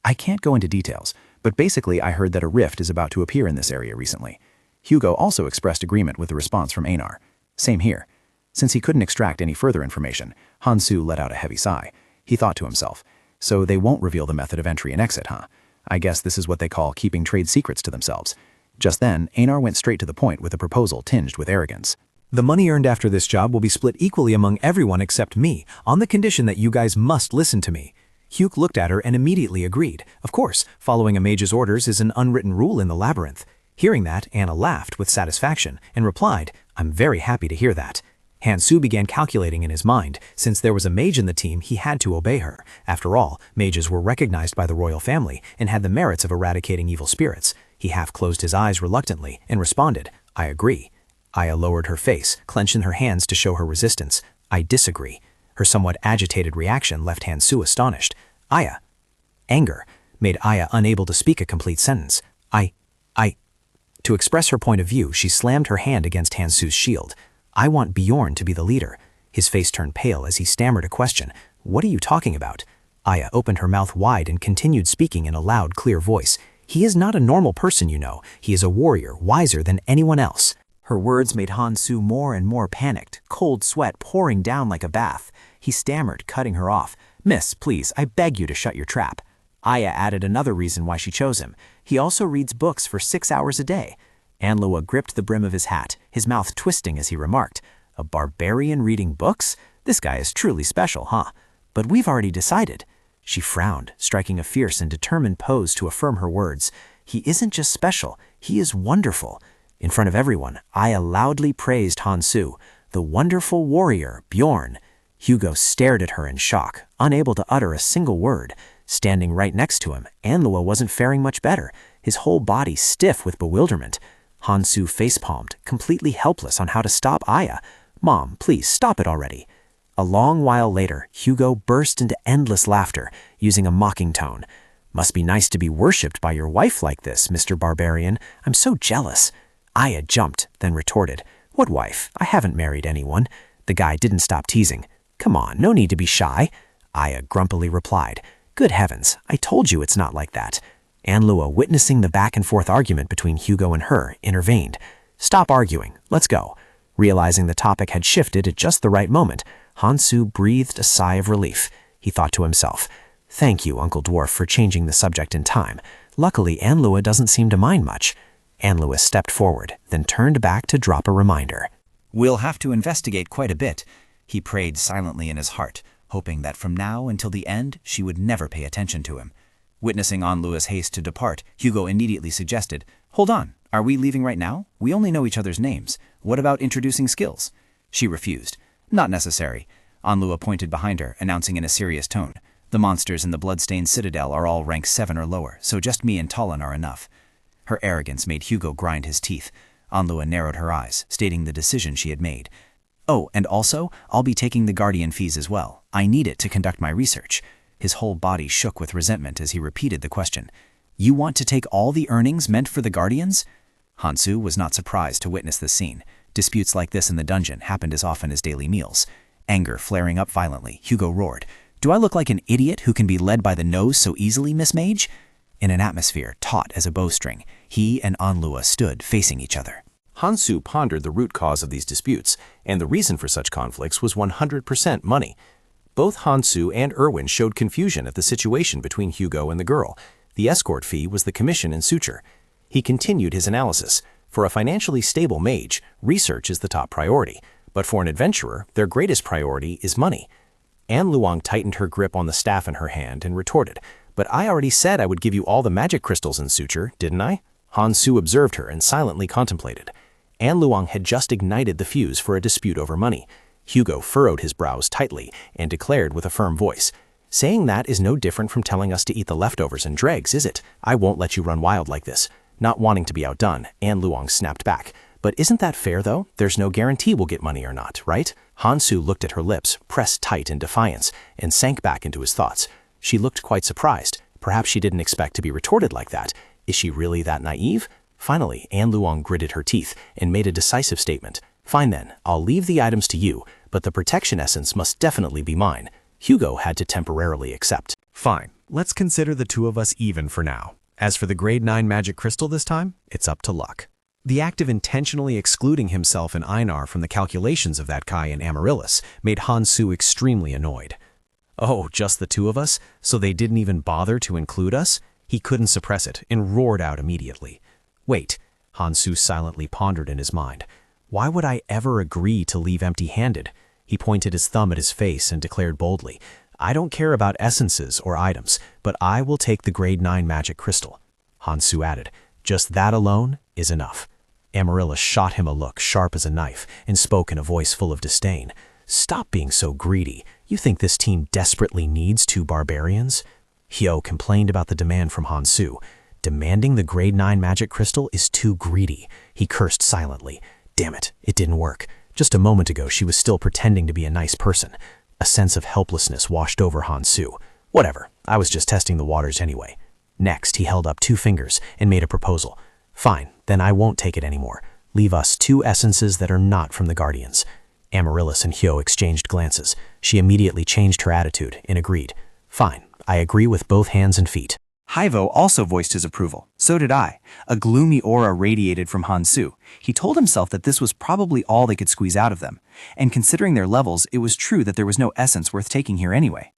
"I can't go into details, but basically I heard that a rift is about to appear in this area recently." Hugo also expressed agreement with the response from Einar. "Same here." Since he couldn't extract any further information, Hansu let out a heavy sigh. He thought to himself, so they won't reveal the method of entry and exit, huh? I guess this is what they call keeping trade secrets to themselves. Just then, Einar went straight to the point with a proposal tinged with arrogance. The money earned after this job will be split equally among everyone except me, on the condition that you guys must listen to me. Hugh looked at her and immediately agreed. Of course, following a mage's orders is an unwritten rule in the labyrinth. Hearing that, Anna laughed with satisfaction and replied, "I'm very happy to hear that." Hansu began calculating in his mind. Since there was a mage in the team, he had to obey her. After all, mages were recognized by the royal family and had the merits of eradicating evil spirits. He half closed his eyes reluctantly and responded, "I agree." Aya lowered her face, clenching her hands to show her resistance. "I disagree." Her somewhat agitated reaction left Hansu astonished. "Aya." Anger made Aya unable to speak a complete sentence. I. To express her point of view, she slammed her hand against Hansu's shield. "I want Bjorn to be the leader." His face turned pale as he stammered a question. "What are you talking about?" Aya opened her mouth wide and continued speaking in a loud, clear voice. "He is not a normal person, you know. He is a warrior, wiser than anyone else." Her words made Hansu more and more panicked, cold sweat pouring down like a bath. He stammered, cutting her off. "Miss, please, I beg you to shut your trap." Aya added another reason why she chose him. He also reads books for 6 hours a day. Anloa gripped the brim of his hat, his mouth twisting as he remarked, "A barbarian reading books? This guy is truly special, huh? But we've already decided." She frowned, striking a fierce and determined pose to affirm her words. "He isn't just special, he is wonderful." In front of everyone, Aya loudly praised Hansu, the wonderful warrior, Bjorn. Hugo stared at her in shock, unable to utter a single word. Standing right next to him, Anloa wasn't faring much better, his whole body stiff with bewilderment. Hansu facepalmed, completely helpless on how to stop Aya. "Mom, please stop it already." A long while later, Hugo burst into endless laughter, using a mocking tone. "Must be nice to be worshipped by your wife like this, Mr. Barbarian. I'm so jealous." Aya jumped, then retorted, "What wife? I haven't married anyone." The guy didn't stop teasing. "Come on, no need to be shy." Aya grumpily replied, "Good heavens, I told you it's not like that." Anloa, witnessing the back-and-forth argument between Hugo and her, intervened. "Stop arguing, let's go." Realizing the topic had shifted at just the right moment, Hansu breathed a sigh of relief. He thought to himself, "Thank you, Uncle Dwarf, for changing the subject in time. Luckily, Anloa doesn't seem to mind much." Anloa stepped forward, then turned back to drop a reminder. "We'll have to investigate quite a bit." He prayed silently in his heart, hoping that from now until the end she would never pay attention to him. Witnessing Anlua's haste to depart, Hugo immediately suggested, "Hold on, are we leaving right now? We only know each other's names. What about introducing skills?" She refused. "Not necessary." Anlua pointed behind her, announcing in a serious tone, "The monsters in the bloodstained citadel are all rank 7 or lower, so just me and Talon are enough." Her arrogance made Hugo grind his teeth. Anlua narrowed her eyes, stating the decision she had made. "Oh, and also, I'll be taking the guardian fees as well. I need it to conduct my research." His whole body shook with resentment as he repeated the question. "You want to take all the earnings meant for the guardians?" Hansu was not surprised to witness this scene. Disputes like this in the dungeon happened as often as daily meals. Anger flaring up violently, Hugo roared, "Do I look like an idiot who can be led by the nose so easily, Miss Mage?" In an atmosphere taut as a bowstring, he and Anlua stood facing each other. Hansu pondered the root cause of these disputes, and the reason for such conflicts was 100% money. Both Hansu and Erwin showed confusion at the situation between Hugo and the girl. The escort fee was the commission in suture. He continued his analysis. For a financially stable mage, research is the top priority, but for an adventurer, their greatest priority is money. Anne Luong tightened her grip on the staff in her hand and retorted, "But I already said I would give you all the magic crystals in suture, didn't I?" Hansu observed her and silently contemplated. Anne Luong had just ignited the fuse for a dispute over money. Hugo furrowed his brows tightly and declared with a firm voice, "Saying that is no different from telling us to eat the leftovers and dregs, is it? I won't let you run wild like this." Not wanting to be outdone, Anne Luong snapped back. "But isn't that fair, though? There's no guarantee we'll get money or not, right?" Hansu looked at her lips, pressed tight in defiance, and sank back into his thoughts. She looked quite surprised. Perhaps she didn't expect to be retorted like that. Is she really that naive? Finally, Anne Luong gritted her teeth and made a decisive statement. "Fine then, I'll leave the items to you, but the protection essence must definitely be mine." Hugo had to temporarily accept. Fine, let's consider the two of us even for now. As for the grade 9 magic crystal this time, it's up to luck. The act of intentionally excluding himself and Einar from the calculations of that Kai and Amaryllis made Hansu extremely annoyed. Oh, just the two of us? So they didn't even bother to include us? He couldn't suppress it and roared out immediately. Wait, Hansu silently pondered in his mind. Why would I ever agree to leave empty-handed? He pointed his thumb at his face and declared boldly, "I don't care about essences or items, but I will take the grade 9 magic crystal." Hansu added, "Just that alone is enough." Amaryllis shot him a look sharp as a knife and spoke in a voice full of disdain. "Stop being so greedy. You think this team desperately needs 2 barbarians?" Hyo complained about the demand from Hansu. Demanding the grade 9 magic crystal is too greedy. He cursed silently. Damn it, it didn't work. Just a moment ago she was still pretending to be a nice person. A sense of helplessness washed over Hansu. Whatever, I was just testing the waters anyway. Next, he held up 2 fingers and made a proposal. "Fine, then I won't take it anymore. Leave us 2 essences that are not from the Guardians." Amaryllis and Hyo exchanged glances. She immediately changed her attitude and agreed. "Fine, I agree with both hands and feet." Haivo also voiced his approval. So did I. A gloomy aura radiated from Hansu. He told himself that this was probably all they could squeeze out of them. And considering their levels, it was true that there was no essence worth taking here anyway.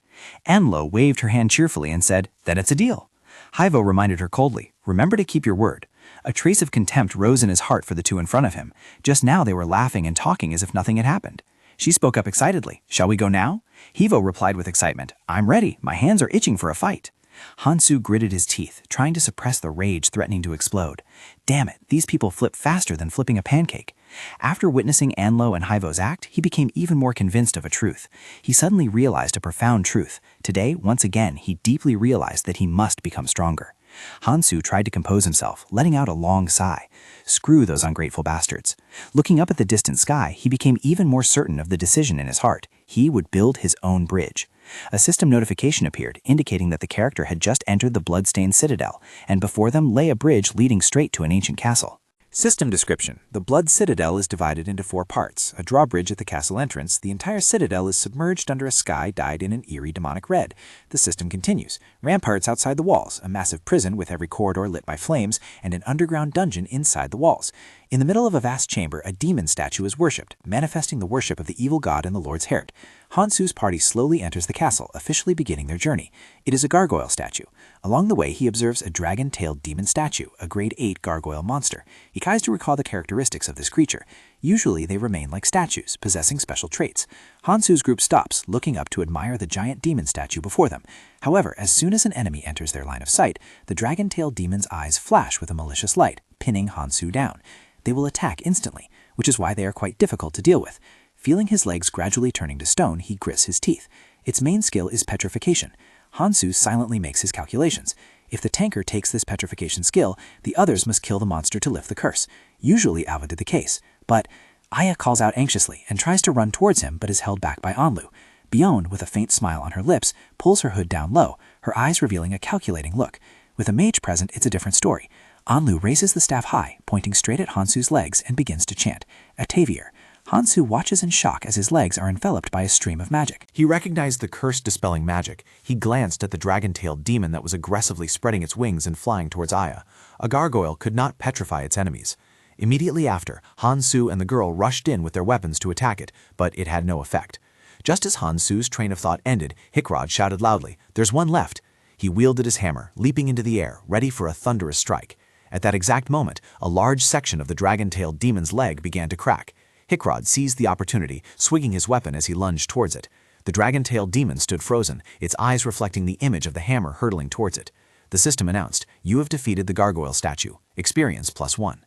Anlo waved her hand cheerfully and said, "Then it's a deal." Haivo reminded her coldly, "Remember to keep your word." A trace of contempt rose in his heart for the two in front of him. Just now they were laughing and talking as if nothing had happened. She spoke up excitedly. "Shall we go now?" Hivo replied with excitement, "I'm ready. My hands are itching for a fight." Hansu gritted his teeth, trying to suppress the rage threatening to explode. Damn it, these people flip faster than flipping a pancake. After witnessing Anlo and Haivo's act, he became even more convinced of a truth. He suddenly realized a profound truth. Today, once again, he deeply realized that he must become stronger. Hansu tried to compose himself, letting out a long sigh. Screw those ungrateful bastards. Looking up at the distant sky, he became even more certain of the decision in his heart. He would build his own bridge. A system notification appeared, indicating that the character had just entered the blood-stained citadel, and before them lay a bridge leading straight to an ancient castle. System description. The Blood Citadel is divided into 4 parts. A drawbridge at the castle entrance. The entire citadel is submerged under a sky dyed in an eerie demonic red. The system continues. Ramparts outside the walls. A massive prison with every corridor lit by flames, and an underground dungeon inside the walls. In the middle of a vast chamber, a demon statue is worshipped, manifesting the worship of the evil god in the Lord's Heart. Hansu's party slowly enters the castle, officially beginning their journey. It is a gargoyle statue. Along the way, he observes a dragon-tailed demon statue, a grade 8 gargoyle monster. He tries to recall the characteristics of this creature. Usually, they remain like statues, possessing special traits. Hansu's group stops, looking up to admire the giant demon statue before them. However, as soon as an enemy enters their line of sight, the dragon-tailed demon's eyes flash with a malicious light, pinning Hansu down. They will attack instantly, which is why they are quite difficult to deal with. Feeling his legs gradually turning to stone, he grits his teeth. Its main skill is petrification. Hansu silently makes his calculations. If the tanker takes this petrification skill, the others must kill the monster to lift the curse. Usually Ava did the case, but Aya calls out anxiously and tries to run towards him but is held back by Anlu. Bion, with a faint smile on her lips, pulls her hood down low, her eyes revealing a calculating look. With a mage present, it's a different story. Anlu raises the staff high, pointing straight at Hansu's legs and begins to chant, Atavier. Hansu watches in shock as his legs are enveloped by a stream of magic. He recognized the curse-dispelling magic. He glanced at the dragon-tailed demon that was aggressively spreading its wings and flying towards Aya. A gargoyle could not petrify its enemies. Immediately after, Hansu and the girl rushed in with their weapons to attack it, but it had no effect. Just as Hansu's train of thought ended, Hickrod shouted loudly, "There's one left!" He wielded his hammer, leaping into the air, ready for a thunderous strike. At that exact moment, a large section of the dragon-tailed demon's leg began to crack. Hickrod seized the opportunity, swinging his weapon as he lunged towards it. The dragon-tailed demon stood frozen, its eyes reflecting the image of the hammer hurtling towards it. The system announced, "You have defeated the gargoyle statue. Experience +1.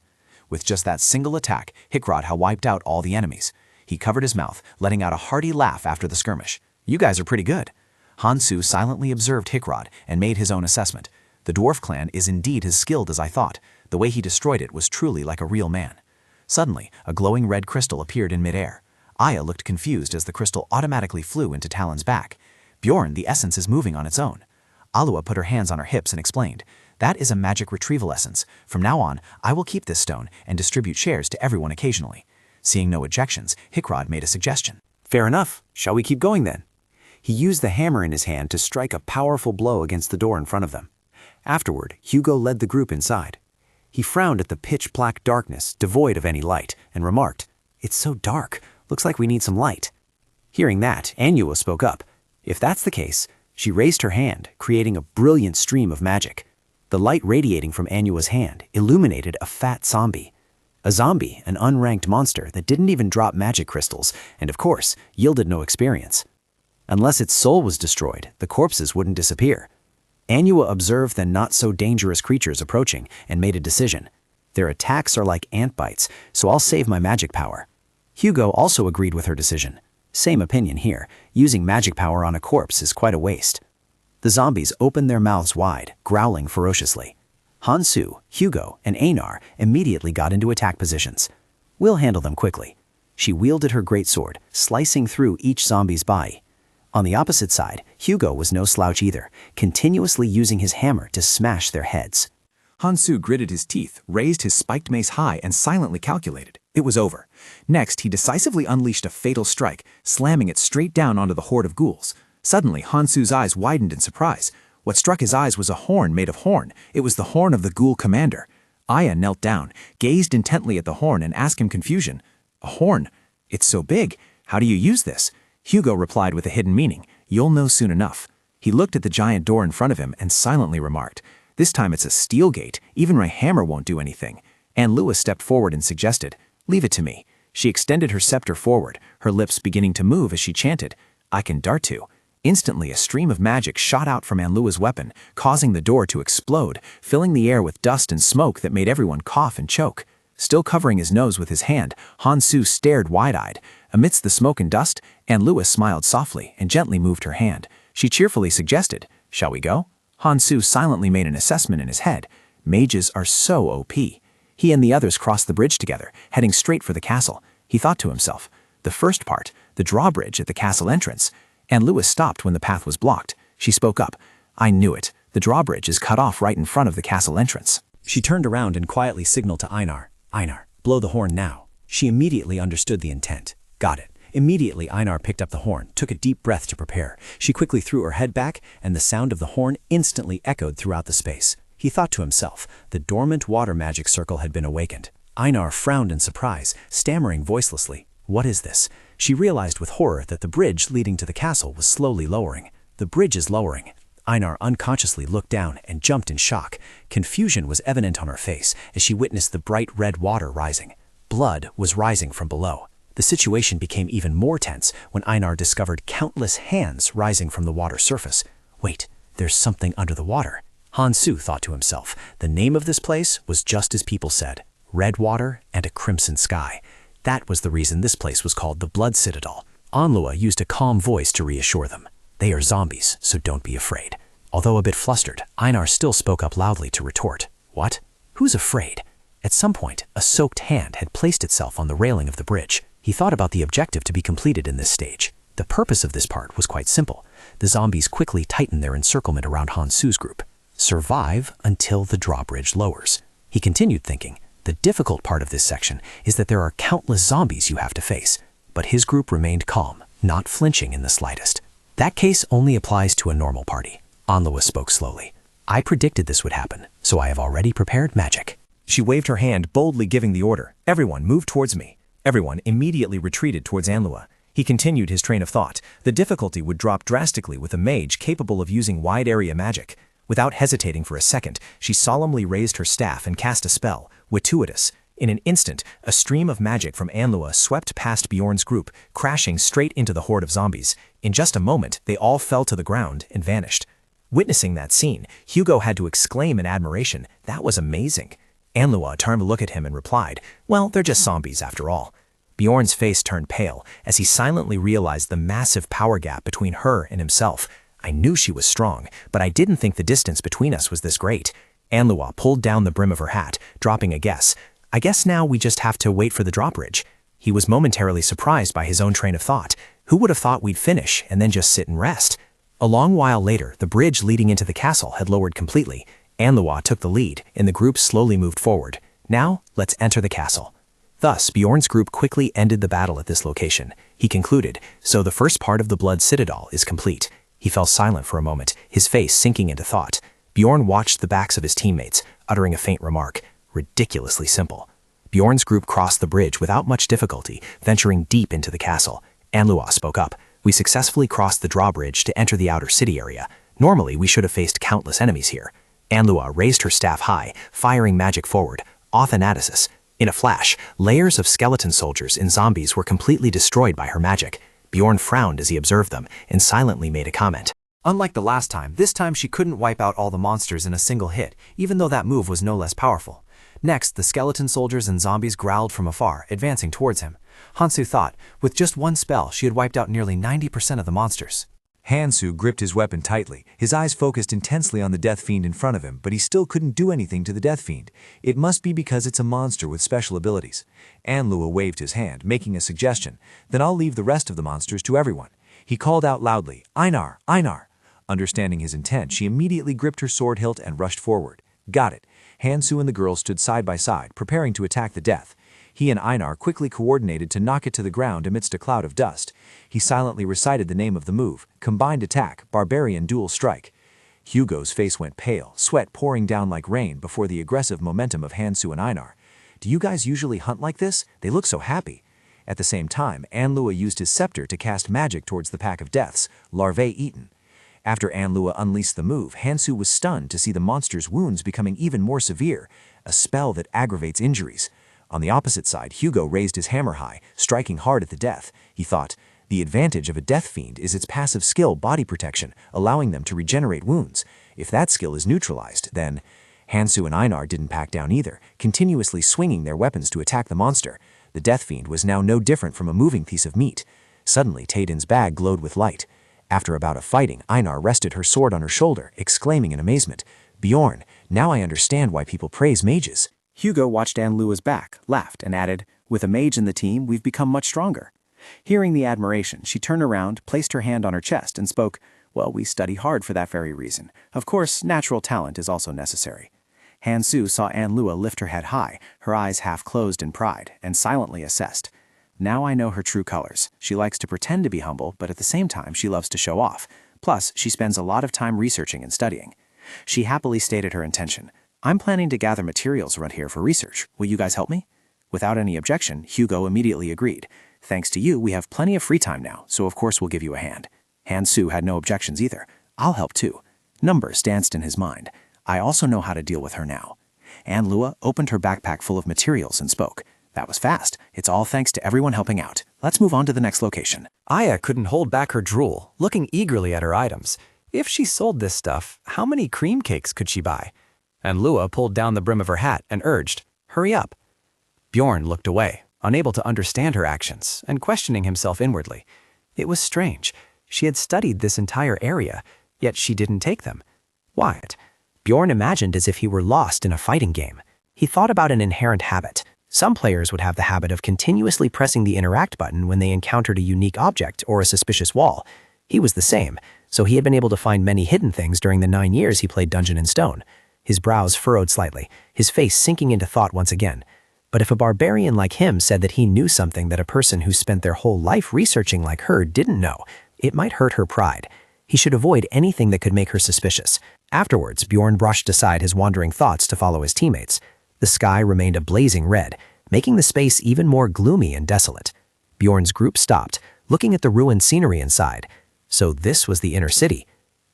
With just that single attack, Hickrod had wiped out all the enemies. He covered his mouth, letting out a hearty laugh after the skirmish. "You guys are pretty good." Hansu silently observed Hickrod and made his own assessment. The dwarf clan is indeed as skilled as I thought. The way he destroyed it was truly like a real man. Suddenly, a glowing red crystal appeared in midair. Aya looked confused as the crystal automatically flew into Talon's back. "Bjorn, the essence is moving on its own." Alua put her hands on her hips and explained, "That is a magic retrieval essence. From now on, I will keep this stone and distribute shares to everyone occasionally." Seeing no objections, Hickrod made a suggestion. Fair enough. Shall we keep going then? He used the hammer in his hand to strike a powerful blow against the door in front of them. Afterward, Hugo led the group inside. He frowned at the pitch-black darkness, devoid of any light, and remarked, "It's so dark. Looks like we need some light." Hearing that, Anua spoke up. If that's the case, she raised her hand, creating a brilliant stream of magic. The light radiating from Anua's hand illuminated a fat zombie. A zombie, an unranked monster that didn't even drop magic crystals, and of course, yielded no experience. Unless its soul was destroyed, the corpses wouldn't disappear. Anua observed the not-so-dangerous creatures approaching and made a decision. Their attacks are like ant bites, so I'll save my magic power. Hugo also agreed with her decision. Same opinion here. Using magic power on a corpse is quite a waste. The zombies opened their mouths wide, growling ferociously. Hansu, Hugo, and Einar immediately got into attack positions. "We'll handle them quickly." She wielded her greatsword, slicing through each zombie's body. On the opposite side, Hugo was no slouch either, continuously using his hammer to smash their heads. Hansu gritted his teeth, raised his spiked mace high, and silently calculated. It was over. Next, he decisively unleashed a fatal strike, slamming it straight down onto the horde of ghouls. Suddenly, Hansu's eyes widened in surprise. What struck his eyes was a horn made of horn. It was the horn of the ghoul commander. Aya knelt down, gazed intently at the horn, and asked in confusion, "A horn? It's so big. How do you use this?" Hugo replied with a hidden meaning, "You'll know soon enough." He looked at the giant door in front of him and silently remarked, "This time it's a steel gate. Even my hammer won't do anything." Anne Lewis stepped forward and suggested, "Leave it to me." She extended her scepter forward, her lips beginning to move as she chanted, "I can dart to." Instantly, a stream of magic shot out from Anne Lewis' weapon, causing the door to explode, filling the air with dust and smoke that made everyone cough and choke. Still covering his nose with his hand, Hansu stared wide-eyed. Amidst the smoke and dust, Anne Lewis smiled softly and gently moved her hand. She cheerfully suggested, "Shall we go?" Hansu silently made an assessment in his head. Mages are so OP. He and the others crossed the bridge together, heading straight for the castle. He thought to himself, the first part, the drawbridge at the castle entrance. Anne Lewis stopped when the path was blocked. She spoke up, "I knew it. The drawbridge is cut off right in front of the castle entrance." She turned around and quietly signaled to Einar, "Einar, blow the horn now." She immediately understood the intent. Got it. Immediately, Einar picked up the horn, took a deep breath to prepare. She quickly threw her head back, and the sound of the horn instantly echoed throughout the space. He thought to himself, the dormant water magic circle had been awakened. Einar frowned in surprise, stammering voicelessly, "What is this?" She realized with horror that the bridge leading to the castle was slowly lowering. "The bridge is lowering." Einar unconsciously looked down and jumped in shock. Confusion was evident on her face as she witnessed the bright red water rising. Blood was rising from below. The situation became even more tense when Einar discovered countless hands rising from the water surface. Wait, there's something under the water. Hansu thought to himself. The name of this place was just as people said, red water and a crimson sky. That was the reason this place was called the Blood Citadel. Anlua used a calm voice to reassure them. They are zombies, so don't be afraid. Although a bit flustered, Einar still spoke up loudly to retort. What? Who's afraid? At some point, a soaked hand had placed itself on the railing of the bridge. He thought about the objective to be completed in this stage. The purpose of this part was quite simple. The zombies quickly tightened their encirclement around Hansu's group. Survive until the drawbridge lowers. He continued thinking, the difficult part of this section is that there are countless zombies you have to face. But his group remained calm, not flinching in the slightest. That case only applies to a normal party. Anluwa spoke slowly. I predicted this would happen, so I have already prepared magic. She waved her hand, boldly giving the order. Everyone, move towards me. Everyone immediately retreated towards Anluwa. He continued his train of thought. The difficulty would drop drastically with a mage capable of using wide-area magic. Without hesitating for a second, she solemnly raised her staff and cast a spell, Wituitus. In an instant, a stream of magic from Anluwa swept past Bjorn's group, crashing straight into the horde of zombies. In just a moment, they all fell to the ground and vanished. Witnessing that scene, Hugo had to exclaim in admiration, "That was amazing." Anluwa turned to look at him and replied, "Well, they're just zombies after all." Bjorn's face turned pale as he silently realized the massive power gap between her and himself. I knew she was strong, but I didn't think the distance between us was this great. Anluwa pulled down the brim of her hat, dropping a guess. "I guess now we just have to wait for the drawbridge." He was momentarily surprised by his own train of thought. Who would have thought we'd finish and then just sit and rest? A long while later, the bridge leading into the castle had lowered completely. Anluwa took the lead, and the group slowly moved forward. "Now, let's enter the castle." Thus, Bjorn's group quickly ended the battle at this location. He concluded, "So the first part of the Blood Citadel is complete." He fell silent for a moment, his face sinking into thought. Bjorn watched the backs of his teammates, uttering a faint remark. Ridiculously simple. Bjorn's group crossed the bridge without much difficulty, venturing deep into the castle. Anluwa spoke up. "We successfully crossed the drawbridge to enter the outer city area. Normally, we should have faced countless enemies here." Anluwa raised her staff high, firing magic forward. Authanaticus. In a flash, layers of skeleton soldiers and zombies were completely destroyed by her magic. Bjorn frowned as he observed them and silently made a comment. Unlike the last time, this time she couldn't wipe out all the monsters in a single hit, even though that move was no less powerful. Next, the skeleton soldiers and zombies growled from afar, advancing towards him. Hansu thought, with just one spell, she had wiped out nearly 90% of the monsters. Hansu gripped his weapon tightly, his eyes focused intensely on the Death Fiend in front of him, but he still couldn't do anything to the Death Fiend. It must be because it's a monster with special abilities. Anluwa waved his hand, making a suggestion. "Then I'll leave the rest of the monsters to everyone." He called out loudly, "Einar, Einar!" Understanding his intent, she immediately gripped her sword hilt and rushed forward. Got it. Hansu and the girl stood side by side, preparing to attack the Death. He and Einar quickly coordinated to knock it to the ground amidst a cloud of dust. He silently recited the name of the move, Combined Attack, Barbarian Dual Strike. Hugo's face went pale, sweat pouring down like rain before the aggressive momentum of Hansu and Einar. "Do you guys usually hunt like this? They look so happy." At the same time, Anluwa used his scepter to cast magic towards the pack of deaths, larvae eaten. After Anluwa unleashed the move, Hansu was stunned to see the monster's wounds becoming even more severe, a spell that aggravates injuries. On the opposite side, Hugo raised his hammer high, striking hard at the Death. He thought, the advantage of a Death Fiend is its passive skill, Body Protection, allowing them to regenerate wounds. If that skill is neutralized, then... Hansu and Einar didn't back down either, continuously swinging their weapons to attack the monster. The Death Fiend was now no different from a moving piece of meat. Suddenly, Tayden's bag glowed with light. After a bout of fighting, Einar rested her sword on her shoulder, exclaiming in amazement, "Bjorn, now I understand why people praise mages." Hugo watched Anluwa's back, laughed, and added, "With a mage in the team, we've become much stronger." Hearing the admiration, she turned around, placed her hand on her chest, and spoke, "Well, we study hard for that very reason. Of course, natural talent is also necessary." Hansu saw Anluwa lift her head high, her eyes half closed in pride, and silently assessed. "Now I know her true colors. She likes to pretend to be humble, but at the same time she loves to show off. Plus, she spends a lot of time researching and studying." She happily stated her intention. "I'm planning to gather materials around here for research. Will you guys help me?" Without any objection, Hugo immediately agreed. "Thanks to you, we have plenty of free time now, so of course we'll give you a hand." Hansu had no objections either. "I'll help too." Numbers danced in his mind. "I also know how to deal with her now." Anluwa opened her backpack full of materials and spoke. "That was fast. It's all thanks to everyone helping out. Let's move on to the next location." Aya couldn't hold back her drool, looking eagerly at her items. If she sold this stuff, how many cream cakes could she buy? Anluwa pulled down the brim of her hat and urged, "Hurry up." Bjorn looked away, unable to understand her actions and questioning himself inwardly. It was strange. She had studied this entire area, yet she didn't take them. Why? Bjorn imagined as if he were lost in a fighting game. He thought about an inherent habit. Some players would have the habit of continuously pressing the interact button when they encountered a unique object or a suspicious wall. He was the same, so he had been able to find many hidden things during the 9 years he played Dungeon and Stone. his brows furrowed slightly, his face sinking into thought once again. But if a barbarian like him said that he knew something that a person who spent their whole life researching like her didn't know, it might hurt her pride. He should avoid anything that could make her suspicious. Afterwards, Bjorn brushed aside his wandering thoughts to follow his teammates. The sky remained a blazing red, making the space even more gloomy and desolate. Bjorn's group stopped, looking at the ruined scenery inside. So this was the inner city.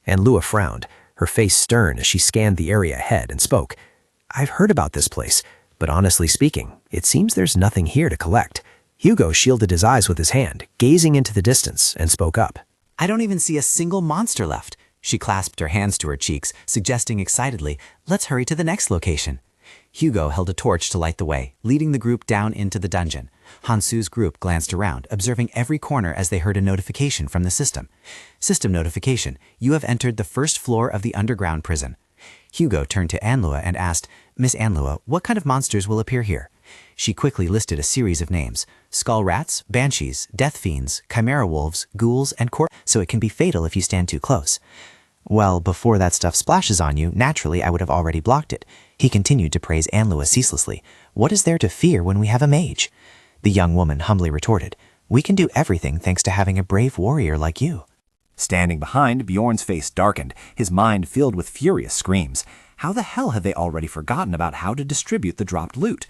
And Lua frowned, her face stern as she scanned the area ahead and spoke. "I've heard about this place, but honestly speaking, it seems there's nothing here to collect." Hugo shielded his eyes with his hand, gazing into the distance, and spoke up. "I don't even see a single monster left." She clasped her hands to her cheeks, suggesting excitedly, "Let's hurry to the next location." Hugo held a torch to light the way, leading the group down into the dungeon. Hansu's group glanced around, observing every corner as they heard a notification from the system. System notification: you have entered the first floor of the underground prison. Hugo turned to Anlua and asked, "Miss Anlua, what kind of monsters will appear here?" She quickly listed a series of names: skull rats, banshees, death fiends, chimera wolves, ghouls, and so it can be fatal if you stand too close. "Well, before that stuff splashes on you, naturally I would have already blocked it." He continued to praise Anlua ceaselessly. "What is there to fear when we have a mage?" The young woman humbly retorted, "We can do everything thanks to having a brave warrior like you." Standing behind, Bjorn's face darkened, his mind filled with furious screams. How the hell had they already forgotten about how to distribute the dropped loot?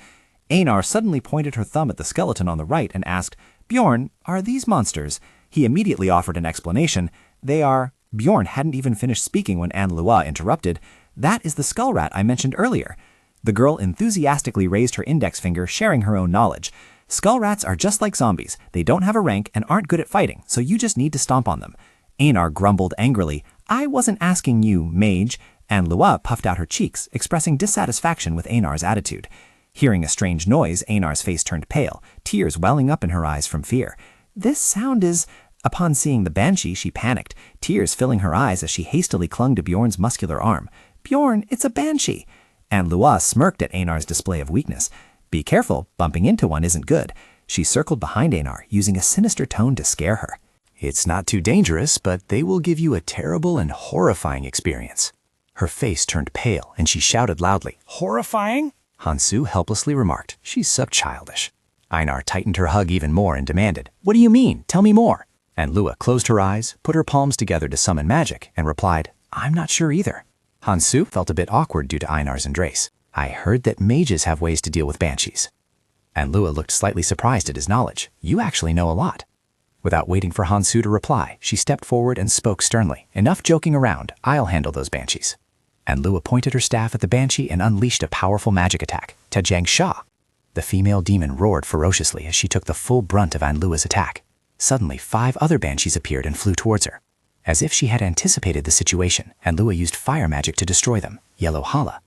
Einar suddenly pointed her thumb at the skeleton on the right and asked, "Bjorn, are these monsters?" He immediately offered an explanation. "They are..." Bjorn hadn't even finished speaking when Anlua interrupted. "That is the skull rat I mentioned earlier." The girl enthusiastically raised her index finger, sharing her own knowledge. "Skull rats are just like zombies. They don't have a rank and aren't good at fighting, so you just need to stomp on them." Einar grumbled angrily, "I wasn't asking you, mage." Anlua puffed out her cheeks, expressing dissatisfaction with Einar's attitude. Hearing a strange noise, Einar's face turned pale, tears welling up in her eyes from fear. "This sound is..." Upon seeing the banshee, she panicked, tears filling her eyes as she hastily clung to Bjorn's muscular arm. "Bjorn, it's a banshee!" Anlua smirked at Einar's display of weakness. "Be careful, bumping into one isn't good." She circled behind Einar, using a sinister tone to scare her. "It's not too dangerous, but they will give you a terrible and horrifying experience." Her face turned pale, and she shouted loudly, "Horrifying?" Hansu helplessly remarked, "She's so childish." Einar tightened her hug even more and demanded, "What do you mean? Tell me more." And Lua closed her eyes, put her palms together to summon magic, and replied, "I'm not sure either." Hansu felt a bit awkward due to Einar's embrace. "I heard that mages have ways to deal with banshees." And Lua looked slightly surprised at his knowledge. "You actually know a lot." Without waiting for Hansu to reply, she stepped forward and spoke sternly, "Enough joking around, I'll handle those banshees." And Lua pointed her staff at the banshee and unleashed a powerful magic attack, Tajang Sha. The female demon roared ferociously as she took the full brunt of Anlua's attack. Suddenly, 5 other banshees appeared and flew towards her. As if she had anticipated the situation, Anlua used fire magic to destroy them, Yellow Hala.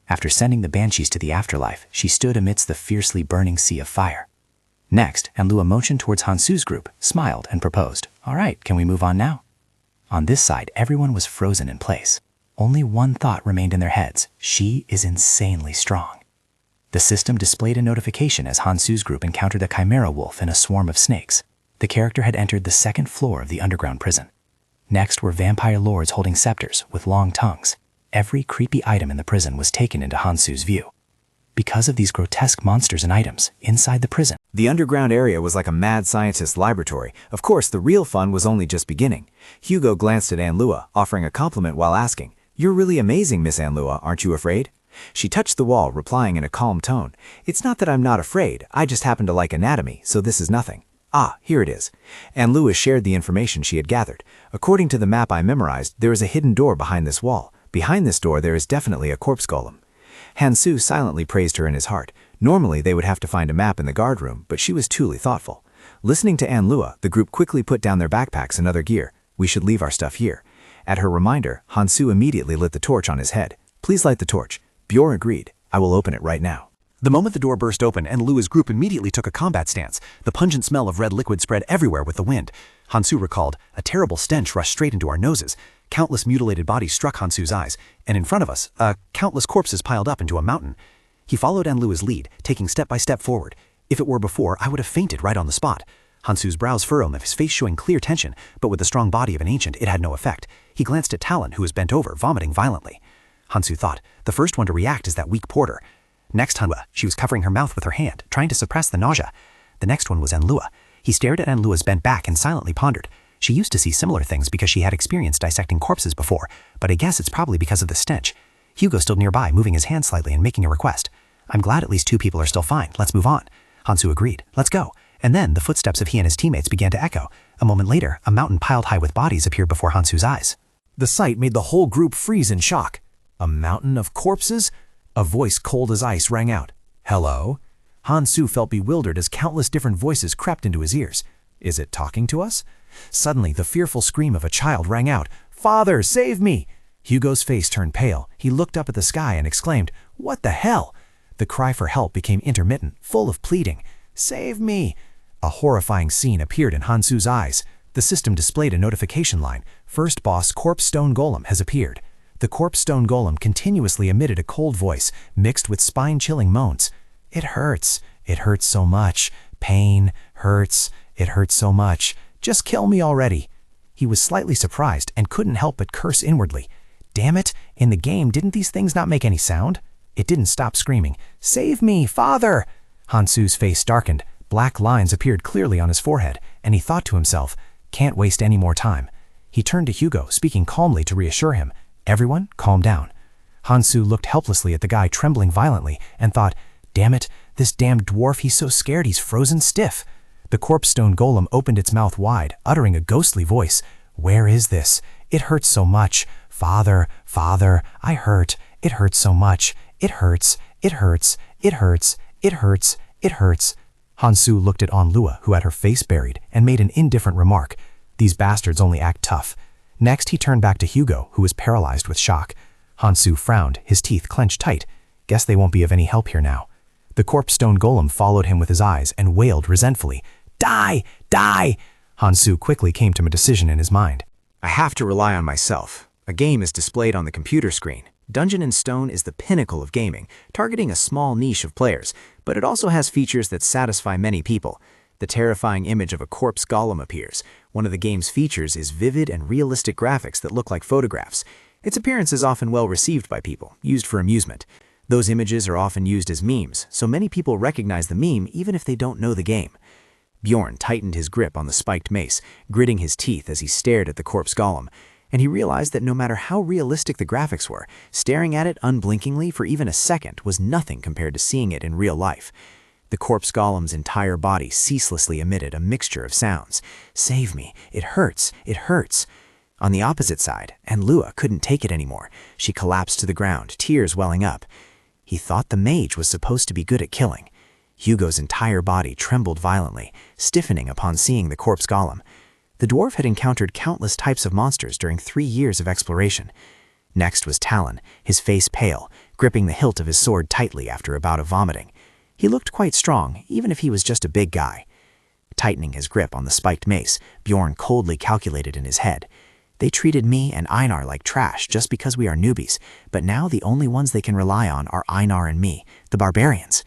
After sending the banshees to the afterlife, she stood amidst the fiercely burning sea of fire. Next, Anlua motioned towards Hansu's group, smiled, and proposed, "All right, can we move on now?" On this side, everyone was frozen in place. Only one thought remained in their heads: she is insanely strong. The system displayed a notification as Hansu's group encountered a chimera wolf in a swarm of snakes. The character had entered the second floor of the underground prison. Next were vampire lords holding scepters with long tongues. Every creepy item in the prison was taken into Hansu's view. Because of these grotesque monsters and items inside the prison, the underground area was like a mad scientist's laboratory. Of course, the real fun was only just beginning. Hugo glanced at Anlua, offering a compliment while asking, "You're really amazing, Miss Anlua, aren't you afraid?" She touched the wall, replying in a calm tone, "It's not that I'm not afraid, I just happen to like anatomy, so this is nothing." "Ah, here it is." Anlua shared the information she had gathered. "According to the map I memorized, there is a hidden door behind this wall. Behind this door there is definitely a corpse golem." Hansu silently praised her in his heart. Normally they would have to find a map in the guard room, but she was truly thoughtful. Listening to Anlua, the group quickly put down their backpacks and other gear. "We should leave our stuff here." At her reminder, Hansu immediately lit the torch on his head. "Please light the torch." Bjorn agreed. "I will open it right now." The moment the door burst open, Anlua's group immediately took a combat stance. The pungent smell of red liquid spread everywhere with the wind. Hansu recalled, "A terrible stench rushed straight into our noses. Countless mutilated bodies struck Hansu's eyes, and in front of us, countless corpses piled up into a mountain." He followed Anlua's lead, taking step by step forward. "If it were before, I would have fainted right on the spot." Hansu's brows furrowed, his face showing clear tension, but with the strong body of an ancient, it had no effect. He glanced at Talon, who was bent over, vomiting violently. Hansu thought. The first one to react is that weak porter. Next Hanwa, she was covering her mouth with her hand, trying to suppress the nausea. The next one was Anlua. He stared at Anlua's bent back and silently pondered. She used to see similar things because she had experienced dissecting corpses before, but I guess it's probably because of the stench. Hugo stood nearby, moving his hand slightly and making a request. I'm glad at least 2 people are still fine. Let's move on. Hansu agreed. Let's go. And then the footsteps of he and his teammates began to echo. A moment later, a mountain piled high with bodies appeared before Hansu's eyes. The sight made the whole group freeze in shock. A mountain of corpses? A voice cold as ice rang out. Hello? Hansu felt bewildered as countless different voices crept into his ears. Is it talking to us? Suddenly, the fearful scream of a child rang out. Father, save me! Hugo's face turned pale. He looked up at the sky and exclaimed, What the hell? The cry for help became intermittent, full of pleading. Save me! A horrifying scene appeared in Hansu's eyes. The system displayed a notification line. First boss Corpse Stone Golem has appeared. The Corpse Stone Golem continuously emitted a cold voice, mixed with spine-chilling moans. It hurts. It hurts so much. Pain. Hurts. It hurts so much. Just kill me already. He was slightly surprised and couldn't help but curse inwardly. Damn it, in the game, didn't these things not make any sound? It didn't stop screaming. Save me, father! Hansu's face darkened. Black lines appeared clearly on his forehead, and he thought to himself, can't waste any more time. He turned to Hugo, speaking calmly to reassure him. Everyone, calm down. Hansu looked helplessly at the guy trembling violently and thought, damn it, this damned dwarf, he's so scared he's frozen stiff. The Corpse Stone Golem opened its mouth wide, uttering a ghostly voice. Where is this? It hurts so much. Father, father, I hurt. It hurts so much. It hurts. It hurts. It hurts. It hurts. It hurts. Hansu looked at Anlua, who had her face buried, and made an indifferent remark. These bastards only act tough. Next, he turned back to Hugo, who was paralyzed with shock. Hansu frowned, his teeth clenched tight. Guess they won't be of any help here now. The Corpse Stone Golem followed him with his eyes and wailed resentfully. Die! Die! Hansu quickly came to a decision in his mind. I have to rely on myself. A game is displayed on the computer screen. Dungeon & Stone is the pinnacle of gaming, targeting a small niche of players, but it also has features that satisfy many people. The terrifying image of a corpse golem appears. One of the game's features is vivid and realistic graphics that look like photographs. Its appearance is often well received by people, used for amusement. Those images are often used as memes, so many people recognize the meme even if they don't know the game. Bjorn tightened his grip on the spiked mace, gritting his teeth as he stared at the corpse golem, and he realized that no matter how realistic the graphics were, staring at it unblinkingly for even a second was nothing compared to seeing it in real life. The corpse golem's entire body ceaselessly emitted a mixture of sounds. Save me, it hurts, it hurts. On the opposite side, Anlua couldn't take it anymore. She collapsed to the ground, tears welling up. He thought the mage was supposed to be good at killing. Hugo's entire body trembled violently, stiffening upon seeing the corpse golem. The dwarf had encountered countless types of monsters during 3 years of exploration. Next was Talon, his face pale, gripping the hilt of his sword tightly after a bout of vomiting. He looked quite strong, even if he was just a big guy. Tightening his grip on the spiked mace, Bjorn coldly calculated in his head. They treated me and Einar like trash just because we are newbies, but now the only ones they can rely on are Einar and me, the barbarians.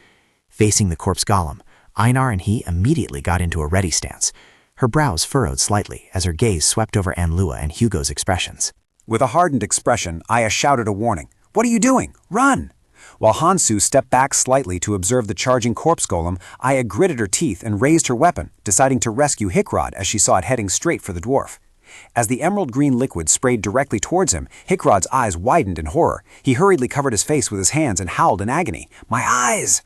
Facing the corpse golem, Einar and he immediately got into a ready stance. Her brows furrowed slightly as her gaze swept over Anlua and Hugo's expressions. With a hardened expression, Aya shouted a warning. What are you doing? Run! While Hansu stepped back slightly to observe the charging corpse golem, Aya gritted her teeth and raised her weapon, deciding to rescue Hickrod as she saw it heading straight for the dwarf. As the emerald green liquid sprayed directly towards him, Hickrod's eyes widened in horror. He hurriedly covered his face with his hands and howled in agony. My eyes!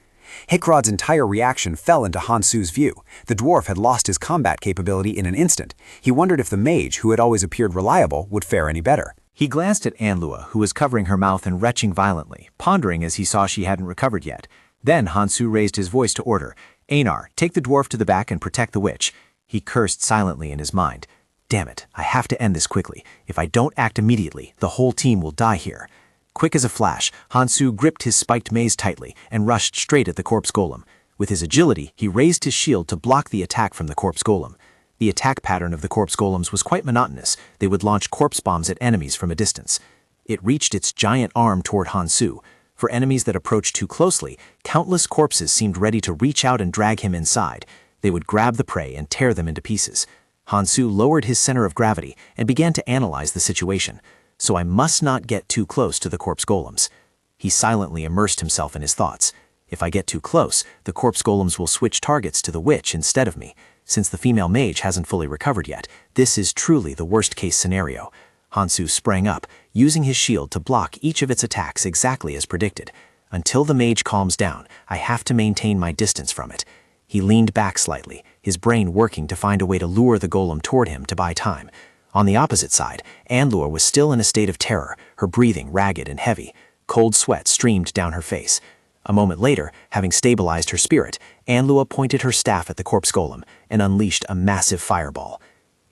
Hickrod's entire reaction fell into Hansu's view. The dwarf had lost his combat capability in an instant. He wondered if the mage, who had always appeared reliable, would fare any better. He glanced at Anlua, who was covering her mouth and retching violently, pondering as he saw she hadn't recovered yet. Then Hansu raised his voice to order, Einar, take the dwarf to the back and protect the witch. He cursed silently in his mind. Damn it, I have to end this quickly. If I don't act immediately, the whole team will die here. Quick as a flash, Hansu gripped his spiked mace tightly and rushed straight at the corpse golem. With his agility, he raised his shield to block the attack from the corpse golem. The attack pattern of the corpse golems was quite monotonous. They would launch corpse bombs at enemies from a distance. It reached its giant arm toward Hansu. For enemies that approached too closely, countless corpses seemed ready to reach out and drag him inside. They would grab the prey and tear them into pieces. Hansu lowered his center of gravity and began to analyze the situation. so I must not get too close to the corpse golems. He silently immersed himself in his thoughts. If I get too close, the corpse golems will switch targets to the witch instead of me. Since the female mage hasn't fully recovered yet, this is truly the worst-case scenario. Hansu sprang up, using his shield to block each of its attacks exactly as predicted. Until the mage calms down, I have to maintain my distance from it. He leaned back slightly, his brain working to find a way to lure the golem toward him to buy time. On the opposite side, Anlua was still in a state of terror, her breathing ragged and heavy. Cold sweat streamed down her face. A moment later, having stabilized her spirit, Anlua pointed her staff at the corpse golem and unleashed a massive fireball.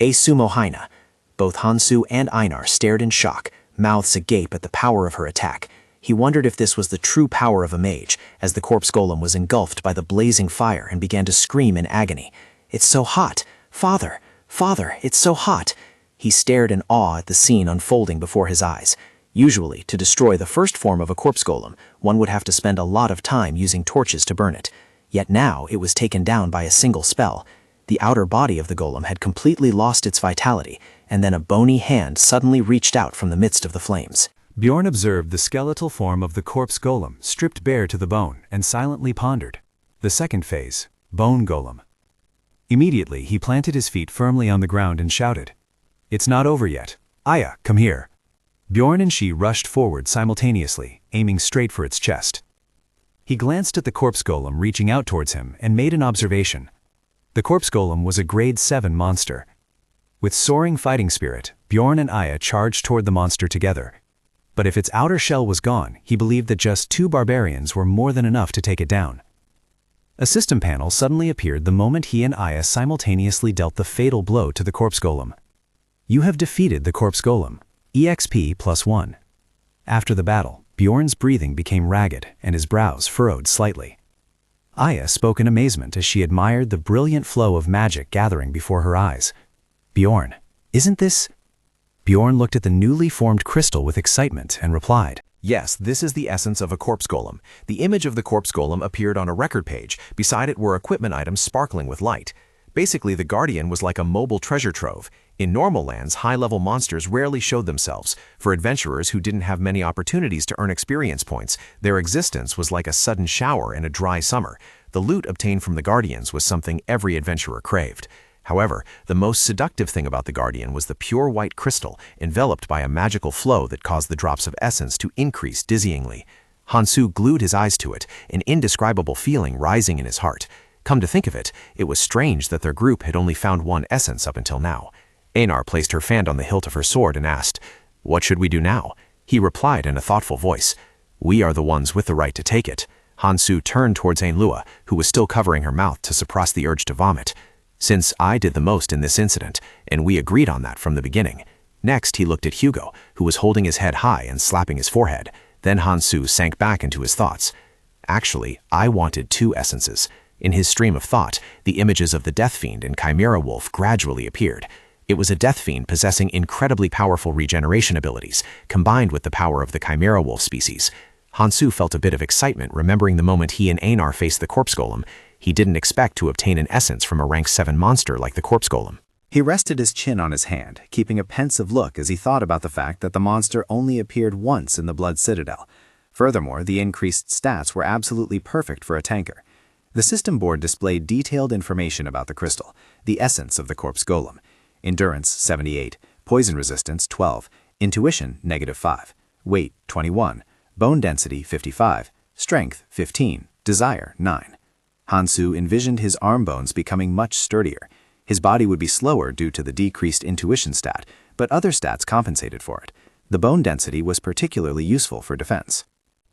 A sumo haina. Both Hansu and Einar stared in shock, mouths agape at the power of her attack. He wondered if this was the true power of a mage, as the corpse golem was engulfed by the blazing fire and began to scream in agony. "It's so hot! Father! Father, it's so hot!" He stared in awe at the scene unfolding before his eyes. Usually, to destroy the first form of a corpse golem, one would have to spend a lot of time using torches to burn it. Yet now it was taken down by a single spell. The outer body of the golem had completely lost its vitality, and then a bony hand suddenly reached out from the midst of the flames. Bjorn observed the skeletal form of the corpse golem, stripped bare to the bone, and silently pondered. The second phase, bone golem. Immediately, he planted his feet firmly on the ground and shouted, "It's not over yet. Aya, come here." Bjorn and she rushed forward simultaneously, aiming straight for its chest. He glanced at the corpse golem reaching out towards him and made an observation. The corpse golem was a grade 7 monster. With soaring fighting spirit, Bjorn and Aya charged toward the monster together. But if its outer shell was gone, he believed that just 2 barbarians were more than enough to take it down. A system panel suddenly appeared the moment he and Aya simultaneously dealt the fatal blow to the corpse golem. "You have defeated the corpse golem. EXP +1. After the battle, Bjorn's breathing became ragged and his brows furrowed slightly. Aya spoke in amazement as she admired the brilliant flow of magic gathering before her eyes. "Bjorn, isn't this—" Bjorn looked at the newly formed crystal with excitement and replied, Yes, this is the essence of a corpse golem. The image of the corpse golem appeared on a record page. Beside it were equipment items sparkling with light. Basically, the Guardian was like a mobile treasure trove. In normal lands, high-level monsters rarely showed themselves. For adventurers who didn't have many opportunities to earn experience points, their existence was like a sudden shower in a dry summer. The loot obtained from the Guardians was something every adventurer craved. However, the most seductive thing about the Guardian was the pure white crystal, enveloped by a magical flow that caused the drops of essence to increase dizzyingly. Hansu glued his eyes to it, an indescribable feeling rising in his heart. Come to think of it, it was strange that their group had only found one essence up until now. Einar placed her fan on the hilt of her sword and asked, "What should we do now?" He replied in a thoughtful voice, "We are the ones with the right to take it." Hansu turned towards Ainlua, who was still covering her mouth to suppress the urge to vomit. "Since I did the most in this incident, and we agreed on that from the beginning." Next, he looked at Hugo, who was holding his head high and slapping his forehead. Then Hansu sank back into his thoughts. "Actually, I wanted 2 essences." In his stream of thought, the images of the Death Fiend and Chimera Wolf gradually appeared. It was a Death Fiend possessing incredibly powerful regeneration abilities, combined with the power of the Chimera Wolf species. Hansu felt a bit of excitement remembering the moment he and Einar faced the corpse golem. He didn't expect to obtain an essence from a rank 7 monster like the corpse golem. He rested his chin on his hand, keeping a pensive look as he thought about the fact that the monster only appeared once in the Blood Citadel. Furthermore, the increased stats were absolutely perfect for a tanker. The system board displayed detailed information about the crystal, the essence of the corpse golem. Endurance 78, poison resistance 12, intuition -5, weight 21, bone density 55, strength 15, desire 9. Hansu envisioned his arm bones becoming much sturdier. His body would be slower due to the decreased intuition stat, but other stats compensated for it. The bone density was particularly useful for defense.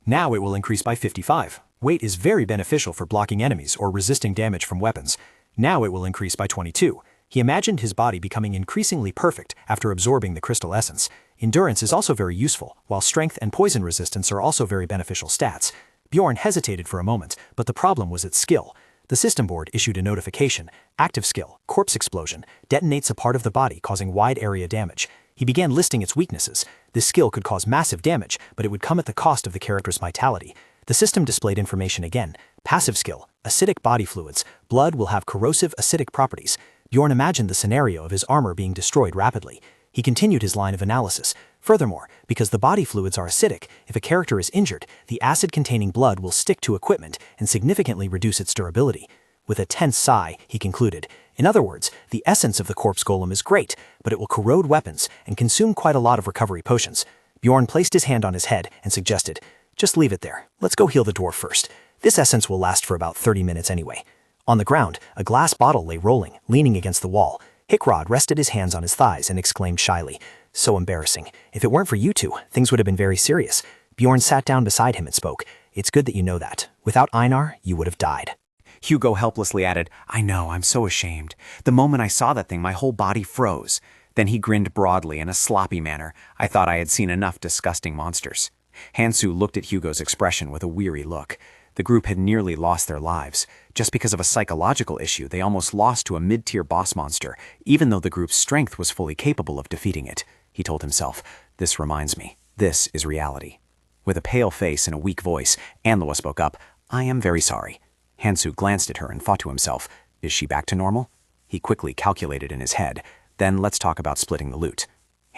Now it will increase by 55. Weight is very beneficial for blocking enemies or resisting damage from weapons. Now it will increase by 22. He imagined his body becoming increasingly perfect after absorbing the crystal essence. Endurance is also very useful, while strength and poison resistance are also very beneficial stats. Bjorn hesitated for a moment, but the problem was its skill. The system board issued a notification. Active skill, corpse explosion, detonates a part of the body causing wide area damage. He began listing its weaknesses. This skill could cause massive damage, but it would come at the cost of the character's vitality. The system displayed information again. Passive skill, acidic body fluids. Blood will have corrosive acidic properties. Bjorn imagined the scenario of his armor being destroyed rapidly. He continued his line of analysis. Furthermore, because the body fluids are acidic, if a character is injured, the acid-containing blood will stick to equipment and significantly reduce its durability. With a tense sigh, he concluded, in other words, the essence of the corpse golem is great, but it will corrode weapons and consume quite a lot of recovery potions. Bjorn placed his hand on his head and suggested, just leave it there. Let's go heal the dwarf first. This essence will last for about 30 minutes anyway. On the ground, a glass bottle lay rolling, leaning against the wall. Hickrod rested his hands on his thighs and exclaimed shyly, so embarrassing. If it weren't for you two, things would have been very serious. Bjorn sat down beside him and spoke. It's good that you know that. Without Einar, you would have died. Hugo helplessly added, I know, I'm so ashamed. The moment I saw that thing, my whole body froze. Then he grinned broadly in a sloppy manner. I thought I had seen enough disgusting monsters. Hansu looked at Hugo's expression with a weary look. The group had nearly lost their lives. Just because of a psychological issue, they almost lost to a mid-tier boss monster, even though the group's strength was fully capable of defeating it. He told himself, this reminds me, this is reality. With a pale face and a weak voice, Anlua spoke up, I am very sorry. Hansu glanced at her and thought to himself, is she back to normal? He quickly calculated in his head, then let's talk about splitting the loot.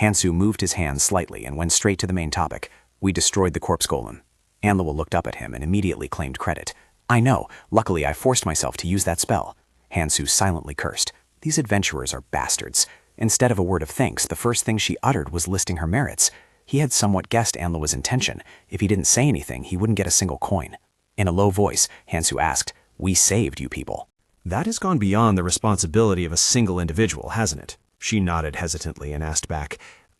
Hansu moved his hands slightly and went straight to the main topic. We destroyed the corpse golem. Anlua looked up at him and immediately claimed credit. I know, luckily I forced myself to use that spell. Hansu silently cursed. These adventurers are bastards. Instead of a word of thanks, the first thing she uttered was listing her merits. He had somewhat guessed Anlua's intention. If he didn't say anything, he wouldn't get a single coin. In a low voice, Hansu asked, we saved you people. That has gone beyond the responsibility of a single individual, hasn't it? She nodded hesitantly and asked back,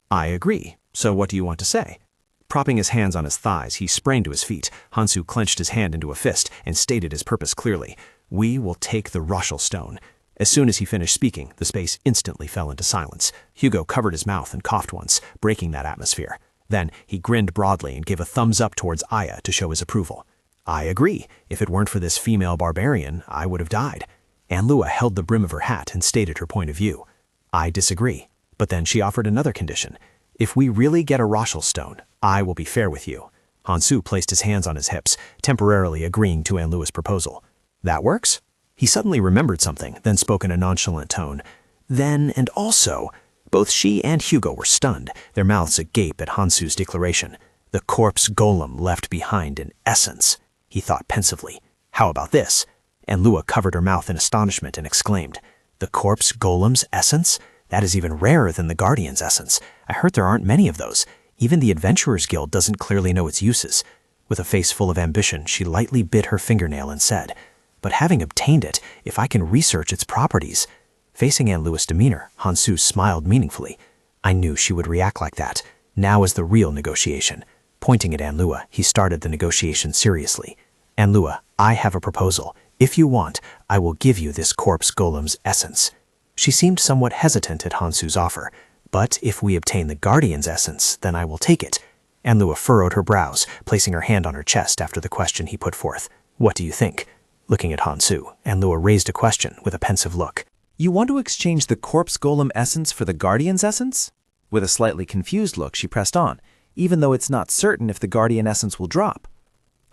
I agree. So what do you want to say? Propping his hands on his thighs, he sprang to his feet. Hansu clenched his hand into a fist and stated his purpose clearly. We will take the Roshel Stone. As soon as he finished speaking, the space instantly fell into silence. Hugo covered his mouth and coughed once, breaking that atmosphere. Then he grinned broadly and gave a thumbs up towards Aya to show his approval. I agree. If it weren't for this female barbarian, I would have died. Anlua held the brim of her hat and stated her point of view. I disagree. But then she offered another condition. If we really get a Roshel Stone, I will be fair with you. Hansu placed his hands on his hips, temporarily agreeing to Anlua's proposal. That works? He suddenly remembered something, then spoke in a nonchalant tone. Then and also. Both she and Hugo were stunned, their mouths agape at Hansu's declaration. The corpse golem left behind an essence. He thought pensively. How about this? Anlua covered her mouth in astonishment and exclaimed, the corpse golem's essence? That is even rarer than the guardian's essence. I heard there aren't many of those. Even the Adventurers Guild doesn't clearly know its uses. With a face full of ambition, she lightly bit her fingernail and said, but having obtained it, if I can research its properties. Facing Anlua's demeanor, Hansu smiled meaningfully. I knew she would react like that. Now is the real negotiation. Pointing at Anlua, he started the negotiation seriously. Anlua, I have a proposal. If you want, I will give you this corpse golem's essence. She seemed somewhat hesitant at Hansu's offer. But if we obtain the guardian's essence, then I will take it. Anlua furrowed her brows, placing her hand on her chest after the question he put forth. What do you think? Looking at Hansu, Anlua raised a question with a pensive look. You want to exchange the corpse golem essence for the guardian's essence? With a slightly confused look, she pressed on, even though it's not certain if the guardian essence will drop.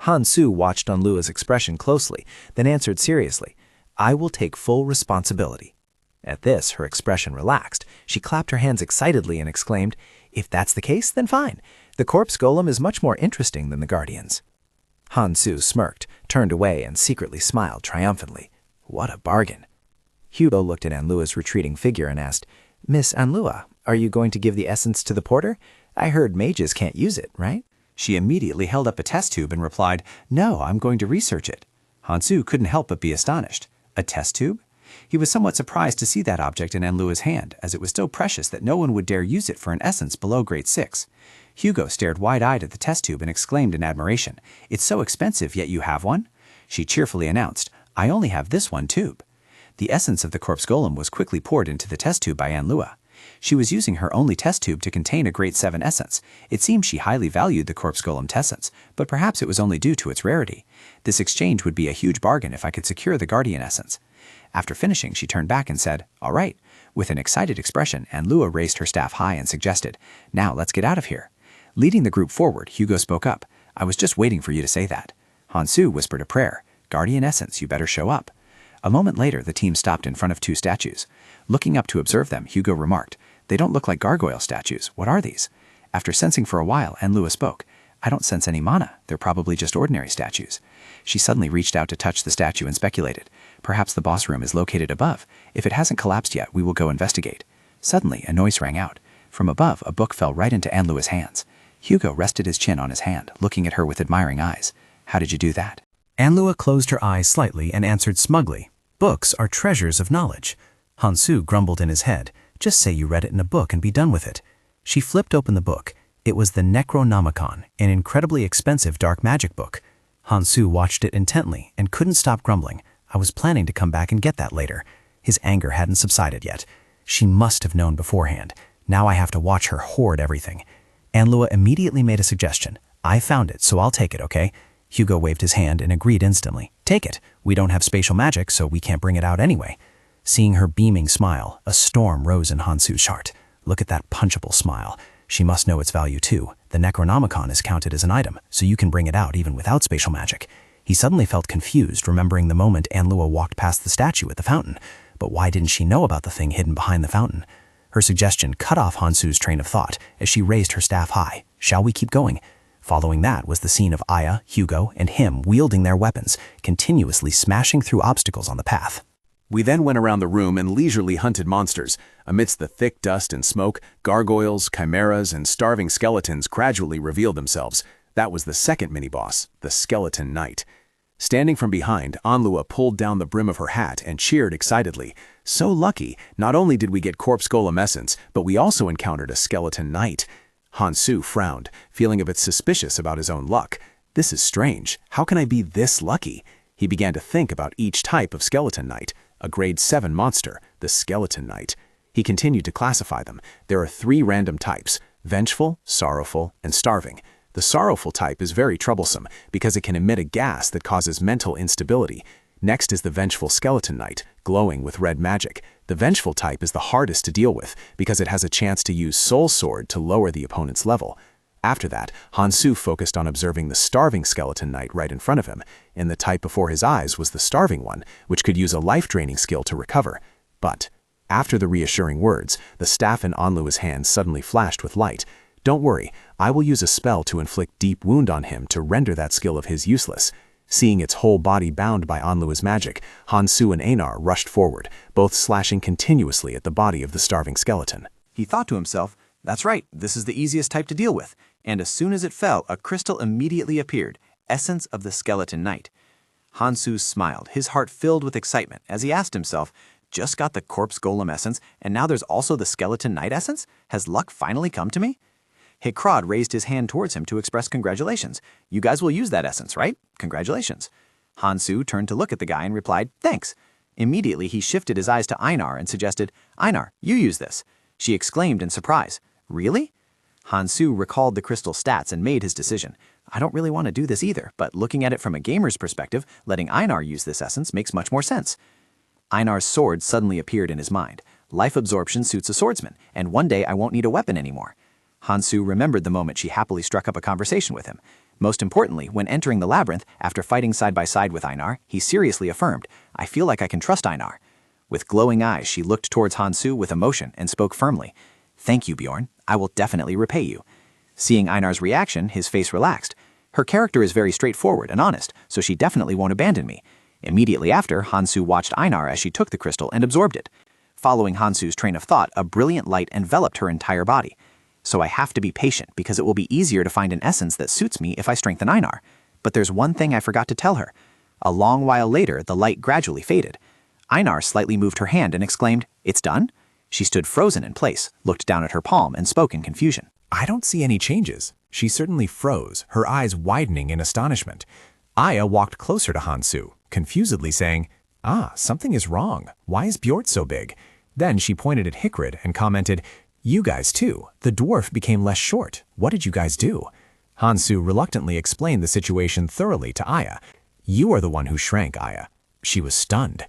Hansu watched Anlua's expression closely, then answered seriously, I will take full responsibility. At this, her expression relaxed. She clapped her hands excitedly and exclaimed, if that's the case, then fine. The corpse golem is much more interesting than the guardians. Hansu smirked, turned away, and secretly smiled triumphantly. What a bargain. Hugo looked at Anlua's retreating figure and asked, Miss Anlua, are you going to give the essence to the porter? I heard mages can't use it, right? She immediately held up a test tube and replied, No, I'm going to research it. Hansu couldn't help but be astonished. A test tube? He was somewhat surprised to see that object in Anlua's hand, as it was so precious that no one would dare use it for an essence below grade 6. Hugo stared wide-eyed at the test tube and exclaimed in admiration, It's so expensive, yet you have one? She cheerfully announced, I only have this one tube. The essence of the corpse golem was quickly poured into the test tube by Anlua. She was using her only test tube to contain a grade 7 essence. It seemed she highly valued the corpse golem's essence, but perhaps it was only due to its rarity. This exchange would be a huge bargain if I could secure the guardian essence. After finishing, she turned back and said, All right. With an excited expression, Anlua raised her staff high and suggested, Now let's get out of here. Leading the group forward, Hugo spoke up. I was just waiting for you to say that. Hansu whispered a prayer. Guardian essence, you better show up. A moment later, the team stopped in front of 2 statues. Looking up to observe them, Hugo remarked, They don't look like gargoyle statues. What are these? After sensing for a while, Anlua spoke. I don't sense any mana. They're probably just ordinary statues. She suddenly reached out to touch the statue and speculated. Perhaps the boss room is located above. If it hasn't collapsed yet, we will go investigate. Suddenly, a noise rang out. From above, a book fell right into Anlua's hands. Hugo rested his chin on his hand, looking at her with admiring eyes. How did you do that? Anlua closed her eyes slightly and answered smugly, Books are treasures of knowledge. Hansu grumbled in his head. Just say you read it in a book and be done with it. She flipped open the book. It was the Necronomicon, an incredibly expensive dark magic book. Hansu watched it intently and couldn't stop grumbling. I was planning to come back and get that later. His anger hadn't subsided yet. She must have known beforehand. Now I have to watch her hoard everything. Anlua immediately made a suggestion. I found it, so I'll take it, okay? Hugo waved his hand and agreed instantly. Take it. We don't have spatial magic, so we can't bring it out anyway. Seeing her beaming smile, a storm rose in Hansu's heart. Look at that punchable smile. She must know its value too. The Necronomicon is counted as an item, so you can bring it out even without spatial magic. He suddenly felt confused, remembering the moment Anlua walked past the statue at the fountain. But why didn't she know about the thing hidden behind the fountain? Her suggestion cut off Hansu's train of thought as she raised her staff high. Shall we keep going? Following that was the scene of Aya, Hugo, and him wielding their weapons, continuously smashing through obstacles on the path. We then went around the room and leisurely hunted monsters. Amidst the thick dust and smoke, gargoyles, chimeras, and starving skeletons gradually revealed themselves. That was the second mini-boss, the Skeleton Knight. Standing from behind, Anlua pulled down the brim of her hat and cheered excitedly. So lucky, not only did we get corpse golem essence, but we also encountered a Skeleton Knight. Hansu frowned, feeling a bit suspicious about his own luck. This is strange. How can I be this lucky? He began to think about each type of Skeleton Knight. A grade 7 monster, the Skeleton Knight. He continued to classify them. There are 3 random types: vengeful, sorrowful, and starving. The sorrowful type is very troublesome because it can emit a gas that causes mental instability. Next is the vengeful Skeleton Knight, glowing with red magic. The vengeful type is the hardest to deal with because it has a chance to use Soul Sword to lower the opponent's level. After that, Hansu focused on observing the starving Skeleton Knight right in front of him, and the type before his eyes was the starving one, which could use a life-draining skill to recover. But after the reassuring words, the staff in Anlua's hand suddenly flashed with light. Don't worry, I will use a spell to inflict deep wound on him to render that skill of his useless. Seeing its whole body bound by Anlua's magic, Hansu and Einar rushed forward, both slashing continuously at the body of the starving skeleton. He thought to himself, that's right, this is the easiest type to deal with. And as soon as it fell, a crystal immediately appeared, essence of the Skeleton Knight. Hansu smiled, his heart filled with excitement, as he asked himself, just got the corpse golem essence, and now there's also the Skeleton Knight essence? Has luck finally come to me? Hikrod raised his hand towards him to express congratulations. You guys will use that essence, right? Congratulations. Hansu turned to look at the guy and replied, thanks. Immediately, he shifted his eyes to Einar and suggested, Einar, you use this. She exclaimed in surprise, really? Hansu recalled the crystal stats and made his decision. I don't really want to do this either, but looking at it from a gamer's perspective, letting Einar use this essence makes much more sense. Einar's sword suddenly appeared in his mind. Life absorption suits a swordsman, and one day I won't need a weapon anymore. Hansu remembered the moment she happily struck up a conversation with him. Most importantly, when entering the labyrinth, after fighting side by side with Einar, he seriously affirmed, I feel like I can trust Einar. With glowing eyes, she looked towards Hansu with emotion and spoke firmly. Thank you, Bjorn. I will definitely repay you. Seeing Einar's reaction, his face relaxed. Her character is very straightforward and honest, so she definitely won't abandon me. Immediately after, Hansu watched Einar as she took the crystal and absorbed it. Following Hansu's train of thought, a brilliant light enveloped her entire body. So I have to be patient because it will be easier to find an essence that suits me if I strengthen Einar. But there's one thing I forgot to tell her. A long while later, the light gradually faded. Einar slightly moved her hand and exclaimed, It's done? She stood frozen in place, looked down at her palm, and spoke in confusion. I don't see any changes. She certainly froze, her eyes widening in astonishment. Aya walked closer to Hansu, confusedly saying, something is wrong. Why is Bjort so big? Then she pointed at Hikrid and commented, You guys too. The dwarf became less short. What did you guys do? Hansu reluctantly explained the situation thoroughly to Aya. You are the one who shrank, Aya. She was stunned.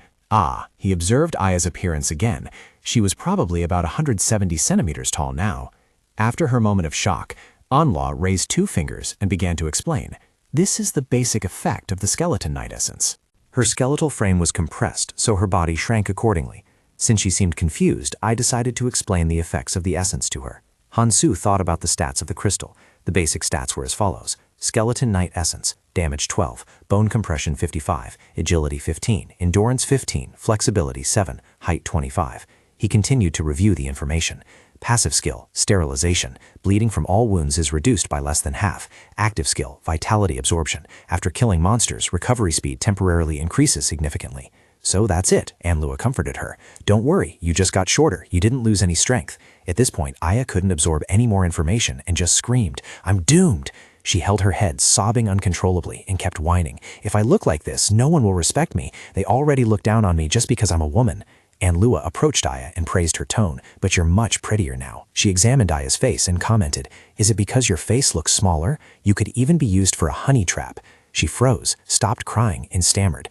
He observed Aya's appearance again. She was probably about 170 centimeters tall now. After her moment of shock, Anla raised 2 fingers and began to explain. This is the basic effect of the Skeleton Knight essence. Her skeletal frame was compressed, so her body shrank accordingly. Since she seemed confused, I decided to explain the effects of the essence to her. Hansu thought about the stats of the crystal. The basic stats were as follows: Skeleton Knight Essence, Damage 12, Bone Compression 55, Agility 15, Endurance 15, Flexibility 7, Height 25. He continued to review the information. Passive skill, Sterilization. Bleeding from all wounds is reduced by less than half. Active skill, Vitality Absorption. After killing monsters, recovery speed temporarily increases significantly. So that's it, Anlua comforted her. Don't worry, you just got shorter, you didn't lose any strength. At this point, Aya couldn't absorb any more information and just screamed, I'm doomed! She held her head, sobbing uncontrollably, and kept whining. If I look like this, no one will respect me. They already look down on me just because I'm a woman. Anlua approached Aya and praised her tone, but you're much prettier now. She examined Aya's face and commented, is it because your face looks smaller? You could even be used for a honey trap. She froze, stopped crying, and stammered.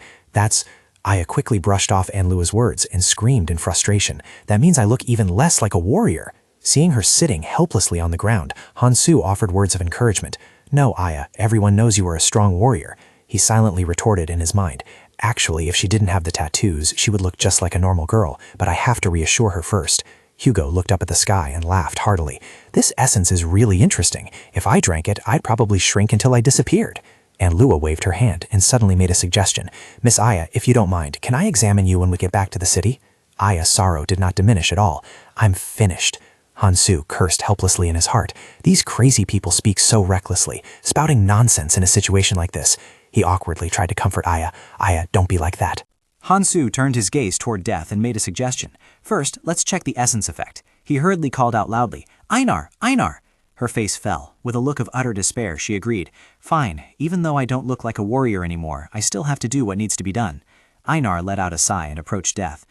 Aya quickly brushed off Anlua's words and screamed in frustration. That means I look even less like a warrior. Seeing her sitting helplessly on the ground, Hansu offered words of encouragement. No, Aya, everyone knows you are a strong warrior. He silently retorted in his mind. Actually, if she didn't have the tattoos, she would look just like a normal girl, but I have to reassure her first. Hugo looked up at the sky and laughed heartily. This essence is really interesting. If I drank it, I'd probably shrink until I disappeared. Anlua waved her hand and suddenly made a suggestion. Miss Aya, if you don't mind, can I examine you when we get back to the city? Aya's sorrow did not diminish at all. I'm finished. Hansu cursed helplessly in his heart. These crazy people speak so recklessly, spouting nonsense in a situation like this. He awkwardly tried to comfort Aya. Aya, don't be like that. Hansu turned his gaze toward Death and made a suggestion. First, let's check the essence effect. He hurriedly called out loudly, Einar, Einar! Her face fell. With a look of utter despair, she agreed. Fine, even though I don't look like a warrior anymore, I still have to do what needs to be done. Einar let out a sigh and approached Death.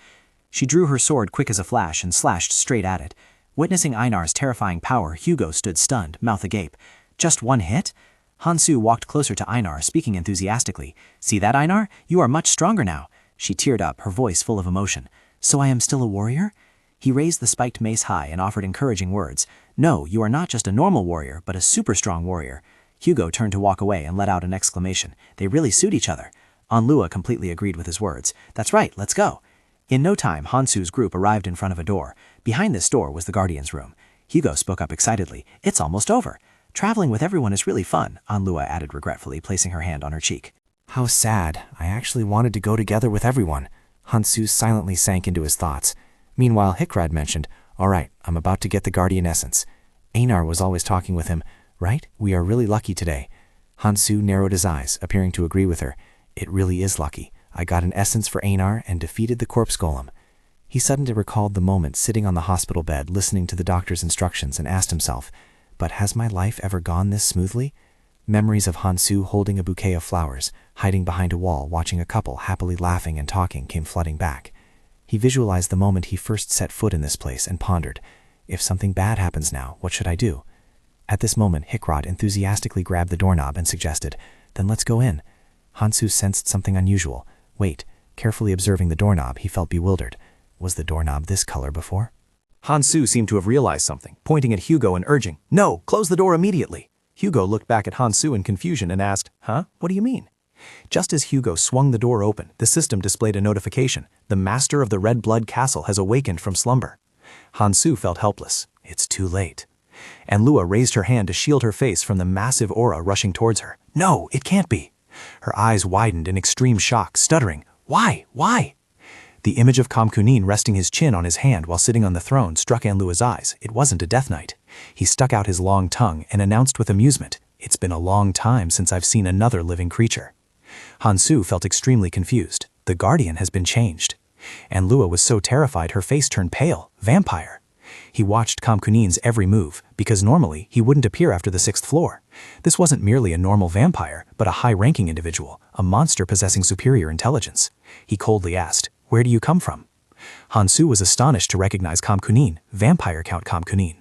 She drew her sword quick as a flash and slashed straight at it. Witnessing Einar's terrifying power, Hugo stood stunned, mouth agape. Just one hit? Hansu walked closer to Einar, speaking enthusiastically. See that, Einar? You are much stronger now. She teared up, her voice full of emotion. So I am still a warrior? He raised the spiked mace high and offered encouraging words. No, you are not just a normal warrior, but a super strong warrior. Hugo turned to walk away and let out an exclamation. They really suit each other. Anlua completely agreed with his words. That's right, let's go. In no time, Hansu's group arrived in front of a door. Behind this door was the Guardian's room. Hugo spoke up excitedly. It's almost over. Traveling with everyone is really fun, Anlua added regretfully, placing her hand on her cheek. How sad. I actually wanted to go together with everyone. Hansu silently sank into his thoughts. Meanwhile, Hikrad mentioned, all right, I'm about to get the Guardian Essence. Einar was always talking with him, right? We are really lucky today. Hansu narrowed his eyes, appearing to agree with her. It really is lucky. I got an essence for Einar and defeated the corpse golem. He suddenly recalled the moment sitting on the hospital bed listening to the doctor's instructions and asked himself, but has my life ever gone this smoothly? Memories of Hansu holding a bouquet of flowers, hiding behind a wall, watching a couple happily laughing and talking came flooding back. He visualized the moment he first set foot in this place and pondered, if something bad happens now, what should I do? At this moment, Hikrad enthusiastically grabbed the doorknob and suggested, then let's go in. Hansu sensed something unusual. Wait, carefully observing the doorknob, he felt bewildered. Was the doorknob this color before? Hansu seemed to have realized something, pointing at Hugo and urging, no, close the door immediately. Hugo looked back at Hansu in confusion and asked, huh? What do you mean? Just as Hugo swung the door open, the system displayed a notification. The master of the Red Blood Castle has awakened from slumber. Hansu felt helpless. It's too late. Anlua raised her hand to shield her face from the massive aura rushing towards her. No, it can't be. Her eyes widened in extreme shock, stuttering, why? Why? The image of Kamkunin resting his chin on his hand while sitting on the throne struck Anlua's eyes. It wasn't a Death Knight. He stuck out his long tongue and announced with amusement, it's been a long time since I've seen another living creature. Hansu felt extremely confused. The Guardian has been changed. Anlua was so terrified her face turned pale. Vampire. He watched Kamkunin's every move, because normally he wouldn't appear after the 6th floor. This wasn't merely a normal vampire, but a high-ranking individual, a monster possessing superior intelligence. He coldly asked, where do you come from? Hansu was astonished to recognize Kamkunin, Vampire Count Kamkunin.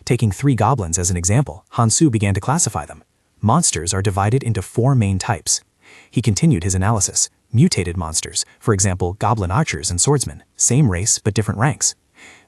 Taking 3 goblins as an example, Hansu began to classify them. Monsters are divided into 4 main types. He continued his analysis. Mutated monsters, for example, goblin archers and swordsmen, same race but different ranks.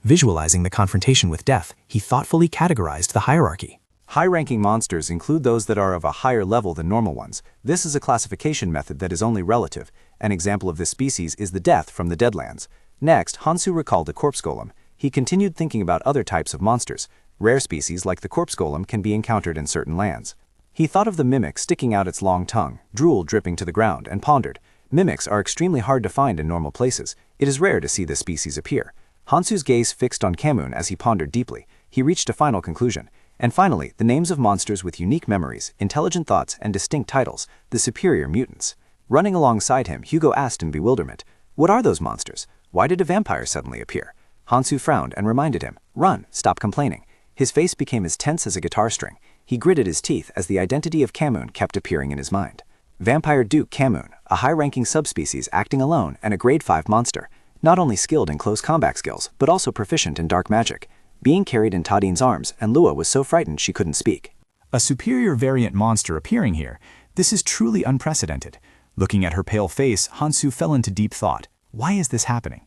Visualizing the confrontation with death, he thoughtfully categorized the hierarchy. High-ranking monsters include those that are of a higher level than normal ones. This is a classification method that is only relative. An example of this species is the Death from the Deadlands. Next, Hansu recalled a corpse golem. He continued thinking about other types of monsters. Rare species like the corpse golem can be encountered in certain lands. He thought of the mimic sticking out its long tongue, drool dripping to the ground, and pondered. Mimics are extremely hard to find in normal places. It is rare to see this species appear. Hansu's gaze fixed on Kamun as he pondered deeply. He reached a final conclusion. And finally, the names of monsters with unique memories, intelligent thoughts, and distinct titles, the superior mutants. Running alongside him, Hugo asked in bewilderment, "What are those monsters? Why did a vampire suddenly appear?" Hansu frowned and reminded him, "Run, stop complaining." His face became as tense as a guitar string. He gritted his teeth as the identity of Kamun kept appearing in his mind. Vampire Duke Kamun, a high-ranking subspecies acting alone and a grade 5 monster, not only skilled in close combat skills, but also proficient in dark magic. Being carried in Tadine's arms, and Lua was so frightened she couldn't speak. A superior variant monster appearing here. This is truly unprecedented. Looking at her pale face, Hansu fell into deep thought. Why is this happening?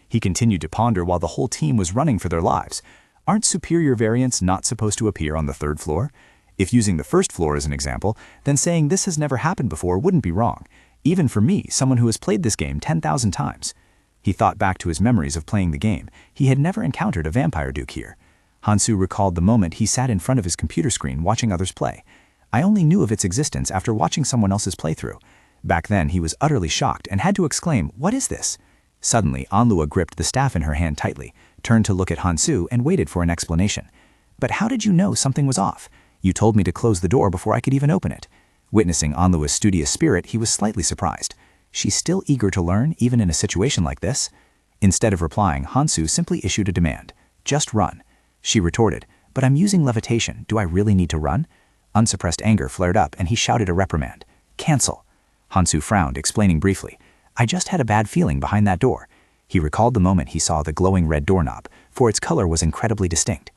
He continued to ponder while the whole team was running for their lives. Aren't superior variants not supposed to appear on the 3rd floor? If using the 1st floor as an example, then saying this has never happened before wouldn't be wrong, even for me, someone who has played this game 10,000 times. He thought back to his memories of playing the game. He had never encountered a vampire duke here. Hansu recalled the moment he sat in front of his computer screen watching others play. I only knew of its existence after watching someone else's playthrough. Back then, he was utterly shocked and had to exclaim, "What is this?" Suddenly, Anlua gripped the staff in her hand tightly, turned to look at Hansu, and waited for an explanation. "But how did you know something was off? You told me to close the door before I could even open it." Witnessing Anlua's studious spirit, he was slightly surprised. She's still eager to learn, even in a situation like this? Instead of replying, Hansu simply issued a demand. "Just run." She retorted, "But I'm using levitation. Do I really need to run?" Unsuppressed anger flared up, and he shouted a reprimand. "Cancel." Hansu frowned, explaining briefly, "I just had a bad feeling behind that door." He recalled the moment he saw the glowing red doorknob, for its color was incredibly distinct.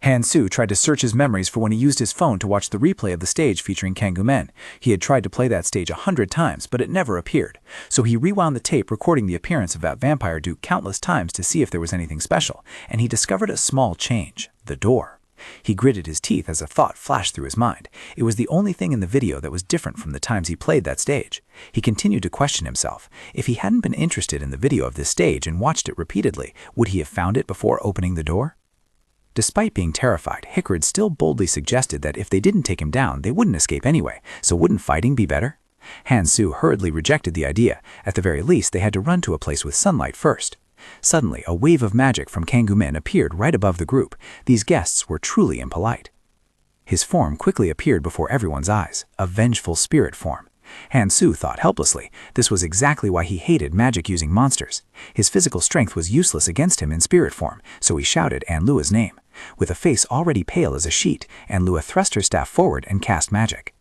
Hansu tried to search his memories for when he used his phone to watch the replay of the stage featuring Kangumen. He had tried to play that stage 100 times, but it never appeared. So he rewound the tape recording the appearance of that vampire duke countless times to see if there was anything special, and he discovered a small change: the door. He gritted his teeth as a thought flashed through his mind. It was the only thing in the video that was different from the times he played that stage. He continued to question himself. If he hadn't been interested in the video of this stage and watched it repeatedly, would he have found it before opening the door? Despite being terrified, Hickard still boldly suggested that if they didn't take him down, they wouldn't escape anyway, so wouldn't fighting be better? Hansu hurriedly rejected the idea. At the very least, they had to run to a place with sunlight first. Suddenly, a wave of magic from Kangumen appeared right above the group. These guests were truly impolite. His form quickly appeared before everyone's eyes, a vengeful spirit form. Hansu thought helplessly. This was exactly why he hated magic-using monsters. His physical strength was useless against him in spirit form, so he shouted Anlua's name. With a face already pale as a sheet, Anlua thrust her staff forward and cast magic.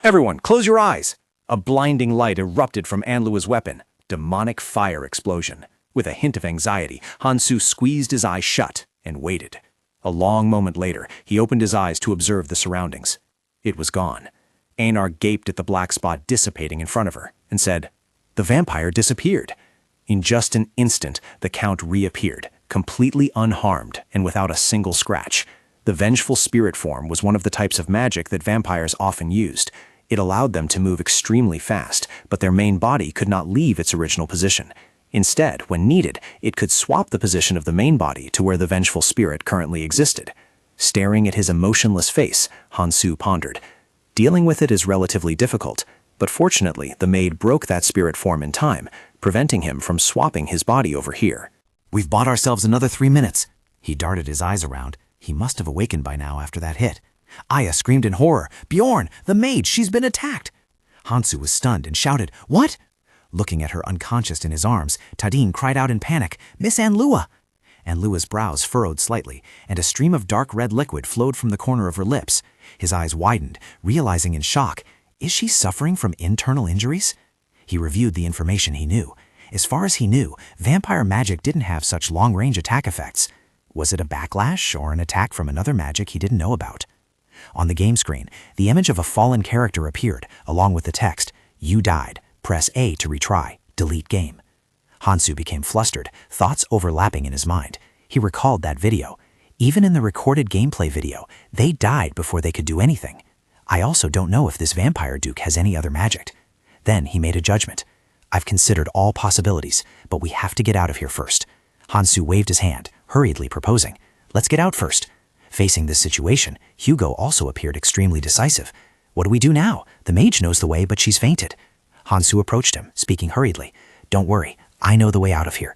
"Everyone, close your eyes!" A blinding light erupted from Anlua's weapon. Demonic fire explosion. With a hint of anxiety, Hansu squeezed his eyes shut and waited. A long moment later, he opened his eyes to observe the surroundings. It was gone. Einar gaped at the black spot dissipating in front of her and said, "The vampire disappeared." In just an instant, the Count reappeared, completely unharmed and without a single scratch. The vengeful spirit form was one of the types of magic that vampires often used. It allowed them to move extremely fast, but their main body could not leave its original position. Instead, when needed, it could swap the position of the main body to where the vengeful spirit currently existed. Staring at his emotionless face, Hansu pondered. Dealing with it is relatively difficult, but fortunately the maid broke that spirit form in time, preventing him from swapping his body over here. "We've bought ourselves another 3 minutes." He darted his eyes around. He must have awakened by now after that hit. Aya screamed in horror. "Bjorn, the maid, she's been attacked!" Hansu was stunned and shouted, "What?" Looking at her unconscious in his arms, Tadine cried out in panic, "Miss Anlua!" Anlua's brows furrowed slightly, and a stream of dark red liquid flowed from the corner of her lips. His eyes widened, realizing in shock, is she suffering from internal injuries? He reviewed the information he knew. As far as he knew, vampire magic didn't have such long-range attack effects. Was it a backlash or an attack from another magic he didn't know about? On the game screen, the image of a fallen character appeared, along with the text, "You died. Press A to retry. Delete game." Hansu became flustered, thoughts overlapping in his mind. He recalled that video. Even in the recorded gameplay video, they died before they could do anything. I also don't know if this vampire duke has any other magic. Then he made a judgment. I've considered all possibilities, but we have to get out of here first. Hansu waved his hand, hurriedly proposing, "Let's get out first." Facing this situation, Hugo also appeared extremely decisive. What do we do now? The mage knows the way, but she's fainted. Hansu approached him, speaking hurriedly. Don't worry, I know the way out of here.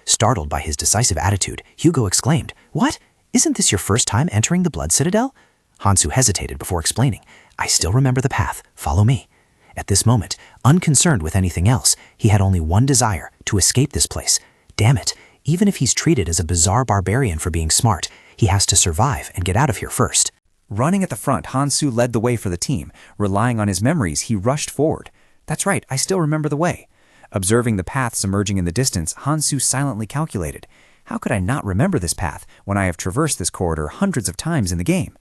Startled by his decisive attitude, Hugo exclaimed, What? Isn't this your first time entering the Blood Citadel? Hansu hesitated before explaining, I still remember the path. Follow me. At this moment, unconcerned with anything else, he had only one desire, to escape this place. Damn it, even if he's treated as a bizarre barbarian for being smart, he has to survive and get out of here first. Running at the front, Hansu led the way for the team. Relying on his memories, he rushed forward. That's right, I still remember the way. Observing the paths emerging in the distance, Hansu silently calculated. How could I not remember this path when I have traversed this corridor hundreds of times in the game?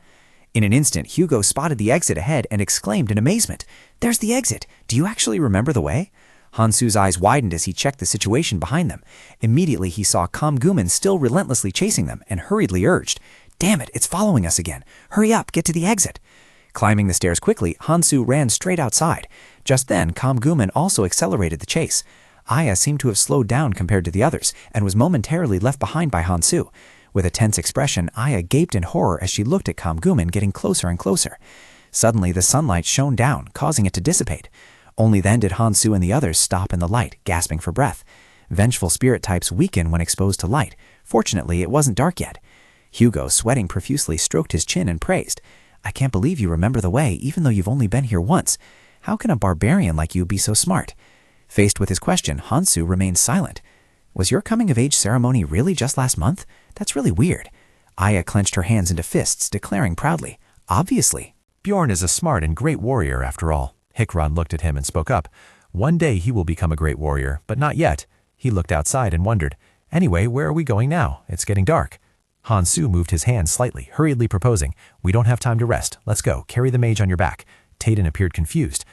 In an instant, Hugo spotted the exit ahead and exclaimed in amazement, There's the exit! Do you actually remember the way? Hansu's eyes widened as he checked the situation behind them. Immediately he saw Kamguman still relentlessly chasing them and hurriedly urged, Damn it, it's following us again. Hurry up, get to the exit. Climbing the stairs quickly, Hansu ran straight outside. Just then, Kamguman also accelerated the chase. Aya seemed to have slowed down compared to the others and was momentarily left behind by Hansu. With a tense expression, Aya gaped in horror as she looked at Kamguman getting closer and closer. Suddenly, the sunlight shone down, causing it to dissipate. Only then did Hansu and the others stop in the light, gasping for breath. Vengeful spirit types weaken when exposed to light. Fortunately, it wasn't dark yet. Hugo, sweating profusely, stroked his chin and praised, I can't believe you remember the way, even though you've only been here once. How can a barbarian like you be so smart? Faced with his question, Hansu remained silent. Was your coming-of-age ceremony really just last month? That's really weird. Aya clenched her hands into fists, declaring proudly, Obviously. Bjorn is a smart and great warrior after all. Hikron looked at him and spoke up. One day he will become a great warrior, but not yet. He looked outside and wondered, Anyway, where are we going now? It's getting dark. Hansu moved his hand slightly, hurriedly proposing, We don't have time to rest. Let's go. Carry the mage on your back. Tayden appeared confused,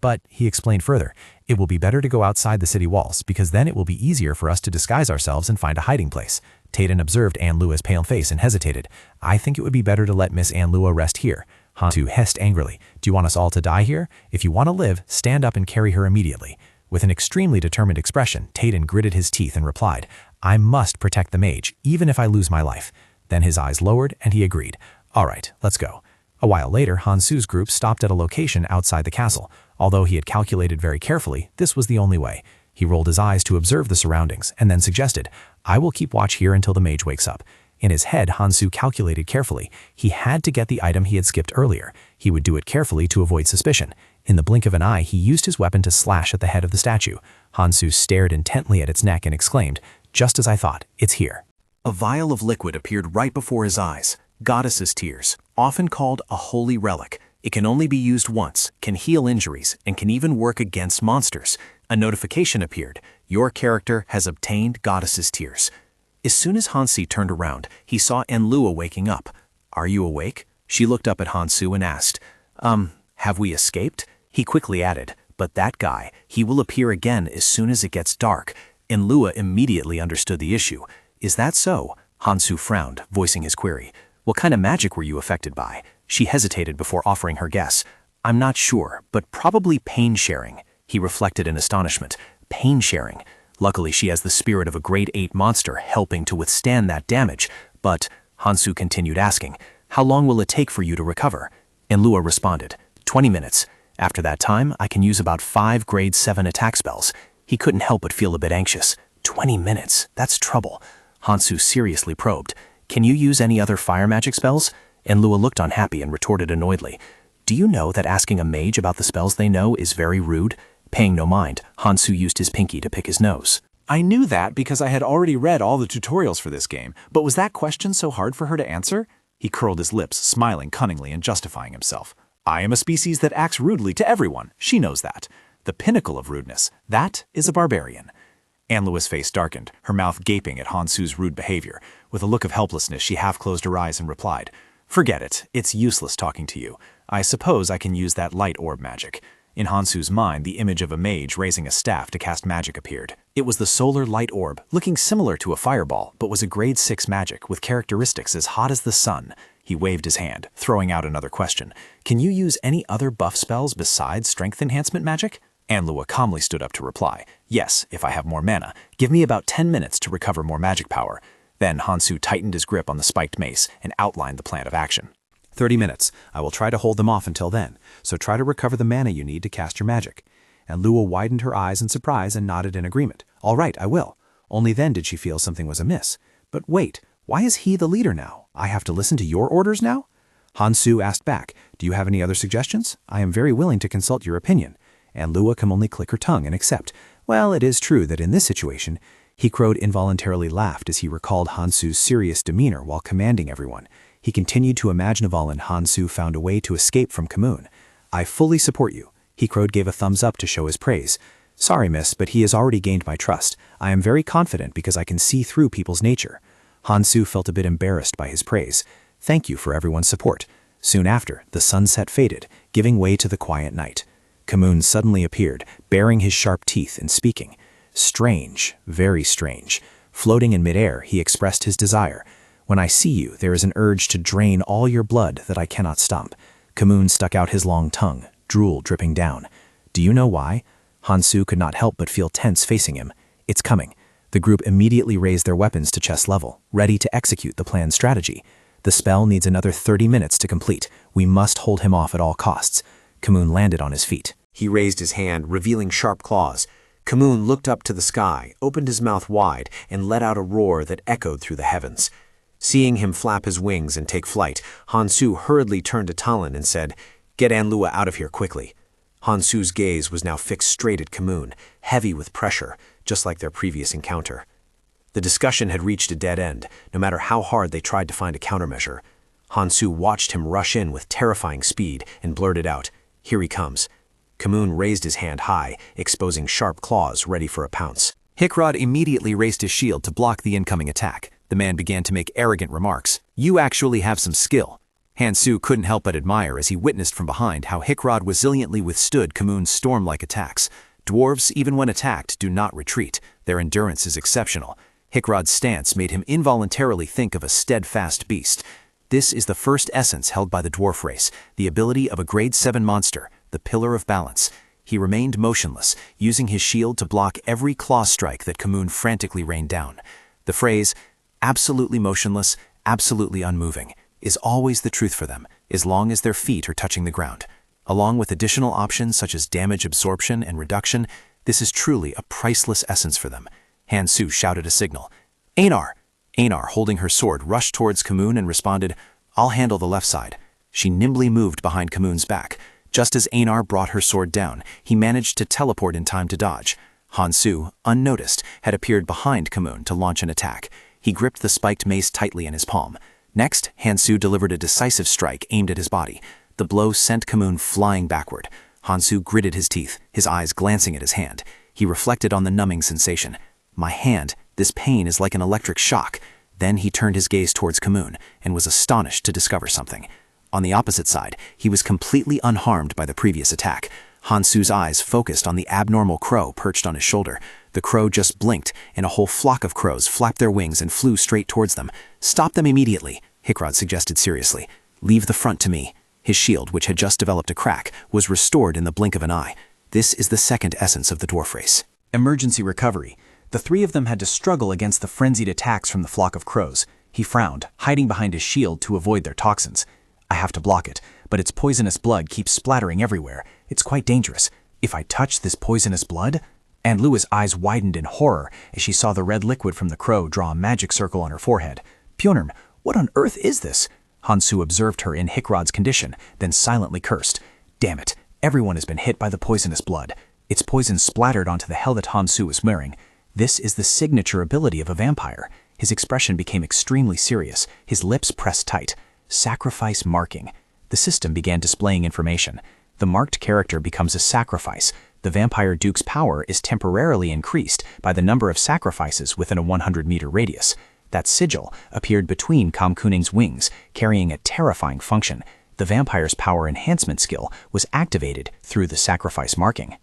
but he explained further, It will be better to go outside the city walls, because then it will be easier for us to disguise ourselves and find a hiding place. Tayden observed Anlua's pale face and hesitated. I think it would be better to let Miss Anlua rest here. Hansu hissed angrily, Do you want us all to die here? If you want to live, stand up and carry her immediately. With an extremely determined expression, Tayden gritted his teeth and replied, I must protect the mage, even if I lose my life. Then his eyes lowered and he agreed. All right, let's go. A while later, Hansu's group stopped at a location outside the castle. Although he had calculated very carefully, this was the only way. He rolled his eyes to observe the surroundings and then suggested, I will keep watch here until the mage wakes up. In his head, Hansu calculated carefully. He had to get the item he had skipped earlier. He would do it carefully to avoid suspicion. In the blink of an eye, he used his weapon to slash at the head of the statue. Hansu stared intently at its neck and exclaimed, Just as I thought, it's here. A vial of liquid appeared right before his eyes. Goddess's tears, often called a holy relic. It can only be used once, can heal injuries, and can even work against monsters. A notification appeared. Your character has obtained Goddess's tears. As soon as Hansi turned around, he saw Anlua waking up. Are you awake? She looked up at Hansu and asked, have we escaped? He quickly added, but that guy, he will appear again as soon as it gets dark. Anlua immediately understood the issue. Is that so? Hansu frowned, voicing his query. What kind of magic were you affected by? She hesitated before offering her guess. I'm not sure, but probably pain sharing. He reflected in astonishment. Pain sharing. Luckily, she has the spirit of a grade 8 monster helping to withstand that damage. But, Hansu continued asking, how long will it take for you to recover? Anlua responded, 20 minutes. After that time, I can use about 5 grade 7 attack spells. He couldn't help but feel a bit anxious. 20 minutes, that's trouble. Hansu seriously probed. Can you use any other fire magic spells? Anlua looked unhappy and retorted annoyedly. Do you know that asking a mage about the spells they know is very rude? Paying no mind, Hansu used his pinky to pick his nose. I knew that because I had already read all the tutorials for this game, but was that question so hard for her to answer? He curled his lips, smiling cunningly and justifying himself. I am a species that acts rudely to everyone. She knows that. The pinnacle of rudeness, that is a barbarian. Anlua's face darkened, her mouth gaping at Hansu's rude behavior. With a look of helplessness, she half closed her eyes and replied, Forget it. It's useless talking to you. I suppose I can use that light orb magic. In Hansu's mind, the image of a mage raising a staff to cast magic appeared. It was the solar light orb, looking similar to a fireball, but was a grade 6 magic with characteristics as hot as the sun. He waved his hand, throwing out another question. Can you use any other buff spells besides strength enhancement magic? Anlua calmly stood up to reply. Yes, if I have more mana. Give me about 10 minutes to recover more magic power. Then Hansu tightened his grip on the spiked mace and outlined the plan of action. 30 minutes. I will try to hold them off until then, so try to recover the mana you need to cast your magic. And Lua widened her eyes in surprise and nodded in agreement. All right, I will. Only then did she feel something was amiss. But wait, why is he the leader now? I have to listen to your orders now? Hansu asked back, do you have any other suggestions? I am very willing to consult your opinion. And Lua can only click her tongue and accept. Well, it is true that in this situation, he crowed involuntarily laughed as he recalled Hansu's serious demeanor while commanding everyone. He continued to imagine Ivalin Hansu found a way to escape from Kamun. I fully support you. He crowed gave a thumbs up to show his praise. Sorry, miss, but he has already gained my trust. I am very confident because I can see through people's nature. Hansu felt a bit embarrassed by his praise. Thank you for everyone's support. Soon after, the sunset faded, giving way to the quiet night. Kamun suddenly appeared, baring his sharp teeth and speaking. Strange, very strange. Floating in midair, he expressed his desire. When I see you, there is an urge to drain all your blood that I cannot stop. Kamun stuck out his long tongue, drool dripping down. Do you know why? Hansu could not help but feel tense facing him. It's coming. The group immediately raised their weapons to chest level, ready to execute the planned strategy. The spell needs another 30 minutes to complete. We must hold him off at all costs. Kamun landed on his feet. He raised his hand, revealing sharp claws. Kamun looked up to the sky, opened his mouth wide, and let out a roar that echoed through the heavens. Seeing him flap his wings and take flight, Hansu hurriedly turned to Talon and said, "Get Anlua out of here quickly." Hansu's gaze was now fixed straight at Kamun, heavy with pressure, just like their previous encounter. The discussion had reached a dead end, no matter how hard they tried to find a countermeasure. Hansu watched him rush in with terrifying speed and blurted out, "Here he comes." Kamun raised his hand high, exposing sharp claws ready for a pounce. Hickrod immediately raised his shield to block the incoming attack. The man began to make arrogant remarks. You actually have some skill. Hansu couldn't help but admire as he witnessed from behind how Hickrod resiliently withstood Kamun's storm-like attacks. Dwarves, even when attacked, do not retreat. Their endurance is exceptional. Hickrod's stance made him involuntarily think of a steadfast beast. This is the first essence held by the dwarf race, the ability of a grade 7 monster, the pillar of balance. He remained motionless, using his shield to block every claw strike that Kamun frantically rained down. The phrase, absolutely motionless, absolutely unmoving, is always the truth for them, as long as their feet are touching the ground. Along with additional options such as damage absorption and reduction, this is truly a priceless essence for them. Hansu shouted a signal. Einar! Einar, holding her sword, rushed towards Kamun and responded, I'll handle the left side. She nimbly moved behind Kamun's back. Just as Einar brought her sword down, he managed to teleport in time to dodge. Hansu, unnoticed, had appeared behind Kamun to launch an attack. He gripped the spiked mace tightly in his palm. Next, Hansu delivered a decisive strike aimed at his body. The blow sent Kamun flying backward. Hansu gritted his teeth, his eyes glancing at his hand. He reflected on the numbing sensation. My hand, this pain is like an electric shock. Then he turned his gaze towards Kamun and was astonished to discover something. On the opposite side, he was completely unharmed by the previous attack. Hansu's eyes focused on the abnormal crow perched on his shoulder. The crow just blinked, and a whole flock of crows flapped their wings and flew straight towards them. Stop them immediately, Hickrod suggested seriously. Leave the front to me. His shield, which had just developed a crack, was restored in the blink of an eye. This is the second essence of the dwarf race. Emergency recovery. The three of them had to struggle against the frenzied attacks from the flock of crows. He frowned, hiding behind his shield to avoid their toxins. I have to block it, but its poisonous blood keeps splattering everywhere. It's quite dangerous. If I touch this poisonous blood? Anlua's eyes widened in horror as she saw the red liquid from the crow draw a magic circle on her forehead. Pjonern, what on earth is this? Hansu observed her in Hickrod's condition, then silently cursed. Damn it, everyone has been hit by the poisonous blood. Its poison splattered onto the helmet Hansu was wearing. This is the signature ability of a vampire. His expression became extremely serious, his lips pressed tight. Sacrifice marking. The system began displaying information. The marked character becomes a sacrifice. The vampire duke's power is temporarily increased by the number of sacrifices within a 100-meter radius. That sigil appeared between Kamkuning's wings, carrying a terrifying function. The vampire's power enhancement skill was activated through the sacrifice marking.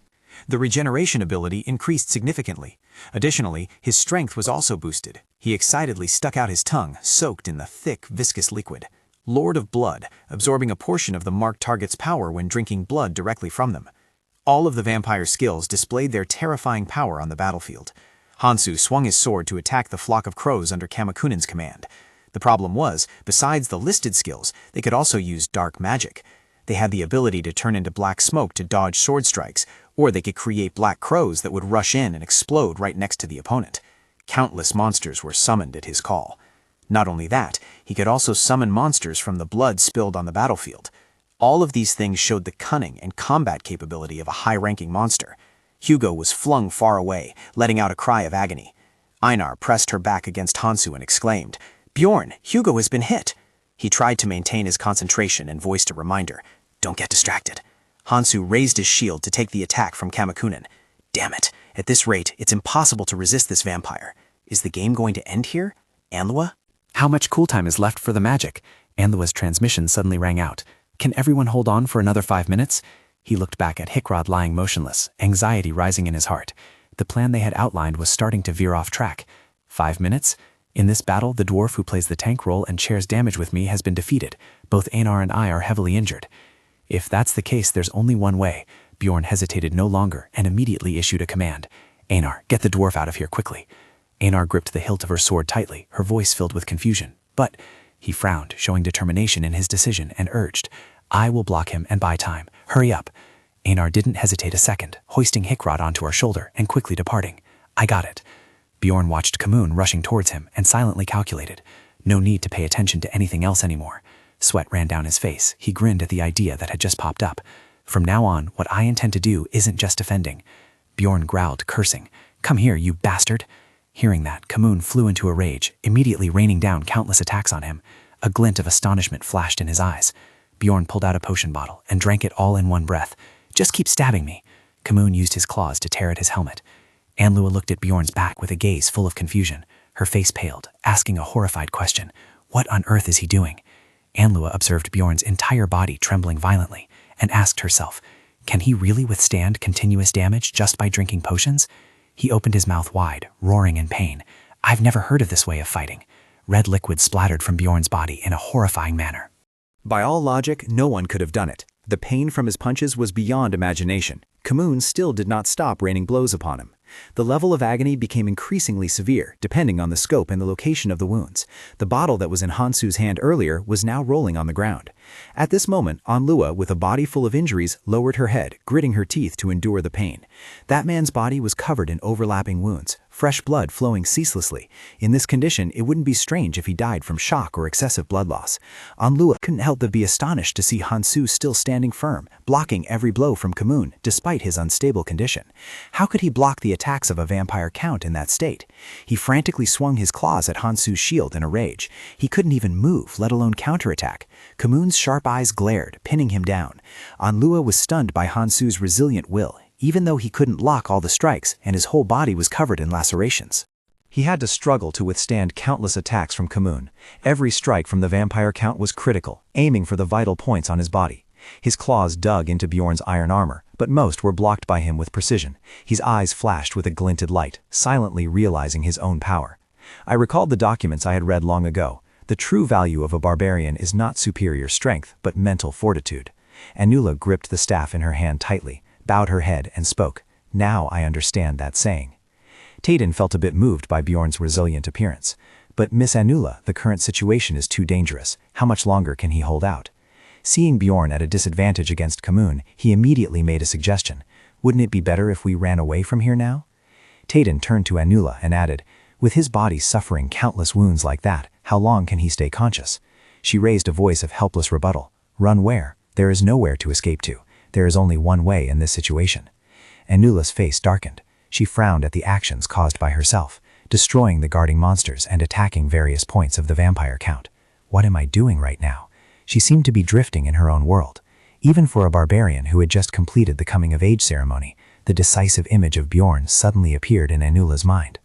The regeneration ability increased significantly. Additionally, his strength was also boosted. He excitedly stuck out his tongue, soaked in the thick, viscous liquid. Lord of Blood, absorbing a portion of the marked target's power when drinking blood directly from them. All of the vampire skills displayed their terrifying power on the battlefield. Hansu swung his sword to attack the flock of crows under Kamakunen's command. The problem was, besides the listed skills, they could also use dark magic. They had the ability to turn into black smoke to dodge sword strikes, or they could create black crows that would rush in and explode right next to the opponent. Countless monsters were summoned at his call. Not only that, he could also summon monsters from the blood spilled on the battlefield. All of these things showed the cunning and combat capability of a high-ranking monster. Hugo was flung far away, letting out a cry of agony. Einar pressed her back against Hansu and exclaimed, "Bjorn, Hugo has been hit!" He tried to maintain his concentration and voiced a reminder, "Don't get distracted." Hansu raised his shield to take the attack from Kamakunen. Damn it, at this rate, it's impossible to resist this vampire. Is the game going to end here? Anlua? How much cool time is left for the magic? Anlua's transmission suddenly rang out. Can everyone hold on for another 5 minutes? He looked back at Hickrod lying motionless, anxiety rising in his heart. The plan they had outlined was starting to veer off track. 5 minutes? In this battle, the dwarf who plays the tank role and shares damage with me has been defeated. Both Einar and I are heavily injured. If that's the case, there's only one way. Bjorn hesitated no longer and immediately issued a command. Einar, get the dwarf out of here quickly. Einar gripped the hilt of her sword tightly, her voice filled with confusion. But he frowned, showing determination in his decision, and urged, I will block him and buy time. Hurry up. Einar didn't hesitate a second, hoisting Hickrod onto her shoulder and quickly departing. I got it. Bjorn watched Kamun rushing towards him and silently calculated. No need to pay attention to anything else anymore. Sweat ran down his face. He grinned at the idea that had just popped up. From now on, what I intend to do isn't just defending. Bjorn growled, cursing. Come here, you bastard. Hearing that, Kamun flew into a rage, immediately raining down countless attacks on him. A glint of astonishment flashed in his eyes. Bjorn pulled out a potion bottle and drank it all in one breath. Just keep stabbing me. Kamun used his claws to tear at his helmet. Anlua looked at Bjorn's back with a gaze full of confusion. Her face paled, asking a horrified question. What on earth is he doing? Anlua observed Bjorn's entire body trembling violently and asked herself, can he really withstand continuous damage just by drinking potions? He opened his mouth wide, roaring in pain. I've never heard of this way of fighting. Red liquid splattered from Bjorn's body in a horrifying manner. By all logic, no one could have done it. The pain from his punches was beyond imagination. Kamun still did not stop raining blows upon him. The level of agony became increasingly severe, depending on the scope and the location of the wounds. The bottle that was in Hansu's hand earlier was now rolling on the ground. At this moment, Anlua, with a body full of injuries, lowered her head, gritting her teeth to endure the pain. That man's body was covered in overlapping wounds, fresh blood flowing ceaselessly. In this condition, it wouldn't be strange if he died from shock or excessive blood loss. Anlua couldn't help but be astonished to see Hansu still standing firm, blocking every blow from Kamun, despite his unstable condition. How could he block the attacks of a vampire count in that state? He frantically swung his claws at Hansu's shield in a rage. He couldn't even move, let alone counterattack. Kamun's sharp eyes glared, pinning him down. Anlua was stunned by Hansu's resilient will, even though he couldn't block all the strikes and his whole body was covered in lacerations. He had to struggle to withstand countless attacks from Kamun. Every strike from the vampire count was critical, aiming for the vital points on his body. His claws dug into Bjorn's iron armor, but most were blocked by him with precision. His eyes flashed with a glinted light, silently realizing his own power. I recalled the documents I had read long ago. The true value of a barbarian is not superior strength, but mental fortitude. Anula gripped the staff in her hand tightly, bowed her head, and spoke. Now I understand that saying. Tayden felt a bit moved by Bjorn's resilient appearance. But Miss Anula, the current situation is too dangerous. How much longer can he hold out? Seeing Bjorn at a disadvantage against Kamun, he immediately made a suggestion. Wouldn't it be better if we ran away from here now? Tayden turned to Anula and added, with his body suffering countless wounds like that, how long can he stay conscious? She raised a voice of helpless rebuttal. Run where? There is nowhere to escape to. There is only one way in this situation. Anula's face darkened. She frowned at the actions caused by herself, destroying the guarding monsters and attacking various points of the vampire count. What am I doing right now? She seemed to be drifting in her own world. Even for a barbarian who had just completed the coming-of-age ceremony, the decisive image of Bjorn suddenly appeared in Anula's mind.